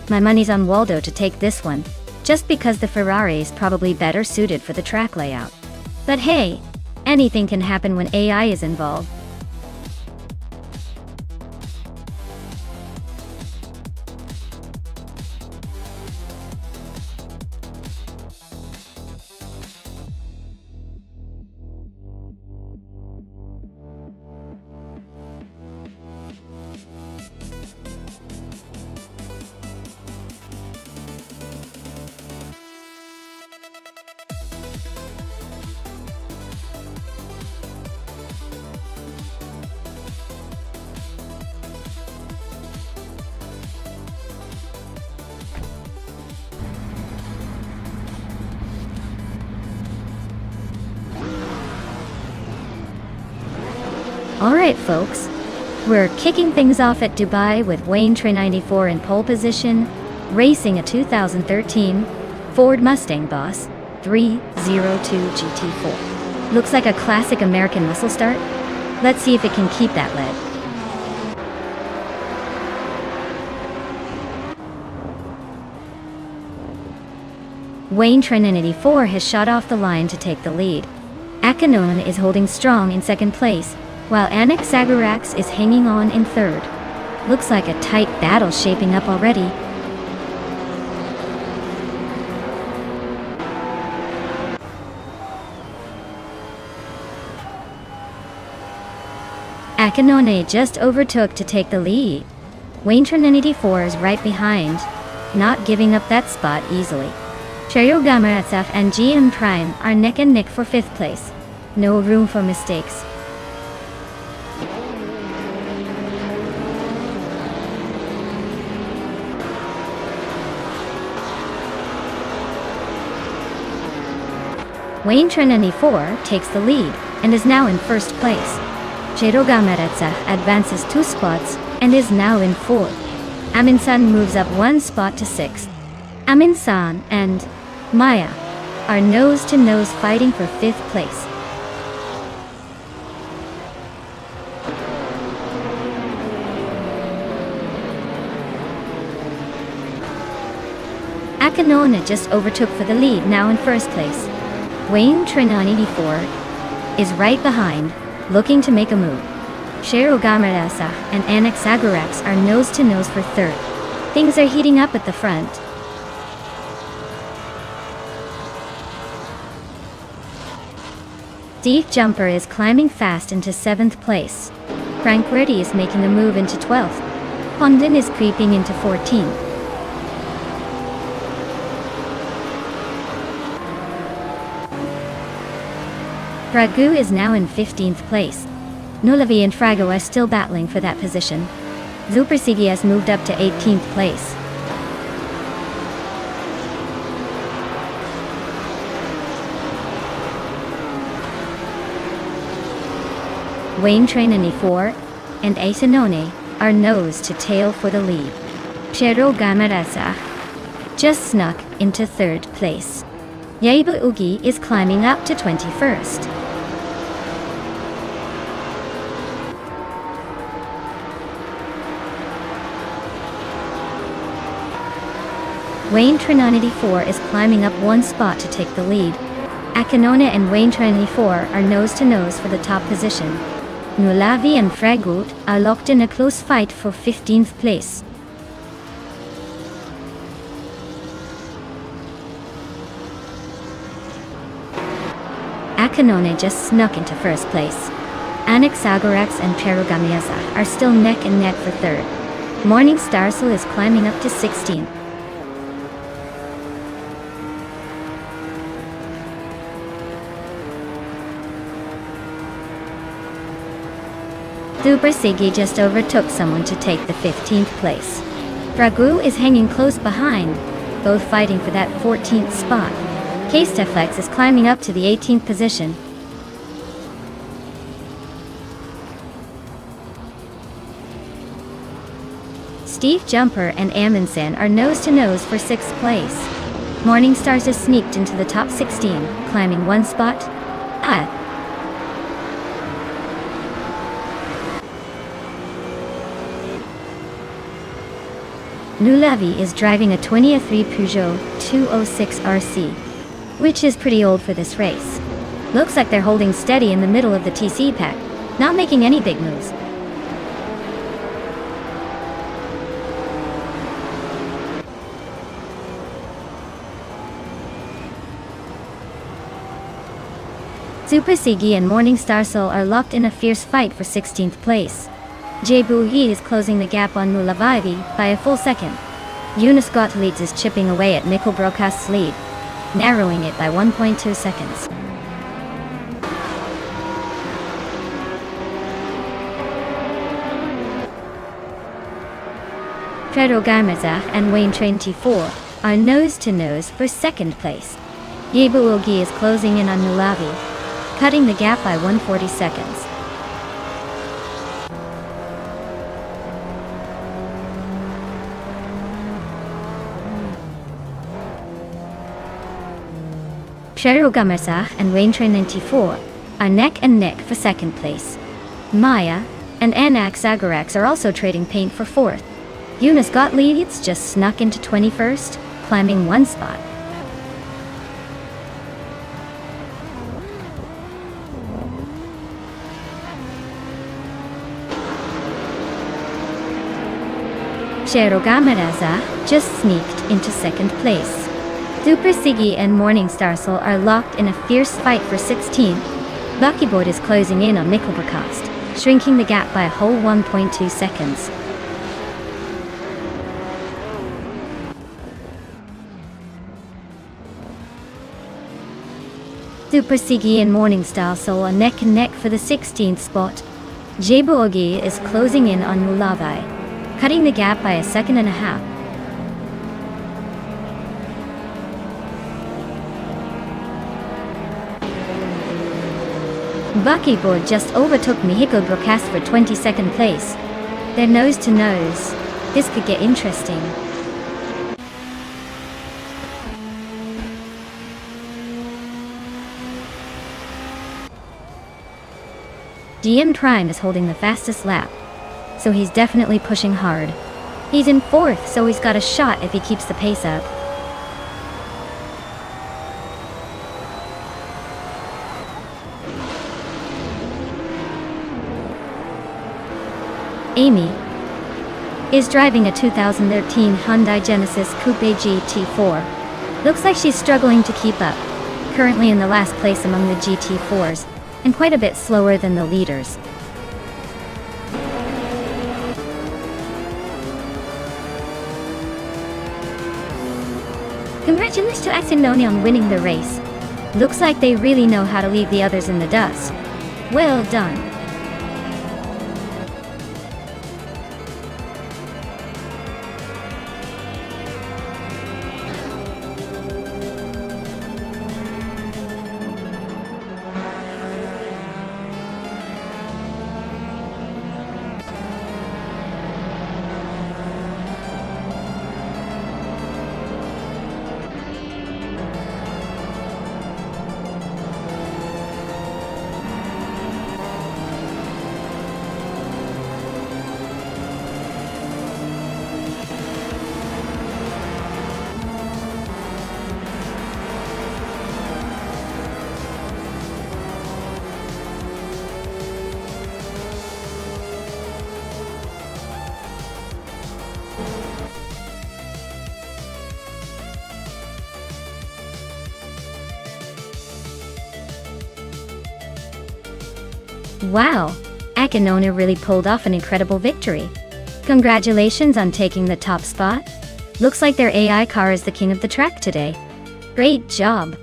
my money's on Waldo to take this one, just because the Ferrari is probably better suited for the track layout. But hey, anything can happen when AI is involved. Alright folks, we're kicking things off at Dubai with Wayne Trey 94 in pole position, racing a 2013 Ford Mustang Boss 302 GT4. Looks like a classic American muscle start. Let's see if it can keep that lead. Wayne Trey 94 has shot off the line to take the lead. Akinona is holding strong in second place, while Anaxagorax is hanging on in third. Looks like a tight battle shaping up already. Akinona just overtook to take the lead. Wayne Trey 94 is right behind, not giving up that spot easily. Cherio Gamaratsaf and GM Prime are neck and neck for fifth place. No room for mistakes. Wayne Trey 94 takes the lead and is now in first place. Cherio Gamaratsaf advances 2 spots and is now in fourth. Aminsan moves up 1 spot to sixth. Aminsan and Maya are nose-to-nose fighting for 5th place. Akinona just overtook for the lead, now in first place. Wayne Trey 94 is right behind, looking to make a move. Cherio Gamaratsaf and Anaxagorax are nose-to-nose for third. Things are heating up at the front. Steve Jumper is climbing fast into 7th place. Frank Reddy is making a move into 12th. Condon is creeping into 14th. Fragu is now in 15th place. Nulavi and Frago are still battling for that position. Zupersigi has moved up to 18th place. Wayne Trey 94 and Akinona are nose to tail for the lead. Cherio Gamaratsaf just snuck into 3rd place. Yaiba Ugi is climbing up to 21st. Wayne Trey 94 is climbing up 1 spot to take the lead. Akinona and Wayne Trey 94 are nose-to-nose for the top position. Nulavi and Fragut are locked in a close fight for 15th place. Akinona just snuck into 1st place. Anaxagorax and Cherio Gamaratsaf are still neck and neck for 3rd. Morning Starsel is climbing up to 16th. Zupersigi just overtook someone to take the 15th place. Fragu is hanging close behind, both fighting for that 14th spot. K-Steflex is climbing up to the 18th position. Steve Jumper and Amundsen are nose-to-nose for 6th place. Morning Stars has sneaked into the top 16, climbing 1 spot. Nulavi is driving a 2003 Peugeot 206 RC, which is pretty old for this race. Looks like they're holding steady in the middle of the TC pack, not making any big moves. Zupersigi and Morning Star Soul are locked in a fierce fight for 16th place. Jebuhi is closing the gap on Nulavi by a full second. Yunus Gottlieb is chipping away at Nickel Broadcast's lead, narrowing it by 1.2 seconds. Cherio Gamaratsaf and Wayne Trey 94 are nose-to-nose for 2nd place. Yebuogi is closing in on Nulavi, cutting the gap by 140 seconds. Gamersa and Raintrain 94 are neck and neck for second place. Maya and Anax Zagarax are also trading paint for fourth. Eunice Gottlieb's just snuck into 21st, climbing one spot. Gameraza just sneaked into second place. Super Siggy and Morningstar Soul are locked in a fierce fight for 16th. Buckyboard is closing in on Nickelbrookast, shrinking the gap by a whole 1.2 seconds. Super Siggy and Morningstar Soul are neck and neck for the 16th spot. Jebogi is closing in on Mulavai, cutting the gap by a second and a half. Buckyboard just overtook Mexico Broadcast for 22nd place. They're nose to nose. This could get interesting. DM Prime is holding the fastest lap, so he's definitely pushing hard. He's in fourth, so he's got a shot if he keeps the pace up. Amy is driving a 2013 Hyundai Genesis Coupe GT4. Looks like she's struggling to keep up, currently in the last place among the GT4s, and quite a bit slower than the leaders. Congratulations to Axinoni on winning the race. Looks like they really know how to leave the others in the dust. Well done. Wow, Akinona really pulled off an incredible victory. Congratulations on taking the top spot. Looks like their AI car is the king of the track today. Great job.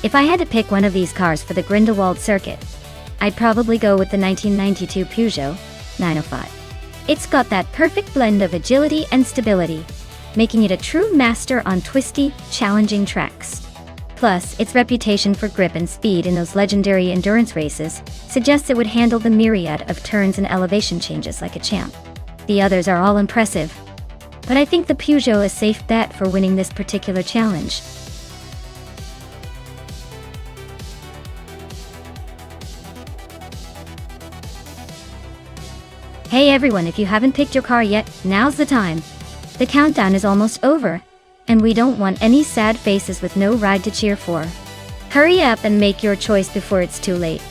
If I had to pick one of these cars for the Grindelwald circuit, I'd probably go with the 1992 Peugeot 905. It's got that perfect blend of agility and stability, making it a true master on twisty, challenging tracks. Plus, its reputation for grip and speed in those legendary endurance races suggests it would handle the myriad of turns and elevation changes like a champ. The others are all impressive, but I think the Peugeot is a safe bet for winning this particular challenge. Hey everyone, if you haven't picked your car yet, now's the time. The countdown is almost over, and we don't want any sad faces with no ride to cheer for. Hurry up and make your choice before it's too late.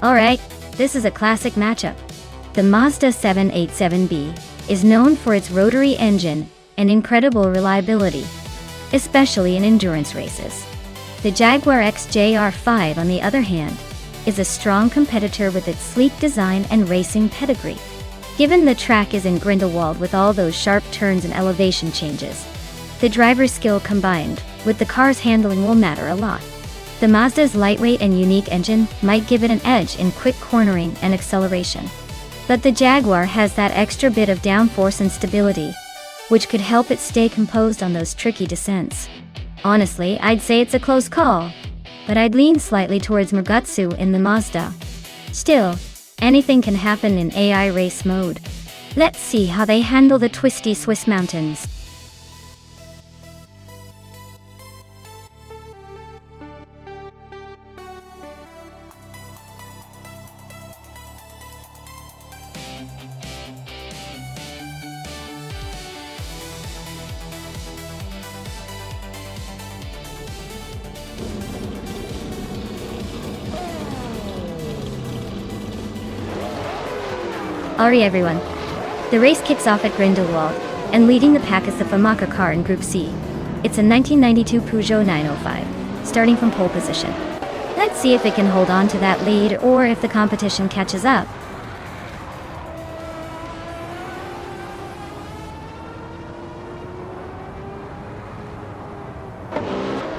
Alright, this is a classic matchup. The Mazda 787B is known for its rotary engine and incredible reliability, especially in endurance races. The Jaguar XJR5, on the other hand, is a strong competitor with its sleek design and racing pedigree. Given the track is in Grindelwald with all those sharp turns and elevation changes, the driver's skill combined with the car's handling will matter a lot. The Mazda's lightweight and unique engine might give it an edge in quick cornering and acceleration. But the Jaguar has that extra bit of downforce and stability, which could help it stay composed on those tricky descents. Honestly, I'd say it's a close call, but I'd lean slightly towards Mugutsu in the Mazda. Still, anything can happen in AI race mode. Let's see how they handle the twisty Swiss mountains. Alright everyone, the race kicks off at Grindelwald, and leading the pack is the Famaka car in Group C. It's a 1992 Peugeot 905, starting from pole position. Let's see if it can hold on to that lead or if the competition catches up.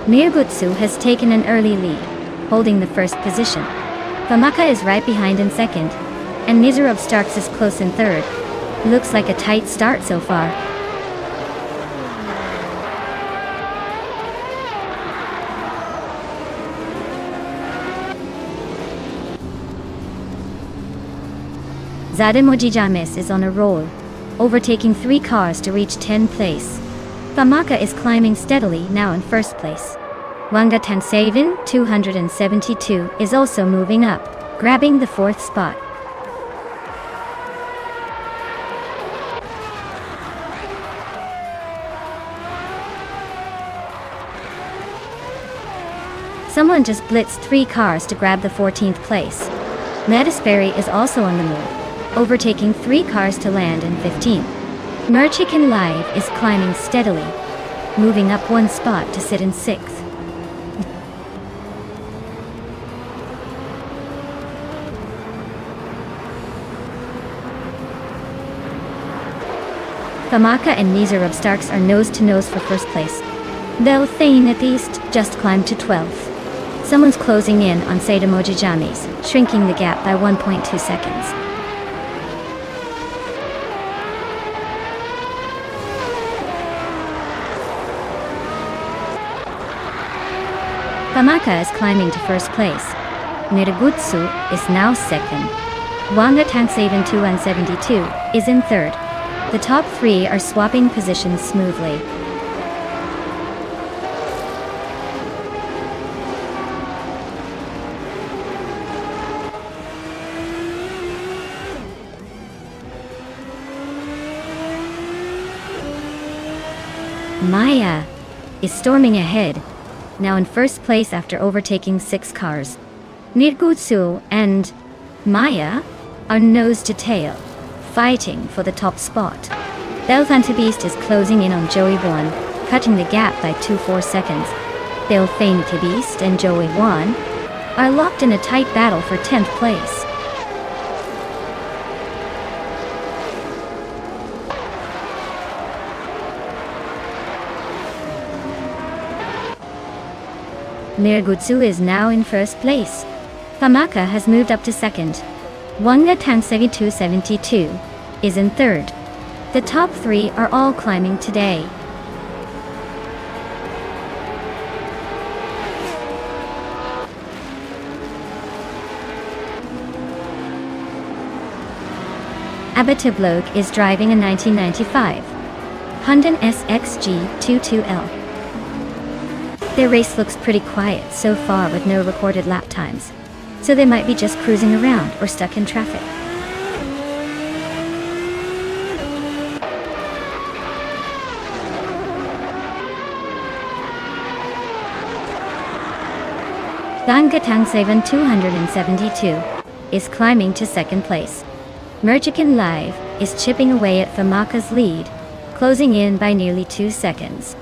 Mirgutsu has taken an early lead, holding the first position. Famaka is right behind in second, and Nizarov Starks is close in third. Looks like a tight start so far. Zademojijames is on a roll, overtaking 3 cars to reach 10th place. Famaka is climbing steadily, now in first place. Wanga Tansavin, 272, is also moving up, grabbing the 4th spot. Someone just blitzed 3 cars to grab the 14th place. Metasperi is also on the move, overtaking 3 cars to land in 15th. Merchikan Live is climbing steadily, moving up 1 spot to sit in 6th. Famaka and Nizarov Starks are nose-to-nose for first place. Delthane at East just climbed to 12th. Someone's closing in on Zademojijames, shrinking the gap by 1.2 seconds. Famaka is climbing to first place. Mirgutsu is now second. Wanga Tansavin 272 is in third. The top 3 are swapping positions smoothly. Maya is storming ahead, now in first place after overtaking 6 cars. Mirgutsu and Maya are nose to tail, fighting for the top spot. Delfantabist is closing in on Joey 1, cutting the gap by 2.4 seconds. Delfantabist and Joey 1 are locked in a tight battle for 10th place. Mirgutsu is now in first place. Famaka has moved up to second. Wanga Tansevi 272 is in third. The top 3 are all climbing today. Abitablog is driving a 1995 Hyundai SXG 22L. Their race looks pretty quiet so far with no recorded lap times, so they might be just cruising around or stuck in traffic. Dangatang 272 is climbing to second place. Merchican Live is chipping away at Famaka's lead, closing in by nearly 2 seconds.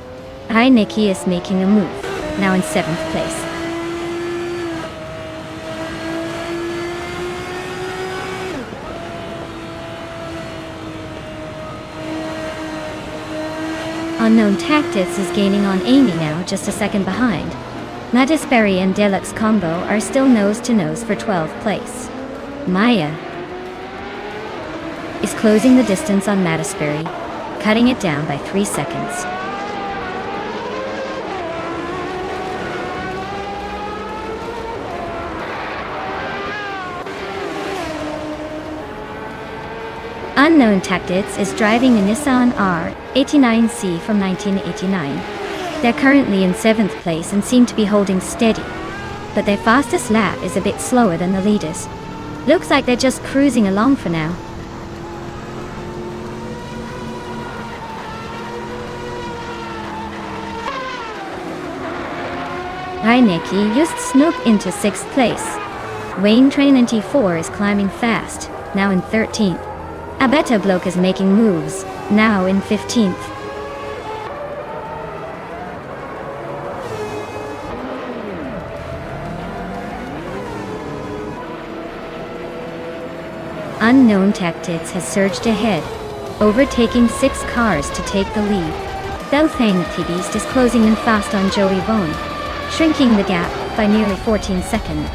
Hi Nikki is making a move, now in 7th place. Unknown Tactics is gaining on Amy now, just a second behind. Matisberry and Deluxe Combo are still nose-to-nose for 12th place. Maya is closing the distance on Matisberry, cutting it down by 3 seconds. Unknown Tactics is driving a Nissan R89C from 1989. They're currently in 7th place and seem to be holding steady, but their fastest lap is a bit slower than the leaders. Looks like they're just cruising along for now. Hi Nikki used Snook into 6th place. Wayne Train 4 is climbing fast, now in 13th. Abeta Bloke is making moves, now in 15th. Unknown Tactics has surged ahead, overtaking 6 cars to take the lead. Belthane Beast is closing in fast on Joey Bone, shrinking the gap by nearly 14 seconds.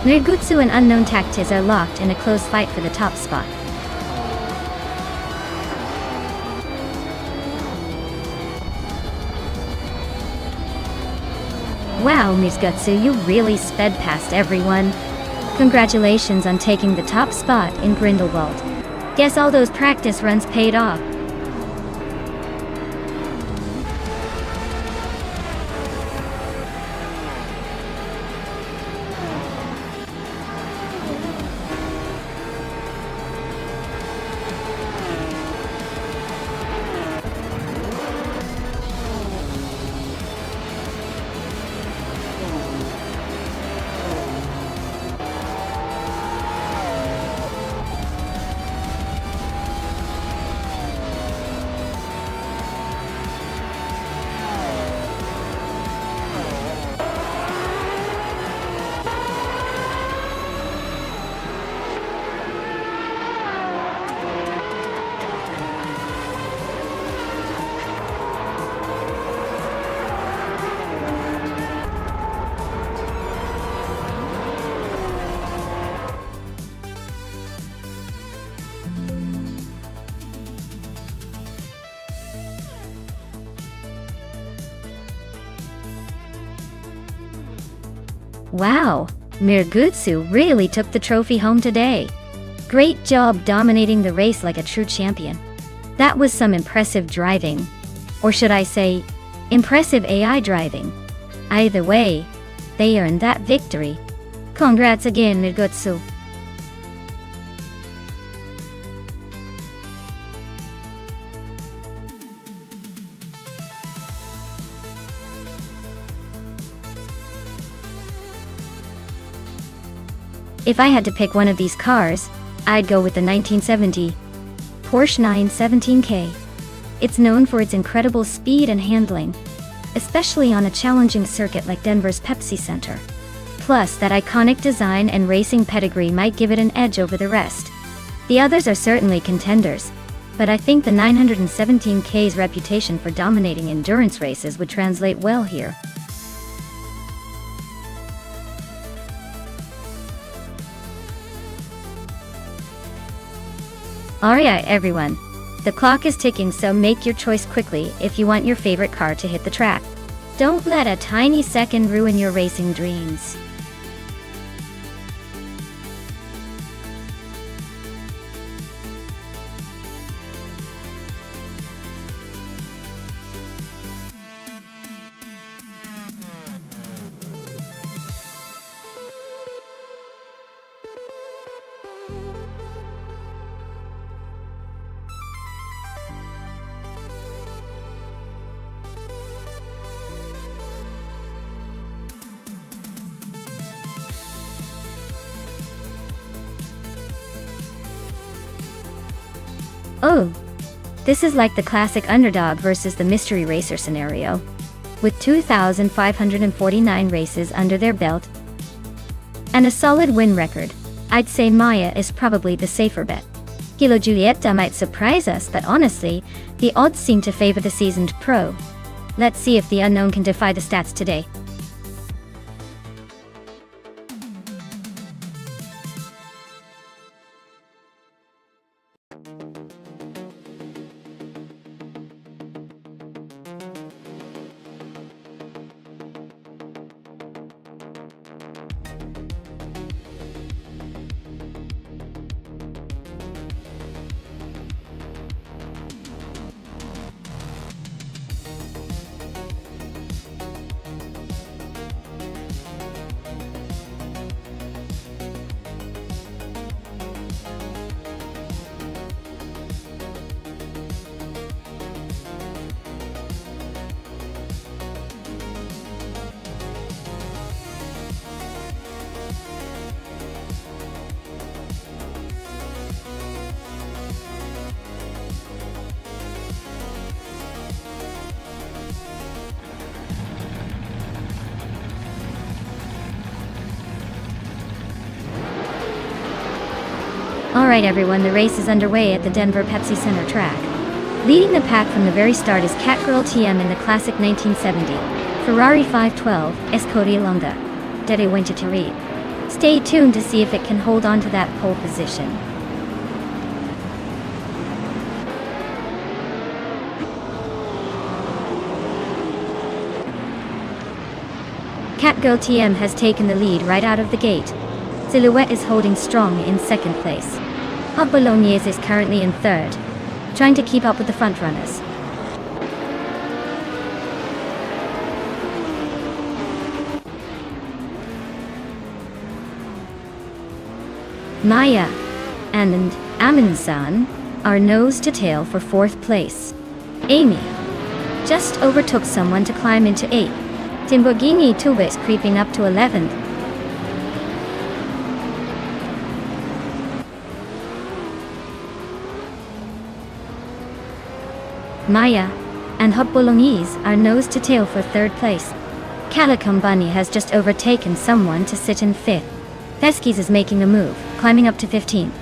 Nirgutsu and Unknown Tactics are locked in a close fight for the top spot. Wow, Nirgutsu, you really sped past everyone. Congratulations on taking the top spot in Grindelwald. Guess all those practice runs paid off. Wow, Nirgutsu really took the trophy home today. Great job dominating the race like a true champion. That was some impressive driving. Or should I say, impressive AI driving. Either way, they earned that victory. Congrats again, Nirgutsu. If I had to pick one of these cars, I'd go with the 1970 Porsche 917K. It's known for its incredible speed and handling, especially on a challenging circuit like Denver's Pepsi Center. Plus, that iconic design and racing pedigree might give it an edge over the rest. The others are certainly contenders, but I think the 917K's reputation for dominating endurance races would translate well here. Alright everyone, the clock is ticking, so make your choice quickly if you want your favorite car to hit the track. Don't let a tiny second ruin your racing dreams. Oh, this is like the classic underdog versus the mystery racer scenario. With 2,549 races under their belt and a solid win record, I'd say Maya is probably the safer bet. Kilo Julieta might surprise us, but honestly, the odds seem to favor the seasoned pro. Let's see if the unknown can defy the stats today. Alright everyone, the race is underway at the Denver Pepsi Center track. Leading the pack from the very start is Catgirl TM in the classic 1970 Ferrari 512 Escuderia Longa Dere Winchitari. Stay tuned to see if it can hold on to that pole position. Catgirl TM has taken the lead right out of the gate. Silhouette is holding strong in second place. Hot Bolognese is currently in third, trying to keep up with the front runners. Maya and Aminsan are nose to tail for fourth place. Amy just overtook someone to climb into 8th. Timborghini Tuba is creeping up to 11th. Maya and Hot Bolognese are nose to tail for third place. Calicum Bunny has just overtaken someone to sit in 5th. Theskis is making a move, climbing up to 15th.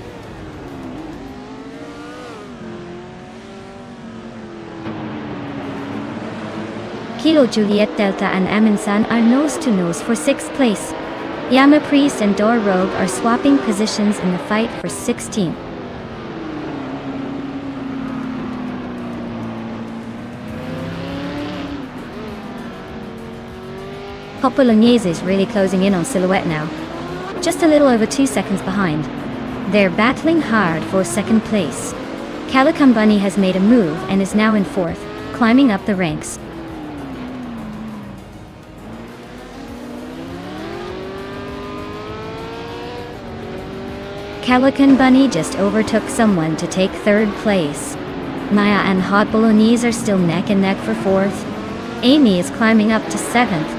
Kilo Juliet Delta and Aminsan are nose to nose for 6th place. Yama Priest and Dor Rogue are swapping positions in the fight for 16th. Hot Bolognese is really closing in on Silhouette now. Just a little over 2 seconds behind. They're battling hard for second place. Calicum Bunny has made a move and is now in 4th, climbing up the ranks. Calicum Bunny just overtook someone to take 3rd place. Maya and Hot Bolognese are still neck and neck for 4th. Amy is climbing up to 7th.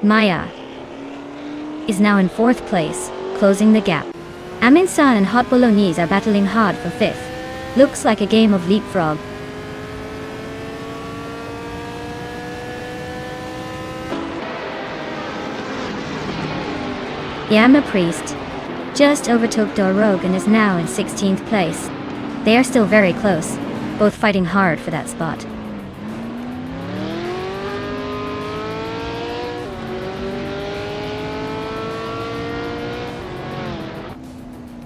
Maya is now in 4th place, closing the gap. Aminsan and Hot Bolognese are battling hard for 5th. Looks like a game of leapfrog. Yama Priest just overtook Dor Rogue and is now in 16th place. They are still very close, both fighting hard for that spot.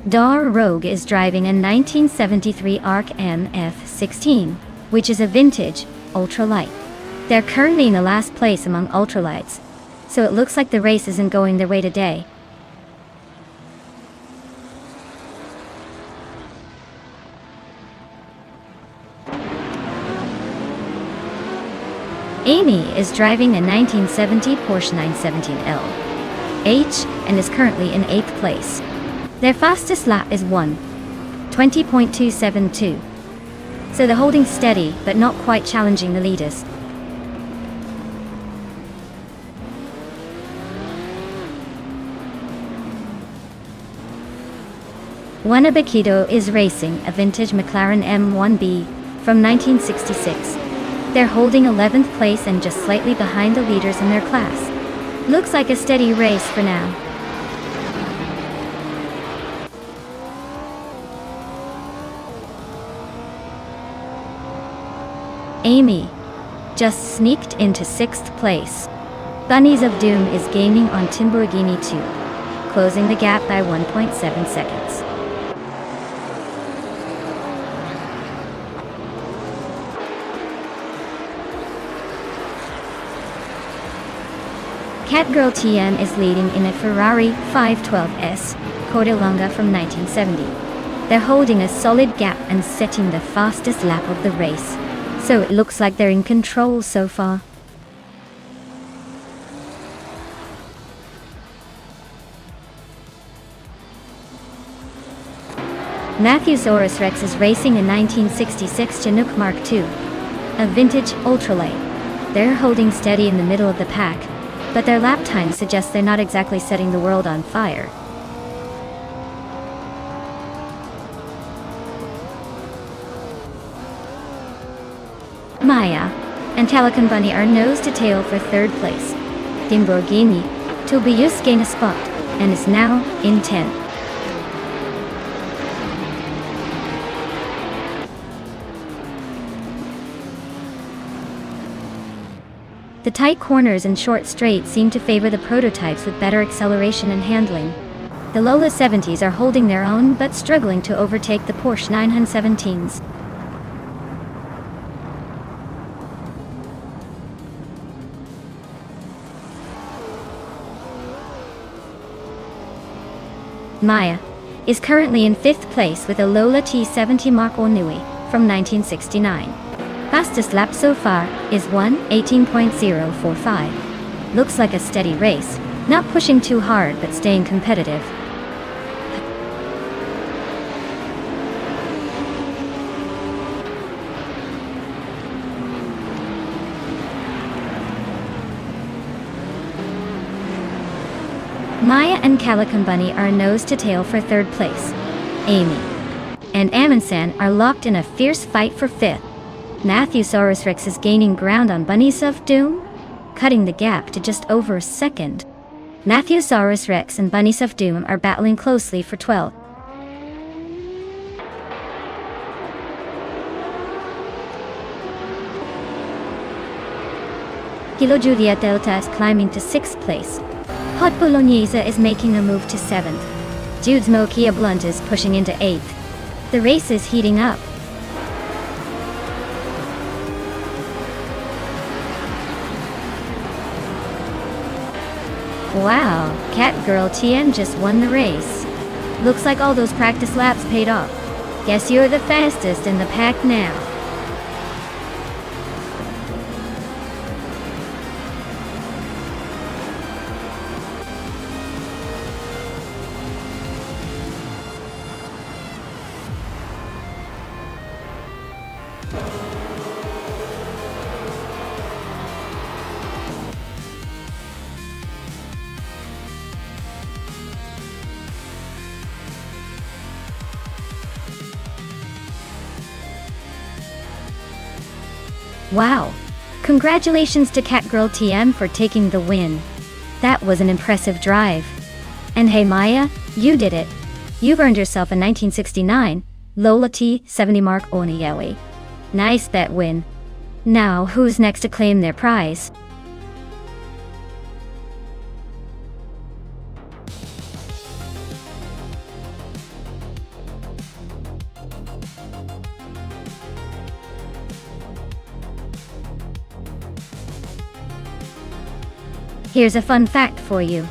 Dor Rogue is driving a 1973 ARC MF16, which is a vintage ultralight. They're currently in the last place among ultralights, so it looks like the race isn't going their way today. Amy is driving a 1970 Porsche 917L H and is currently in 8th place. Their fastest lap is 1:20.272. So they're holding steady, but not quite challenging the leaders. One Abakito is racing a vintage McLaren M1B from 1966. They're holding 11th place and just slightly behind the leaders in their class. Looks like a steady race for now. Amy just sneaked into 6th place. Bunnies of Doom is gaining on Timburghini 2, closing the gap by 1.7 seconds. Catgirl TM is leading in a Ferrari 512S Codalonga from 1970. They're holding a solid gap and setting the fastest lap of the race, so it looks like they're in control so far. Matthewsaurus Rex is racing a 1966 Chinook Mark II, a vintage ultralight. They're holding steady in the middle of the pack, but their lap time suggests they're not exactly setting the world on fire. Maya and Calican Bunny are nose to tail for 3rd place. Timburghini Tobias gained a spot and is now in 10th. The tight corners and short straights seem to favor the prototypes with better acceleration and handling. The Lola 70s are holding their own but struggling to overtake the Porsche 917s. Maya is currently in 5th place with a Lola T70 Mark Onui from 1969. Fastest lap so far is 1:18.045. Looks like a steady race, not pushing too hard but staying competitive. Maya and Calican Bunny are nose to tail for 3rd place. Amy and Amundsen are locked in a fierce fight for 5th. Matthewsaurus Rex is gaining ground on Bunnies of Doom, cutting the gap to just over a second. Matthewsaurus Rex and Bunnies of Doom are battling closely for 12th. Kilo Juliet Delta is climbing to 6th place. Hot Bolognese is making a move to 7th. Jude's Mokia Blunt is pushing into 8th. The race is heating up. Wow, Catgirl TM just won the race. Looks like all those practice laps paid off. Guess you're the fastest in the pack now. Wow! Congratulations to Catgirl TM for taking the win. That was an impressive drive. And hey Maya, you did it. You've earned yourself a 1969 Lola T70 Mark Oniyewi. Nice bet win. Now who's next to claim their prize? Here's a fun fact for you.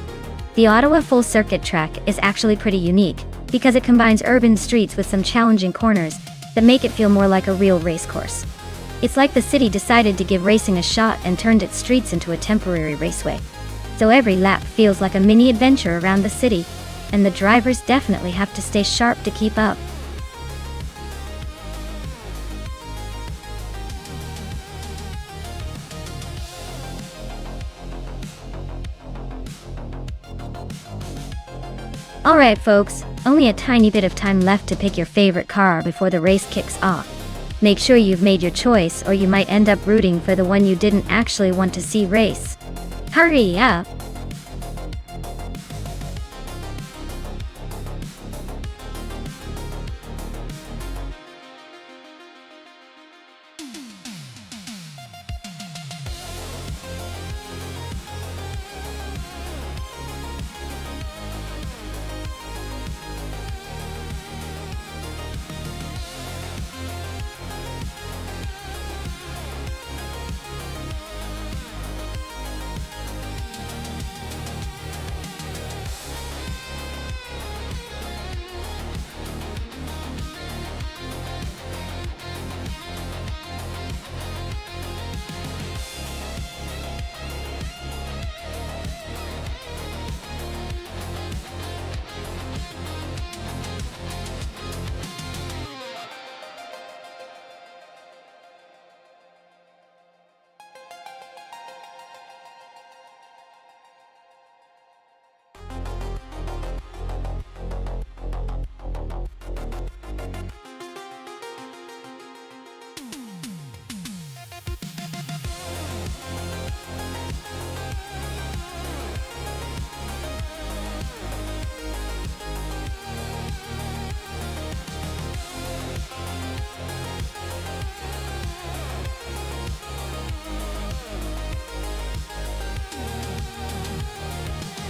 The Ottawa Full Circuit track is actually pretty unique, because it combines urban streets with some challenging corners that make it feel more like a real race course. It's like the city decided to give racing a shot and turned its streets into a temporary raceway. So every lap feels like a mini adventure around the city, and the drivers definitely have to stay sharp to keep up. Alright folks, only a tiny bit of time left to pick your favorite car before the race kicks off. Make sure you've made your choice or you might end up rooting for the one you didn't actually want to see race. Hurry up!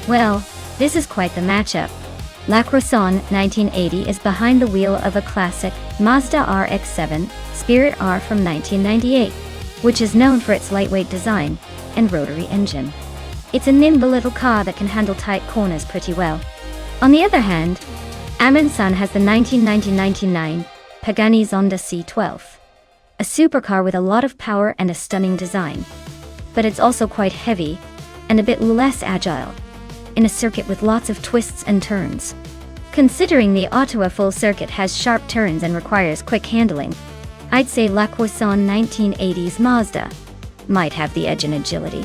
Well, this is quite the matchup. La Croissant 1980 is behind the wheel of a classic Mazda RX-7 Spirit R from 1998, which is known for its lightweight design and rotary engine. It's a nimble little car that can handle tight corners pretty well. On the other hand, Amin-san has the 1999 Pagani Zonda C12, a supercar with a lot of power and a stunning design. But it's also quite heavy and a bit less agile, in a circuit with lots of twists and turns. Considering the Ottawa full circuit has sharp turns and requires quick handling, I'd say La Croissant 1980's Mazda might have the edge in agility.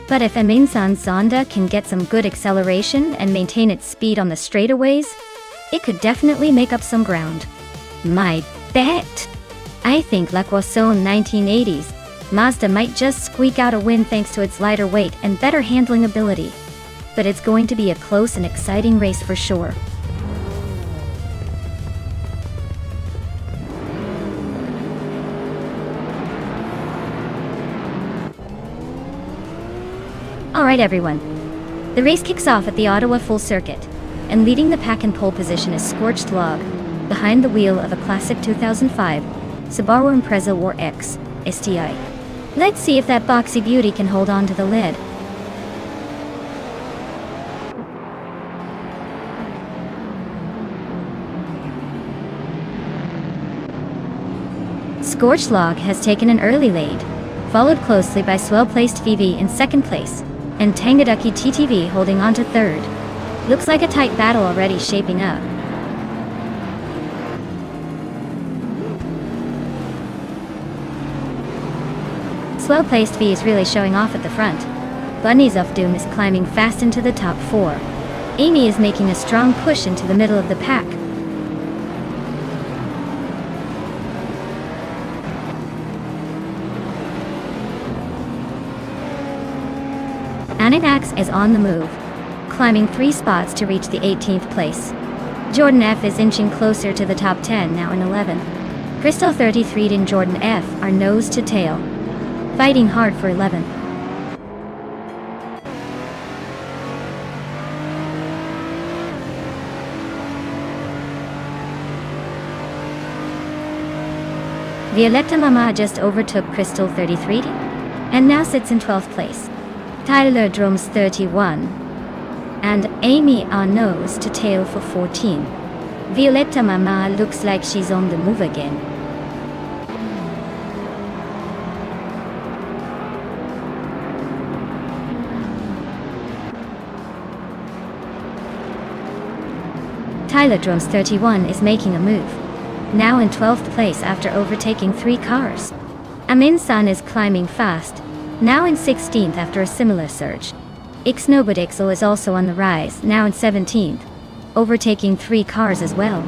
But if Amin-san's Zonda can get some good acceleration and maintain its speed on the straightaways, it could definitely make up some ground. My bet! I think La Croissant 1980's Mazda might just squeak out a win thanks to its lighter weight and better handling ability. But it's going to be a close and exciting race for sure. Alright everyone, the race kicks off at the Ottawa Full Circuit, and leading the pack in pole position is Scorched Log, behind the wheel of a classic 2005 Subaru Impreza War X STI. Let's see if that boxy beauty can hold on to the lid. Scorched Log has taken an early lead, followed closely by Swell-placed VV in second place, and Tangaducky TTV holding on to third. Looks like a tight battle already shaping up. Swell-placed V is really showing off at the front. Bunnies of Doom is climbing fast into the top 4. Amy is making a strong push into the middle of the pack. Aninax is on the move, climbing 3 spots to reach the 18th place. Jordan F is inching closer to the top 10, now in 11. Crystal 33 and Jordan F are nose to tail, fighting hard for 11th. Violetta Mama just overtook Crystal 33 and now sits in 12th place. Tyler Drums 31 and Amy are nose to tail for 14. Violetta Mama looks like she's on the move again. Tyler Drums 31 is making a move, now in 12th place after overtaking 3 cars. Amin-san is climbing fast, now in 16th after a similar surge. Ixnobodixel is also on the rise, now in 17th. overtaking 3 cars as well.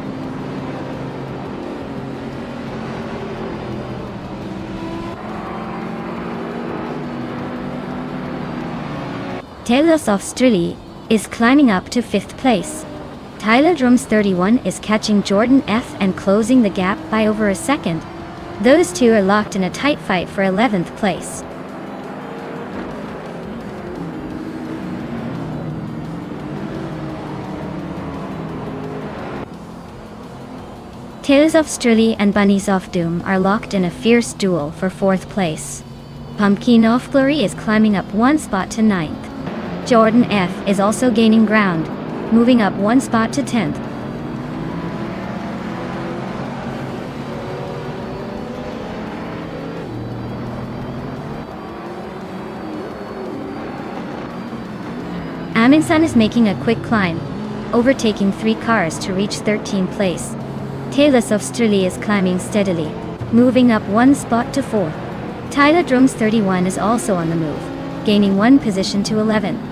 Taylor's Australia is climbing up to 5th place. Tyler Drums 31 is catching Jordan F and closing the gap by over a second. Those two are locked in a tight fight for 11th place. Tails of Strilly and Bunnies of Doom are locked in a fierce duel for 4th place. Pumpkin of Glory is climbing up 1 spot to 9th. Jordan F is also gaining ground, moving up 1 spot to 10th. Amundsen is making a quick climb, overtaking 3 cars to reach 13th place. Taylor of Strilly is climbing steadily, moving up 1 spot to 4th. Tyler Drums 31 is also on the move, gaining 1 position to 11th.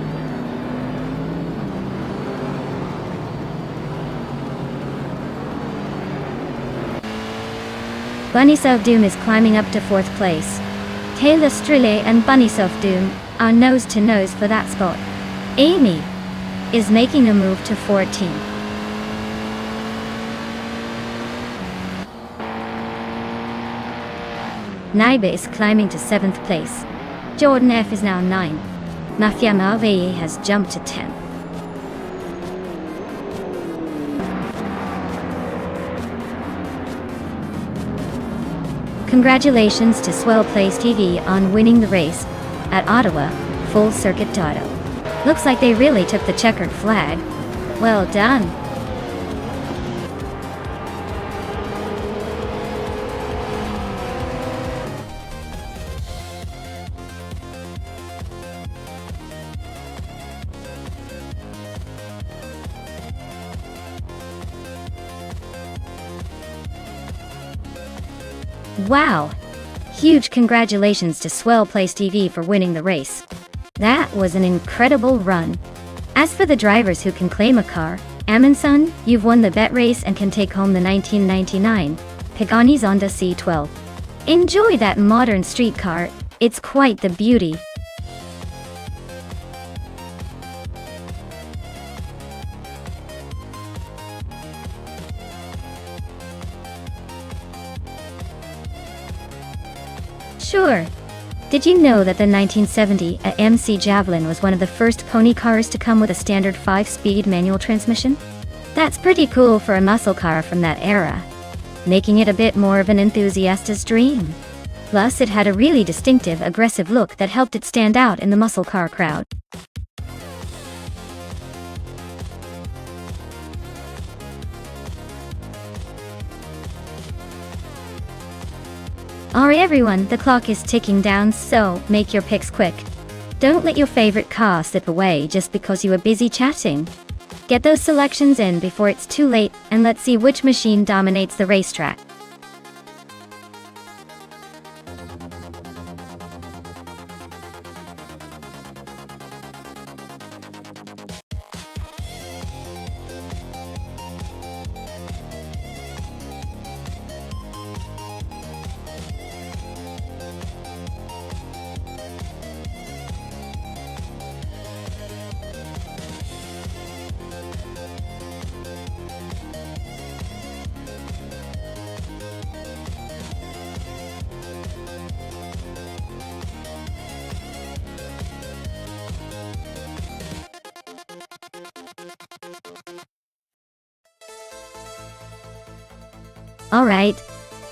Bunnies of Doom is climbing up to 4th place. Taylor Strilly and Bunnies of Doom are nose to nose for that spot. Amy is making a move to 14th. Naiba is climbing to 7th place. Jordan F is now 9th. Mafia Marveye has jumped to 10th. Congratulations to Swell Plays TV on winning the race at Ottawa Full Circuit Toto. Looks like they really took the checkered flag. Well done. Wow! Huge congratulations to Swell Plays TV for winning the race. That was an incredible run. As for the drivers who can claim a car, Amundsen, you've won the bet race and can take home the 1999 Pagani Zonda C12. Enjoy that modern street car, it's quite the beauty. Sure. Did you know that the 1970 MC Javelin was one of the first pony cars to come with a standard 5-speed manual transmission? That's pretty cool for a muscle car from that era, making it a bit more of an enthusiast's dream. Plus, it had a really distinctive, aggressive look that helped it stand out in the muscle car crowd. Alright everyone, the clock is ticking down, so make your picks quick. Don't let your favorite car slip away just because you were busy chatting. Get those selections in before it's too late, and let's see which machine dominates the racetrack. Alright,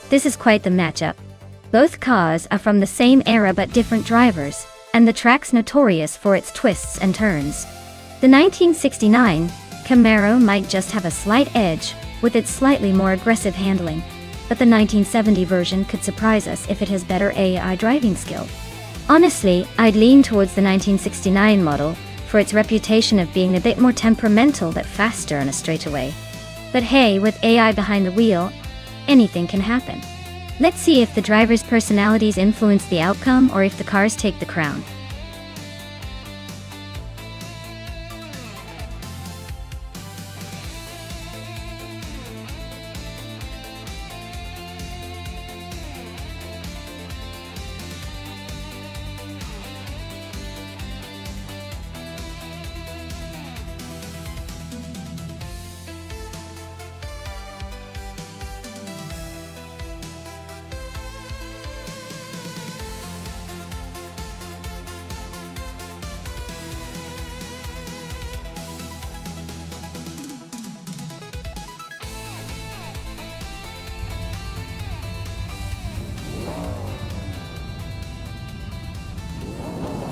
this is quite the matchup. Both cars are from the same era but different drivers, and the track's notorious for its twists and turns. The 1969 Camaro might just have a slight edge, with its slightly more aggressive handling, but the 1970 version could surprise us if it has better AI driving skill. Honestly, I'd lean towards the 1969 model, for its reputation of being a bit more temperamental but faster on a straightaway. But hey, with AI behind the wheel, anything can happen. Let's see if the drivers' personalities influence the outcome or if the cars take the crown.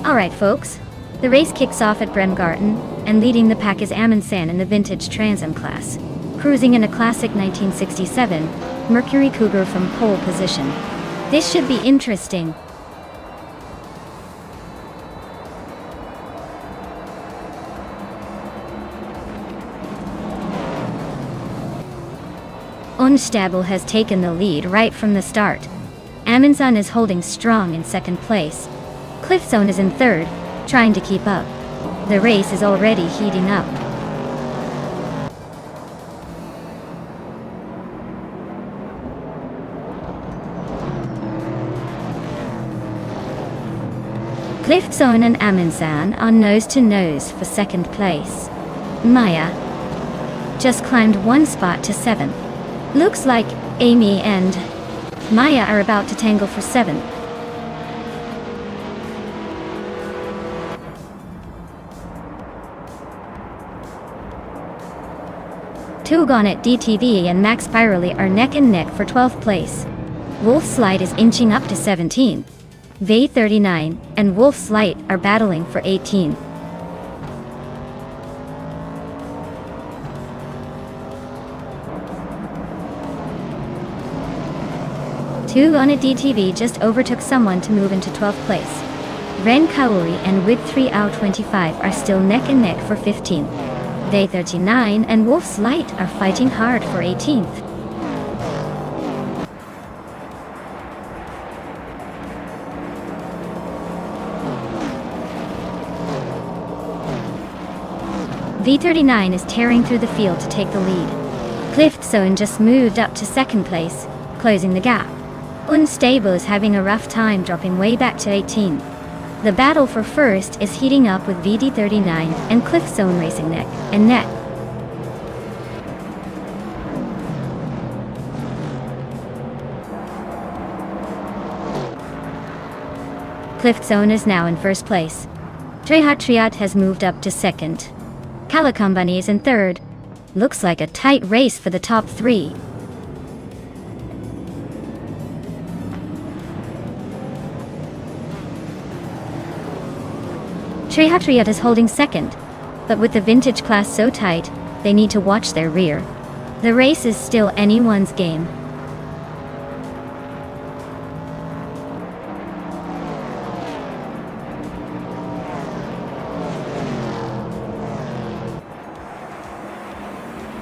Alright folks, the race kicks off at Bremgarten, and leading the pack is Amundsen in the vintage Trans Am class, cruising in a classic 1967 Mercury Cougar from pole position. This should be interesting. Nonstop has taken the lead right from the start. Amundsen is holding strong in second place. Cliffzone is in third, trying to keep up. The race is already heating up. Cliffzone and Amundsen are nose to nose for second place. Maya just climbed one spot to 7th. Looks like Amy and Maya are about to tangle for 7th. Tugonet DTV and Max Spirally are neck and neck for 12th place. Wolf Slide is inching up to 17th. V39 and Wolf Slide are battling for 18th. Tugonet DTV just overtook someone to move into 12th place. Ren Kaori and Wid 3out25 are still neck and neck for 15th. V39 and Wolf's Light are fighting hard for 18th. V39 is tearing through the field to take the lead. Cliffzone just moved up to second place, closing the gap. Unstable is having a rough time dropping way back to 18th. The battle for first is heating up with VD39 and Cliffzone racing neck and neck. Cliffzone is now in first place. Triat has moved up to second. Calacombani is in third. Looks like a tight race for the top 3. Triat is holding second, but with the vintage class so tight, they need to watch their rear. The race is still anyone's game.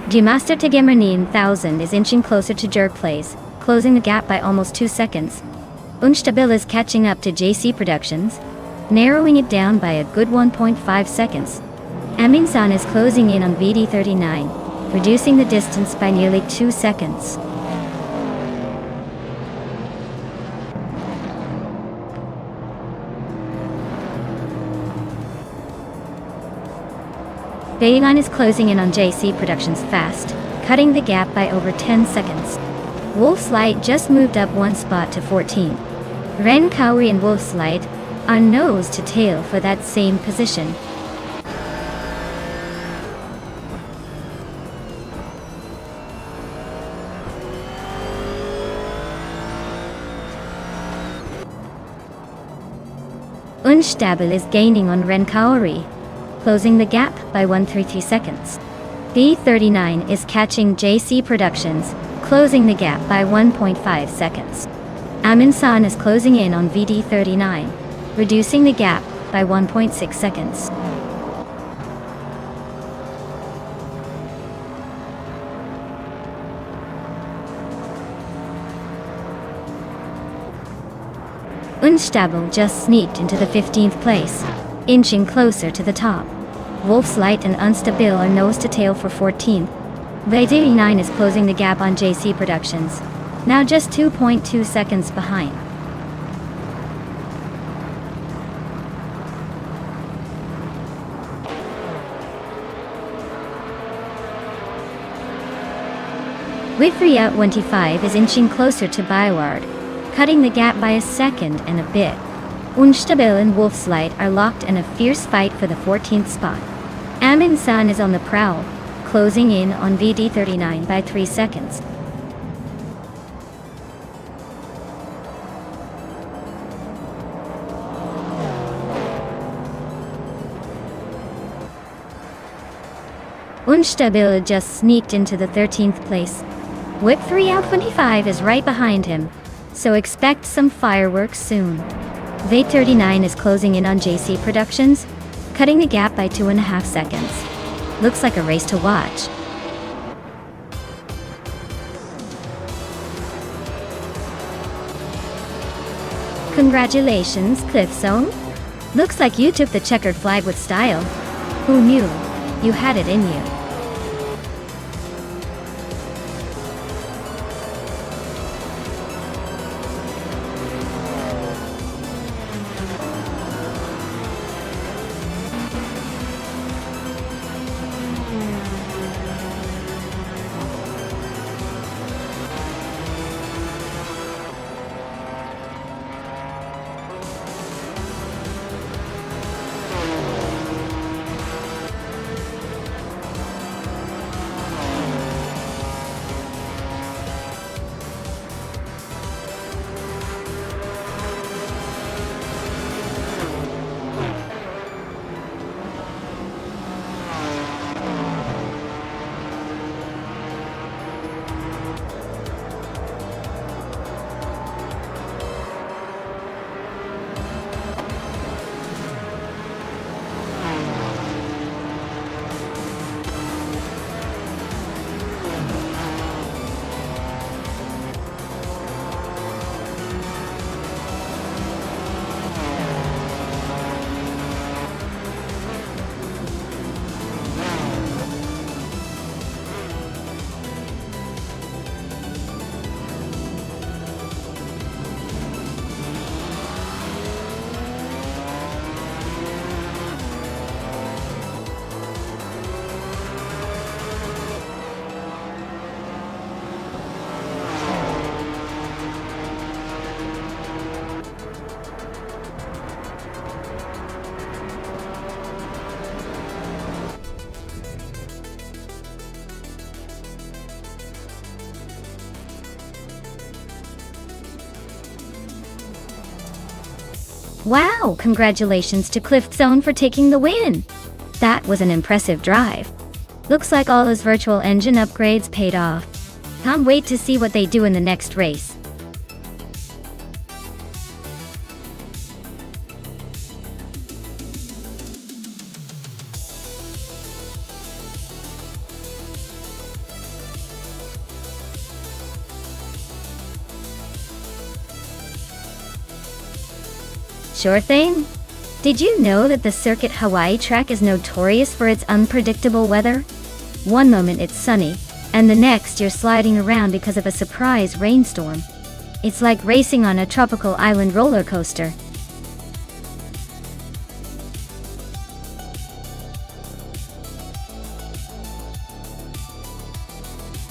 Gemaster Tegemernin 1000 is inching closer to Jerk Plays, closing the gap by almost 2 seconds. Unstabil is catching up to JC Productions, narrowing it down by a good 1.5 seconds. Amundsen is closing in on VD39, reducing the distance by nearly 2 seconds. Bayline is closing in on JC Productions fast, cutting the gap by over 10 seconds. Wolf's Light just moved up 1 spot to 14. Ren Kaori and Wolf's Light are nose to tail for that same position. Unstable is gaining on Ren Kaori, closing the gap by 133 seconds. B39 is catching JC Productions, closing the gap by 1.5 seconds. Amundsen is closing in on VD39, reducing the gap by 1.6 seconds. Unstable just sneaked into the 15th place, inching closer to the top. Wolf's Light and Unstable are nose to tail for 14th. V39 is closing the gap on JC Productions, now just 2.2 seconds behind. With 3out25 is inching closer to Byward, cutting the gap by a second and a bit. Unstable and Wolf's Light are locked in a fierce fight for the 14th spot. Amundsen is on the prowl, closing in on VD39 by 3 seconds. Unstabil just sneaked into the 13th place. Whip 3 out 25 is right behind him, so expect some fireworks soon. Vate 39 is closing in on JC Productions, cutting the gap by 2.5 seconds. Looks like a race to watch. Congratulations, Cliffzone. Looks like you took the checkered flag with style. Who knew? You had it in you. Wow, congratulations to Cliffzone for taking the win! That was an impressive drive. Looks like all those virtual engine upgrades paid off. Can't wait to see what they do in the next race. Sure thing. Did you know that the Circuit Hawaii track is notorious for its unpredictable weather? One moment it's sunny, and the next you're sliding around because of a surprise rainstorm. It's like racing on a tropical island roller coaster.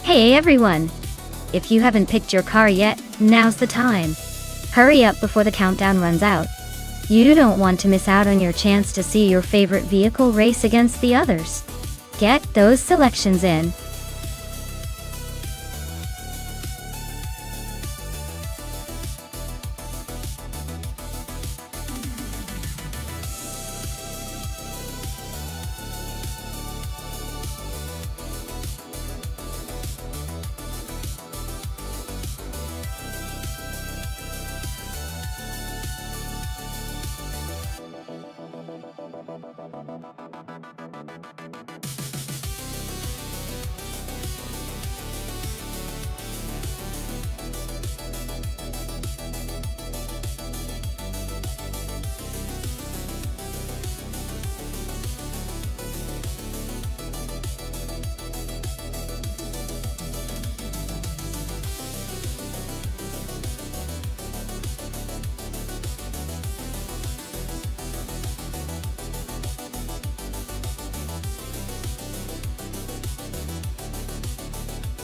Hey everyone! If you haven't picked your car yet, now's the time. Hurry up before the countdown runs out. You don't want to miss out on your chance to see your favorite vehicle race against the others. Get those selections in.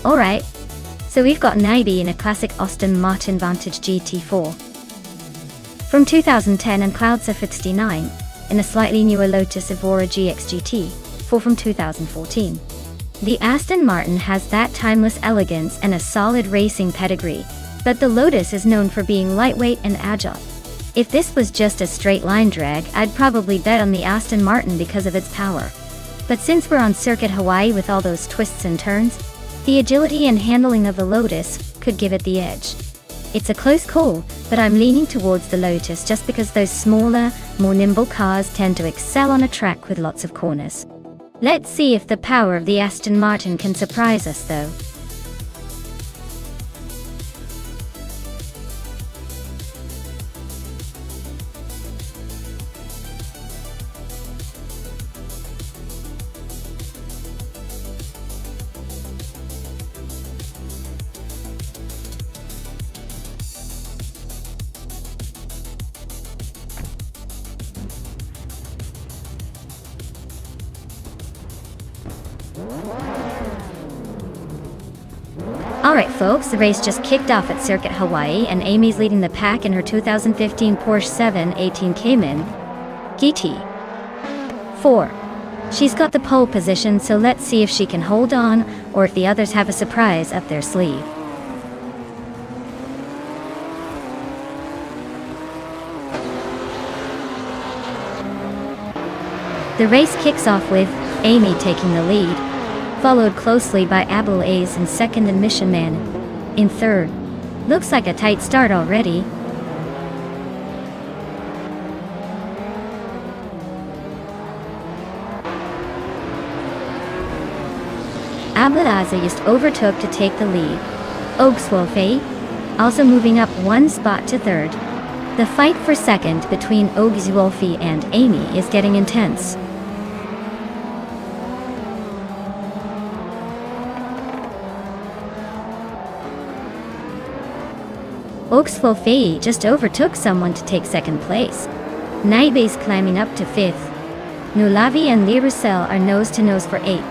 Alright, so we've got Naibi in a classic Aston Martin Vantage GT4 from 2010 and Cloudsurfer 69 in a slightly newer Lotus Evora GX GT4 from 2014. The Aston Martin has that timeless elegance and a solid racing pedigree, but the Lotus is known for being lightweight and agile. If this was just a straight line drag, I'd probably bet on the Aston Martin because of its power. But since we're on Circuit Hawaii with all those twists and turns, the agility and handling of the Lotus could give it the edge. It's a close call, but I'm leaning towards the Lotus just because those smaller, more nimble cars tend to excel on a track with lots of corners. Let's see if the power of the Aston Martin can surprise us though. Alright folks, the race just kicked off at Circuit Hawaii and Amy's leading the pack in her 2015 Porsche 718 Cayman GT4. She's got the pole position, so let's see if she can hold on or if the others have a surprise up their sleeve. The race kicks off with Amy taking the lead, followed closely by Abel A's in second and Mission Man in third. Looks like a tight start already. Abelaza just overtook to take the lead. Ogswolfe also moving up one spot to third. The fight for second between Ogswolfe and Amy is getting intense. Ogswolfe just overtook someone to take second place. Naibe's climbing up to fifth. Nulavi and Lirusel are nose to nose for eighth.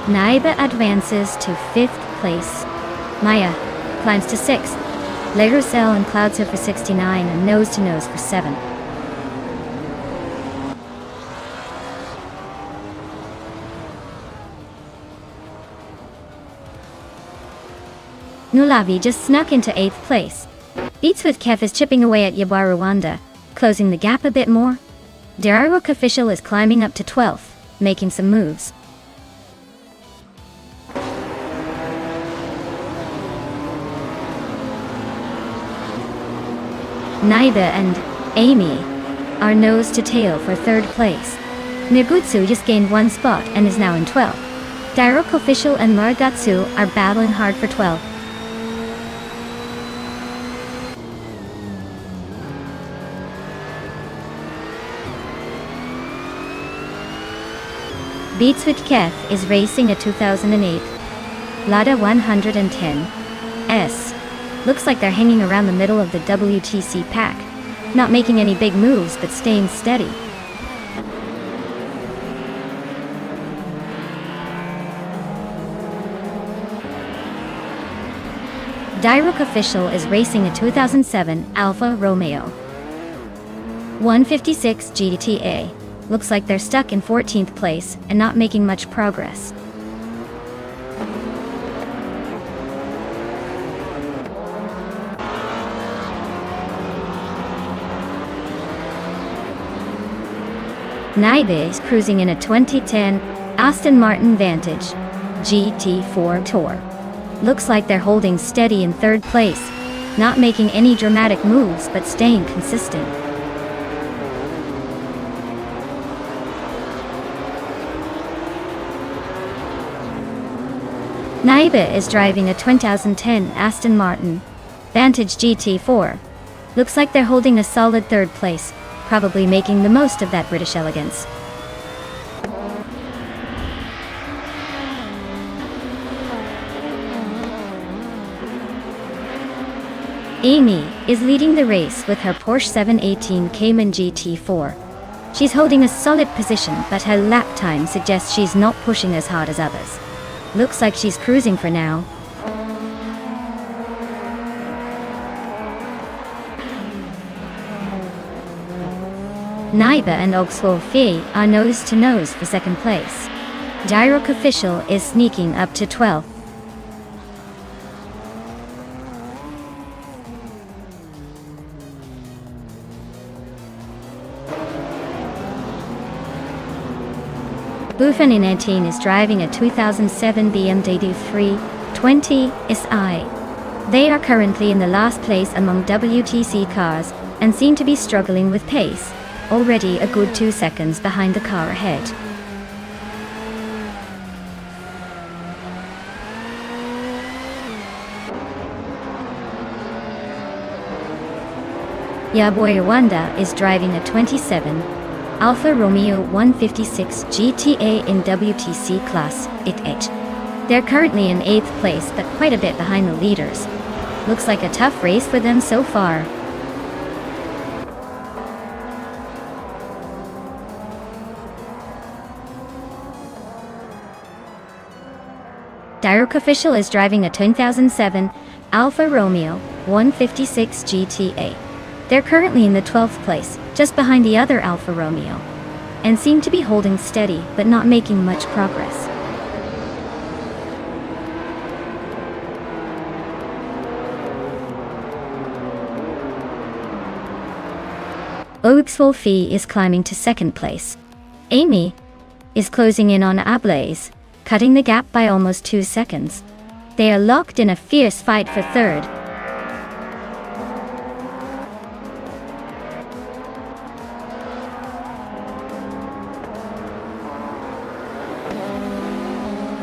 Naiba advances to fifth place. Maya climbs to sixth. Lirusel and clouds her for 69 and nose to nose for 7. Nulavi just snuck into 8th place. Beats with Kef is chipping away at Yabaruwanda, closing the gap a bit more. Dararuk Official is climbing up to 12th, making some moves. Naiba and Amy are nose to tail for 3rd place. Nagutsu just gained 1 spot and is now in 12th. Dararuk Official and Maragatsu are battling hard for 12th. Beats with Kef is racing a 2008 Lada 110S. Looks like they're hanging around the middle of the WTC pack, not making any big moves but staying steady. Dararuk Official is racing a 2007 Alfa Romeo 156 GTA. Looks like they're stuck in 14th place and not making much progress. Naibe is cruising in a 2010 Aston Martin Vantage GT4 Tour. Looks like they're holding steady in 3rd place, not making any dramatic moves but staying consistent. Naiba is driving a 2010 Aston Martin Vantage GT4. Looks like they're holding a solid 3rd place, probably making the most of that British elegance. Amy is leading the race with her Porsche 718 Cayman GT4. She's holding a solid position, but her lap time suggests she's not pushing as hard as others. Looks like she's cruising for now. Naiba and Ogswolfe are nose to nose for 2nd place. Dararuk Official is sneaking up to 12th. Buffen in 18 is driving a 2007 BMW 320 SI. They are currently in the last place among WTC cars and seem to be struggling with pace, already a good 2 seconds behind the car ahead. Yaboy Rwanda is driving a 27 Alfa Romeo 156 GTA in WTC class it. They're currently in 8th place but quite a bit behind the leaders. Looks like a tough race for them so far. Direct Official is driving a 2007 Alfa Romeo 156 GTA. They're currently in the 12th place, just behind the other Alfa Romeo, and seem to be holding steady but not making much progress. Oupswolfie is climbing to 2nd place. Amy is closing in on Ablaze, cutting the gap by almost 2 seconds. They are locked in a fierce fight for 3rd.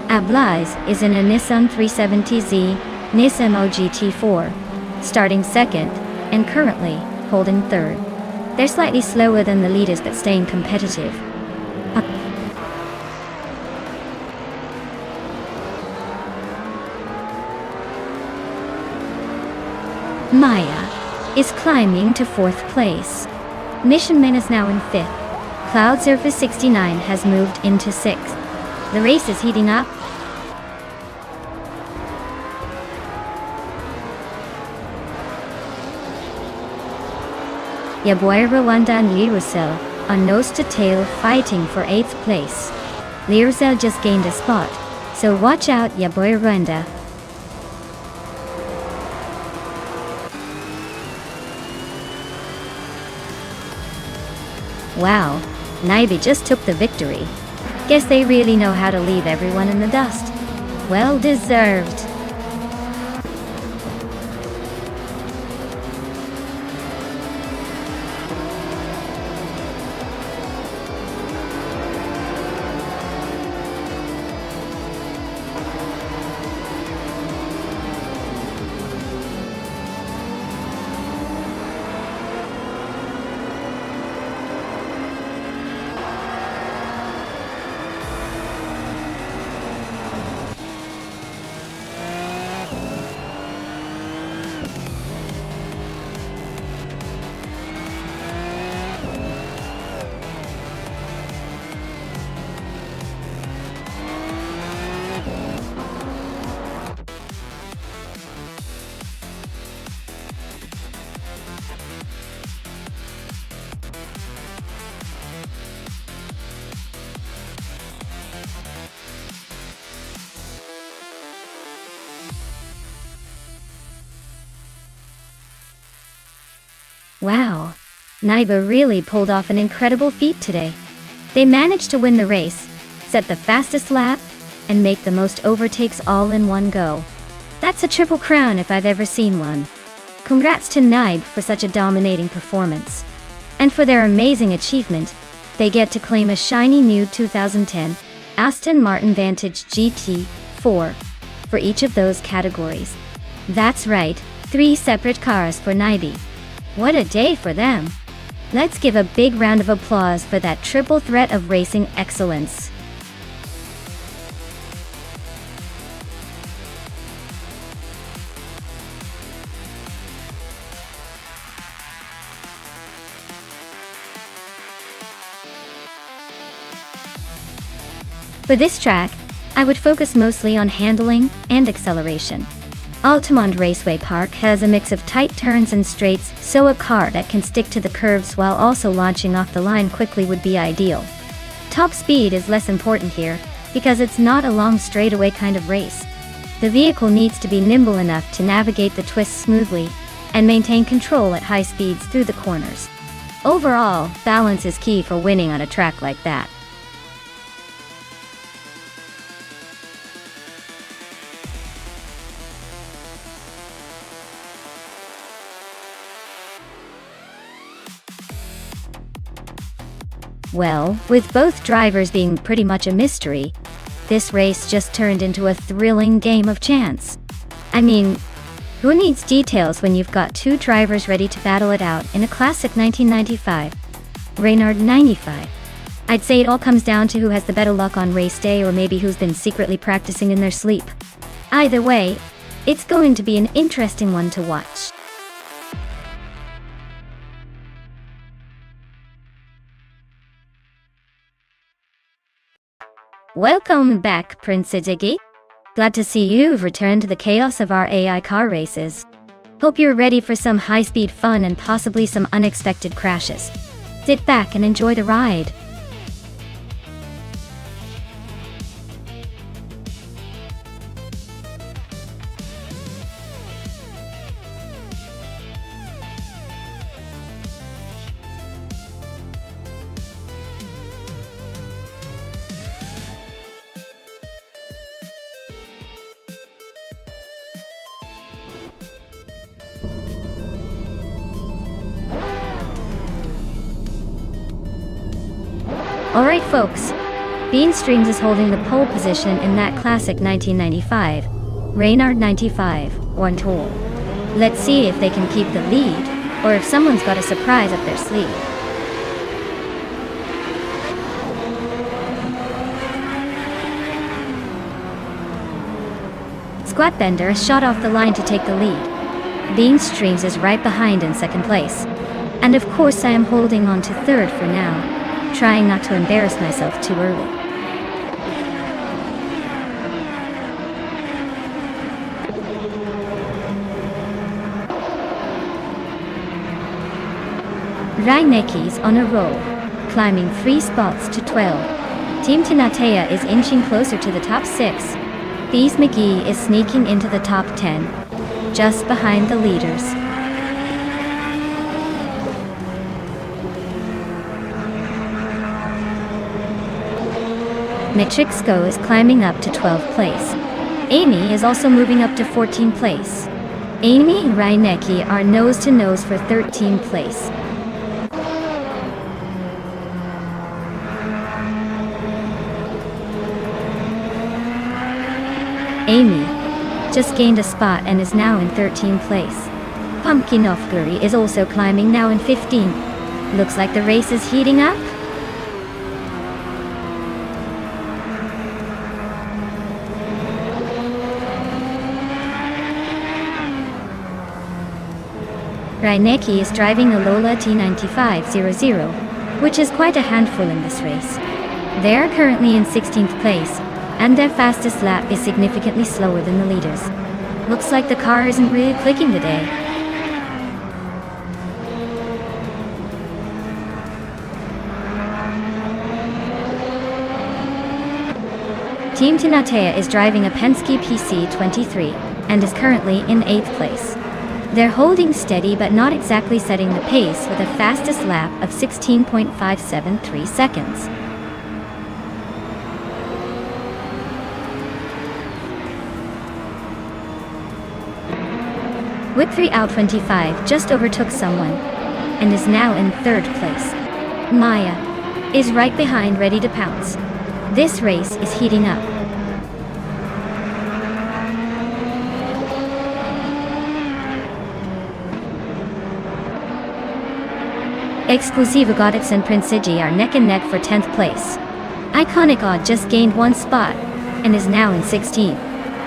Ablaze is in a Nissan 370Z Nissan GT4, starting 2nd and currently holding 3rd. They're slightly slower than the leaders but staying competitive. Maya is climbing to 4th place. Mission Man is now in 5th. Cloud Surface 69 has moved into 6th. The race is heating up. Yaboy Rwanda and Lirusel are nose to tail fighting for 8th place. Lirusel just gained a spot, so watch out Yaboy Rwanda. Wow, Naibi just took the victory. Guess they really know how to leave everyone in the dust. Well deserved. Wow, Naiba really pulled off an incredible feat today. They managed to win the race, set the fastest lap, and make the most overtakes all in one go. That's a triple crown if I've ever seen one. Congrats to Naib for such a dominating performance. And for their amazing achievement, they get to claim a shiny new 2010 Aston Martin Vantage GT4 for each of those categories. That's right, 3 separate cars for Naibi. What a day for them! Let's give a big round of applause for that triple threat of racing excellence. For this track, I would focus mostly on handling and acceleration. Altamont Raceway Park has a mix of tight turns and straights, so a car that can stick to the curves while also launching off the line quickly would be ideal. Top speed is less important here, because it's not a long straightaway kind of race. The vehicle needs to be nimble enough to navigate the twists smoothly, and maintain control at high speeds through the corners. Overall, balance is key for winning on a track like that. Well, with both drivers being pretty much a mystery, this race just turned into a thrilling game of chance. I mean, who needs details when you've got two drivers ready to battle it out in a classic 1995 Reynard 95? I'd say it all comes down to who has the better luck on race day, or maybe who's been secretly practicing in their sleep. Either way, it's going to be an interesting one to watch. Welcome back, Prince Ziggy. Glad to see you've returned to the chaos of our AI car races. Hope you're ready for some high-speed fun and possibly some unexpected crashes. Sit back and enjoy the ride. Alright folks, Beanstreams is holding the pole position in that classic 1995 Reynard 95 One Tool. Let's see if they can keep the lead, or if someone's got a surprise up their sleeve. Squatbender is shot off the line to take the lead. Beanstreams is right behind in second place. And of course I am holding on to third for now, trying not to embarrass myself too early. Raineki's on a roll, climbing 3 spots to 12. Team Tinatea is inching closer to the top 6. Bees McGee is sneaking into the top 10, just behind the leaders. Matrixco is climbing up to 12th place. Amy is also moving up to 14th place. Amy and Reinecke are nose to nose for 13th place. Amy just gained a spot and is now in 13th place. Pumpkin Ofguri is also climbing, now in 15th. Looks like the race is heating up. Reinecke is driving a Lola T9500, which is quite a handful in this race. They are currently in 16th place, and their fastest lap is significantly slower than the leaders. Looks like the car isn't really clicking today. Team Tinatea is driving a Penske PC23 and is currently in 8th place. They're holding steady but not exactly setting the pace, with a fastest lap of 16.573 seconds. Whip3 Out 25 just overtook someone and is now in 3rd place. Maya is right behind, ready to pounce. This race is heating up. Exclusive Goddess and Prince Sigi are neck and neck for 10th place. Iconic Odd just gained 1 spot and is now in 16th.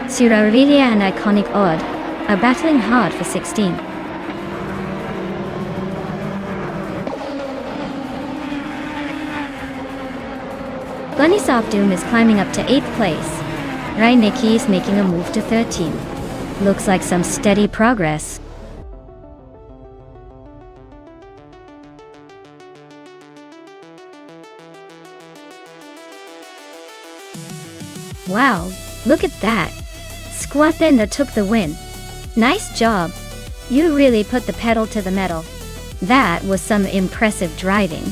Suravilia and Iconic Odd are battling hard for 16th. Bunny Soft Doom is climbing up to 8th place. Reinecke is making a move to 13th. Looks like some steady progress. Wow, look at that. Squatbender took the win. Nice job. You really put the pedal to the metal. That was some impressive driving.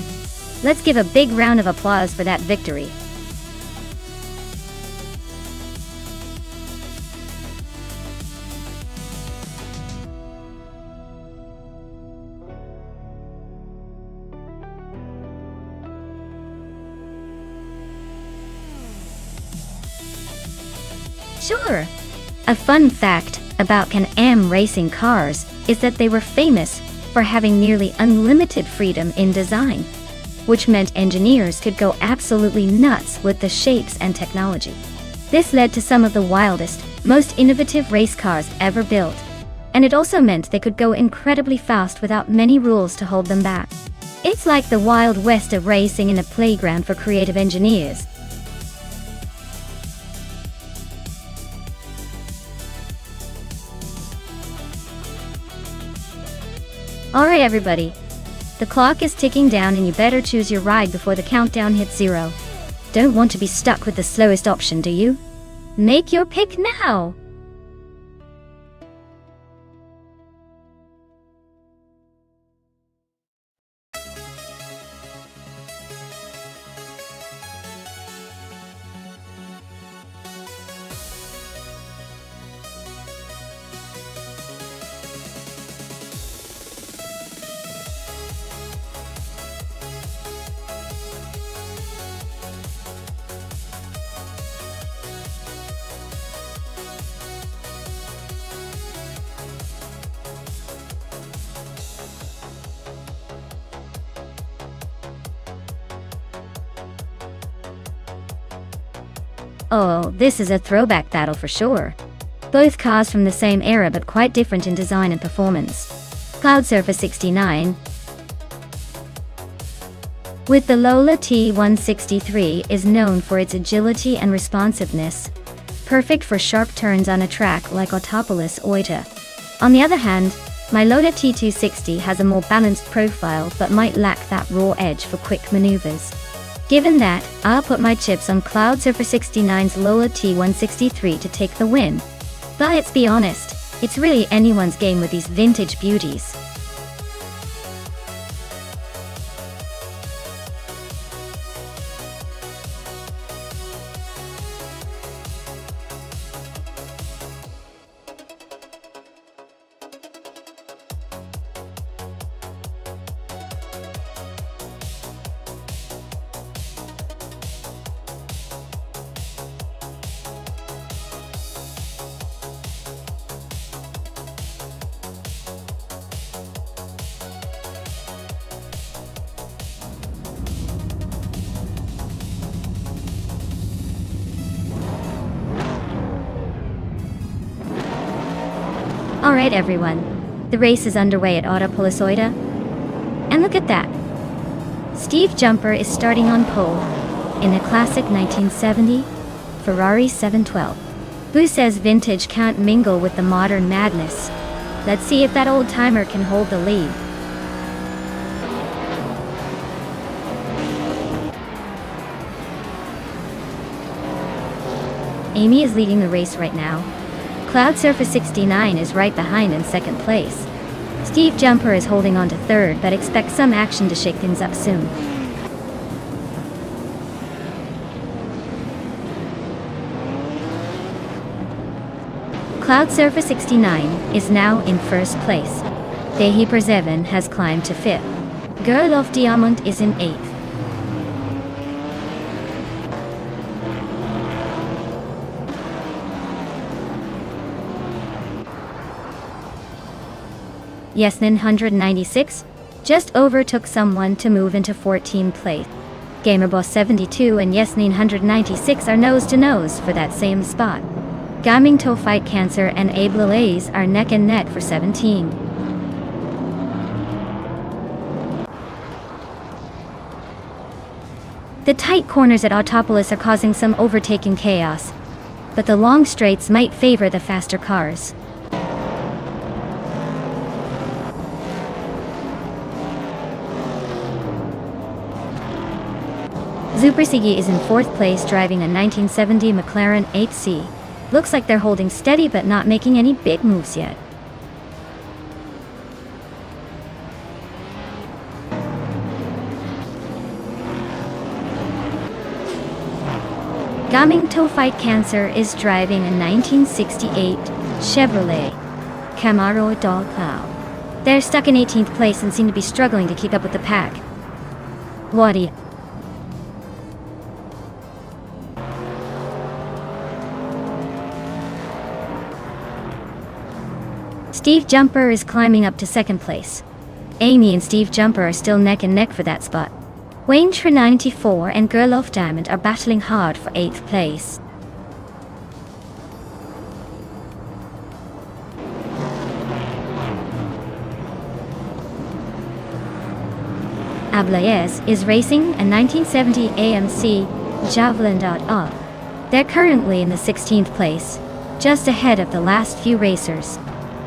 Let's give a big round of applause for that victory. Sure. A fun fact about Can-Am racing cars is that they were famous for having nearly unlimited freedom in design, which meant engineers could go absolutely nuts with the shapes and technology. This led to some of the wildest, most innovative race cars ever built, and it also meant they could go incredibly fast without many rules to hold them back. It's like the Wild West of racing in a playground for creative engineers. Alright everybody, the clock is ticking down and you better choose your ride before the countdown hits 0. Don't want to be stuck with the slowest option, do you? Make your pick now! Oh, this is a throwback battle for sure. Both cars from the same era but quite different in design and performance. Cloud Surfer 69 with the Lola T163 is known for its agility and responsiveness, perfect for sharp turns on a track like Autopolis Oita. On the other hand, my Lola T260 has a more balanced profile but might lack that raw edge for quick maneuvers. Given that, I'll put my chips on Cloud Surfer 69's Lola T163 to take the win. But let's be honest, it's really anyone's game with these vintage beauties. Alright everyone, the race is underway at Autopolis Oita. And look at that! Steve Jumper is starting on pole in a classic 1970 Ferrari 712. Who says vintage can't mingle with the modern madness? Let's see if that old timer can hold the lead. Amy is leading the race right now. Cloud Surfer 69 is right behind in second place. Steve Jumper is holding on to third, but expect some action to shake things up soon. Cloud Surfer 69 is now in first place. Dehi Persevan has climbed to fifth. Girl of Diamond is in eighth. Yasnin 196 just overtook someone to move into 14th place. Gamerboss 72 and Yasnin 196 are nose to nose for that same spot. Gaming To Fight Cancer and Abe Lalaze are neck and neck for 17. The tight corners at Autopolis are causing some overtaking chaos, but the long straights might favor the faster cars. Supersigi is in fourth place driving a 1970 McLaren 8C. Looks like they're holding steady but not making any big moves yet. Gaming To Fight Cancer is driving a 1968 Chevrolet Camaro Dog Plow. They're stuck in 18th place and seem to be struggling to keep up with the pack. Wadi. Steve Jumper is climbing up to second place. Amy and Steve Jumper are still neck and neck for that spot. Wayne Tre 94 and Gerlof Diamond are battling hard for 8th place. Ablaez is racing a 1970 AMC Javelin.A. They're currently in the 16th place, just ahead of the last few racers.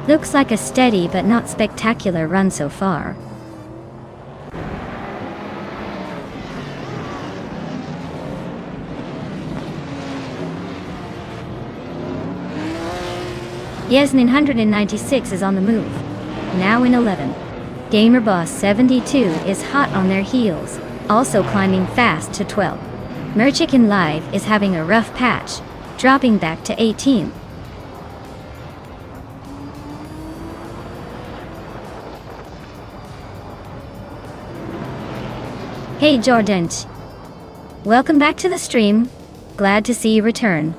Looks like a steady but not spectacular run so far. Yasmin 196 is on the move, now in 11. Gamer Boss 72 is hot on their heels, also climbing fast to 12. Merchicken Live is having a rough patch, dropping back to 18. Hey Jordan. Welcome back to the stream. Glad to see you return.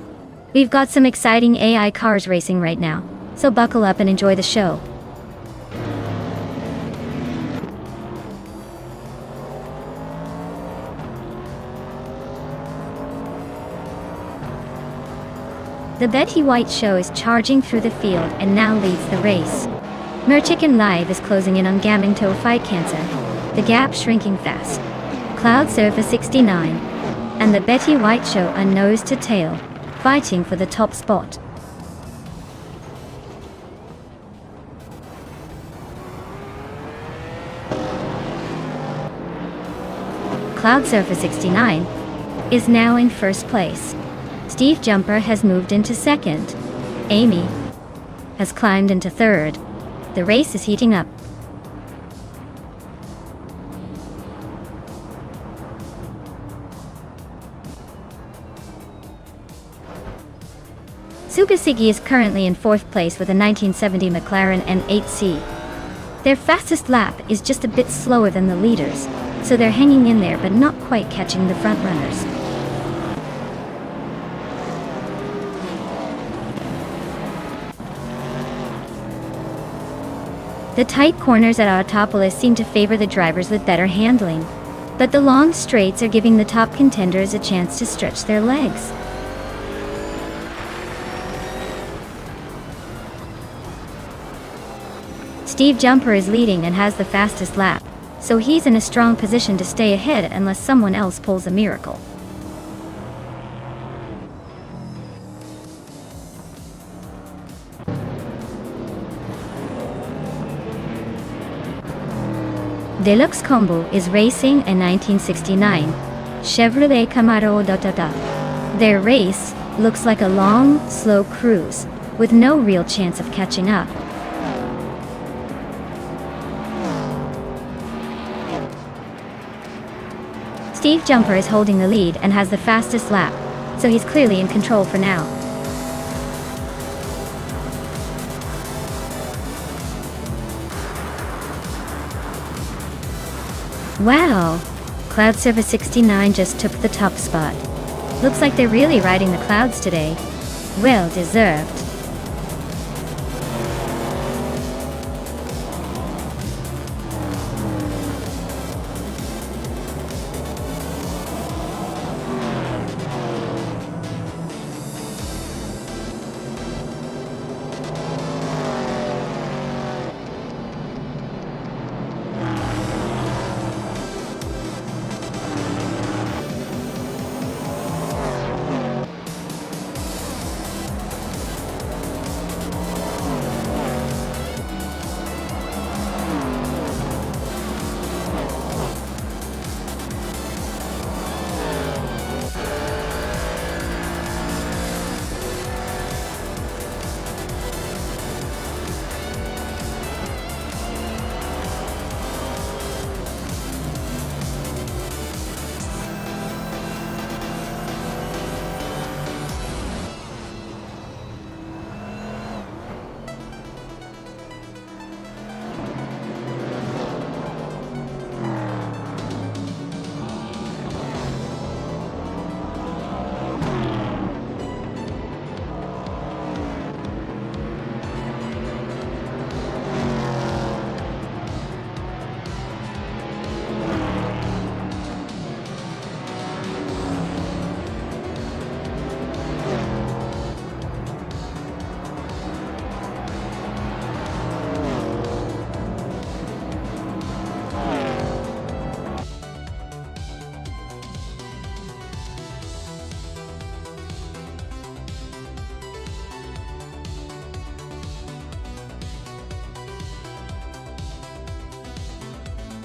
We've got some exciting AI cars racing right now, so buckle up and enjoy the show. The Betty White Show is charging through the field and now leads the race. Merchicken Live is closing in on Gaminto Fight Cancer, the gap shrinking fast. Cloud Surfer 69 and the Betty White Show are nose to tail, fighting for the top spot. Cloud Surfer 69 is now in first place. Steve Jumper has moved into second. Amy has climbed into third. The race is heating up. Super Siggy is currently in 4th place with a 1970 McLaren N8C. Their fastest lap is just a bit slower than the leaders, so they're hanging in there but not quite catching the front runners. The tight corners at Autopolis seem to favor the drivers with better handling, but the long straights are giving the top contenders a chance to stretch their legs. Steve Jumper is leading and has the fastest lap, so he's in a strong position to stay ahead unless someone else pulls a miracle. Deluxe Combo is racing a 1969 Chevrolet Camaro da. Their race looks like a long, slow cruise, with no real chance of catching up. Steve Jumper is holding the lead and has the fastest lap, so he's clearly in control for now. Wow! Cloud Surfer 69 just took the top spot. Looks like they're really riding the clouds today. Well deserved.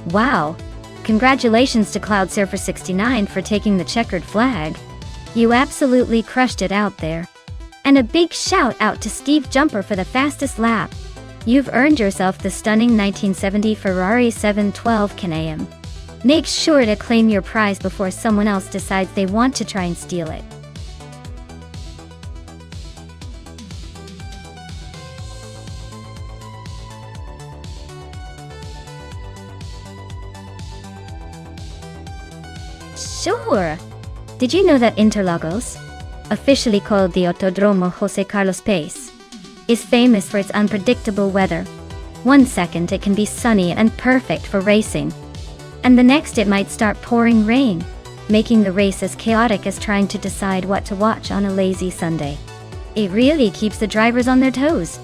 Wow! Congratulations to Cloudsurfer69 for taking the checkered flag. You absolutely crushed it out there. And a big shout out to Steve Jumper for the fastest lap. You've earned yourself the stunning 1970 Ferrari 712 Can-Am. Make sure to claim your prize before someone else decides they want to try and steal it. Sure! Did you know that Interlagos, officially called the Autodromo José Carlos Pace, is famous for its unpredictable weather? One second it can be sunny and perfect for racing, and the next it might start pouring rain, making the race as chaotic as trying to decide what to watch on a lazy Sunday. It really keeps the drivers on their toes.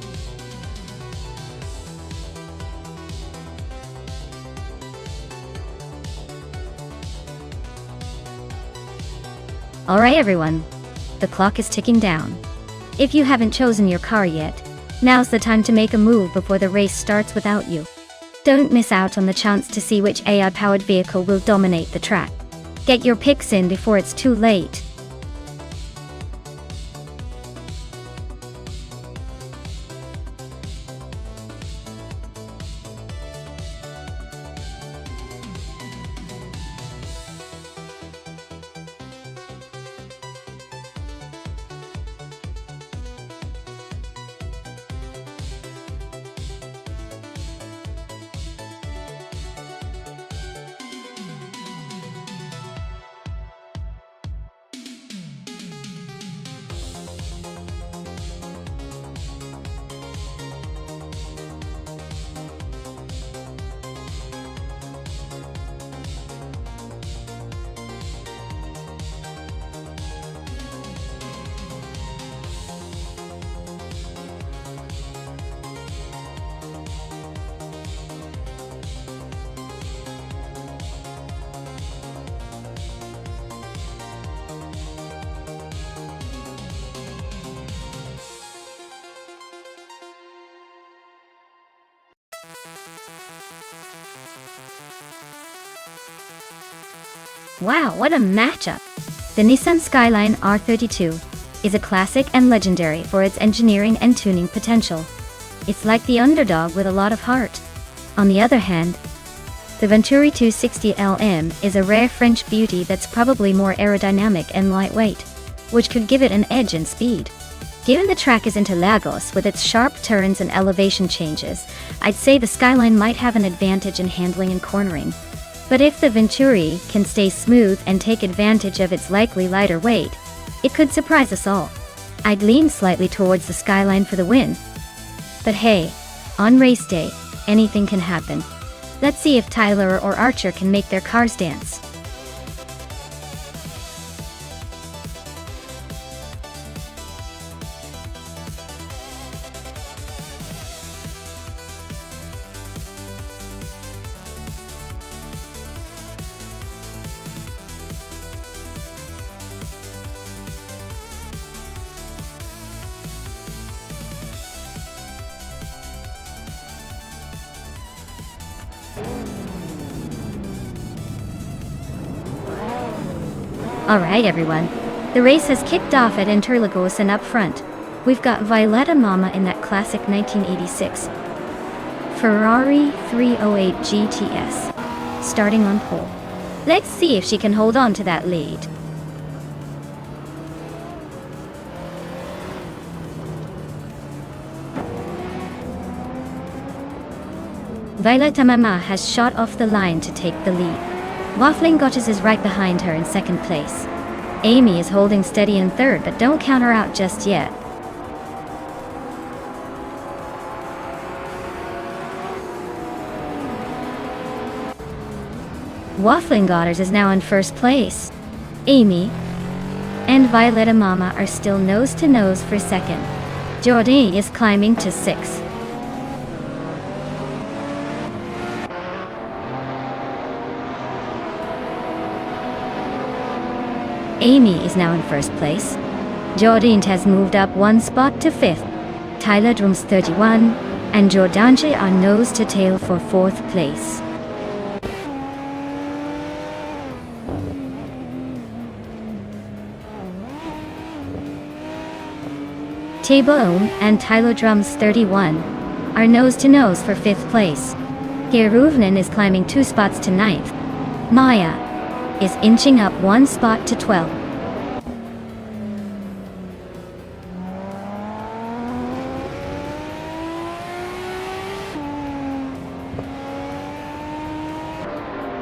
Alright everyone, the clock is ticking down. If you haven't chosen your car yet, now's the time to make a move before the race starts without you. Don't miss out on the chance to see which AI-powered vehicle will dominate the track. Get your picks in before it's too late. Wow, what a matchup! The Nissan Skyline R32 is a classic and legendary for its engineering and tuning potential. It's like the underdog with a lot of heart. On the other hand, the Venturi 260LM is a rare French beauty that's probably more aerodynamic and lightweight, which could give it an edge in speed. Given the track is Interlagos with its sharp turns and elevation changes, I'd say the Skyline might have an advantage in handling and cornering. But if the Venturi can stay smooth and take advantage of its likely lighter weight, it could surprise us all. I'd lean slightly towards the Skyline for the win. But hey, on race day, anything can happen. Let's see if Tyler or Archer can make their cars dance. Alright everyone, the race has kicked off at Interlagos, and up front, we've got Violetta Mama in that classic 1986 Ferrari 308 GTS, starting on pole. Let's see if she can hold on to that lead. Violetta Mama has shot off the line to take the lead. Waffling Gottes is right behind her in second place. Amy is holding steady in third, but don't count her out just yet. Waffling Gottes is now in first place. Amy and Violetta Mama are still nose to nose for second. Jordi is climbing to sixth. Amy is now in first place. Jordan has moved up one spot to fifth. Tyler Drum's 31, and Jordanche are nose to tail for fourth place. T-Bone and Tylodrums 31 are nose-to-nose for 5th place. Kiruvnen is climbing 2 spots to 9th. Maya is inching up 1 spot to 12th.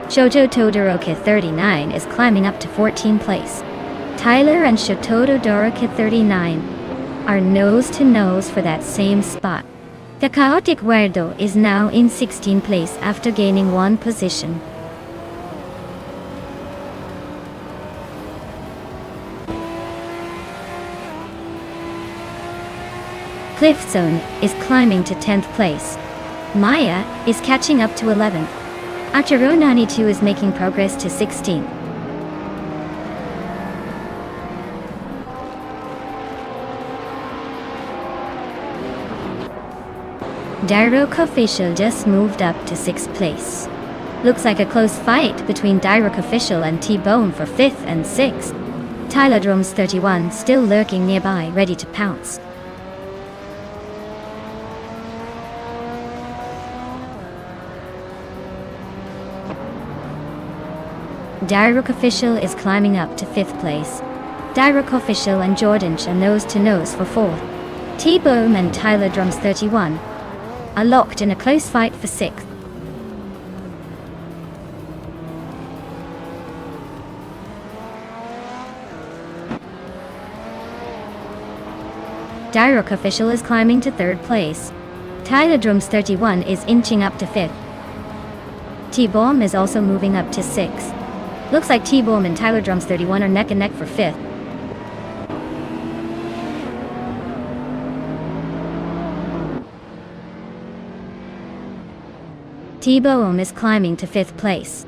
Shoujo Todoroki 39 is climbing up to 14th place. Tyler and Shototo Doroki 39 are nose-to-nose for that same spot. The Chaotic Weirdo is now in 16th place after gaining 1 position. Cliffzone is climbing to 10th place. Maya is catching up to 11th. Achiro 92 is making progress to 16th. Dairok Official just moved up to 6th place. Looks like a close fight between Dairok Official and T-Bone for 5th and 6th. Tylodrums 31 still lurking nearby, ready to pounce. Dairok Official is climbing up to 5th place. Dairok Official and Jordanch are nose-to-nose for 4th. T-Bone and Tylodrums 31 are locked in a close fight for 6th. Dairok Official is climbing to 3rd place. Tylodrums 31 is inching up to 5th. T-Bomb is also moving up to 6th. Looks like T-Bomb and Tylodrums 31 are neck and neck for 5th. T-Bomb is climbing to 5th place.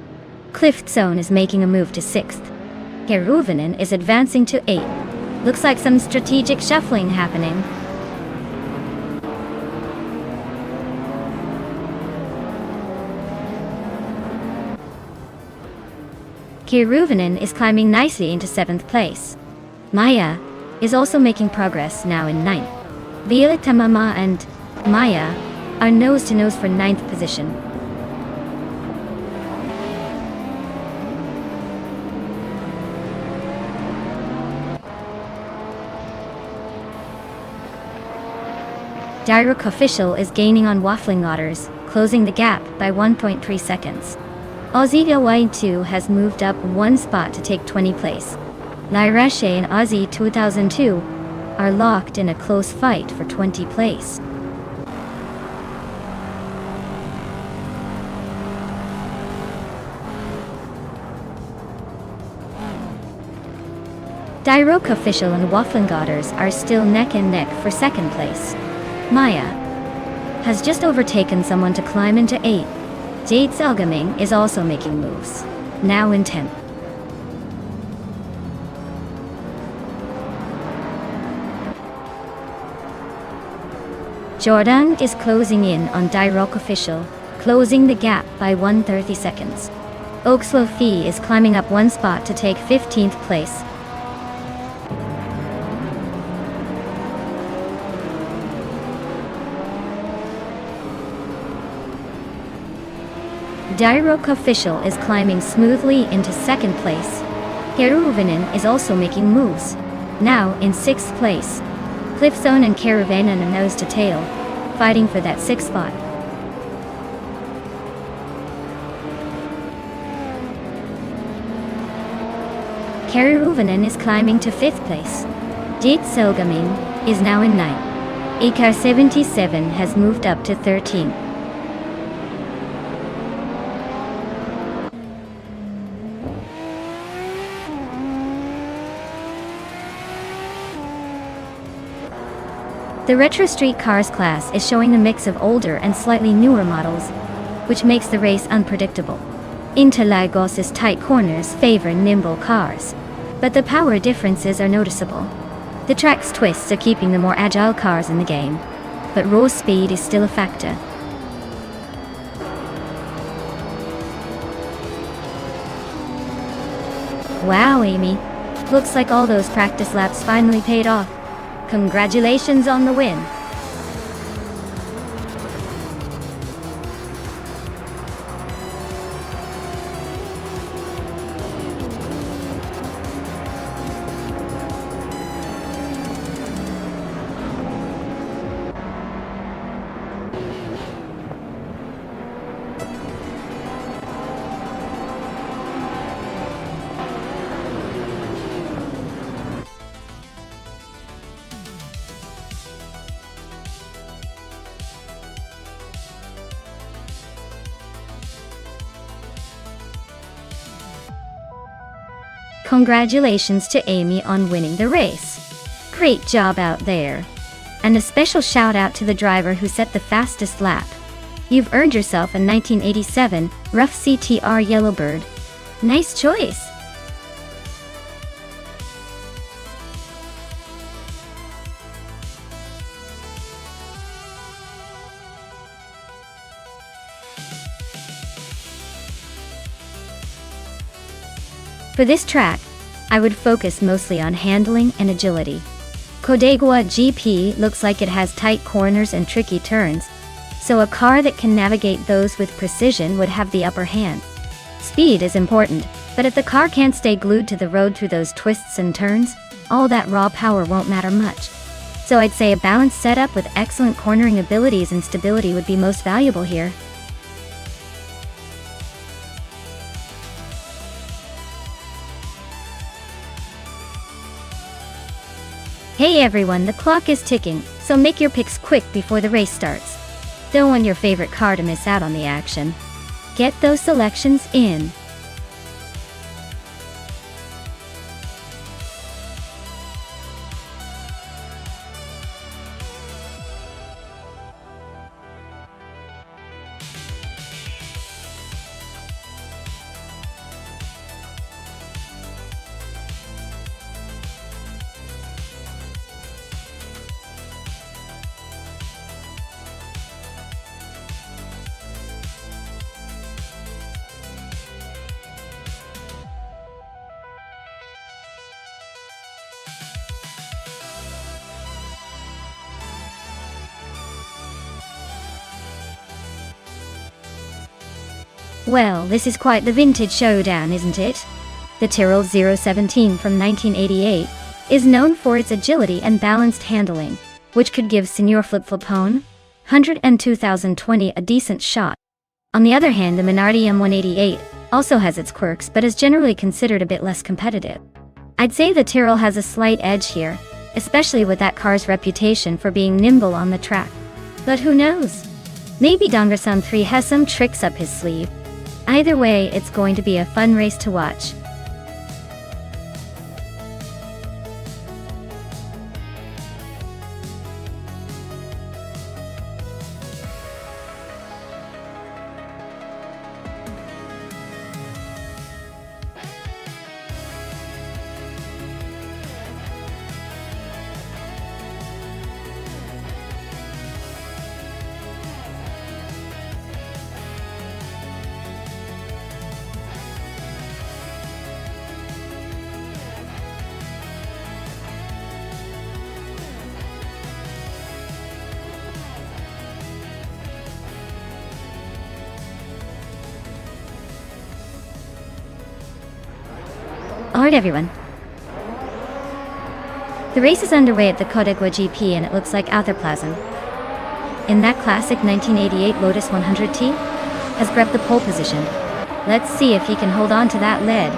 Cliffzone is making a move to 6th. Kiruvnen is advancing to 8th. Looks like some strategic shuffling happening. Kiruvnen is climbing nicely into 7th place. Maya is also making progress, now in 9th. Violetta Mama and Maya are nose-to-nose for 9th position. Dairok Official is gaining on Waffling Otters, closing the gap by 1.3 seconds. Aussie Y2 has moved up 1 spot to take 20th place. Laireshe and Aussie 2002 are locked in a close fight for 20th place. Dairok Official and Waffling Otters are still neck and neck for 2nd place. Maya has just overtaken someone to climb into 8th. Jade Selgaming is also making moves, now in 10th. Jordan is closing in on Dairok Official, closing the gap by 130 seconds. Oakslow Fee is climbing up 1 spot to take 15th place. Dairok Official is climbing smoothly into 2nd place. Kiruvnen is also making moves, now in 6th place. Cliffzone and Caravanan are nose to tail, fighting for that 6th spot. Kiruvnen is climbing to 5th place. Jade Selgaming is now in 9th. Ikar 77 has moved up to 13th. The Retro Street Cars class is showing a mix of older and slightly newer models, which makes the race unpredictable. Interlagos's tight corners favor nimble cars, but the power differences are noticeable. The track's twists are keeping the more agile cars in the game, but raw speed is still a factor. Wow, Amy. Looks like all those practice laps finally paid off. Congratulations on the win. Congratulations to Amy on winning the race. Great job out there. And a special shout out to the driver who set the fastest lap. You've earned yourself a 1987 Rough CTR Yellowbird. Nice choice. For this track, I would focus mostly on handling and agility. Kodagwa GP looks like it has tight corners and tricky turns, so a car that can navigate those with precision would have the upper hand. Speed is important, but if the car can't stay glued to the road through those twists and turns, all that raw power won't matter much. So I'd say a balanced setup with excellent cornering abilities and stability would be most valuable here. Hey everyone, the clock is ticking, so make your picks quick before the race starts. Don't want your favorite car to miss out on the action. Get those selections in. Well, this is quite the vintage showdown, isn't it? The Tyrrell 017 from 1988 is known for its agility and balanced handling, which could give Senor Flip-Flopone 102,020 a decent shot. On the other hand, the Minardi M188 also has its quirks but is generally considered a bit less competitive. I'd say the Tyrrell has a slight edge here, especially with that car's reputation for being nimble on the track. But who knows? Maybe Dongerson 3 has some tricks up his sleeve. Either way, it's going to be a fun race to watch. Alright everyone. The race is underway at the Kodagwa GP and it looks like Atherplasm, in that classic 1988 Lotus 100T, has grabbed the pole position. Let's see if he can hold on to that lead.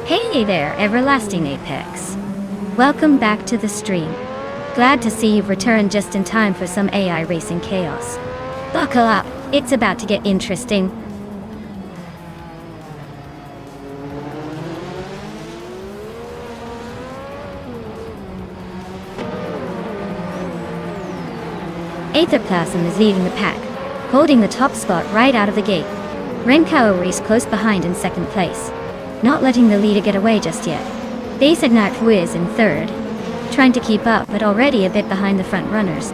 Hey there, Everlasting Apex. Welcome back to the stream. Glad to see you've returned just in time for some AI racing chaos. Buckle up, it's about to get interesting. Aetherplasm is leading the pack, holding the top spot right out of the gate. Renkao is close behind in second place, not letting the leader get away just yet. Basagnak Wiz in third, trying to keep up but already a bit behind the front runners.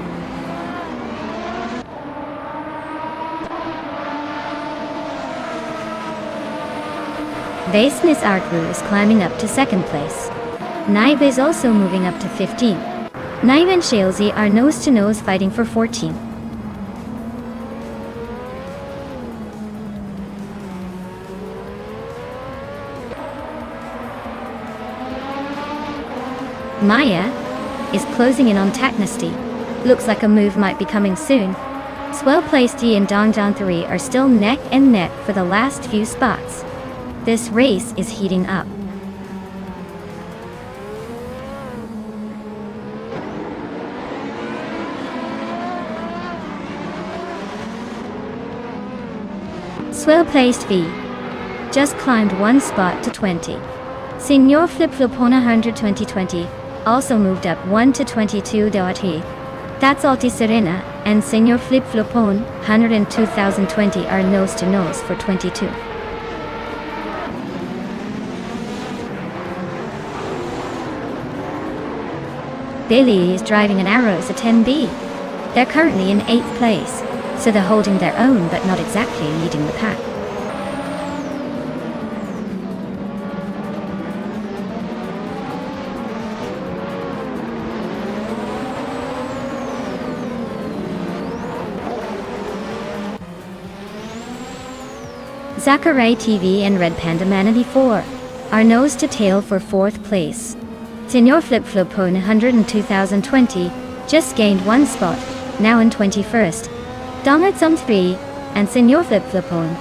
Vesnis Artru is climbing up to second place. Naive is also moving up to 15. Naive and Shalesy are nose-to-nose fighting for 14. Maya is closing in on Taknasty. Looks like a move might be coming soon. Well-placed Yi and Dongdan 3 are still neck and neck for the last few spots. This race is heating up. Well-placed V just climbed one spot to 20. Senior Flip-Flopona 100 2020 also moved up 1 to 22. That's Alti Serena and Senior Flip-Flopone 100 and 2020 are nose-to-nose for 22. Billy is driving an Arrows at 10B. They're currently in 8th place, so they're holding their own but not exactly leading the pack. Zachary TV and Red Panda Manatee 4 are nose to tail for 4th place. Senior Flip-Flopone 100 in 2020 just gained one spot, now in 21st. Donald Sum 3 and Senior Flip-Flopone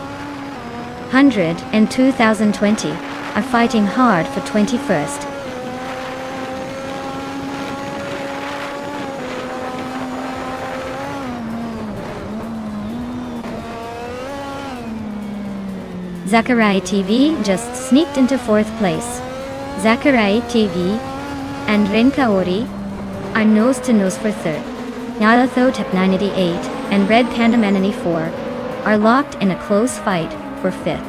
100 and 2020 are fighting hard for 21st. Zachary TV just sneaked into 4th place. Zachary TV and Renkaori are nose-to-nose for 3rd. Nyalathotep 988 and Red Panda Manatee 4 are locked in a close fight for 5th.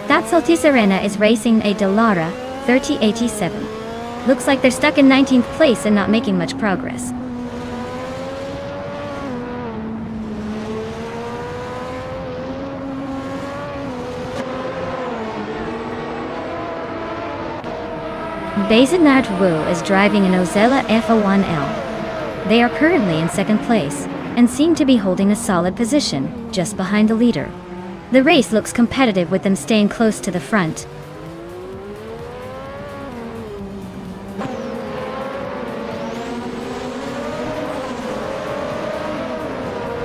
That Salty Serena is racing a Delara 3087. Looks like they're stuck in 19th place and not making much progress. Basinat Wu is driving an Ozella FA1L. They are currently in 2nd place and seem to be holding a solid position just behind the leader. The race looks competitive with them staying close to the front.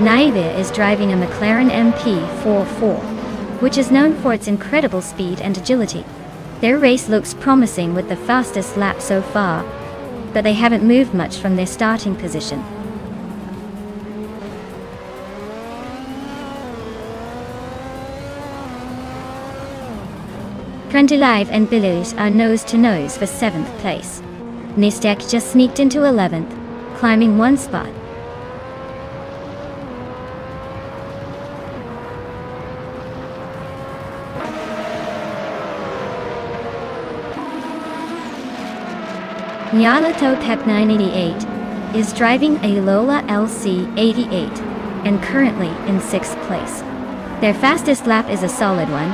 Naive is driving a McLaren MP44, which is known for its incredible speed and agility. Their race looks promising with the fastest lap so far, but they haven't moved much from their starting position. Live and Bilous are nose-to-nose for 7th place. Nistek just sneaked into 11th, climbing one spot. Nyalathotep 988 is driving a Lola LC88 and currently in 6th place. Their fastest lap is a solid one,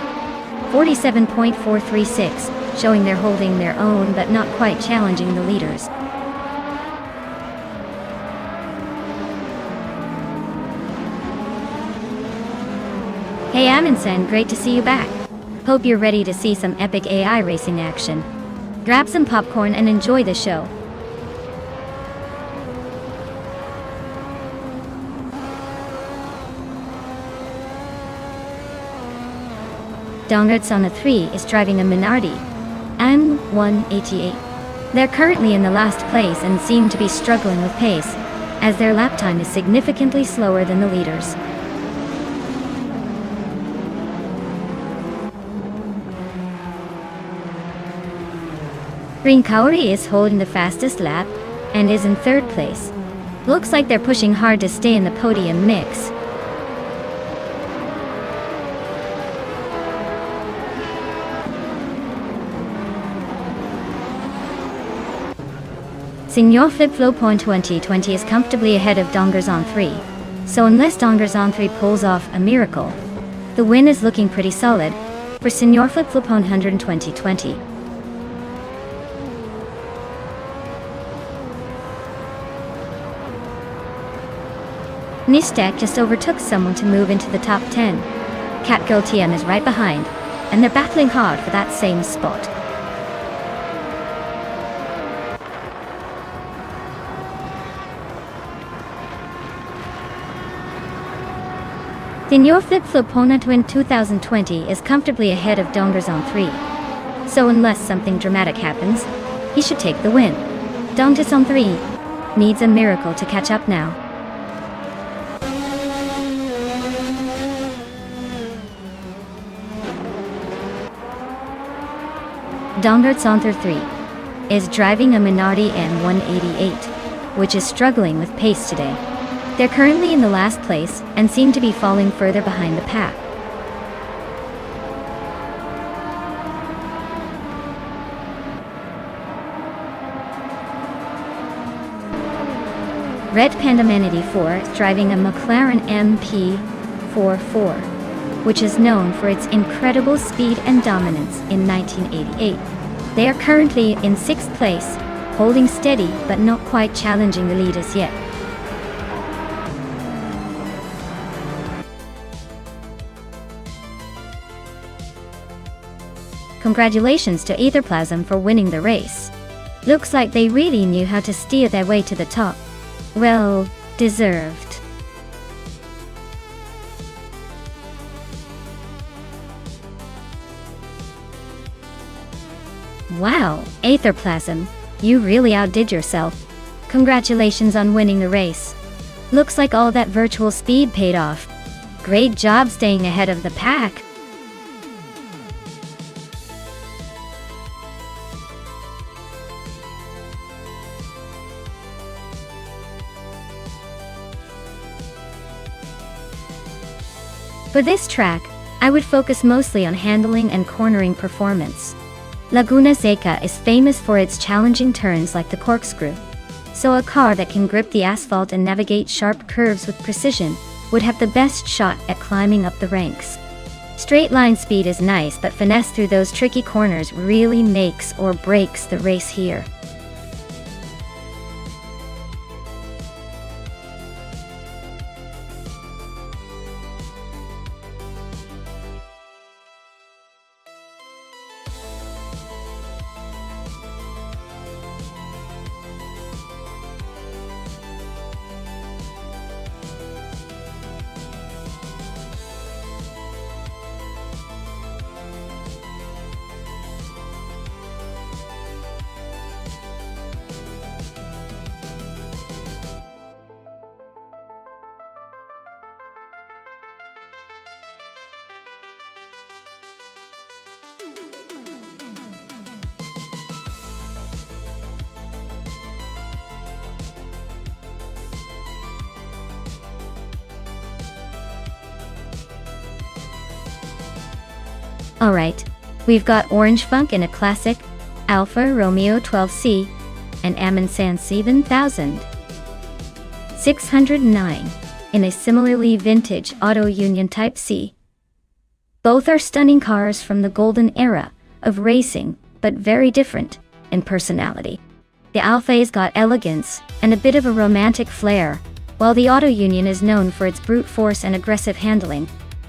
47.436, showing they're holding their own but not quite challenging the leaders. Hey Amundsen, great to see you back. Hope you're ready to see some epic AI racing action. Grab some popcorn and enjoy the show. Dongertsona 3 is driving a Minardi M188. They're currently in the last place and seem to be struggling with pace, as their lap time is significantly slower than the leaders. Green Kaori is holding the fastest lap and is in 3rd place. Looks like they're pushing hard to stay in the podium mix. Senior Flip Flopon 2020 is comfortably ahead of Dongerzon 3, so unless Dongerzon 3 pulls off a miracle, the win is looking pretty solid for Senior Flip Flopon 2020. Nonstop just overtook someone to move into the top 10. Catgirl TM is right behind, and they're battling hard for that same spot. Senior Flip Flopona Twin 2020 is comfortably ahead of Dongerzon 3, so unless something dramatic happens, he should take the win. Dongerzon 3 needs a miracle to catch up now. Dongerzon 3 is driving a Minardi M188, which is struggling with pace today. They're currently in the last place and seem to be falling further behind the pack. Red Panda Man 84 is driving a McLaren MP44, which is known for its incredible speed and dominance in 1988. They are currently in 6th place, holding steady but not quite challenging the leaders yet. Congratulations to Etherplasm for winning the race. Looks like they really knew how to steer their way to the top. Well, deserved. Wow, Etherplasm, you really outdid yourself. Congratulations on winning the race. Looks like all that virtual speed paid off. Great job staying ahead of the pack. For this track, I would focus mostly on handling and cornering performance. Laguna Seca is famous for its challenging turns like the corkscrew, so a car that can grip the asphalt and navigate sharp curves with precision would have the best shot at climbing up the ranks. Straight line speed is nice, but finesse through those tricky corners really makes or breaks the race here. Alright, we've got Orange Funk in a classic, Alfa Romeo 12C, and Amundsen 7609 in a similarly vintage Auto Union Type C. Both are stunning cars from the golden era of racing, but very different in personality. The Alfa's got elegance and a bit of a romantic flair, while the Auto Union is known for its brute force and aggressive handling,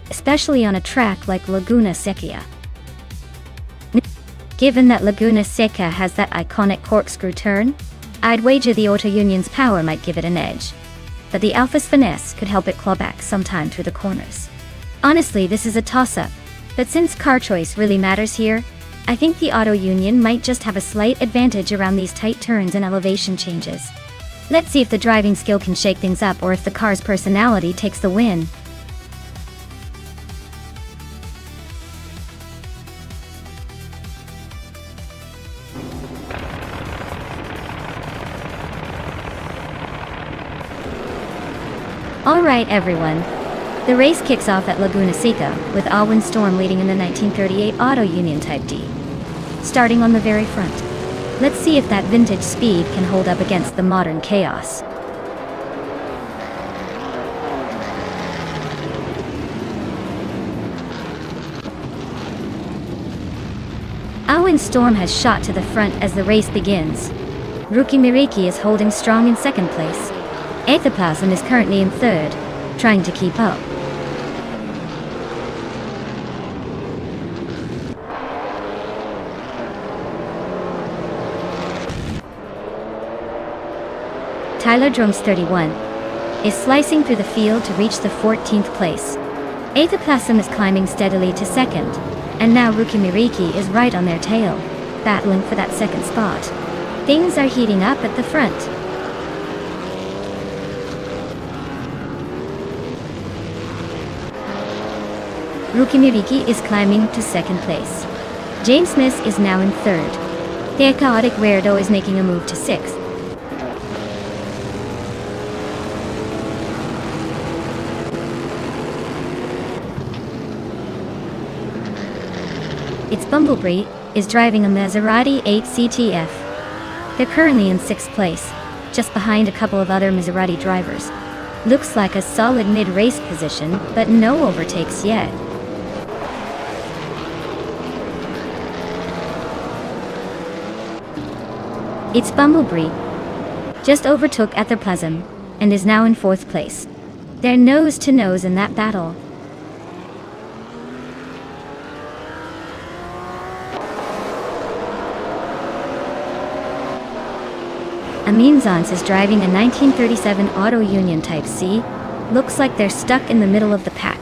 especially on a track like Laguna Seca. Given that Laguna Seca has that iconic corkscrew turn, I'd wager the Auto Union's power might give it an edge, but the Alfa's finesse could help it claw back sometime through the corners. Honestly, this is a toss-up, but since car choice really matters here, I think the Auto Union might just have a slight advantage around these tight turns and elevation changes. Let's see if the driving skill can shake things up or if the car's personality takes the win. Alright everyone, the race kicks off at Laguna Seca, with Alwyn Storm leading in the 1938 Auto Union Type D. Starting on the very front, Let's see if that vintage speed can hold up against the modern chaos. Aowen Storm has shot to the front as the race begins. Rookie Miriki is holding strong in second place. Aethaplasm is currently in third, trying to keep up. Tyler Drums 31 is slicing through the field to reach the 14th place. Aethaplasm is climbing steadily to second, and now Rookie Miriki is right on their tail, battling for that second spot. Things are heating up at the front. Rookie Miriki is climbing to second place. James Smith is now in third. The chaotic weirdo is making a move to sixth. Its Bumblebee is driving a Maserati 8 CTF. They're currently in 6th place, just behind a couple of other Maserati drivers. Looks like a solid mid-race position, but no overtakes yet. Its Bumblebee just overtook Aethaplasm and is now in 4th place. They're nose to nose in that battle. Aminzance is driving a 1937 Auto Union Type C. Looks like they're stuck in the middle of the pack,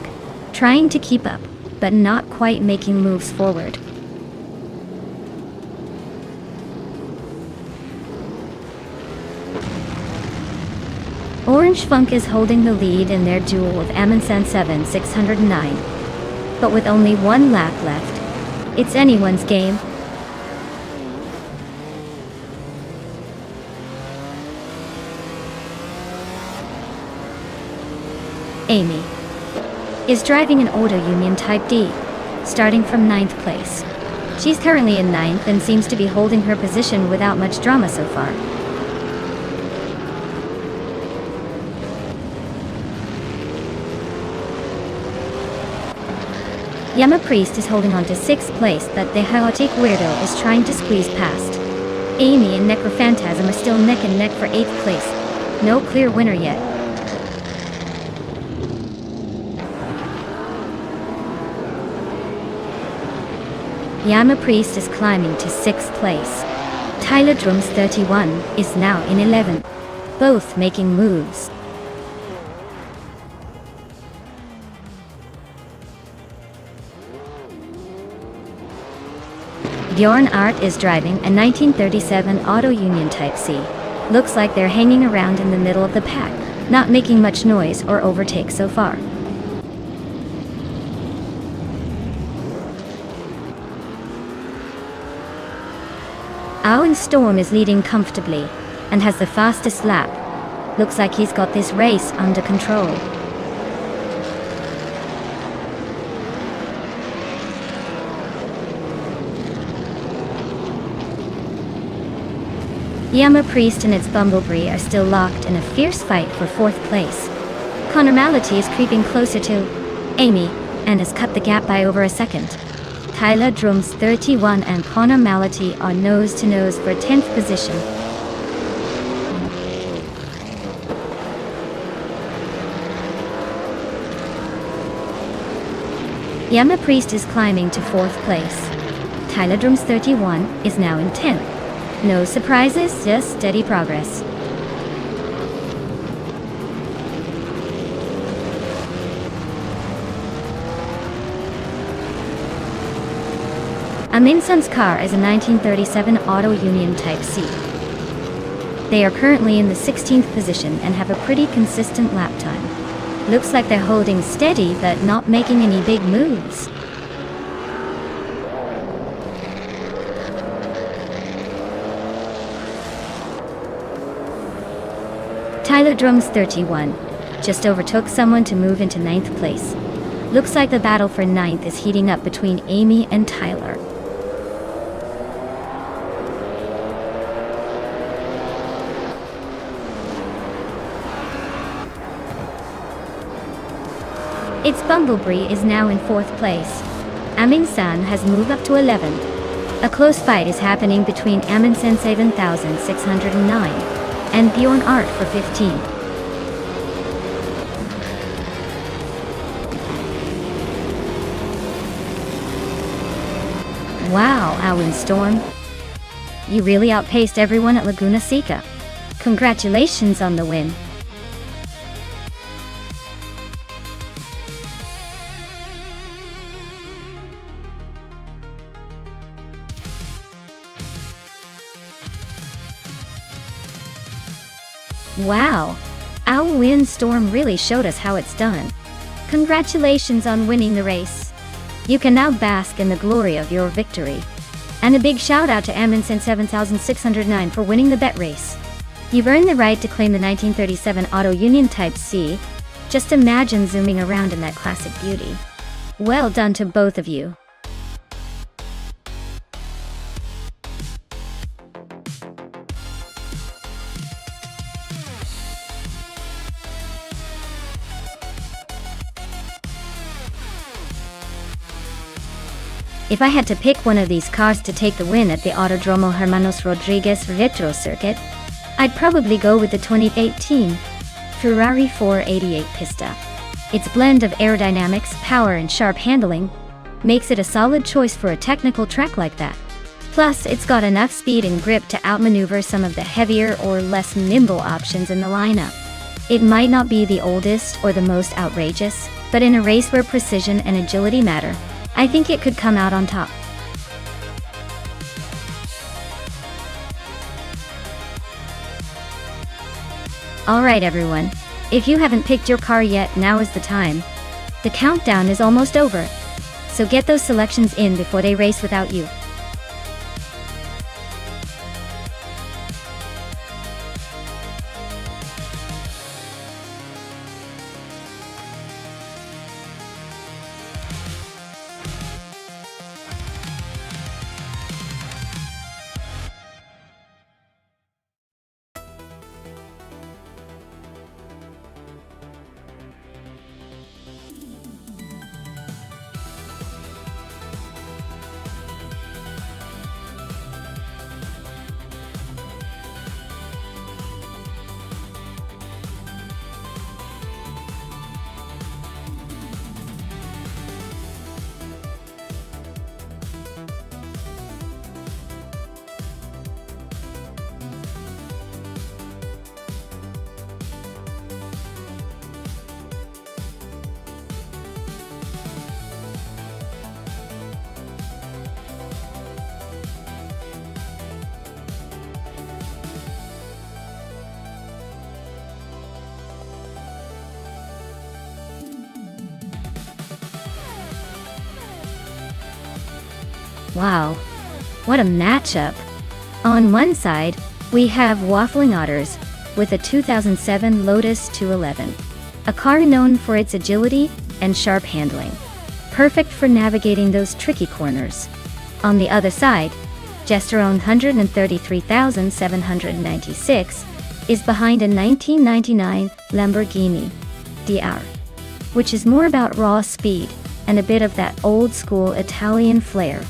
trying to keep up, but not quite making moves forward. Orange Funk is holding the lead in their duel with Aminsan 7 609. But with only one lap left, it's anyone's game. Amy is driving an Auto Union Type D, starting from 9th place. She's currently in 9th and seems to be holding her position without much drama so far. Yama Priest is holding on to 6th place, but the chaotic weirdo is trying to squeeze past. Amy and Necrophantasm are still neck and neck for 8th place. No clear winner yet. Yama Priest is climbing to 6th place. Tyler Drums 31 is now in 11th, both making moves. Bjorn Art is driving a 1937 Auto Union Type C. Looks like they're hanging around in the middle of the pack, not making much noise or overtake so far. Aowen Storm is leading comfortably and has the fastest lap. Looks like he's got this race under control. Yama Priest and its Bumblebee are still locked in a fierce fight for 4th place. Connor Mality is creeping closer to Amy and has cut the gap by over a second. Tyler Drums 31 and Connor Mality are nose to nose for 10th position. Yama Priest is climbing to 4th place. Tyler Drums 31 is now in 10th. No surprises, just steady progress. Aminsan's car is a 1937 Auto Union Type C. They are currently in the 16th position and have a pretty consistent lap time. Looks like they're holding steady but not making any big moves. Tyler Drums 31 just overtook someone to move into 9th place. Looks like the battle for 9th is heating up between Amy and Tyler. Its Bumblebee is now in 4th place. Amin-san has moved up to 11. A close fight is happening between Amundsen 7609 and Bjorn Art for 15. Wow, Alwyn Storm. You really outpaced everyone at Laguna Seca. Congratulations on the win. Wow, Alwyn Storm really showed us how it's done. Congratulations on winning the race. You can now bask in the glory of your victory. And a big shout out to Amundsen 7609 for winning the bet race. You've earned the right to claim the 1937 Auto Union Type C. Just imagine zooming around in that classic beauty. Well done to both of you. If I had to pick one of these cars to take the win at the Autodromo Hermanos Rodriguez Retro Circuit, I'd probably go with the 2018 Ferrari 488 Pista. Its blend of aerodynamics, power and sharp handling makes it a solid choice for a technical track like that. Plus, it's got enough speed and grip to outmaneuver some of the heavier or less nimble options in the lineup. It might not be the oldest or the most outrageous, but in a race where precision and agility matter, I think it could come out on top. Alright everyone, if you haven't picked your car yet, now is the time. The countdown is almost over, so get those selections in before they race without you. Wow, what a matchup! On one side, we have Waffling Otters with a 2007 Lotus 211, a car known for its agility and sharp handling, perfect for navigating those tricky corners. On the other side, Gesteron 133,796 is behind a 1999 Lamborghini DR, which is more about raw speed and a bit of that old-school Italian flair.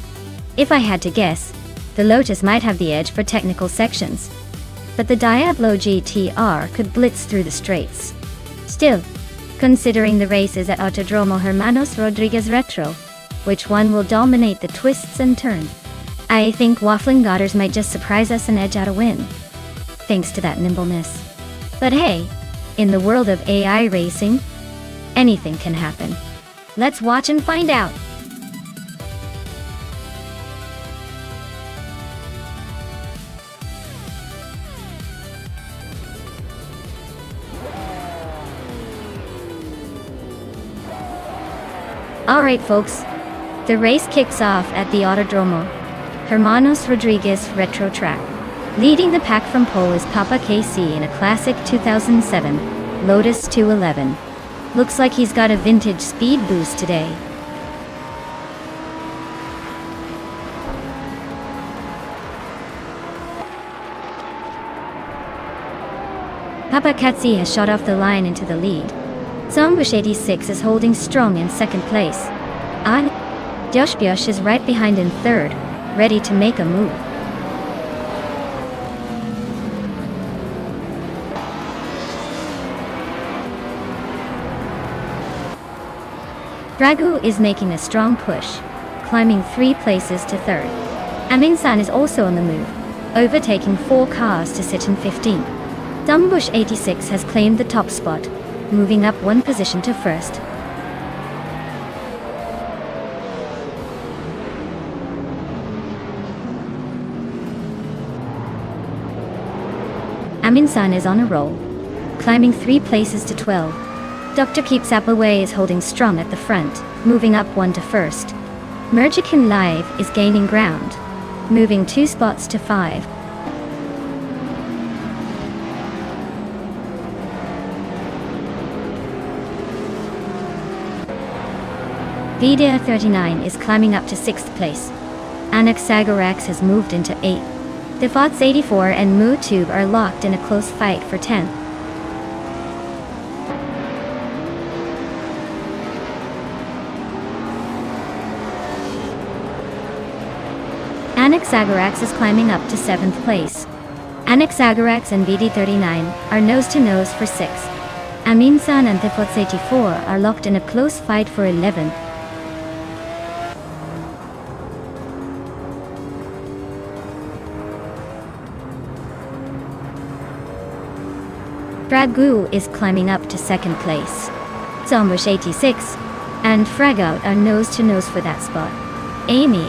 If I had to guess, the Lotus might have the edge for technical sections, but the Diablo GTR could blitz through the straights. Still, considering the race is at Autodromo Hermanos Rodriguez Retro, which one will dominate the twists and turns? I think Waffling Otters might just surprise us and edge out a win, thanks to that nimbleness. But hey, in the world of AI racing, anything can happen. Let's watch and find out. Alright folks, the race kicks off at the Autodromo Hermanos Rodriguez Retro Track. Leading the pack from pole is Papa KC in a classic 2007 Lotus 211. Looks like he's got a vintage speed boost today. Papa Katsi has shot off the line into the lead. Zombush86 is holding strong in second place. Joshbiosh is right behind in third, ready to make a move. Dragu is making a strong push, climbing 3 places to third. Aminsan is also on the move, overtaking 4 cars to sit in 15th. Zombush86 has claimed the top spot, moving up 1 position to first. Aminsan is on a roll, climbing 3 places to 12. Dr. Keeps Appleway is holding strong at the front, moving up 1 to first. Mergikin Live is gaining ground, moving 2 spots to 5. Vida 39 is climbing up to 6th place. Anaxagorax has moved into 8th. Defots 84 and MooTube are locked in a close fight for 10th. Anaxagorax is climbing up to 7th place. Anaxagorax and VD39 are nose-to-nose for 6th. Aminsan and Defots 84 are locked in a close fight for 11th. Dragu is climbing up to 2nd place. Zombush86 and Fragout are nose-to-nose for that spot. Amy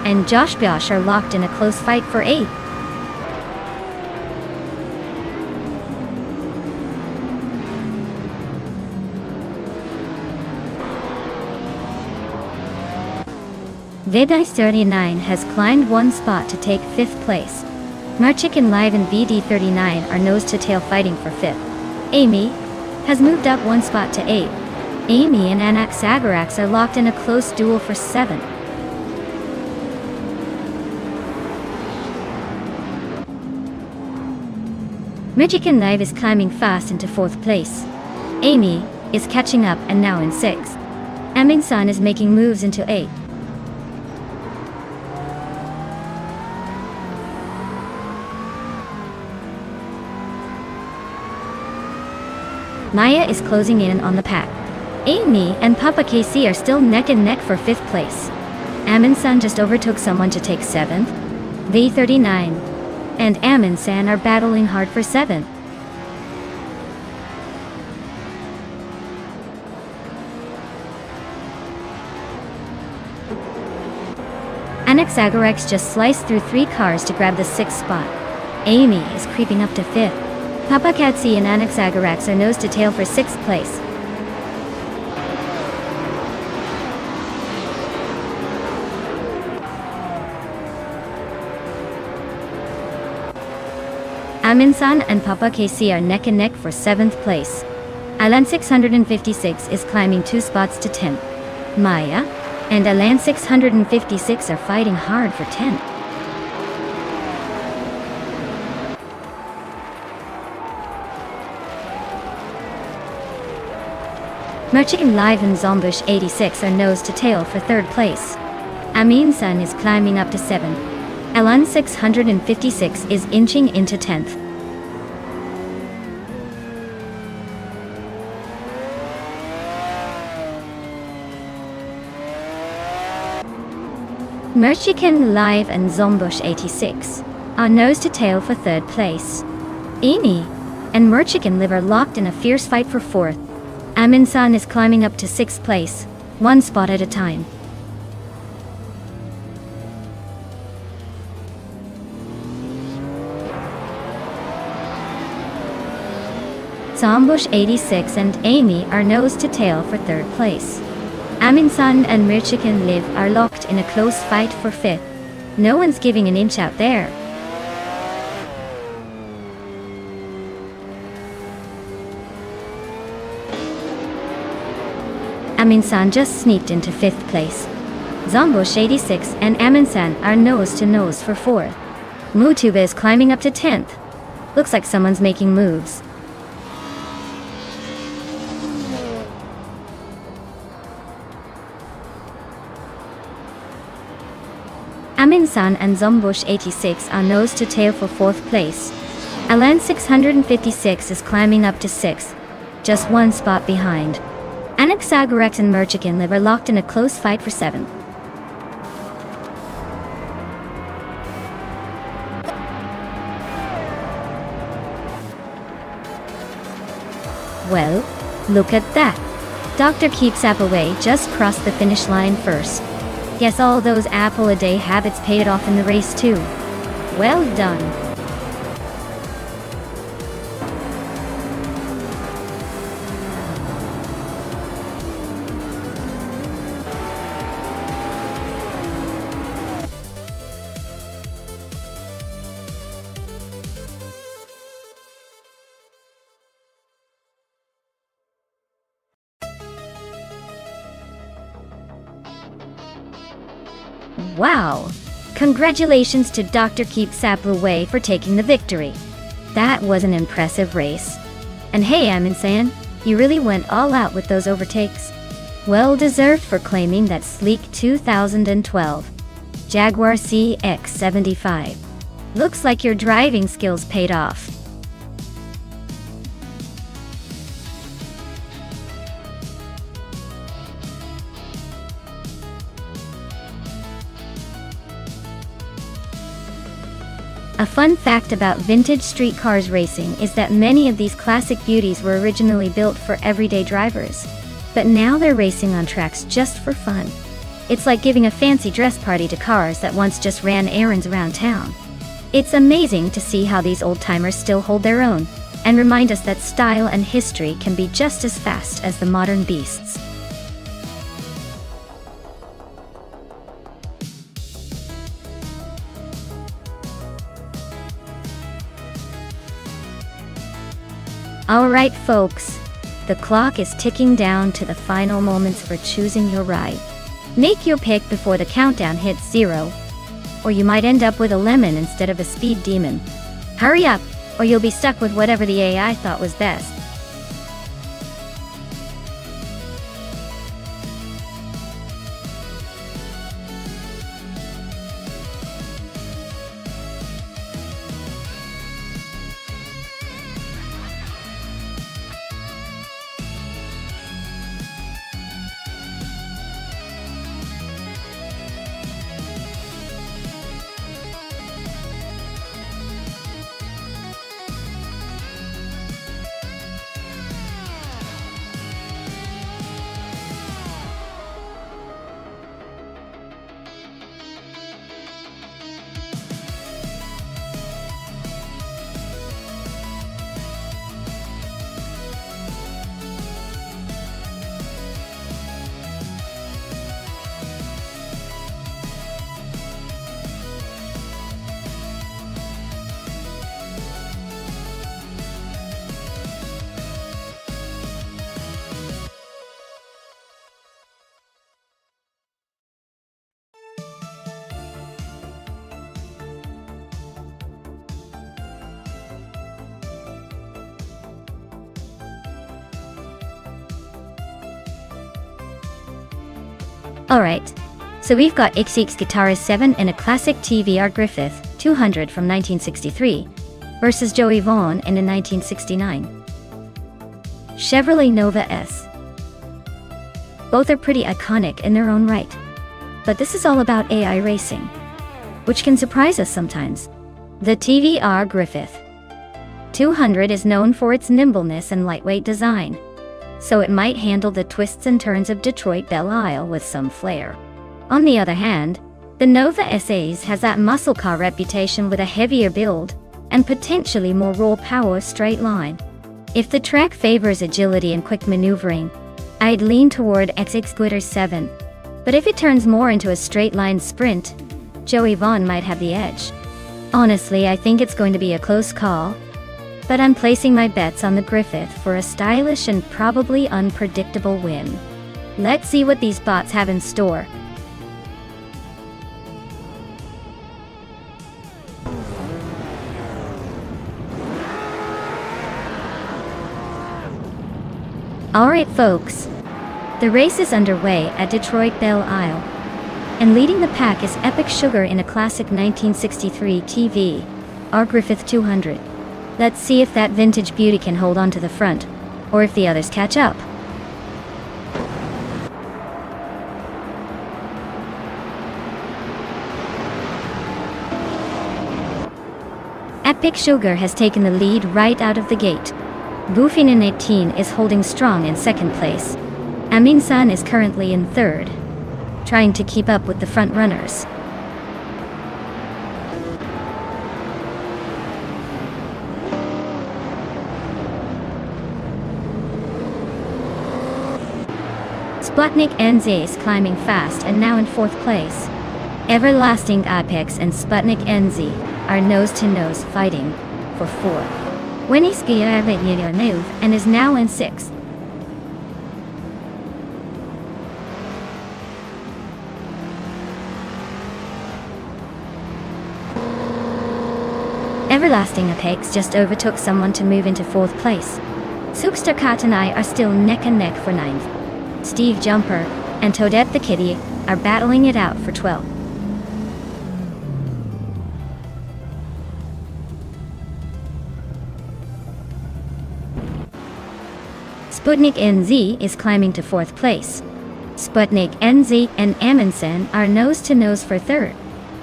and Joshbiosh are locked in a close fight for 8th. Vidice39 has climbed 1 spot to take 5th place. Merchicken Live and VD39 are nose-to-tail fighting for 5th. Amy has moved up 1 spot to 8th. Amy and Anaxagorax are locked in a close duel for 7th. Merchicken Live is climbing fast into 4th place. Amy is catching up and now in 6th. Aminsan is making moves into 8th. Maya is closing in on the pack. Amy and Papa KC are still neck and neck for 5th place. Aminsan just overtook someone to take 7th. V39 and Aminsan are battling hard for 7th. Anaxagorax just sliced through 3 cars to grab the 6th spot. Amy is creeping up to 5th. Papa Katsi and Anaxagorax are nose-to-tail for 6th place. Aminsan and Papa KC are neck and neck for 7th place. Alan 656 is climbing 2 spots to 10th. Maya and Alan 656 are fighting hard for 10th. Merchicken Live and Zombush86 are nose-to-tail for 3rd place. Aminsan is climbing up to 7th. Alan 656 is inching into 10th. Merchicken Live and Zombush86 are nose-to-tail for 3rd place. Amy and Merchicken Live are locked in a fierce fight for 4th. Aminsan is climbing up to 6th place, 1 spot at a time. Zombush86 and Amy are nose-to-tail for 3rd place. Aminsan and Merchicken Live are locked in a close fight for 5th. No one's giving an inch out there. Aminsan just sneaked into 5th place. Zombush86 and Aminsan are nose-to-nose for 4th. MooTube is climbing up to 10th. Looks like someone's making moves. Haminsan and Zumbush 86 are nose to tail for 4th place. Alan 656 is climbing up to 6th, just 1 spot behind. Anaxagorex and Merchican Liver locked in a close fight for 7th. Well, look at that. Dr. Keeps Appleway just crossed the finish line first. Guess all those apple-a-day habits paid off in the race too. Well done. Wow! Congratulations to Dr. Keeps Appleway for taking the victory. That was an impressive race. And hey, Aminsan, you really went all out with those overtakes. Well deserved for claiming that sleek 2012 Jaguar CX-75. Looks like your driving skills paid off. A fun fact about vintage street cars racing is that many of these classic beauties were originally built for everyday drivers. But now they're racing on tracks just for fun. It's like giving a fancy dress party to cars that once just ran errands around town. It's amazing to see how these old-timers still hold their own, and remind us that style and history can be just as fast as the modern beasts. Alright folks, the clock is ticking down to the final moments for choosing your ride. Make your pick before the countdown hits 0, or you might end up with a lemon instead of a speed demon. Hurry up, or you'll be stuck with whatever the AI thought was best. Alright, so we've got XX Guitarist 7 in a classic TVR Griffith 200 from 1963 versus Joey Vaughn in a 1969 Chevrolet Nova S. Both are pretty iconic in their own right. But this is all about AI racing, which can surprise us sometimes. The TVR Griffith 200 is known for its nimbleness and lightweight design, so it might handle the twists and turns of Detroit Belle Isle with some flair. On the other hand, the Nova S.A.'s has that muscle car reputation with a heavier build and potentially more raw power straight line. If the track favors agility and quick maneuvering, I'd lean toward XX Glitter 7. But if it turns more into a straight line sprint, Joey Vaughn might have the edge. Honestly, I think it's going to be a close call, but I'm placing my bets on the Griffith for a stylish and probably unpredictable win. Let's see what these bots have in store. Alright folks, the race is underway at Detroit Belle Isle. And leading the pack is Epic Sugar in a classic 1963 TV, R. Griffith 200. Let's see if that vintage beauty can hold on to the front, or if the others catch up. Epic Sugar has taken the lead right out of the gate. Boofin in 18 is holding strong in second place. Amin San is currently in third, trying to keep up with the front runners. Sputnik NZ is climbing fast and now in fourth place. Everlasting Apex and Sputnik NZ are nose-to-nose fighting for fourth. Winnie Skier move and is now in sixth. Everlasting Apex just overtook someone to move into fourth place. Sookster Cat and I are still neck and neck for ninth. Steve Jumper and Toadette the Kitty are battling it out for 12th. Sputnik NZ is climbing to fourth place. Sputnik NZ and Amundsen are nose-to-nose for third.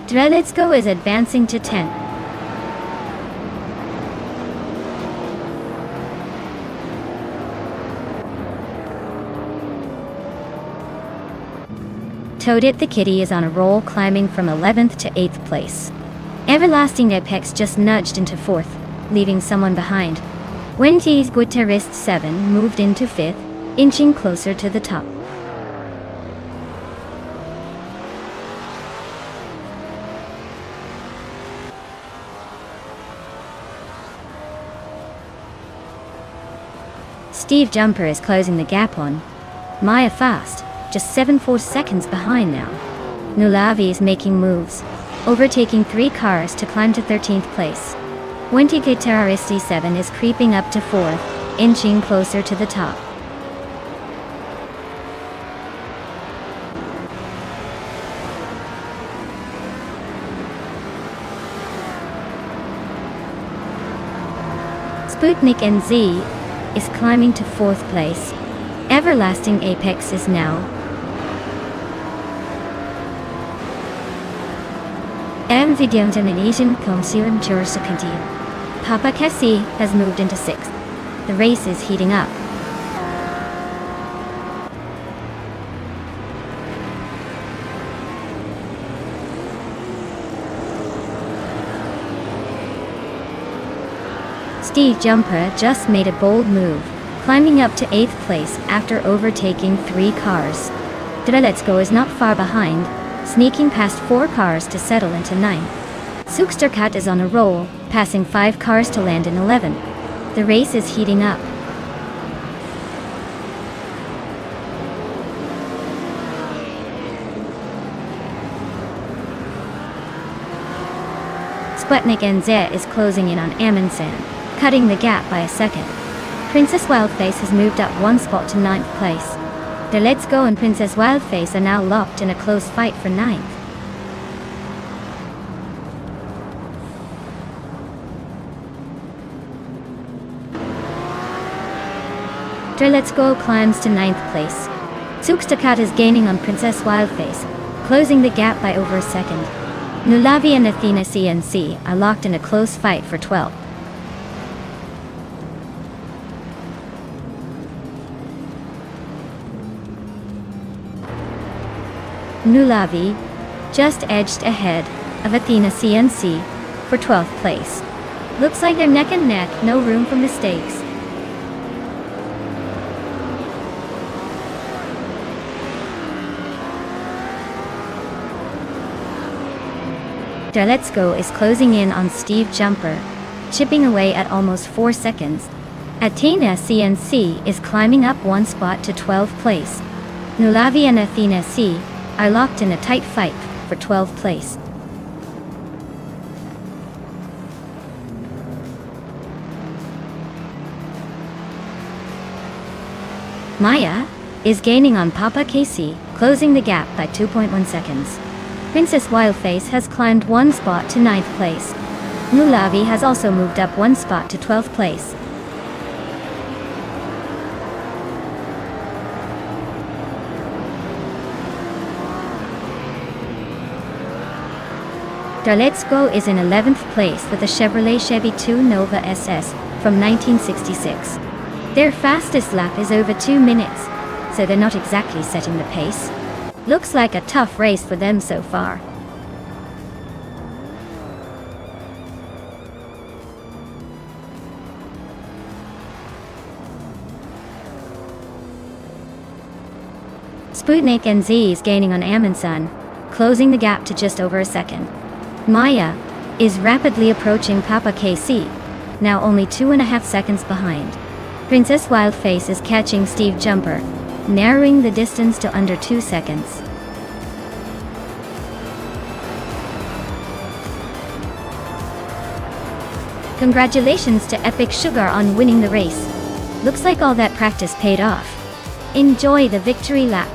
Drelitsko is advancing to 10th. Toadette the Kitty is on a roll, climbing from 11th to 8th place. Everlasting Apex just nudged into 4th, leaving someone behind. Wendy's Guitarist 7 moved into 5th, inching closer to the top. Steve Jumper is closing the gap on Maya fast, just 7 seconds behind now. Nulavi is making moves, overtaking 3 cars to climb to 13th place. Wenty Guitaristi 7 is creeping up to 4th, inching closer to the top. Sputnik NZ is climbing to 4th place. Everlasting Apex is now Videos and Asian Consumer Jurisdiction. Papa Cassie has moved into 6th. The race is heating up. Steve Jumper just made a bold move, climbing up to 8th place after overtaking 3 cars. Drelitsko is not far behind, sneaking past 4 cars to settle into 9th. Sooksterkat is on a roll, passing 5 cars to land in 11th. The race is heating up. Sputnik NZ is closing in on Amundsen, cutting the gap by a second. Princess Wildface has moved up 1 spot to 9th place. The Let's Go and Princess Wildface are now locked in a close fight for 9th. The Let's Go climbs to 9th place. Sookstakat is gaining on Princess Wildface, closing the gap by over a second. Nulavi and Athena CNC are locked in a close fight for 12th. Nulavi just edged ahead of Athena CNC for 12th place. Looks like they're neck and neck, no room for mistakes. The Let's Go is closing in on Steve Jumper, chipping away at almost 4 seconds. Athena CNC is climbing up 1 spot to 12th place. Nulavi and Athena C are locked in a tight fight for 12th place. Maya is gaining on Papa Casey closing the gap by 2.1 seconds. Princess Wildface has climbed one spot to 9th place. Nulavi has also moved up one spot to 12th place. Darletsko is in 11th place with a Chevrolet Chevy 2 Nova SS from 1966. Their fastest lap is over 2 minutes, so they're not exactly setting the pace. Looks like a tough race for them so far. Sputnik NZ is gaining on Amundsen, closing the gap to just over a second. Maya is rapidly approaching Papa KC, now only 2.5 seconds behind. Princess Wildface is catching Steve Jumper, narrowing the distance to under 2 seconds. Congratulations to Epic Sugar on winning the race. Looks like all that practice paid off. Enjoy the victory lap.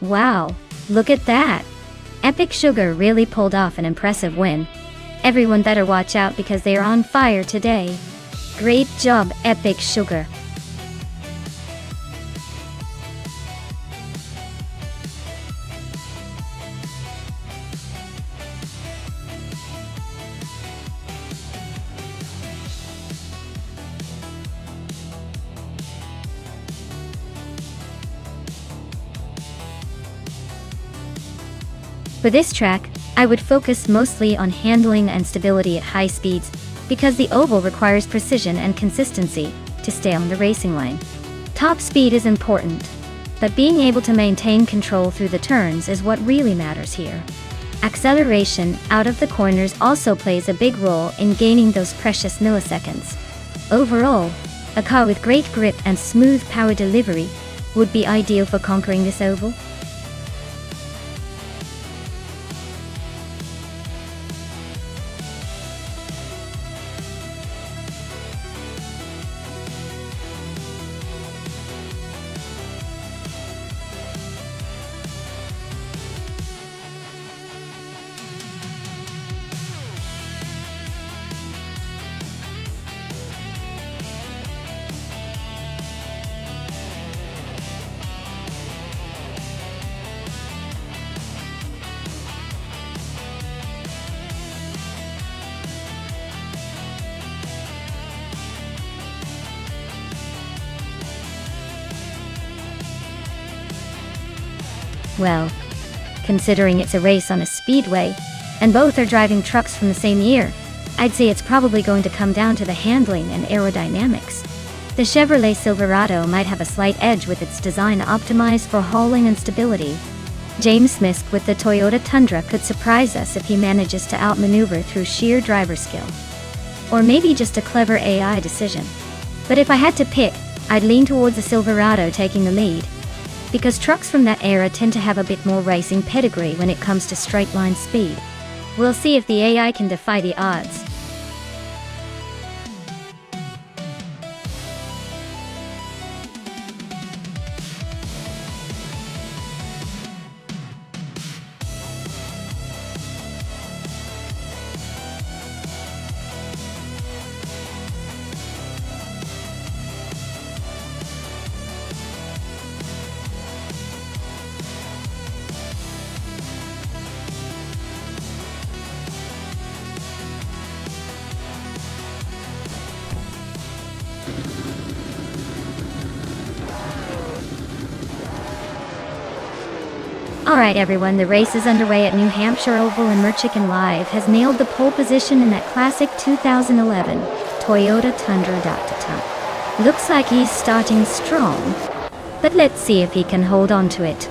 Wow, look at that! Epic Sugar really pulled off an impressive win. Everyone better watch out because they are on fire today. Great job, Epic Sugar! For this track, I would focus mostly on handling and stability at high speeds, because the oval requires precision and consistency to stay on the racing line. Top speed is important, but being able to maintain control through the turns is what really matters here. Acceleration out of the corners also plays a big role in gaining those precious milliseconds. Overall, a car with great grip and smooth power delivery would be ideal for conquering this oval. Well, considering it's a race on a speedway, and both are driving trucks from the same year, I'd say it's probably going to come down to the handling and aerodynamics. The Chevrolet Silverado might have a slight edge with its design optimized for hauling and stability. James Smith with the Toyota Tundra could surprise us if he manages to outmaneuver through sheer driver skill. Or maybe just a clever AI decision. But if I had to pick, I'd lean towards the Silverado taking the lead, because trucks from that era tend to have a bit more racing pedigree when it comes to straight-line speed. We'll see if the AI can defy the odds. Alright everyone, the race is underway at New Hampshire Oval and Merchicken Live has nailed the pole position in that classic 2011 Toyota Tundra. Looks like he's starting strong, but let's see if he can hold on to it.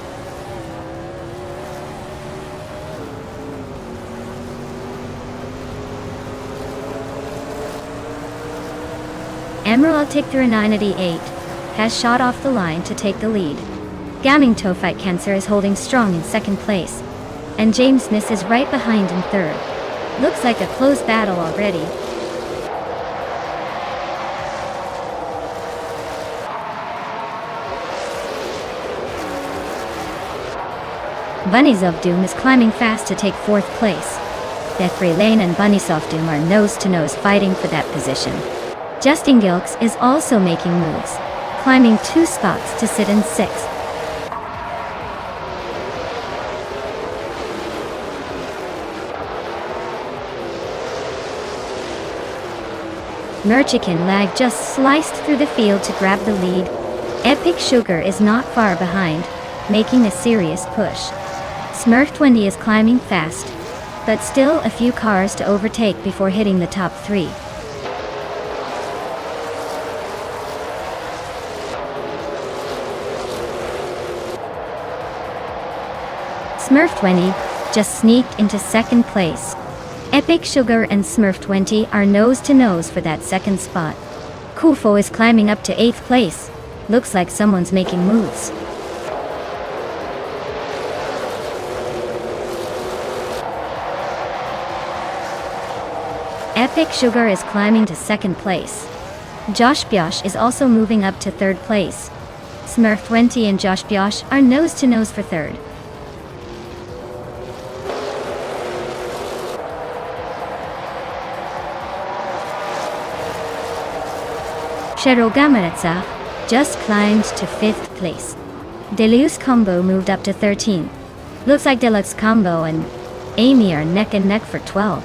Emerald Tick 988 has shot off the line to take the lead. Gaming Tophyte Cancer is holding strong in second place, and James Smith is right behind in third. Looks like a close battle already. Bunnies of Doom is climbing fast to take fourth place. Deathray Lane and Bunnies of Doom are nose-to-nose fighting for that position. Justin Gilks is also making moves, climbing 2 spots to sit in 6th. Merchicken Lag just sliced through the field to grab the lead. Epic Sugar is not far behind, making a serious push. Smurf 20 is climbing fast, but still a few cars to overtake before hitting the top 3. Smurf 20 just sneaked into second place. Epic Sugar and Smurf 20 are nose-to-nose for that second spot. Kufo is climbing up to 8th place. Looks like someone's making moves. Epic Sugar is climbing to second place. Josh Biosh is also moving up to third place. Smurf 20 and Josh Biosh are nose-to-nose for third. Shero Gamaretsa just climbed to 5th place. Deluxe Combo moved up to 13. Looks like Deluxe Combo and Amy are neck and neck for 12.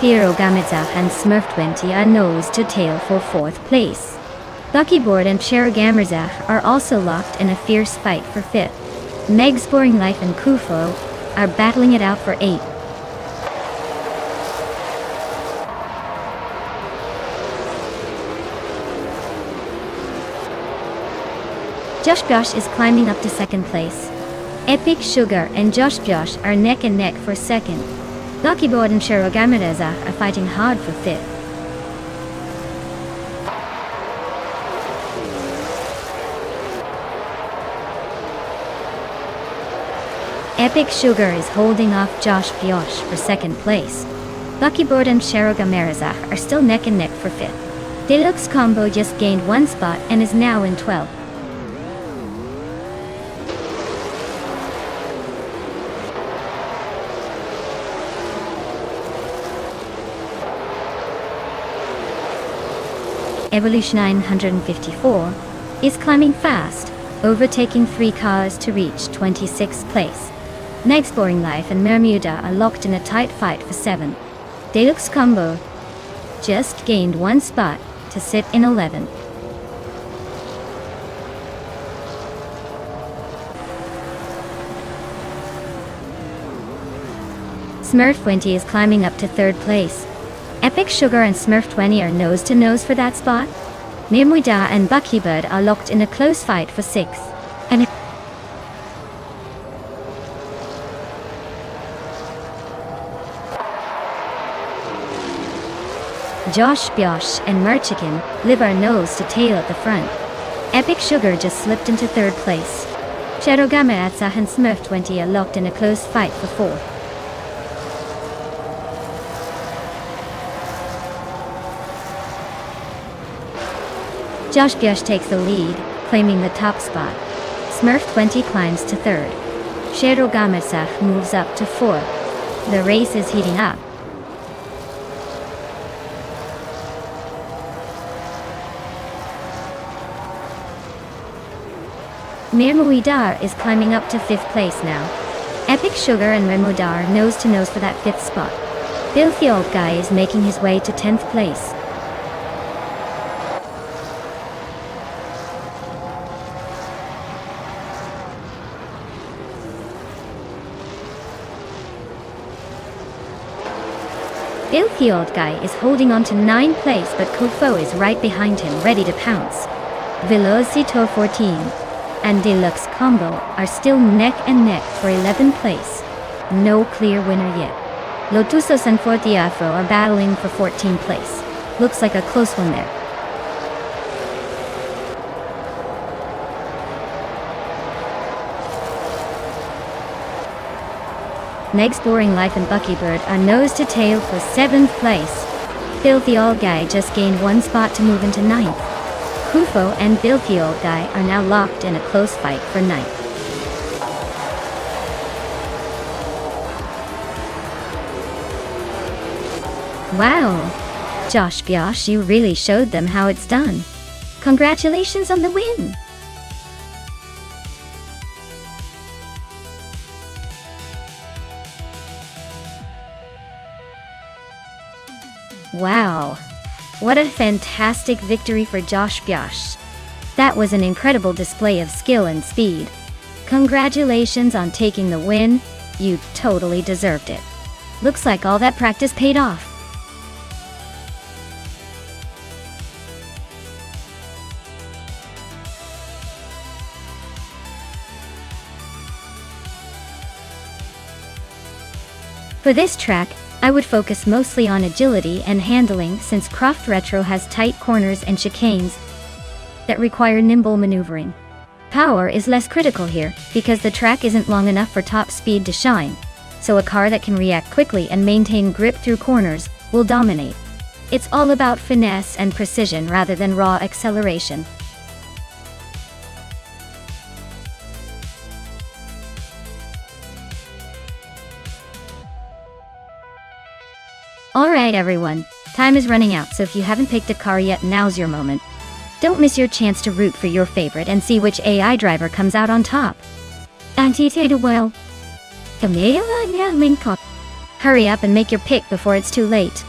Hero Gameza and Smurf 20 are nose to tail for 4th place. Buckyboard and Shero Gamerzach are also locked in a fierce fight for 5th. Meg's Boring Life and Kufo are battling it out for 8. Josh Biosh is climbing up to second place. Epic Sugar and Josh Biosh are neck and neck for 2nd. Buckyboard and Shero Gamereza are fighting hard for 5th. Epic Sugar is holding off Josh Biosh for 2nd place. Buckyboard and Shero Gamereza are still neck and neck for 5th. Deluxe Combo just gained 1 spot and is now in 12th. Evolution 954 is climbing fast, overtaking 3 cars to reach 26th place. Meg's Boring Life and Bermuda are locked in a tight fight for 7th. Deluxe Combo just gained 1 spot to sit in 11th. Smurf 20 is climbing up to 3rd place. Epic Sugar and Smurf 20 are nose-to-nose for that spot. Mirmuida and Buckybird are locked in a close fight for 6th. And Josh Biosh and Merchicken live our nose to tail at the front. Epic Sugar just slipped into 3rd place. Shero Gameratsa and Smurf 20 are locked in a close fight for 4th. Josh Biosh takes the lead, claiming the top spot. Smurf 20 climbs to 3rd. Shero Gameratsa moves up to 4th. The race is heating up. Mirmuidar is climbing up to 5th place now. Epic Sugar and Mirmuidar nose to nose for that 5th spot. Filthy old guy is making his way to 10th place. Filthy old guy is holding on to 9th place, but Kofo is right behind him, ready to pounce. Velocito 14 and Deluxe Combo are still neck and neck for 11th place. No clear winner yet. Lotusos and Fortiafo are battling for 14th place. Looks like a close one there. Next Boring Life and Buckybird are nose to tail for 7th place. Filthy Old Guy just gained 1 spot to move into 9th. Kufo and Filthy Old Guy are now locked in a close fight for 9th. Wow! Josh Biosh, you really showed them how it's done. Congratulations on the win! Wow! What a fantastic victory for Josh Biosh. That was an incredible display of skill and speed. Congratulations on taking the win. You totally deserved it. Looks like all that practice paid off. For this track, I would focus mostly on agility and handling, since Croft Retro has tight corners and chicanes that require nimble maneuvering. Power is less critical here, because the track isn't long enough for top speed to shine, so a car that can react quickly and maintain grip through corners will dominate. It's all about finesse and precision rather than raw acceleration. Alright everyone, time is running out, so if you haven't picked a car yet, now's your moment. Don't miss your chance to root for your favorite and see which AI driver comes out on top. Hurry up and make your pick before it's too late.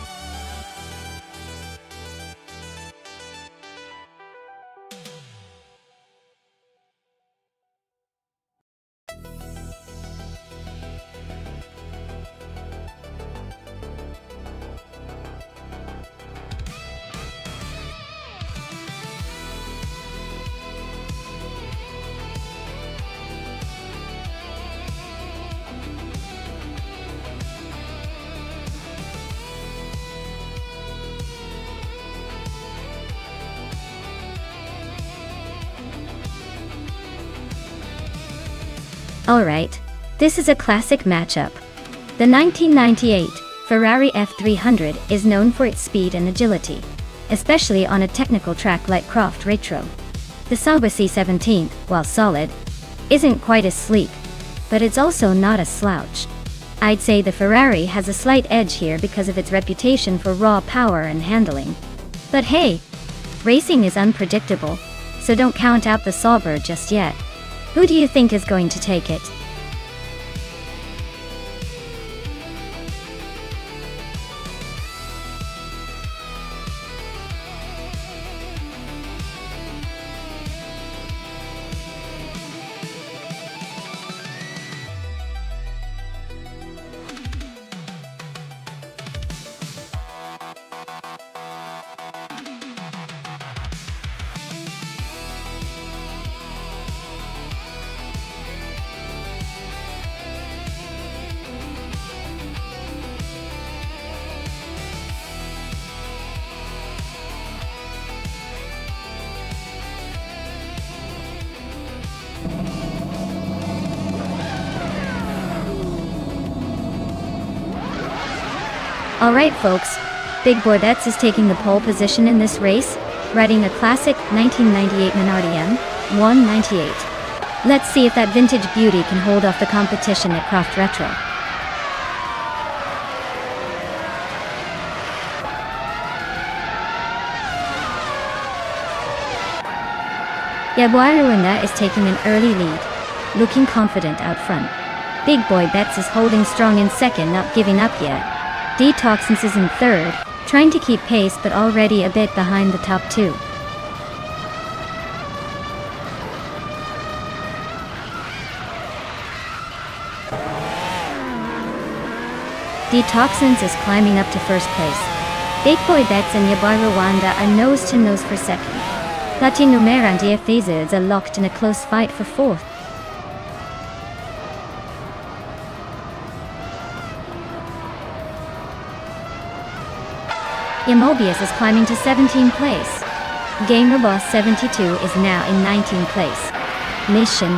Alright, this is a classic matchup. The 1998 Ferrari F300 is known for its speed and agility, especially on a technical track like Croft Retro. The Sauber C17, while solid, isn't quite as sleek, but it's also not a slouch. I'd say the Ferrari has a slight edge here because of its reputation for raw power and handling. But hey, racing is unpredictable, so don't count out the Sauber just yet. Who do you think is going to take it? Alright folks, Big Boy Betts is taking the pole position in this race, riding a classic 1998 Minardi M198. Let's see if that vintage beauty can hold off the competition at Croft Retro. Yabuaruanga is taking an early lead, looking confident out front. Big Boy Betts is holding strong in second, not giving up yet. Detoxins is in third, trying to keep pace but already a bit behind the top two. Detoxins is climbing up to first place. Big Boy Bets and Yabai Rwanda are nose to nose for second. Latinumera and Diaphases are locked in a close fight for fourth. Immobius is climbing to 17th place. Gamer Boss 72 is now in 19th place. Mission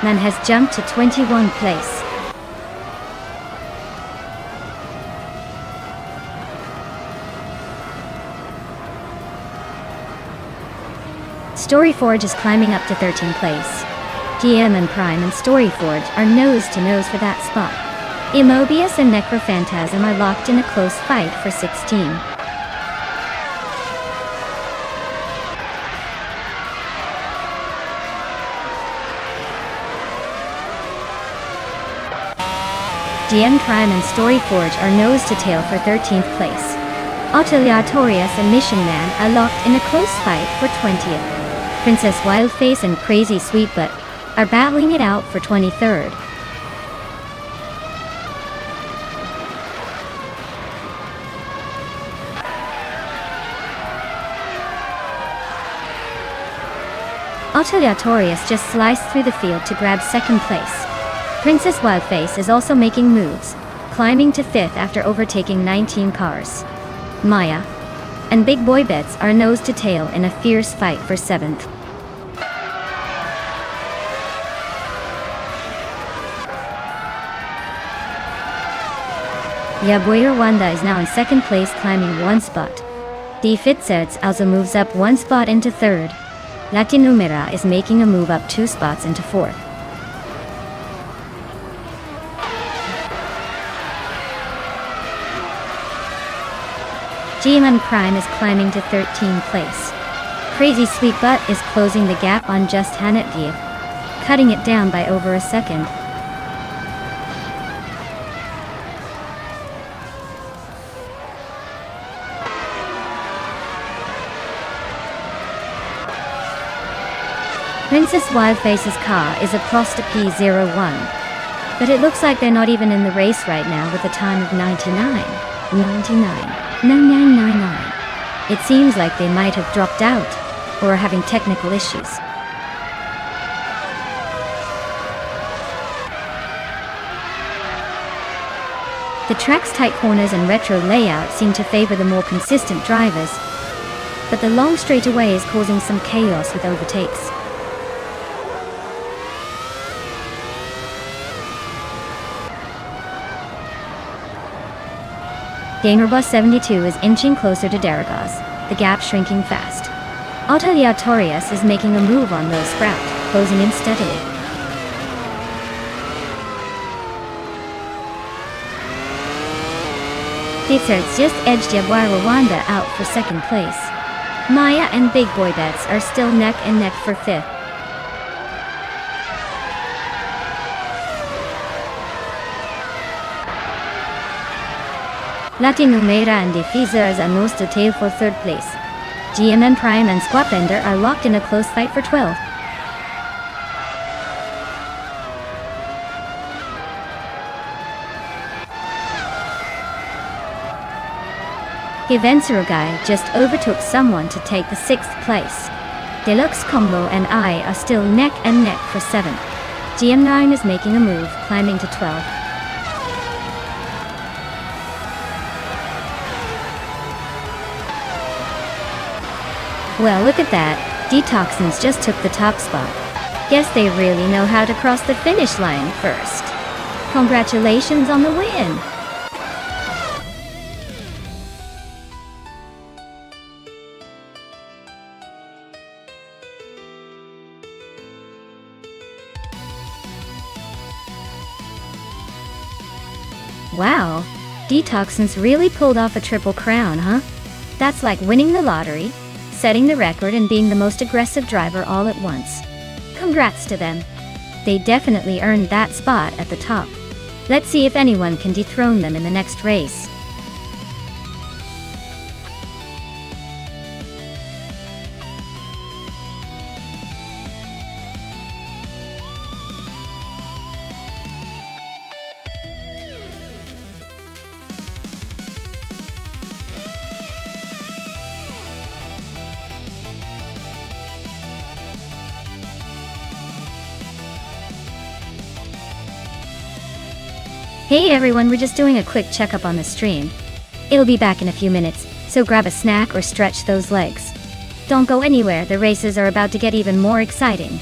Man has jumped to 21st place. Storyforge is climbing up to 13th place. GM and Prime and Storyforge are nose to nose for that spot. Immobius and Necrophantasm are locked in a close fight for 16. GM Prime and Storyforge are nose to tail for 13th place. Autoliatorius and Mission Man are locked in a close fight for 20th. Princess Wildface and Crazy Sweetbutt are battling it out for 23rd. Autoliatorius just sliced through the field to grab second place. Princess Wildface is also making moves, climbing to 5th after overtaking 19 cars. Maya and Big Boy Bets are nose to tail in a fierce fight for 7th. Yaboy Rwanda is now in 2nd place, climbing 1 spot. D Fitzets also moves up 1 spot into 3rd. Latinumera is making a move up 2 spots into 4th. GM Prime is climbing to 13th place. Crazy Sweetbutt is closing the gap on Just Hanet Give, cutting it down by over a second. Princess Wildface's car is a Prosta P01, but it looks like they're not even in the race right now with a time of 99. It seems like they might have dropped out, or are having technical issues. The track's tight corners and retro layout seem to favor the more consistent drivers, but the long straightaway is causing some chaos with overtakes. Gamerbus 72 is inching closer to Daragaz, the gap shrinking fast. Autoliatorius is making a move on Low Sprout, closing in steadily. Fitzerts just edged Yaboy Rwanda out for 2nd place. Maya and Big Boy Bets are still neck and neck for 5th. Latinumera and Defizers are nose to tail for 3rd place. GMN Prime and Squatbender are locked in a close fight for 12th. Givensurugai just overtook someone to take the 6th place. Deluxe Combo and I are still neck and neck for 7th. GM9 is making a move, climbing to 12th. Well, look at that. Detoxins just took the top spot. Guess they really know how to cross the finish line first. Congratulations on the win! Wow, Detoxins really pulled off a triple crown, huh? That's like winning the lottery, setting the record and being the most aggressive driver all at once. Congrats to them. They definitely earned that spot at the top. Let's see if anyone can dethrone them in the next race. Hey everyone, we're just doing a quick checkup on the stream. It'll be back in a few minutes, so grab a snack or stretch those legs. Don't go anywhere, the races are about to get even more exciting.